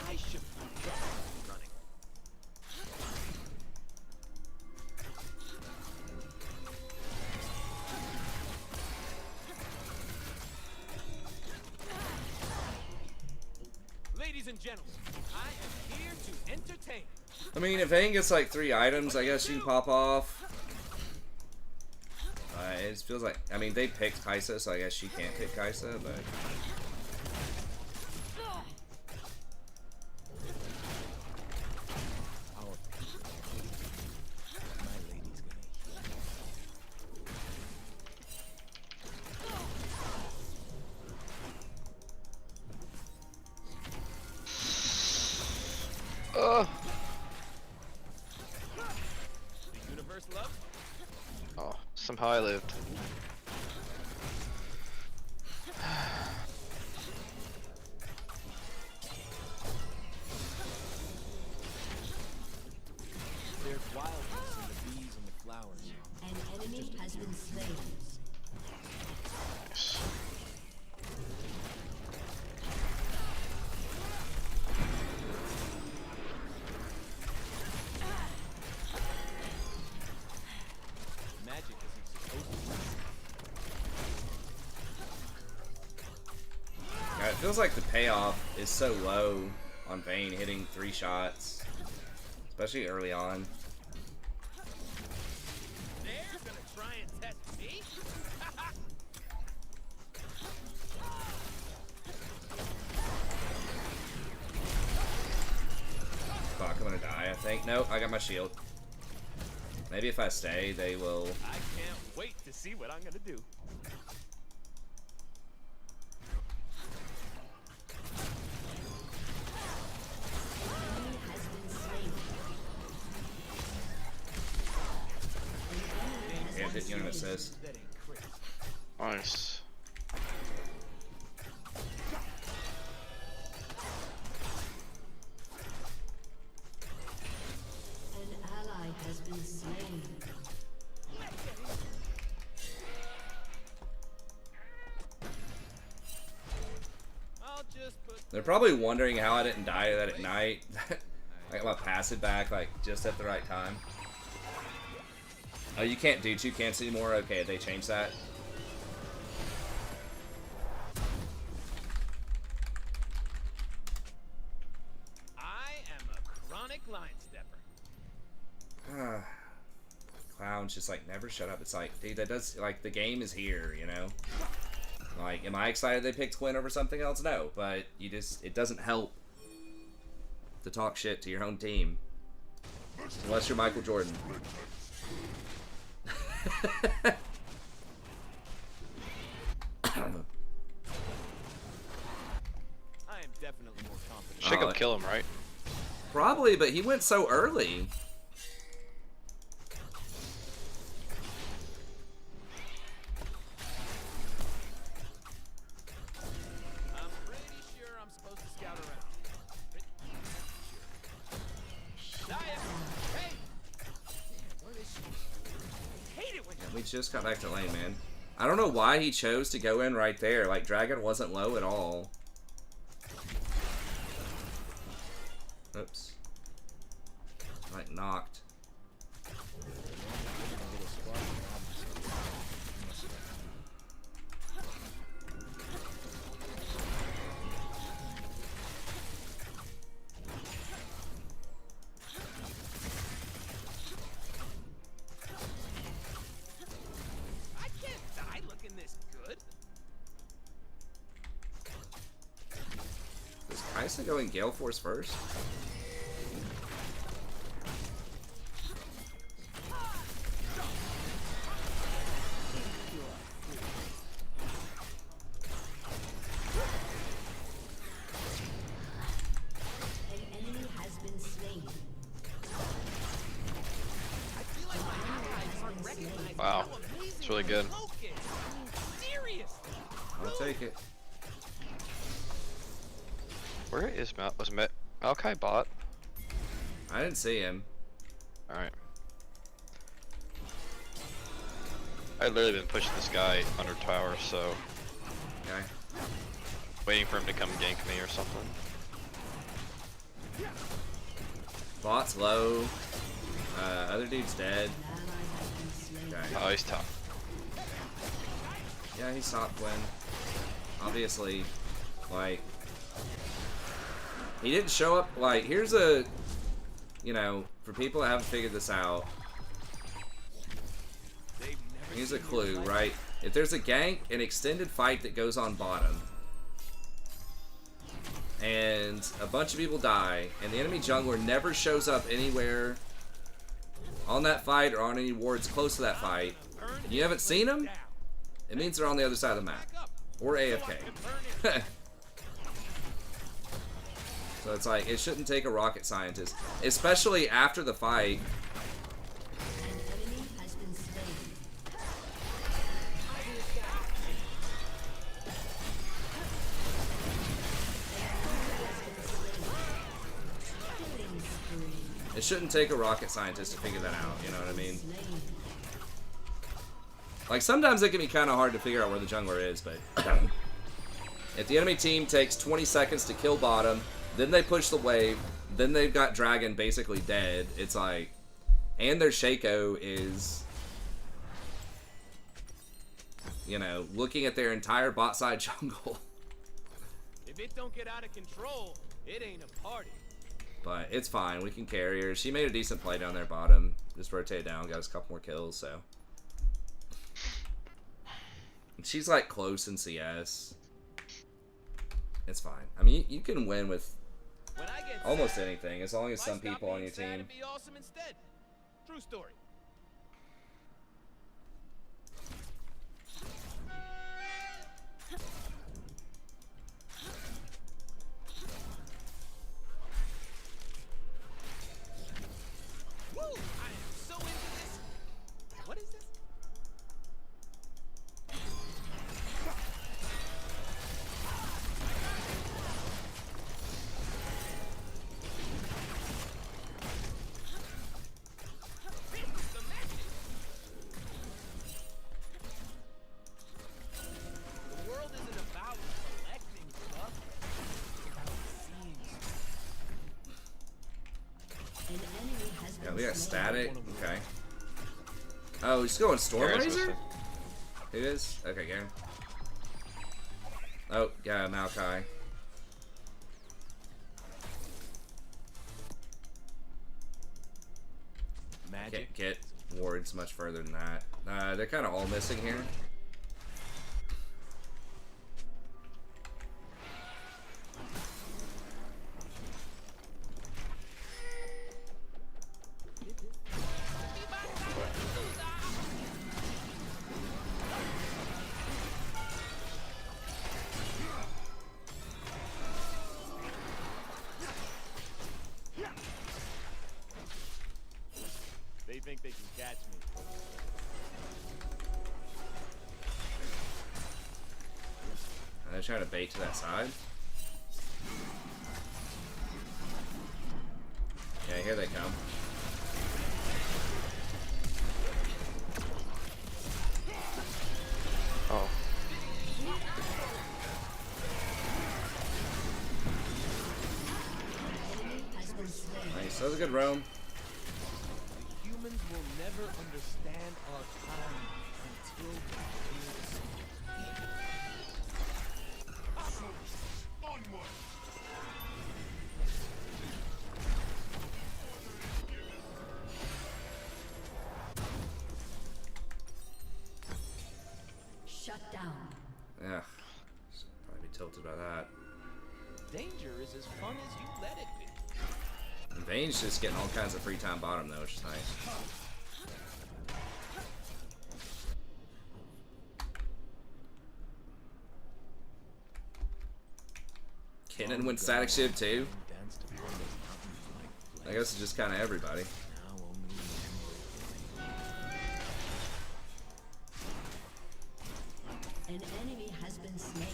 I should be running. Ladies and gentlemen, I am here to entertain. I mean, if Vayne gets like 3 items, I guess you can pop off. It feels like, I mean, they picked Kaisa, so I guess she can't pick Kaisa, but... Our my lady's gonna heal. Oh, The universe loves. oh, somehow I lived. There's wildness in the bees and the flowers. an enemy has been slain. Nice. Magic isn't supposed to be. Yeah, it feels like the payoff is so low on Vayne hitting 3 shots. Especially early on. They're gonna try and test me? Fuck, I'm gonna die, I think. Nope, I got my shield. Maybe if I stay, they will... I can't wait to see what I'm gonna do. Enemy has been slain. Can't hit you an assist. That ain't crazy. Nice. An ally has been slain. I'll just put They're probably wondering how I didn't die that at night. I got my passive back like just at the right time. Oh, you can't do 2 cancel anymore? Okay, they changed that. I am a chronic line stepper. Clown's just like never shut up. It's like, dude, that does like the game is here, you know? Like, am I excited they picked Quinn over something else? No, but you just it doesn't help to talk shit to your own team. Unless you're Michael Jordan. I am definitely more confident. Should go kill him, right? Probably, but he went so early. I'm pretty sure I'm supposed to scout around. Pretty sure. Hey! Where is she? Hate it when We just got back to lane, man. I don't know why he chose to go in right there. Like, Dragon wasn't low at all. Oops. Like, knocked. I can't die looking this good. Is Kaisa going Gale Force first? An enemy has been slain. I feel like my allies aren't recognizing Wow. how amazing It's really my good. cloak is. Seriously. I'll take it. Where is was Maokai bot? I didn't see him. Alright. I've literally been pushing this guy under tower, so Okay. waiting for him to come gank me or something. Bot's low. Other dude's dead. An ally has been slain. Okay. Oh, he's top. Yeah, he's top Quinn. Obviously, like, he didn't show up. Like, here's a, you know, for people that haven't figured this out, They've never here's a seen clue, your right? If there's a gank, an extended fight that goes on bottom, and a bunch of people die, and the enemy jungler never shows up anywhere on that fight or on any wards close to that fight, and you haven't seen them, down. it means they're on the other side of the map. Back up. Or So I AFK. can burn it. So it's like, it shouldn't take a rocket scientist. Especially after the fight. An enemy has been slain. Killing spree. It shouldn't take a rocket scientist to figure that out, you know what I mean? Slain. Like, sometimes it can be kind of hard to figure out where the jungler is, but... if the enemy team takes 20 seconds to kill bottom, then they push the wave, then they've got Dragon basically dead, it's like... And their Shaco is... You know, looking at their entire bot side jungle. If it don't get out of control, it ain't a party. But it's fine, we can carry her. She made a decent play down there bottom. Just rotate down, got us a couple more kills, so... She's like close in CS. It's fine. I mean, you can win with When I get almost sad, anything as long as I some stop people on being your sad team. and be awesome instead. True story. Woo! I am so into this. What is this? we got slain. static. Okay. Oh, he's going Storm Garen's Razor? missing. Who is? Okay, Garen. Oh, yeah, Maokai. Magic. Can't get wards much further than that. They're kind of all missing here. They think they can catch me. They're trying to bait to that side. Yeah, here they come. Oh. Has been slain. Nice, that was a good roam. Humans will never understand our time until they hear the song. Shut down. Yeah, probably be tilted by that. Danger is as fun as you let it be. And Vane's just getting all kinds of free time bottom though, which is nice. Kennen went static shiv too. Danced upon those mountains like I guess it's just kind of everybody. now only An enemy has been slain.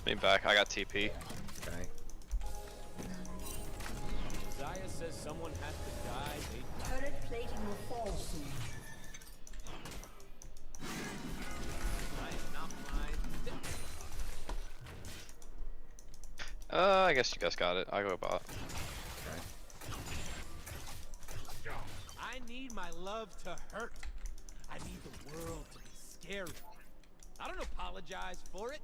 Me back. I got TP. Okay. Zaya says someone has to die. They Turret plating will fall soon. I am not mine. I guess you guys got it. I'll go bot. Okay. I need my love to hurt. I need the world to be scary. I don't apologize for it.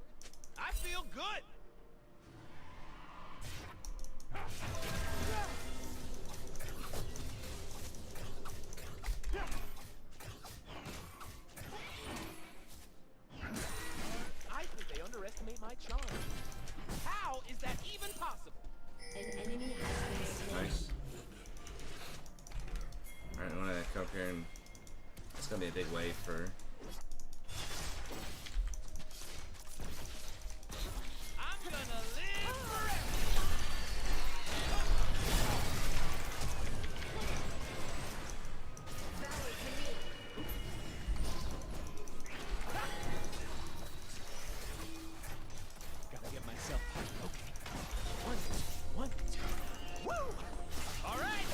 I feel good. I think they underestimate my charm. How is that even possible? An enemy has been slain. Nice. Alright, I want to come up here and it's gonna be a big wave for. I'm gonna live forever. Gotta get myself out. Okay. One, two. Woo! All right.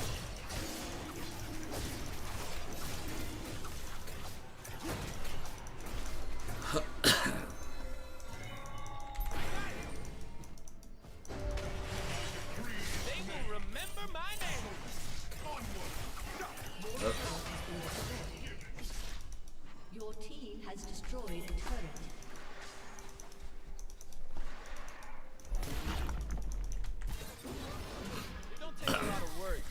They will remember my name. Oh, Your team has destroyed a turret. It don't take a lot of words.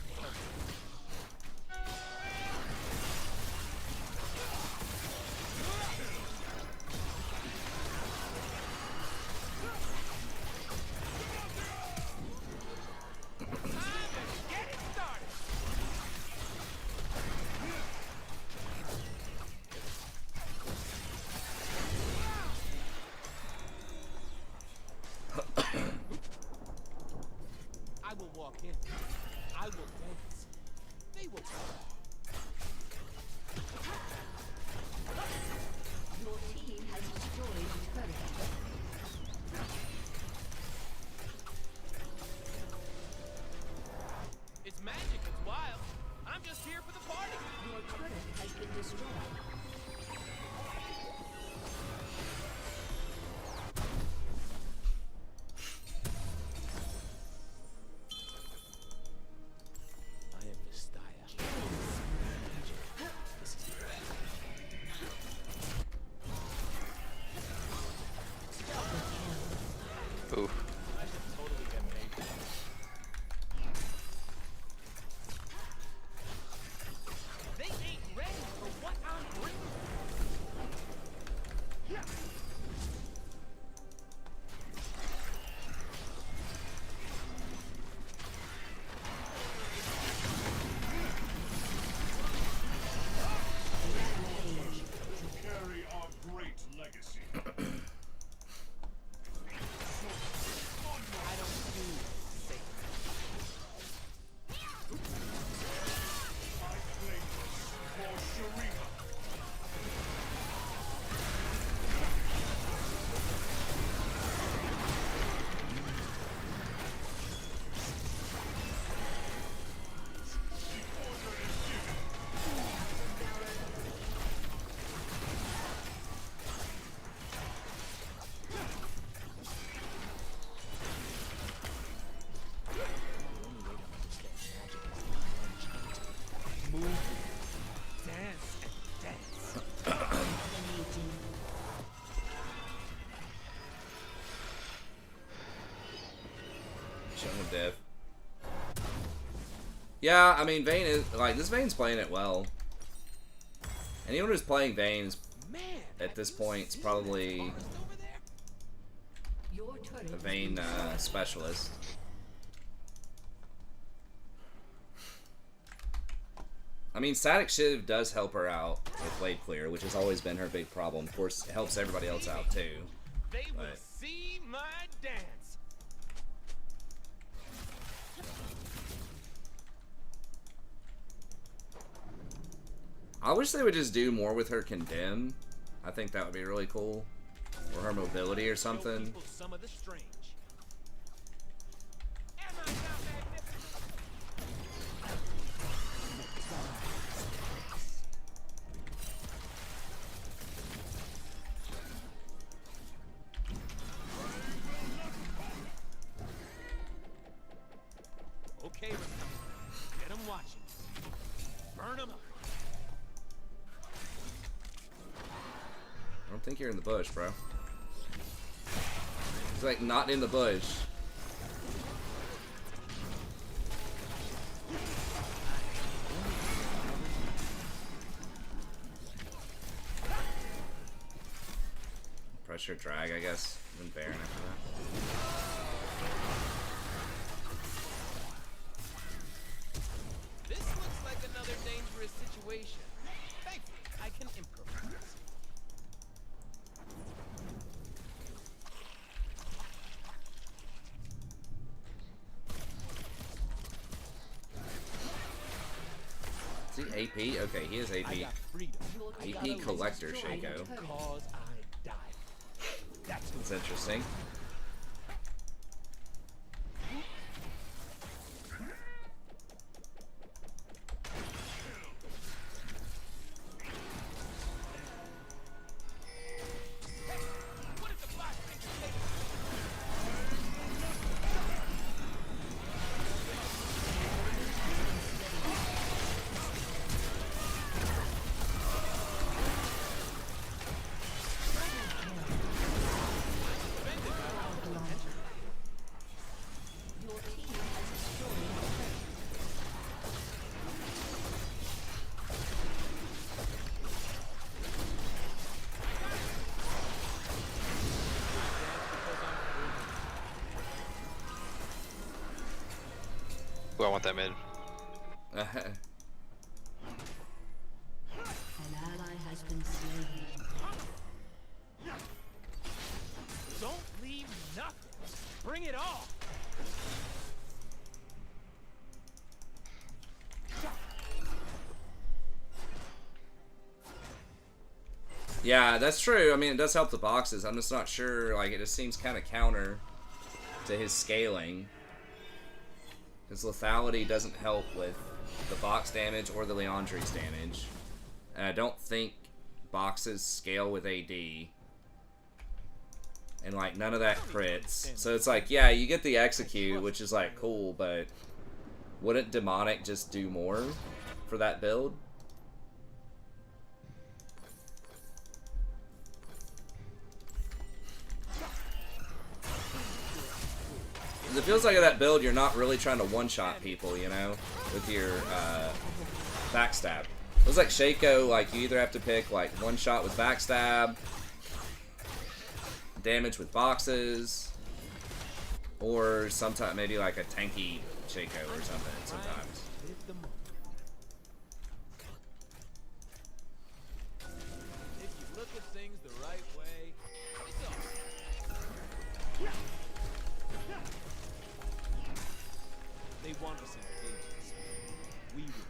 Time to get it started. I will walk in. I will dance. They will talk. Your team has destroyed a turret. It's magic, it's wild. I'm just here for the party. Your turret has been destroyed. Dance and dance. Dominating. Show him diff. Yeah, I mean, Vayne is like this. Vayne's playing it well. Anyone who's playing Vayne is, Man, at this point, is probably Your turret a Vayne specialist. I mean, Static Shiv does help her out with Blade Clear, which has always been her big problem. Of course, it helps everybody else out too. they will But see my dance. I wish they would just do more with her Condemn. I think that would be really cool. Or her mobility or Show something. people some of the strange. Am I not magnificent? Okay, Rakan. Get 'em watching. Burn 'em up. I don't think you're in the bush, bro. He's like not in the bush. Pressure drag, I guess. And Baron after that. This looks like another dangerous situation. Thankfully, I can improvise. Is he AP? Okay, he is I AP. got freedom. AP Collector, Shaco. Cause I died. That's That's interesting. what is the black thing to take? Your team has destroyed a turret. Ooh, I want that mid. An ally has been slain. Don't leave nothing. Bring it all. Yeah, that's true. I mean, it does help the boxes. I'm just not sure. Like, it just seems kind of counter to his scaling. His lethality doesn't help with the box damage or the Leandri's damage. And I don't think boxes scale with AD. And, like, none of that crits. So it's like, yeah, you get the execute, which is, like, cool, but wouldn't Demonic just do more for that build? It feels like at that build, you're not really trying to one-shot people, you know, with your backstab. It was like Shaco, like you either have to pick like one shot with backstab, damage with boxes, or sometimes maybe like a tanky Shaco or something. Sometimes. Live the moment. If you look at things the right way, it's all right. They want us in cages. We refuse.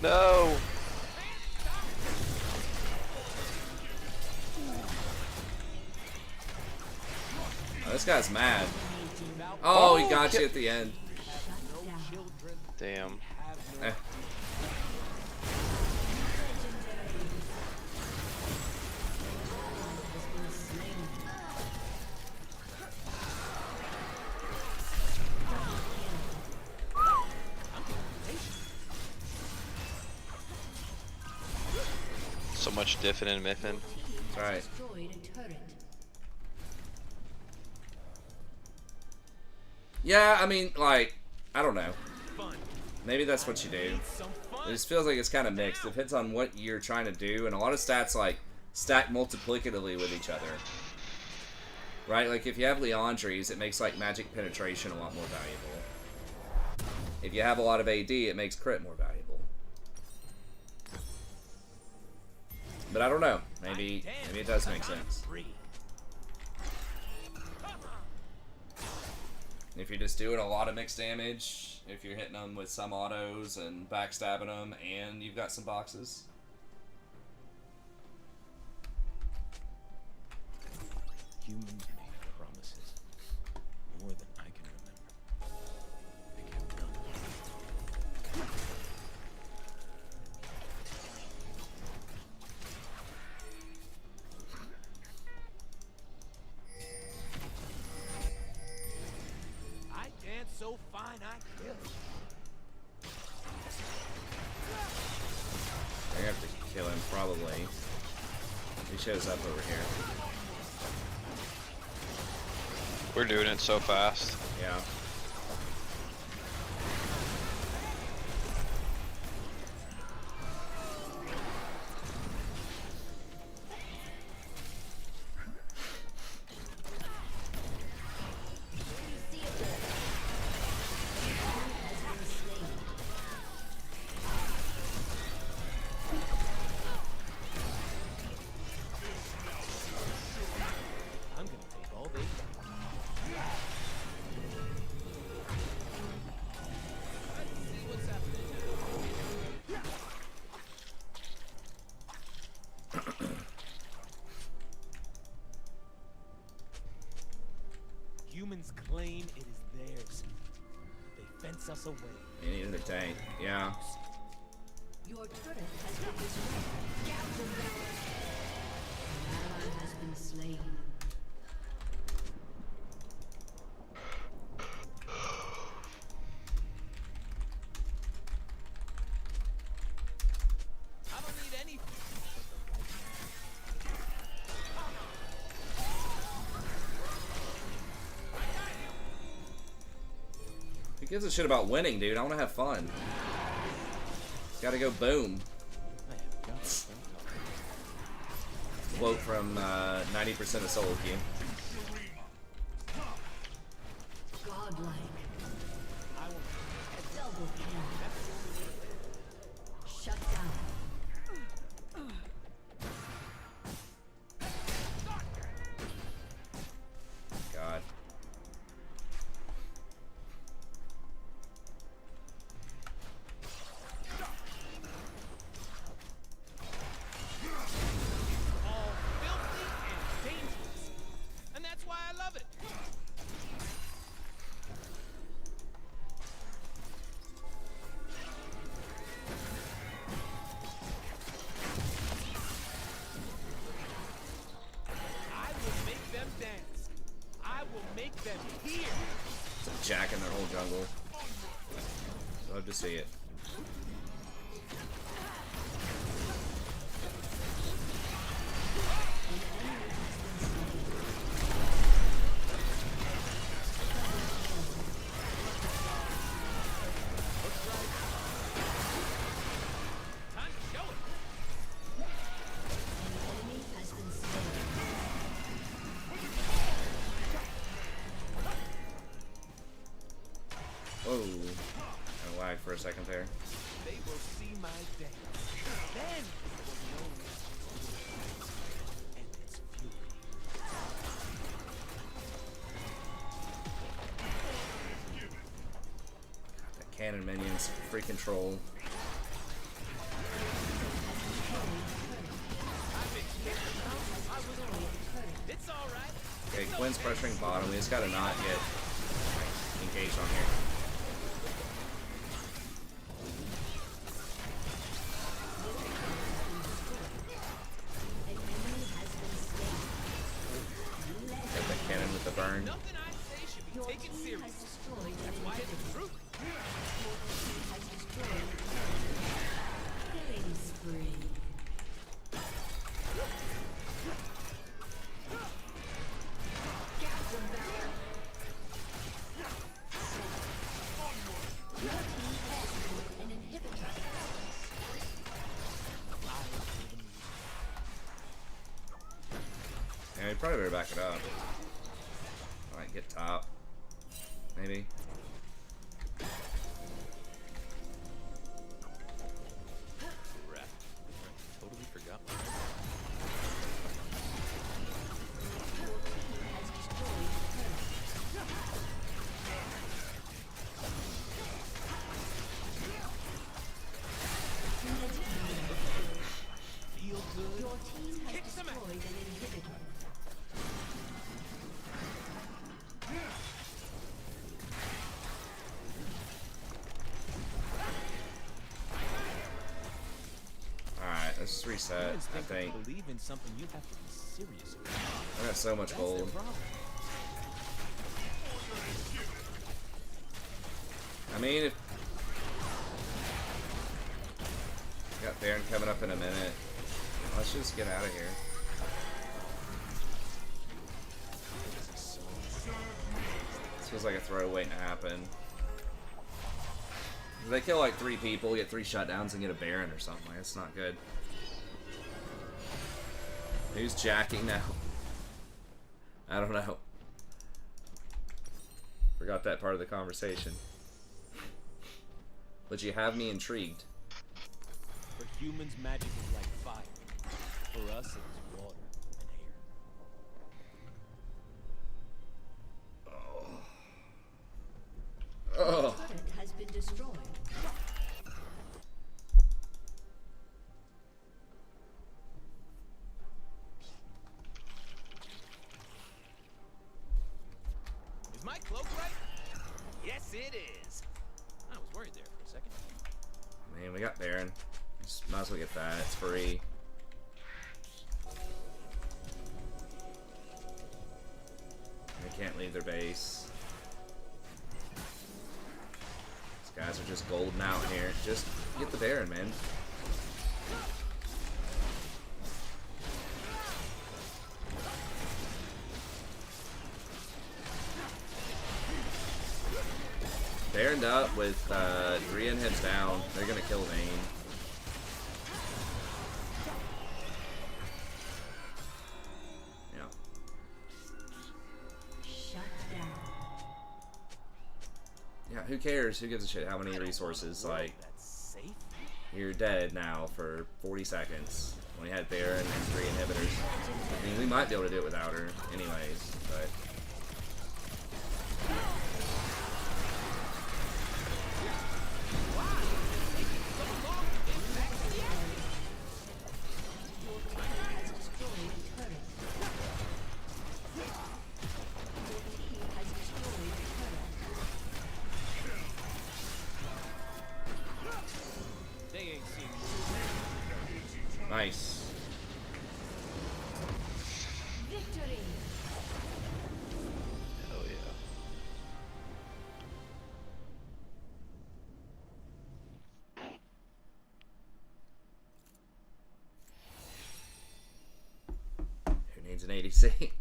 No! Oh, this guy's mad. Oh, he got you at the end. Children Damn. have no Eh. much diffing and miffing. That's right. Destroyed a turret. Yeah, I mean, like, I don't know. Fun. Maybe that's what you do. Some It fun. just feels like it's kind of mixed. It depends on what you're trying to do, and a lot of stats like stack multiplicatively with each other. Right? Like if you have Leandries, it makes like magic penetration a lot more valuable. If you have a lot of AD, it makes crit more valuable. But I don't know. Maybe it does make sense. Free. If you're just doing a lot of mixed damage, if you're hitting them with some autos and backstabbing them, and you've got some boxes. Humans make promises more than I can remember. They kept none. I dance so fine I kill. I have to kill him probably. He shows up over here. We're doing it so fast. Yeah. I'm gonna take all they got. Let's see what's happening now. Humans claim it is theirs. They fence us away. You need the tank. Yeah. Your turret has been destroyed. An ally has been slain. I don't need anything. Who gives a shit about winning, dude? I want to have fun. Gotta go boom. I have got it. Quote from 90% of solo queue. Godlike. I will Double kill. Shut down. God. all filthy and dangerous. And that's why I love it. I will make them dance. I will make them hear. Some jack in their whole jungle. Love to see it. Time to show it. Enemy has been slain. Whoa. Kind of lagged for a second there. They will see my dance. Then they will know and its fury. That cannon minion's freaking troll. It's all right. Okay, Quinn's pressuring bottom. We just gotta not get engaged on here. An enemy has been slain. Get the cannon with the burn. Nothing I say should be Your taken team serious. has destroyed That's an why it's inhibitor. the truth. Your team has destroyed an inhibitor. Killing spree. probably better back it up. Alright, get top. Maybe. Crap. Totally forgot. Has destroyed the turret. Feel good. Your team has Kick some destroyed an inhibitor. Alright, let's just reset, Humans I think to think. believe in something you have to be serious about. I got so much That's their gold. problem. I mean, if... Got Baron coming up in a minute. Let's just get out of here. This feels like a throw waiting to happen. If they kill like 3 people, get 3 shutdowns, and get a Baron or something. Like, that's not good. Who's jacking now? I don't know. Forgot that part of the conversation. But you have me intrigued. For humans, magic is like fire. For us, it's water and air. Oh. Turret has been destroyed. Is my cloak right? Yes, it is. I was worried there for a second. Man, we got Baron. Just might as well get that. It's free. They can't leave their base. These guys are just golden out here. Just get the Baron, man. Baroned up with 3 inhibs down. They're gonna kill Vayne. Yeah. Shut down. Yeah, who cares? Who gives a shit how many resources? Like, That's safe. you're dead now for 40 seconds. When we had Baron and 3 inhibitors. I mean, we might be able to do it without her anyways, but... Has destroyed a turret. Your team has destroyed a turret. They ain't seen me. Nice. Victory. Hell yeah. Who needs an ADC?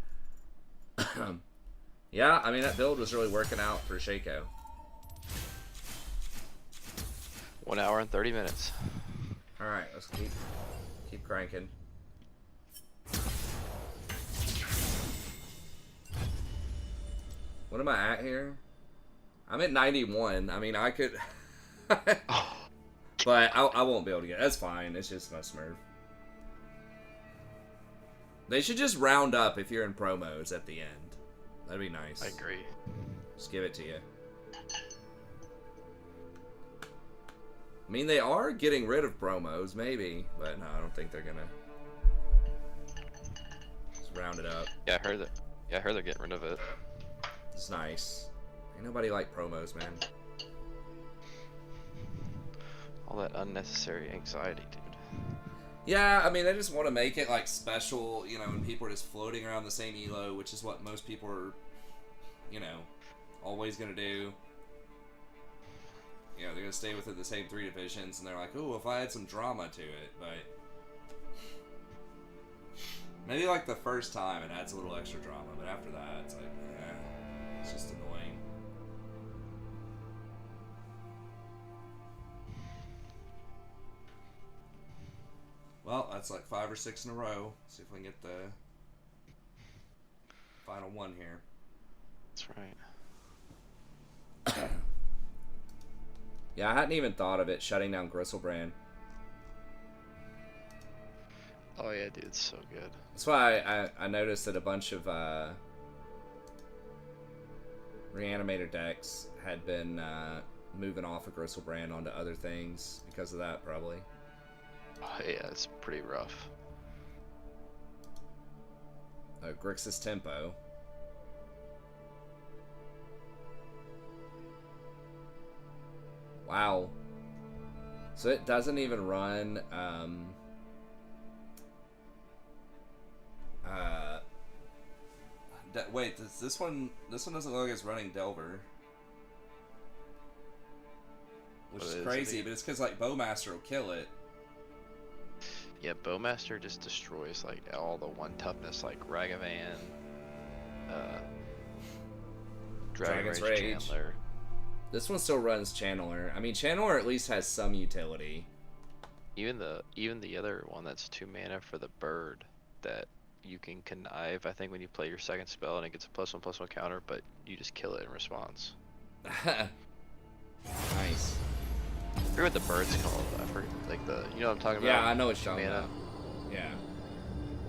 Yeah, I mean, that build was really working out for Shaco. 1 hour and 30 minutes. Alright, let's keep cranking. What am I at here? I'm at 91. I mean, I could... but I won't be able to get it. That's fine. It's just my Smurf. They should just round up if you're in promos at the end. That'd be nice. I agree. Just give it to you. I mean, they are getting rid of promos, maybe. But no, I don't think they're gonna... Just round it up. Yeah, I heard that. Yeah, I heard they're getting rid of it. It's nice. Ain't nobody like promos, man. All that unnecessary anxiety, dude. Yeah, I mean, they just want to make it, like, special, you know, and people are just floating around the same elo, which is what most people are, you know, always going to do. You know, they're going to stay within the same 3 divisions, and they're like, ooh, if I had some drama to it, but... Maybe, like, the first time it adds a little extra drama, but after that, it's like, it's just annoying. Well, that's like 5 or 6 in a row. See if we can get the final one here. That's right. Yeah, I hadn't even thought of it shutting down Gristlebrand. Oh yeah, dude, it's so good. That's why I noticed that a bunch of Reanimator decks had been moving off of Gristlebrand onto other things because of that, probably. Oh, yeah, it's pretty rough. Grixis Tempo. Wow. So it doesn't even run wait, this one doesn't look like it's running Delver. Which is crazy, but it's because like Bowmaster will kill it. Yeah, Bowmaster just destroys like all the one toughness, like Ragavan, Dragon's Rage, Rage. Chandler. This one still runs Channeler. I mean, Channeler at least has some utility. Even the other one that's 2 mana for the bird that you can connive. I think when you play your second spell and it gets a +1/+1 counter, but you just kill it in response. Nice. I forget what the bird's called. I forget, like the, you know what I'm talking about? Yeah, I know what you're talking Mana. about. Yeah.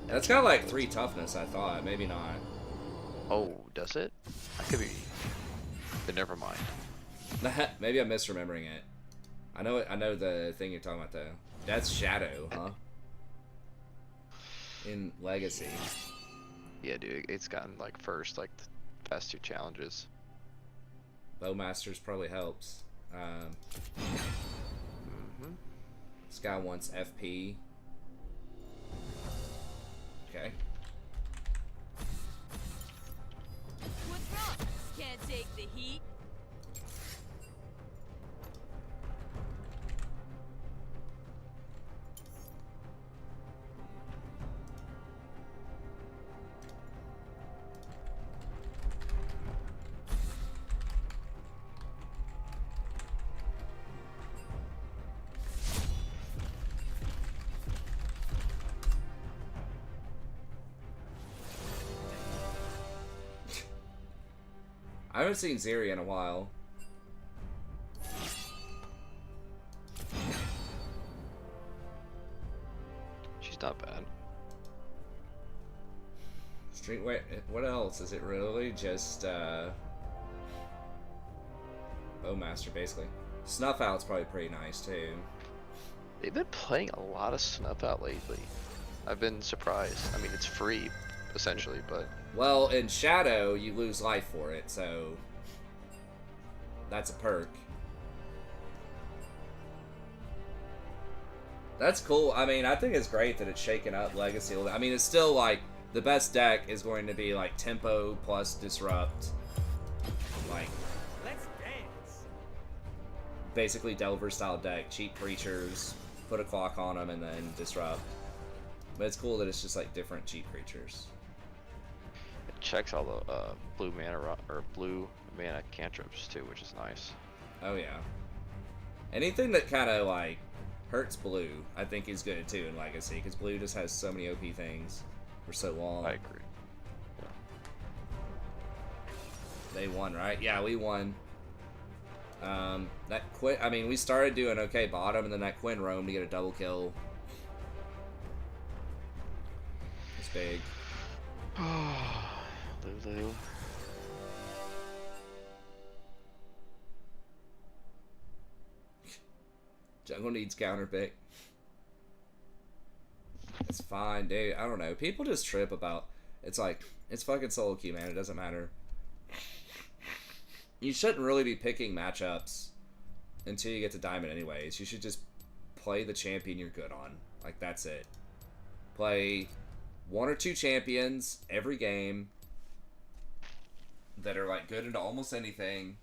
That's got like 3 toughness, I thought. Maybe not. Oh, does it? I could be. But never mind. Maybe I'm misremembering it. I know the thing you're talking about though. That's Shadow, huh? In Legacy. Yeah, dude, it's gotten like first, like the past 2 challenges. Bowmasters probably helps. This guy wants FP. Okay. What's wrong? Can't take the heat? I haven't seen Zeri in a while. She's not bad. Wait, what else? Is it really just Bowmaster, basically? Snuff Out's probably pretty nice, too. They've been playing a lot of Snuff Out lately. I've been surprised. I mean, it's free, essentially, but... Well, in Shadow, you lose life for it, so... That's a perk. That's cool. I mean, I think it's great that it's shaken up Legacy. I mean, it's still, like, the best deck is going to be, like, Tempo plus Disrupt. Like... Let's dance. Basically Delver-style deck. Cheap creatures, put a clock on them, and then Disrupt. But it's cool that it's just, like, different cheap creatures. It checks all the blue mana cantrips too, which is nice. Oh yeah. Anything that kind of like hurts blue, I think is good too in Legacy, because blue just has so many OP things for so long. I agree. They won, right? Yeah, we won. That Quinn. I mean, we started doing okay bottom, and then that Quinn roamed to get a double kill. It's big. Lulu. Jungle needs counter pick. It's fine, dude. I don't know. People just trip about. It's like it's fucking solo queue, man. It doesn't matter. You shouldn't really be picking matchups until you get to Diamond, anyways. You should just play the champion you're good on. Like that's it. Play 1 or 2 champions every game that are like good into almost anything,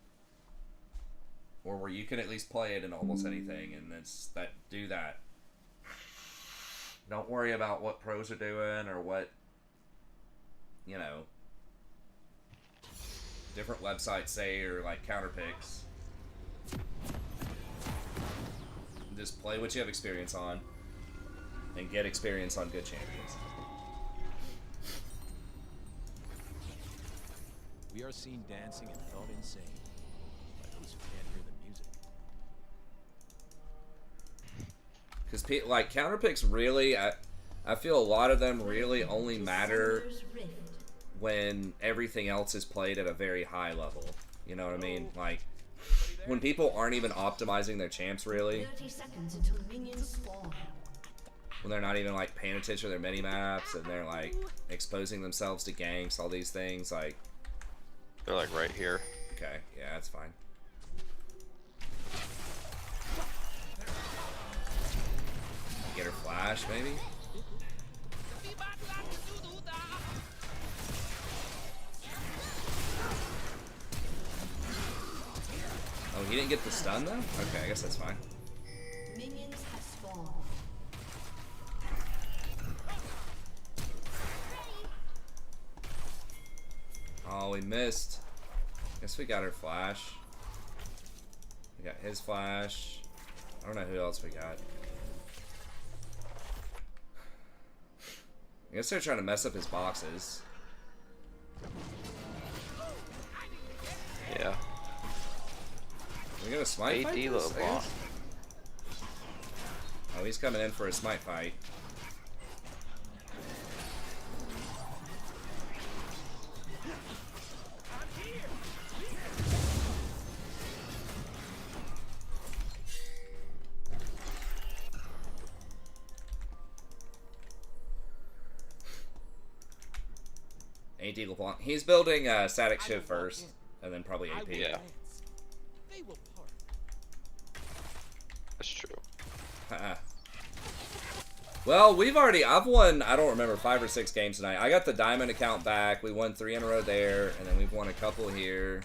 or where you can at least play it in almost anything, and do that. Don't worry about what pros are doing or what, you know, different websites say or like counter picks. Just play what you have experience on and get experience on good champions. We are seen dancing and thought insane by those who can't hear the music. Because like counter picks really, I feel a lot of them really only matter Summoner's Rift. when everything else is played at a very high level. You know what I mean? Like when people aren't even optimizing their champs really, 30 seconds until minions spawn. when they're not even like paying attention to their mini maps and they're like exposing themselves to ganks, all these things. Like They're like right here. okay, yeah, that's fine. Get her flash, maybe? Oh, he didn't get the stun though? Okay, I guess that's fine. Minions have spawned. Oh, we missed. Guess we got her flash. We got his flash. I don't know who else we got. I guess they're trying to mess up his boxes. Yeah. We got a smite fight? AD this, I LeBlanc. guess? Oh, he's coming in for a smite fight. AD LeBlanc. He's building static shift first, and then probably AP. Yeah. They will part. That's true. Well, I've won, I don't remember, 5 or 6 games tonight. I got the diamond account back. We won 3 in a row there, and then we've won a couple here.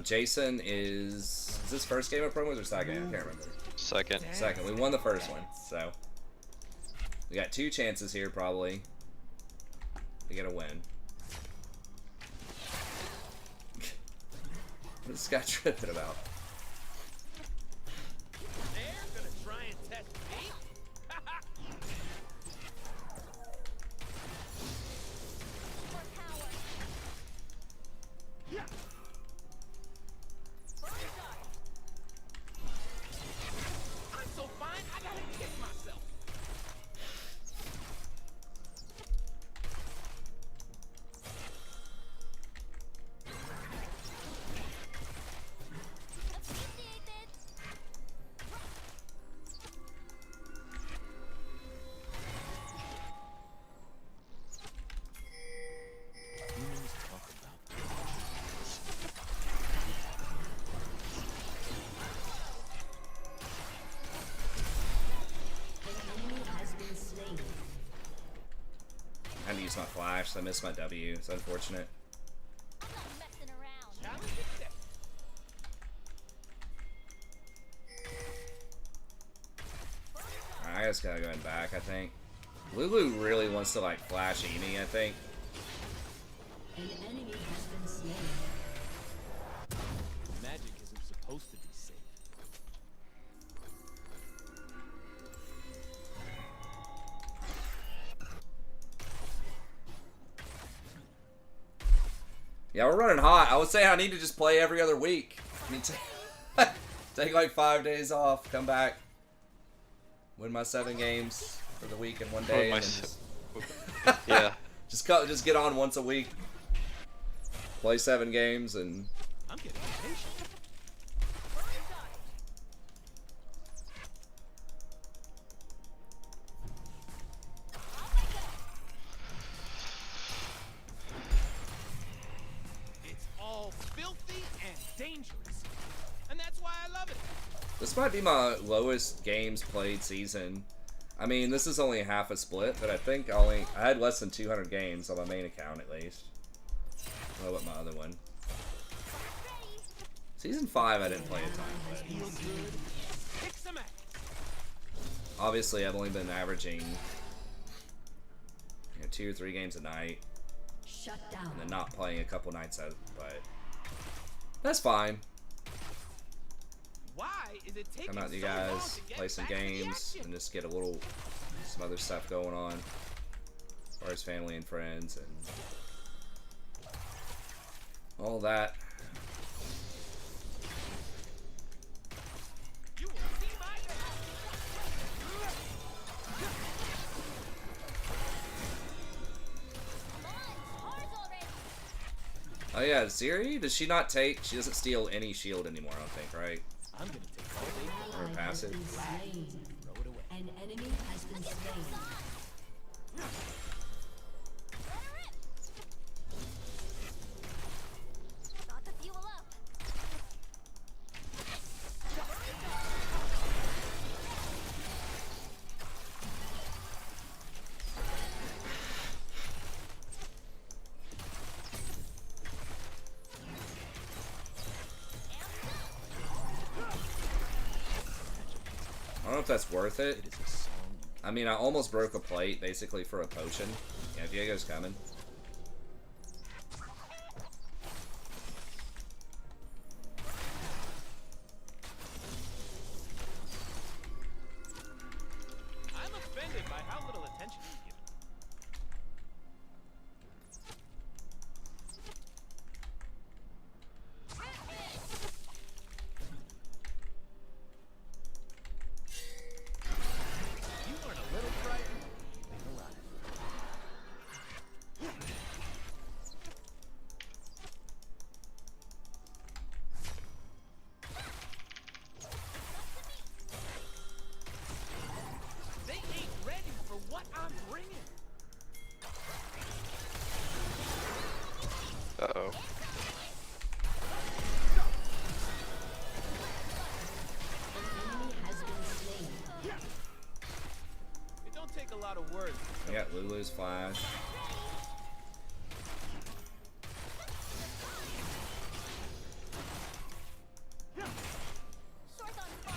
Jason is this first game of promos or second? I can't remember. Second. Second. We won the first one, so we got 2 chances here probably to get a win. What's this guy tripping about? They're gonna try and test me. I'm so fine, I gotta kick myself. Humans talk about An enemy has been slain. I had to use my flash, so I missed my W. It's unfortunate. I'm not messing around. challenge accepted. Alright, I just gotta go in back, I think. Lulu really wants to like flash Emi, I think. An enemy has been slain. Magic isn't supposed to be safe. Yeah, we're running hot. I would say I need to just play every other week. I need to take like 5 days off, come back, win my 7 games for the week in one day, my and then s- just, Yeah. just get on once a week, play 7 games, and I'm getting impatient. It's all filthy and dangerous. And that's why I love it. this might be my lowest games played season. I mean, this is only half a split, but I think I had less than 200 games on my main account at least. I don't know about my other one. Season 5 I didn't play a ton, but Feel good. Kick some ass. obviously I've only been averaging 2 or 3 games a night, Shut down. and then not playing a couple nights out, but that's fine. Why is it taking Come out, you so long guys, to get play some back to the games, action? and just get some other stuff going on as far as family and friends, and All that. You will see my Come on, ours already. Oh yeah, Ziri, does she not take? She doesn't steal any shield anymore, I don't think, right? I'm gonna take all day. Or Ally has passive. been slain. Throw it away. An enemy has been slain. Got the fuel up. I don't know if that's worth it. It is a song. I mean, I almost broke a plate, basically, for a potion. Yeah, Diego's coming. I'm offended by how little attention he's given. You weren't a little frightened. Make a run. They ain't ready for what I'm bringing. Uh-oh. Enemy has been slain. It don't take a lot of words. Yeah, Lulu's flash. Short on fire.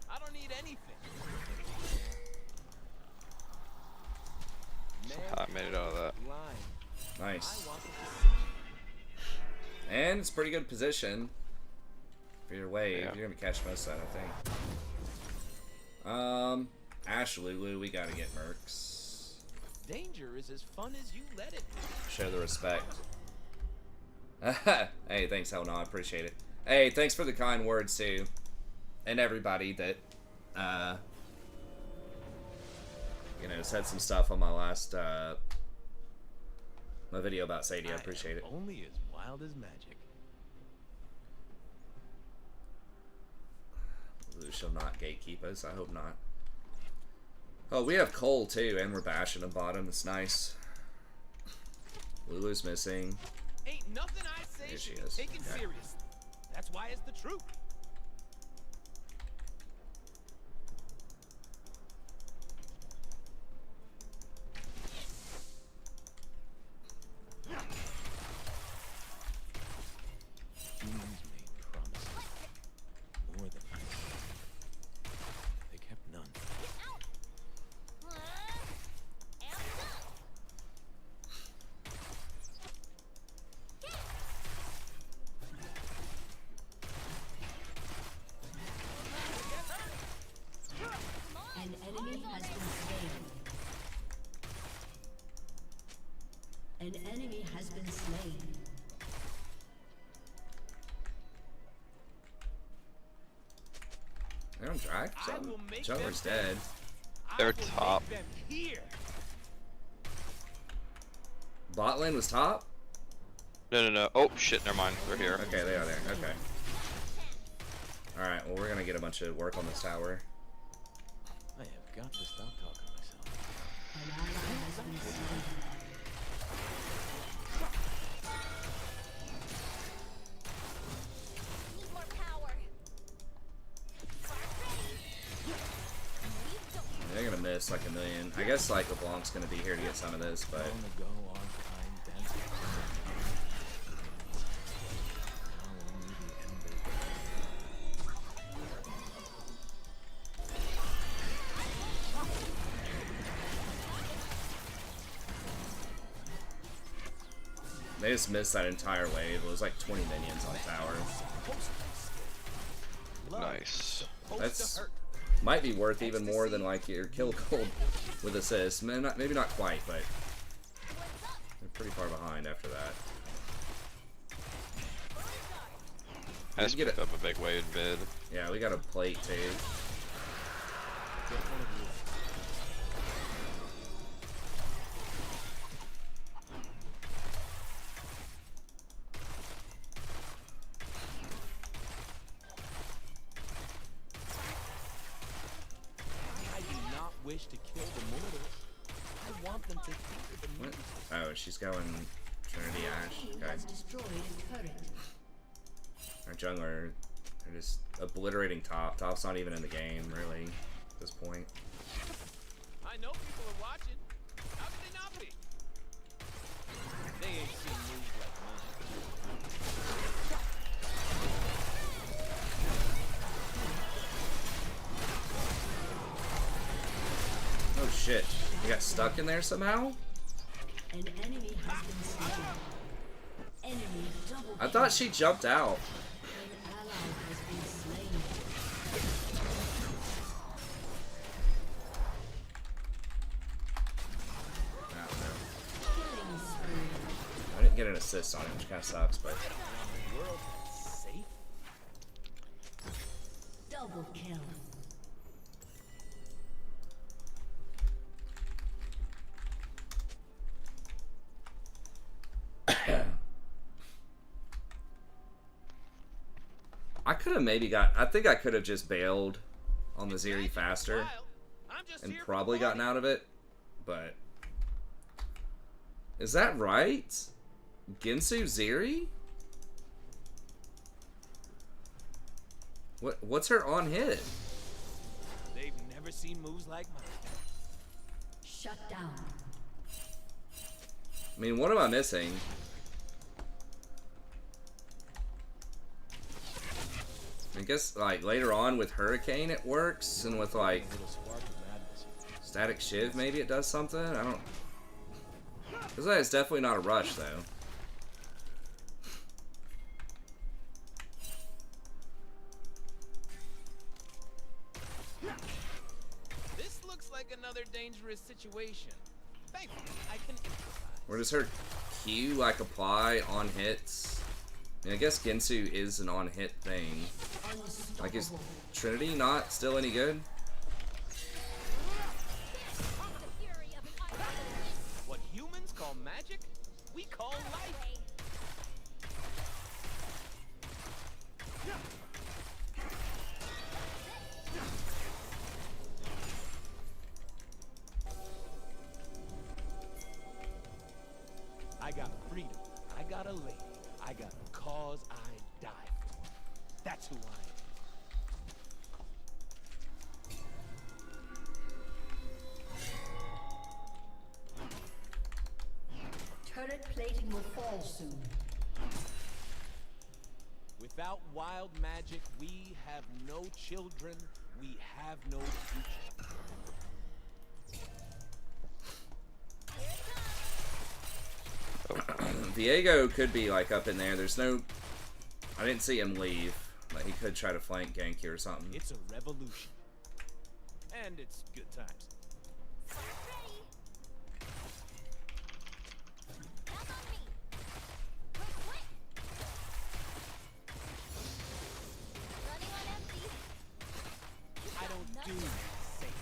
I don't need anything. I made it out of that. Line. Nice. I want to And it's pretty good position for your wave. Yeah. You're gonna catch most of that, I think. Ash Lulu, we gotta get Mercs. Danger is as fun as you let it be. Show the respect. Hey, thanks, Hell no, I appreciate it. Hey, thanks for the kind words too, and everybody that, you know, said some stuff on my last, my video about Sadie. I appreciate it. Only as wild as magic. Lulu shall not gatekeep us. I hope not. Oh, we have Cole too, and we're bashing the bottom. It's nice. Lulu's missing. Ain't nothing I say There she should be is. taken Okay. seriously. That's why it's the truth. Humans made promises. More than promises. They kept none. And done. An enemy has been slain. An enemy has been slain. They don't drag. I will make Jungler's them dead. They're I will make top. them here. Bot lane was top? No, no, no. Oh, shit, never mind. They're here. Okay, they are there. Okay. Alright, well, we're gonna get a bunch of work on this tower. I have got to stop talking to myself. An ally has been slain. Need more power. They're gonna miss like a million. I guess like LeBlanc's gonna be here to get some of this, but Long ago, our kind danced upon the now only the ember they just missed that entire wave. It was like 20 minions on tower. Nice. That's might be worth even more than like your kill gold with assists. Maybe not quite, but they're pretty far behind after that. I just get picked it. up a big wave mid. Yeah, we got a plate too. I do not wish to kill the mortals. I want them to hear the What? music. Oh, she's going Trinity Ash. Team Okay. has destroyed a turret. Our jungler, they're just obliterating top. Top's not even in the game, really, at this point. I know people are watching. How could they not be? They ain't seen moves like mine. Oh shit. We got stuck in there somehow? An enemy has been slain. Enemy double I thought she jumped out. An ally has been slain. I don't know. Killing spree. I didn't get an assist on it, which kind of sucks, but... The world safe. Double kill. I could have maybe got... I think I could have just bailed on the Zeri faster Wild. I'm just and here for probably the gotten party. out of it, but... Is that right? Ginsu Zeri? What's her on hit? They've never seen moves like mine. Shut down. I mean, what am I missing? I guess, like, later on with Hurricane it works, and with, like, Little spark of madness. Static Shiv maybe it does something? I don't... This is definitely not a rush, though. This looks like another dangerous situation. Thankfully, I can improvise. Where does her Q, like, apply on hits? I mean, I guess Ginsu is an on-hit thing. Like, is Trinity not still any good? The fury of an iron What humans call magic, we call life. way. I got freedom. I got a lady. I got a cause I die for. That's who I am. Turret plating will fall soon. Without wild magic, we have no children. We have no future. Diego could be, like, up in there. There's no... I didn't see him leave. But he could try to flank gank you or something. It's a revolution. And it's good times. Ready. Back on me. Quick, quick. Running on empty. I don't do safe.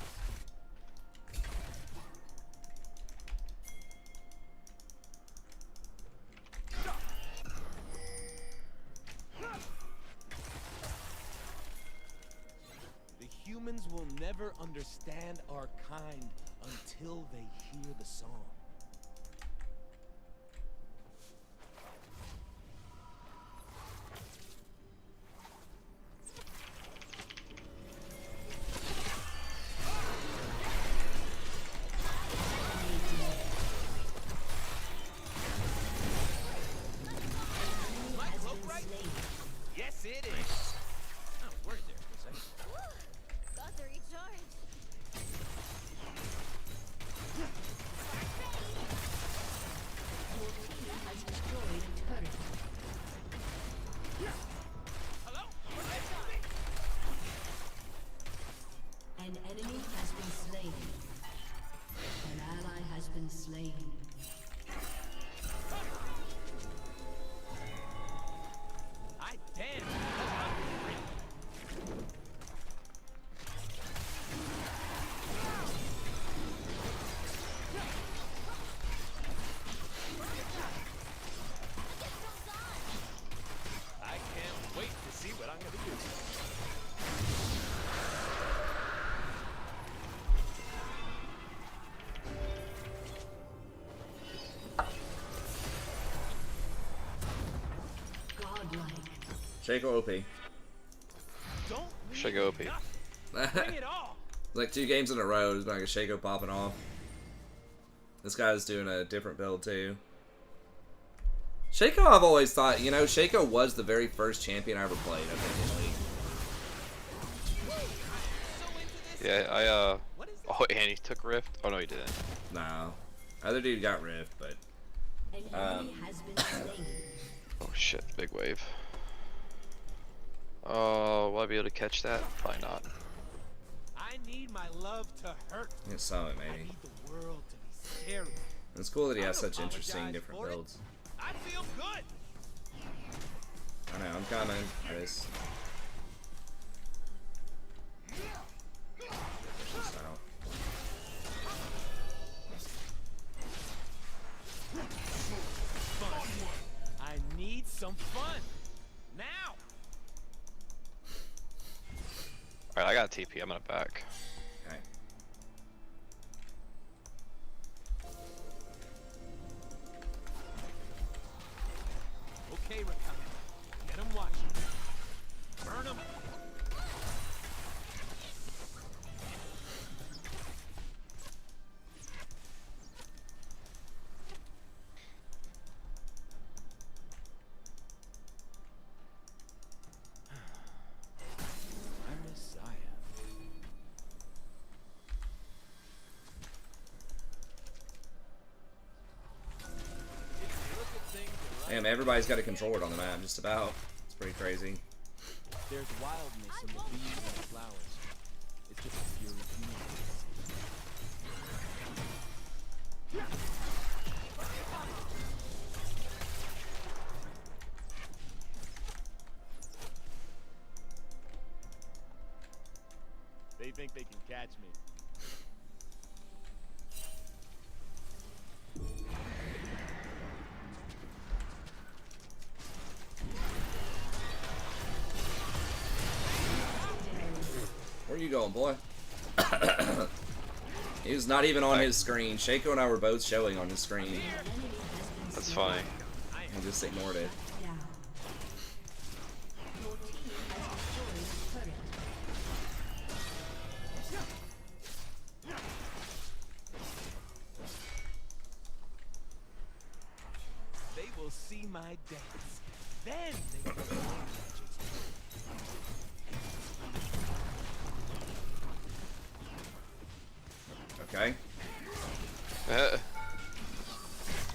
The humans will never understand our kind until they hear the song. My cloak right? Yes, it is. Oh, where's there for a second? Woo! Got to recharge. Your team has destroyed a turret. Hello? An enemy has been slain. An ally has been slain. but I'm gonna do it. Godlike. Shaco OP. Don't Should go OP. bring it all. Like 2 games in a row, there's been like a Shaco popping off. This guy's doing a different build too. Shaco, I've always thought, you know, Shaco was the very first champion I ever played, I think, in League. Yeah, oh, and he took Rift? Oh, no, he didn't. No. Other dude got Rift, but... An enemy has been slain. Oh, shit. Big wave. Oh, will I be able to catch that? Probably not. I need my love to hurt. You can summon, I maybe. need the world to be scary. It's cool that he has I don't such interesting apologize different for it. builds. I feel good. I know, I'm coming. I just... Style. Fun. I need some fun. Now. Alright, I got a TP. I'm gonna back. Okay. Okay, Rakan. Get him watching. Burn him. I'm Messiah. Damn, everybody's got a controller on the map, just about. It's pretty crazy. There's wildness in the bees and the flowers. It's just a pure universe. They think they can catch me. Where you going, boy? He was not even on his screen. Shaco and I were both showing on his screen. That's funny. He just ignored it. Down. Your team has destroyed a turret. They will see my dance. Then they will know Okay. I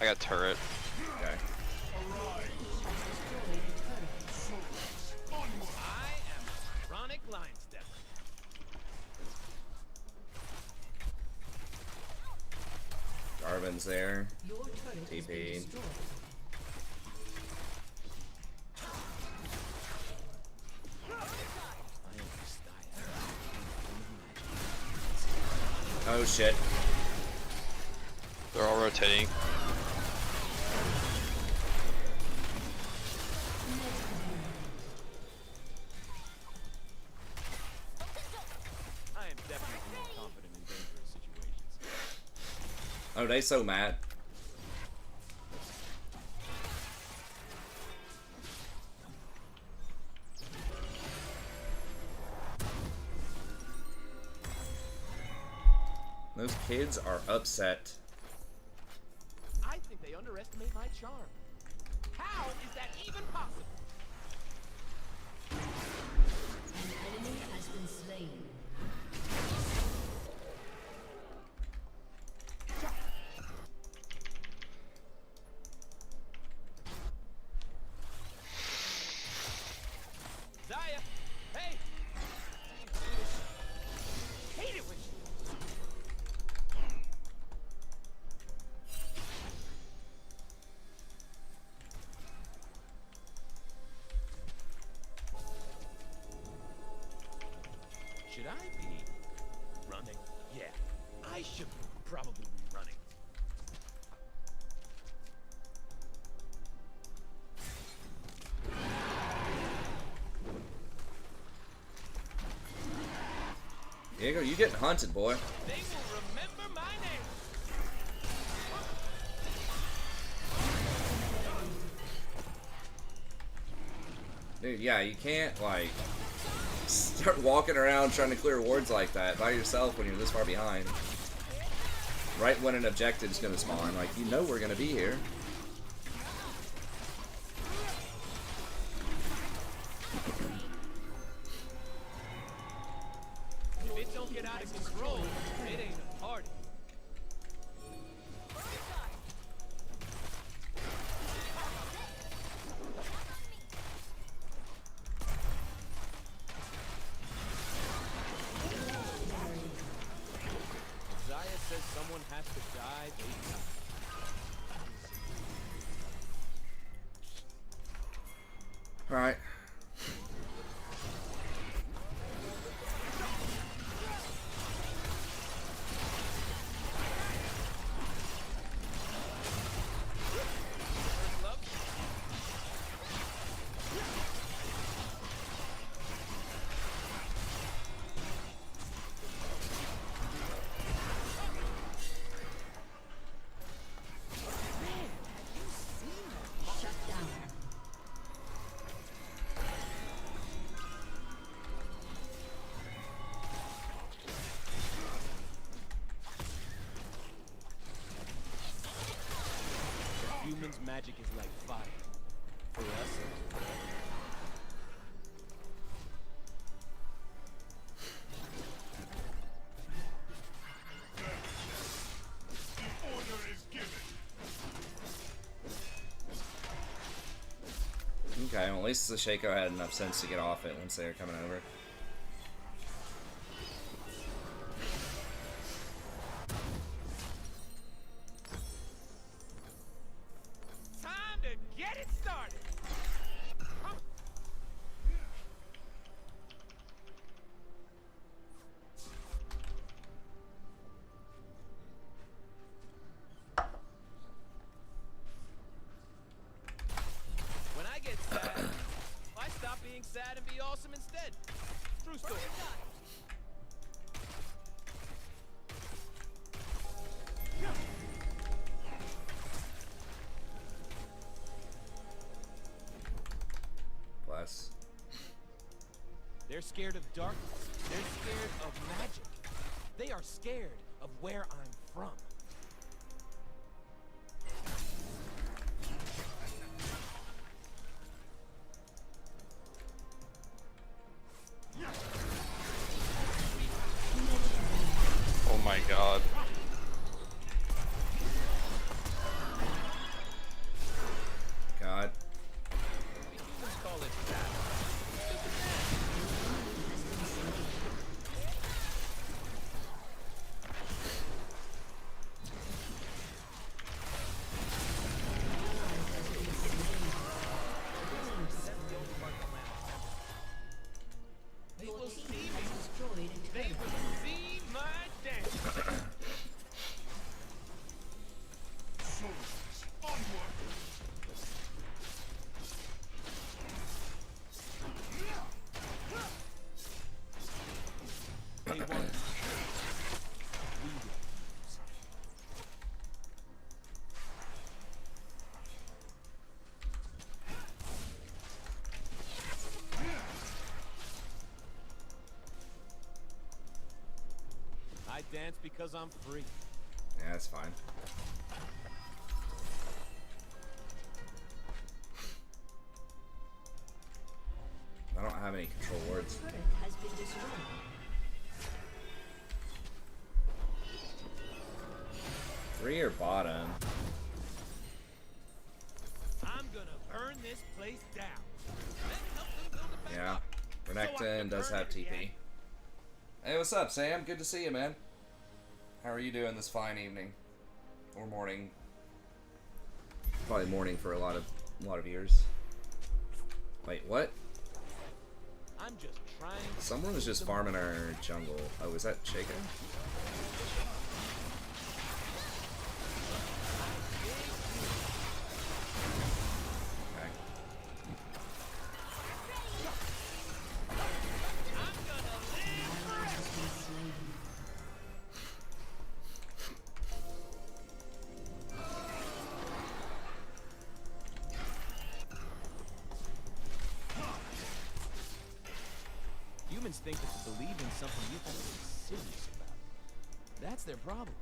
got turret. Okay. I am chronic line stepper. Garvin's there. Your turret has been TP. destroyed. I am Messiah. Oh shit. They're all rotating. I am definitely more confident in dangerous situations. Oh, they so mad. Those kids are upset. I think they underestimate my charm. How is that even possible? An enemy has been slain. Zaya! Hey! Hate it when should I be running? Yeah, I should probably be running. Diego, you getting hunted, boy. They will remember my name. Dude, yeah, you can't, like, start walking around trying to clear wards like that by yourself when you're this far behind. Right when an objective's gonna spawn. Like, you know we're gonna be here. If it don't get out of control, it ain't a party. Zaya says someone has to die, they die. Alright. Shut down. Humans' magic is like fire. For us, Okay, well, at least the Shaco had enough sense to get off it once they were coming over. time to get it started. When I get sad, I stop being sad and be awesome instead. True story. Bless. They're scared of darkness. They're scared of magic. They are scared of where I'm from. Oh my god. God. Humans call it that. They Your will team see has me. destroyed a They turret. will see my dance. They want us. We will. I dance because I'm free. Yeah, that's fine. I don't have any control wards. Turret has been destroyed. Three or bottom. I'm gonna burn this place down. Then help them build it back Yeah. up. So I Renekton can does burn have it again. TP. Hey, what's up, Sam? Good to see you, man. How are you doing this fine evening? Or morning? Probably morning for a lot of years. Wait, what? I'm just trying. Someone was just farming our jungle. Oh, was that Shaco? Okay. I'm gonna live forever. Humans think that to believe in something you have to be serious about. That's their problem.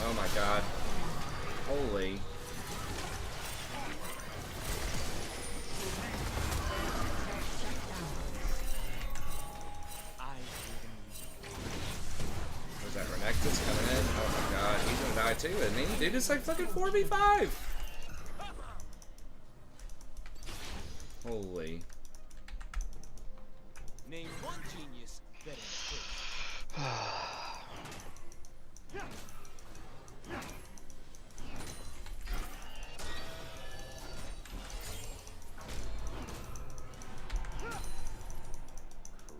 Oh my god. Holy. Was that Renekton's coming in? Oh my god, he's gonna die too, isn't he? Dude, it's like fucking 4v5! Holy. Name one genius better than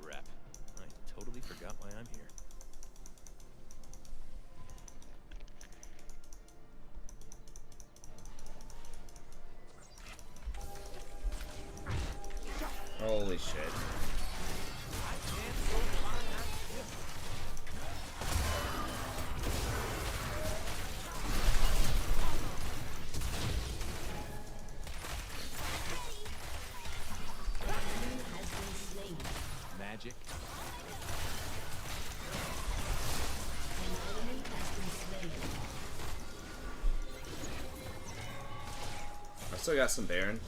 crap. I totally forgot why I'm here. Holy shit. Magic. I still got some Baron.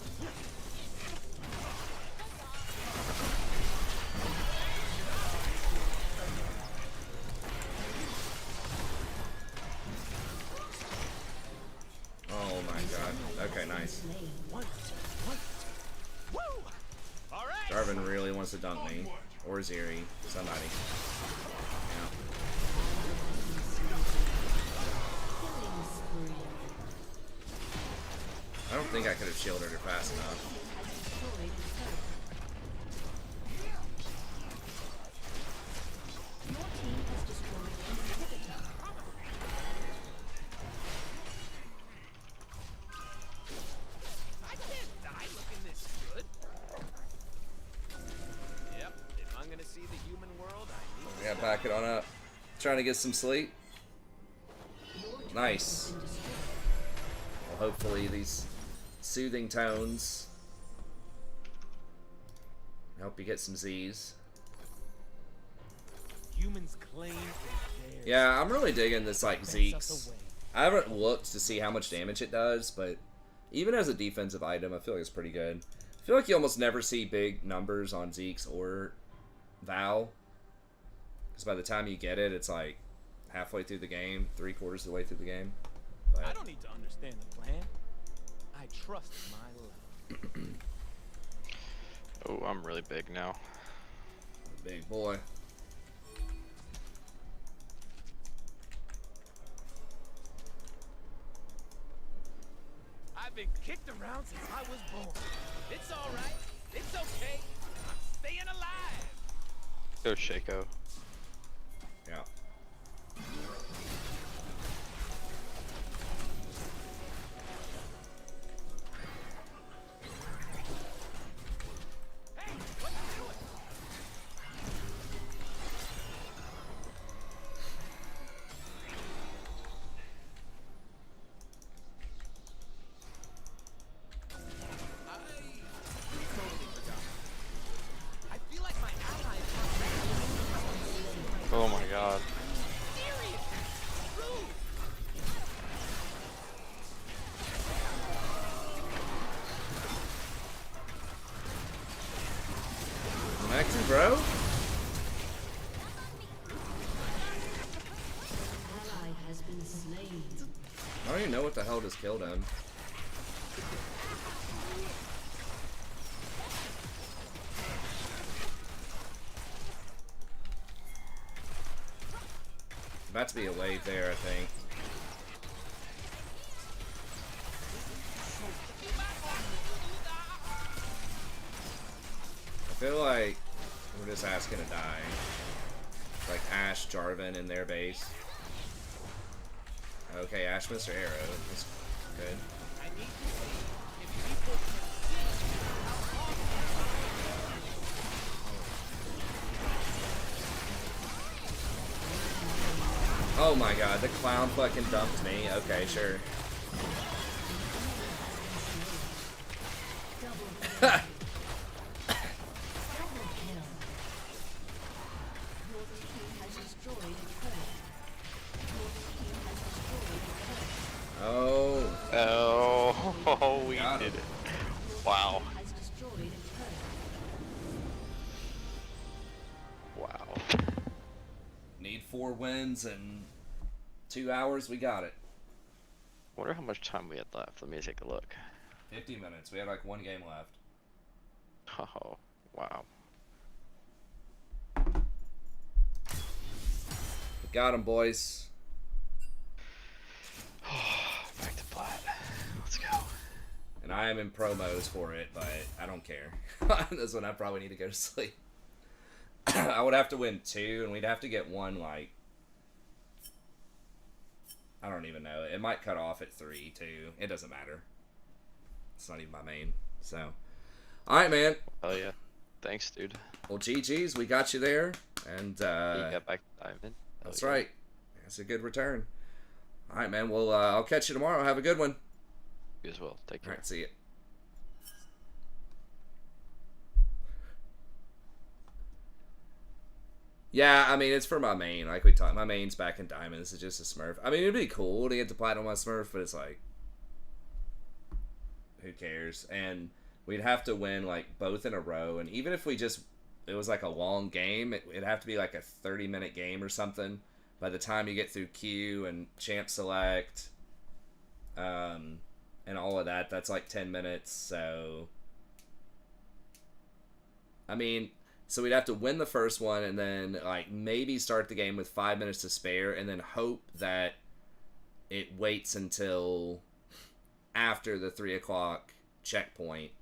Oh my god. Okay, nice. Darvin really wants to dunk me. Or Zeri. Somebody. Yeah. I don't think I could have shielded her fast enough. I can't die looking this good. Yep, if I'm gonna see the human world, I need We gotta back it on up. Trying to get some sleep. Nice. Well, hopefully these soothing tones help you get some Z's. humans claim it's theirs. Yeah, I'm really digging this like Zeke's. I haven't looked to see how much damage it does, but even as a defensive item, I feel like it's pretty good. I feel like you almost never see big numbers on Zeke's or Val, because by the time you get it, it's like halfway through the game, 3/4 of the way through the game. But I don't need to understand the plan. I trust in my luck. Oh, I'm really big now. big boy. I've been kicked around since I was born. It's all right. It's okay. I'm staying alive. Go Shaco. Yeah. Hey, what you doing? I feel like my allies are Oh my god. serious. Rude. Maxi, bro. Ally has been slain. I don't even know what the hell just killed him. About to be a wave there, I think. I feel like We're just asking to die. Like Ash, Jarvan in their base. Okay, Ash missed her arrow. That's good. Oh my god, the clown fucking dumped me. Okay, sure. Oh. Oh, we Got did him. it. Wow. Has destroyed a turret. Wow. Need 4 wins and 2 hours. We got it. Wonder how much time we had left. Let me take a look. 50 minutes. We had like 1 game left. Oh, wow. Got him, boys. Back to plat. Let's go. And I am in promos for it, but I don't care. This one I probably need to go to sleep. I would have to win 2, and we'd have to get 1, like... I don't even know. It might cut off at 3, too. It doesn't matter. It's not even my main, so... Alright, man. Oh, yeah. Thanks, dude. Well, GG's, we got you there, and, You got back to Diamond. that's yeah. right. That's a good return. Alright, man. Well, I'll catch you tomorrow. Have a good one. You as well. Take care. Alright, see ya. Yeah, I mean, it's for my main. Like we talked, my main's back in Diamond. This is just a Smurf. I mean, it'd be cool to get to Platinum on my Smurf, but it's like... Who cares? And we'd have to win, like, both in a row. And even if we just... It was like a long game. It'd have to be like a 30-minute game or something. By the time you get through Q and Champ Select... and all of that, that's like 10 minutes, so... I mean, so we'd have to win the first one, and then, like, maybe start the game with 5 minutes to spare, and then hope that it waits until after the 3 o'clock checkpoint.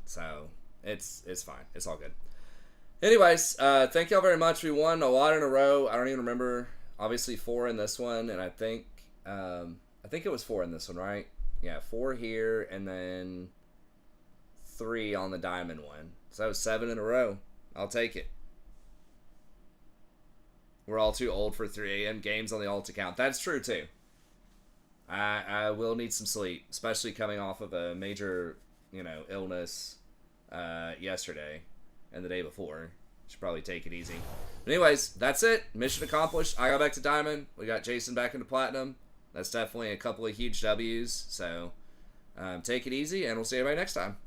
So, it's fine. It's all good. Anyways, thank y'all very much. We won a lot in a row. I don't even remember. Obviously 4 in this one, and I think it was 4 in this one, right? Yeah, 4 here, and then 3 on the diamond one. So that was 7 in a row. I'll take it. We're all too old for 3 a.m. games on the alt account. That's true, too. I will need some sleep, especially coming off of a major, illness yesterday and the day before. Should probably take it easy. But anyways, that's it. Mission accomplished. I got back to Diamond. We got Jason back into Platinum. That's definitely a couple of huge W's. So take it easy, and we'll see everybody next time.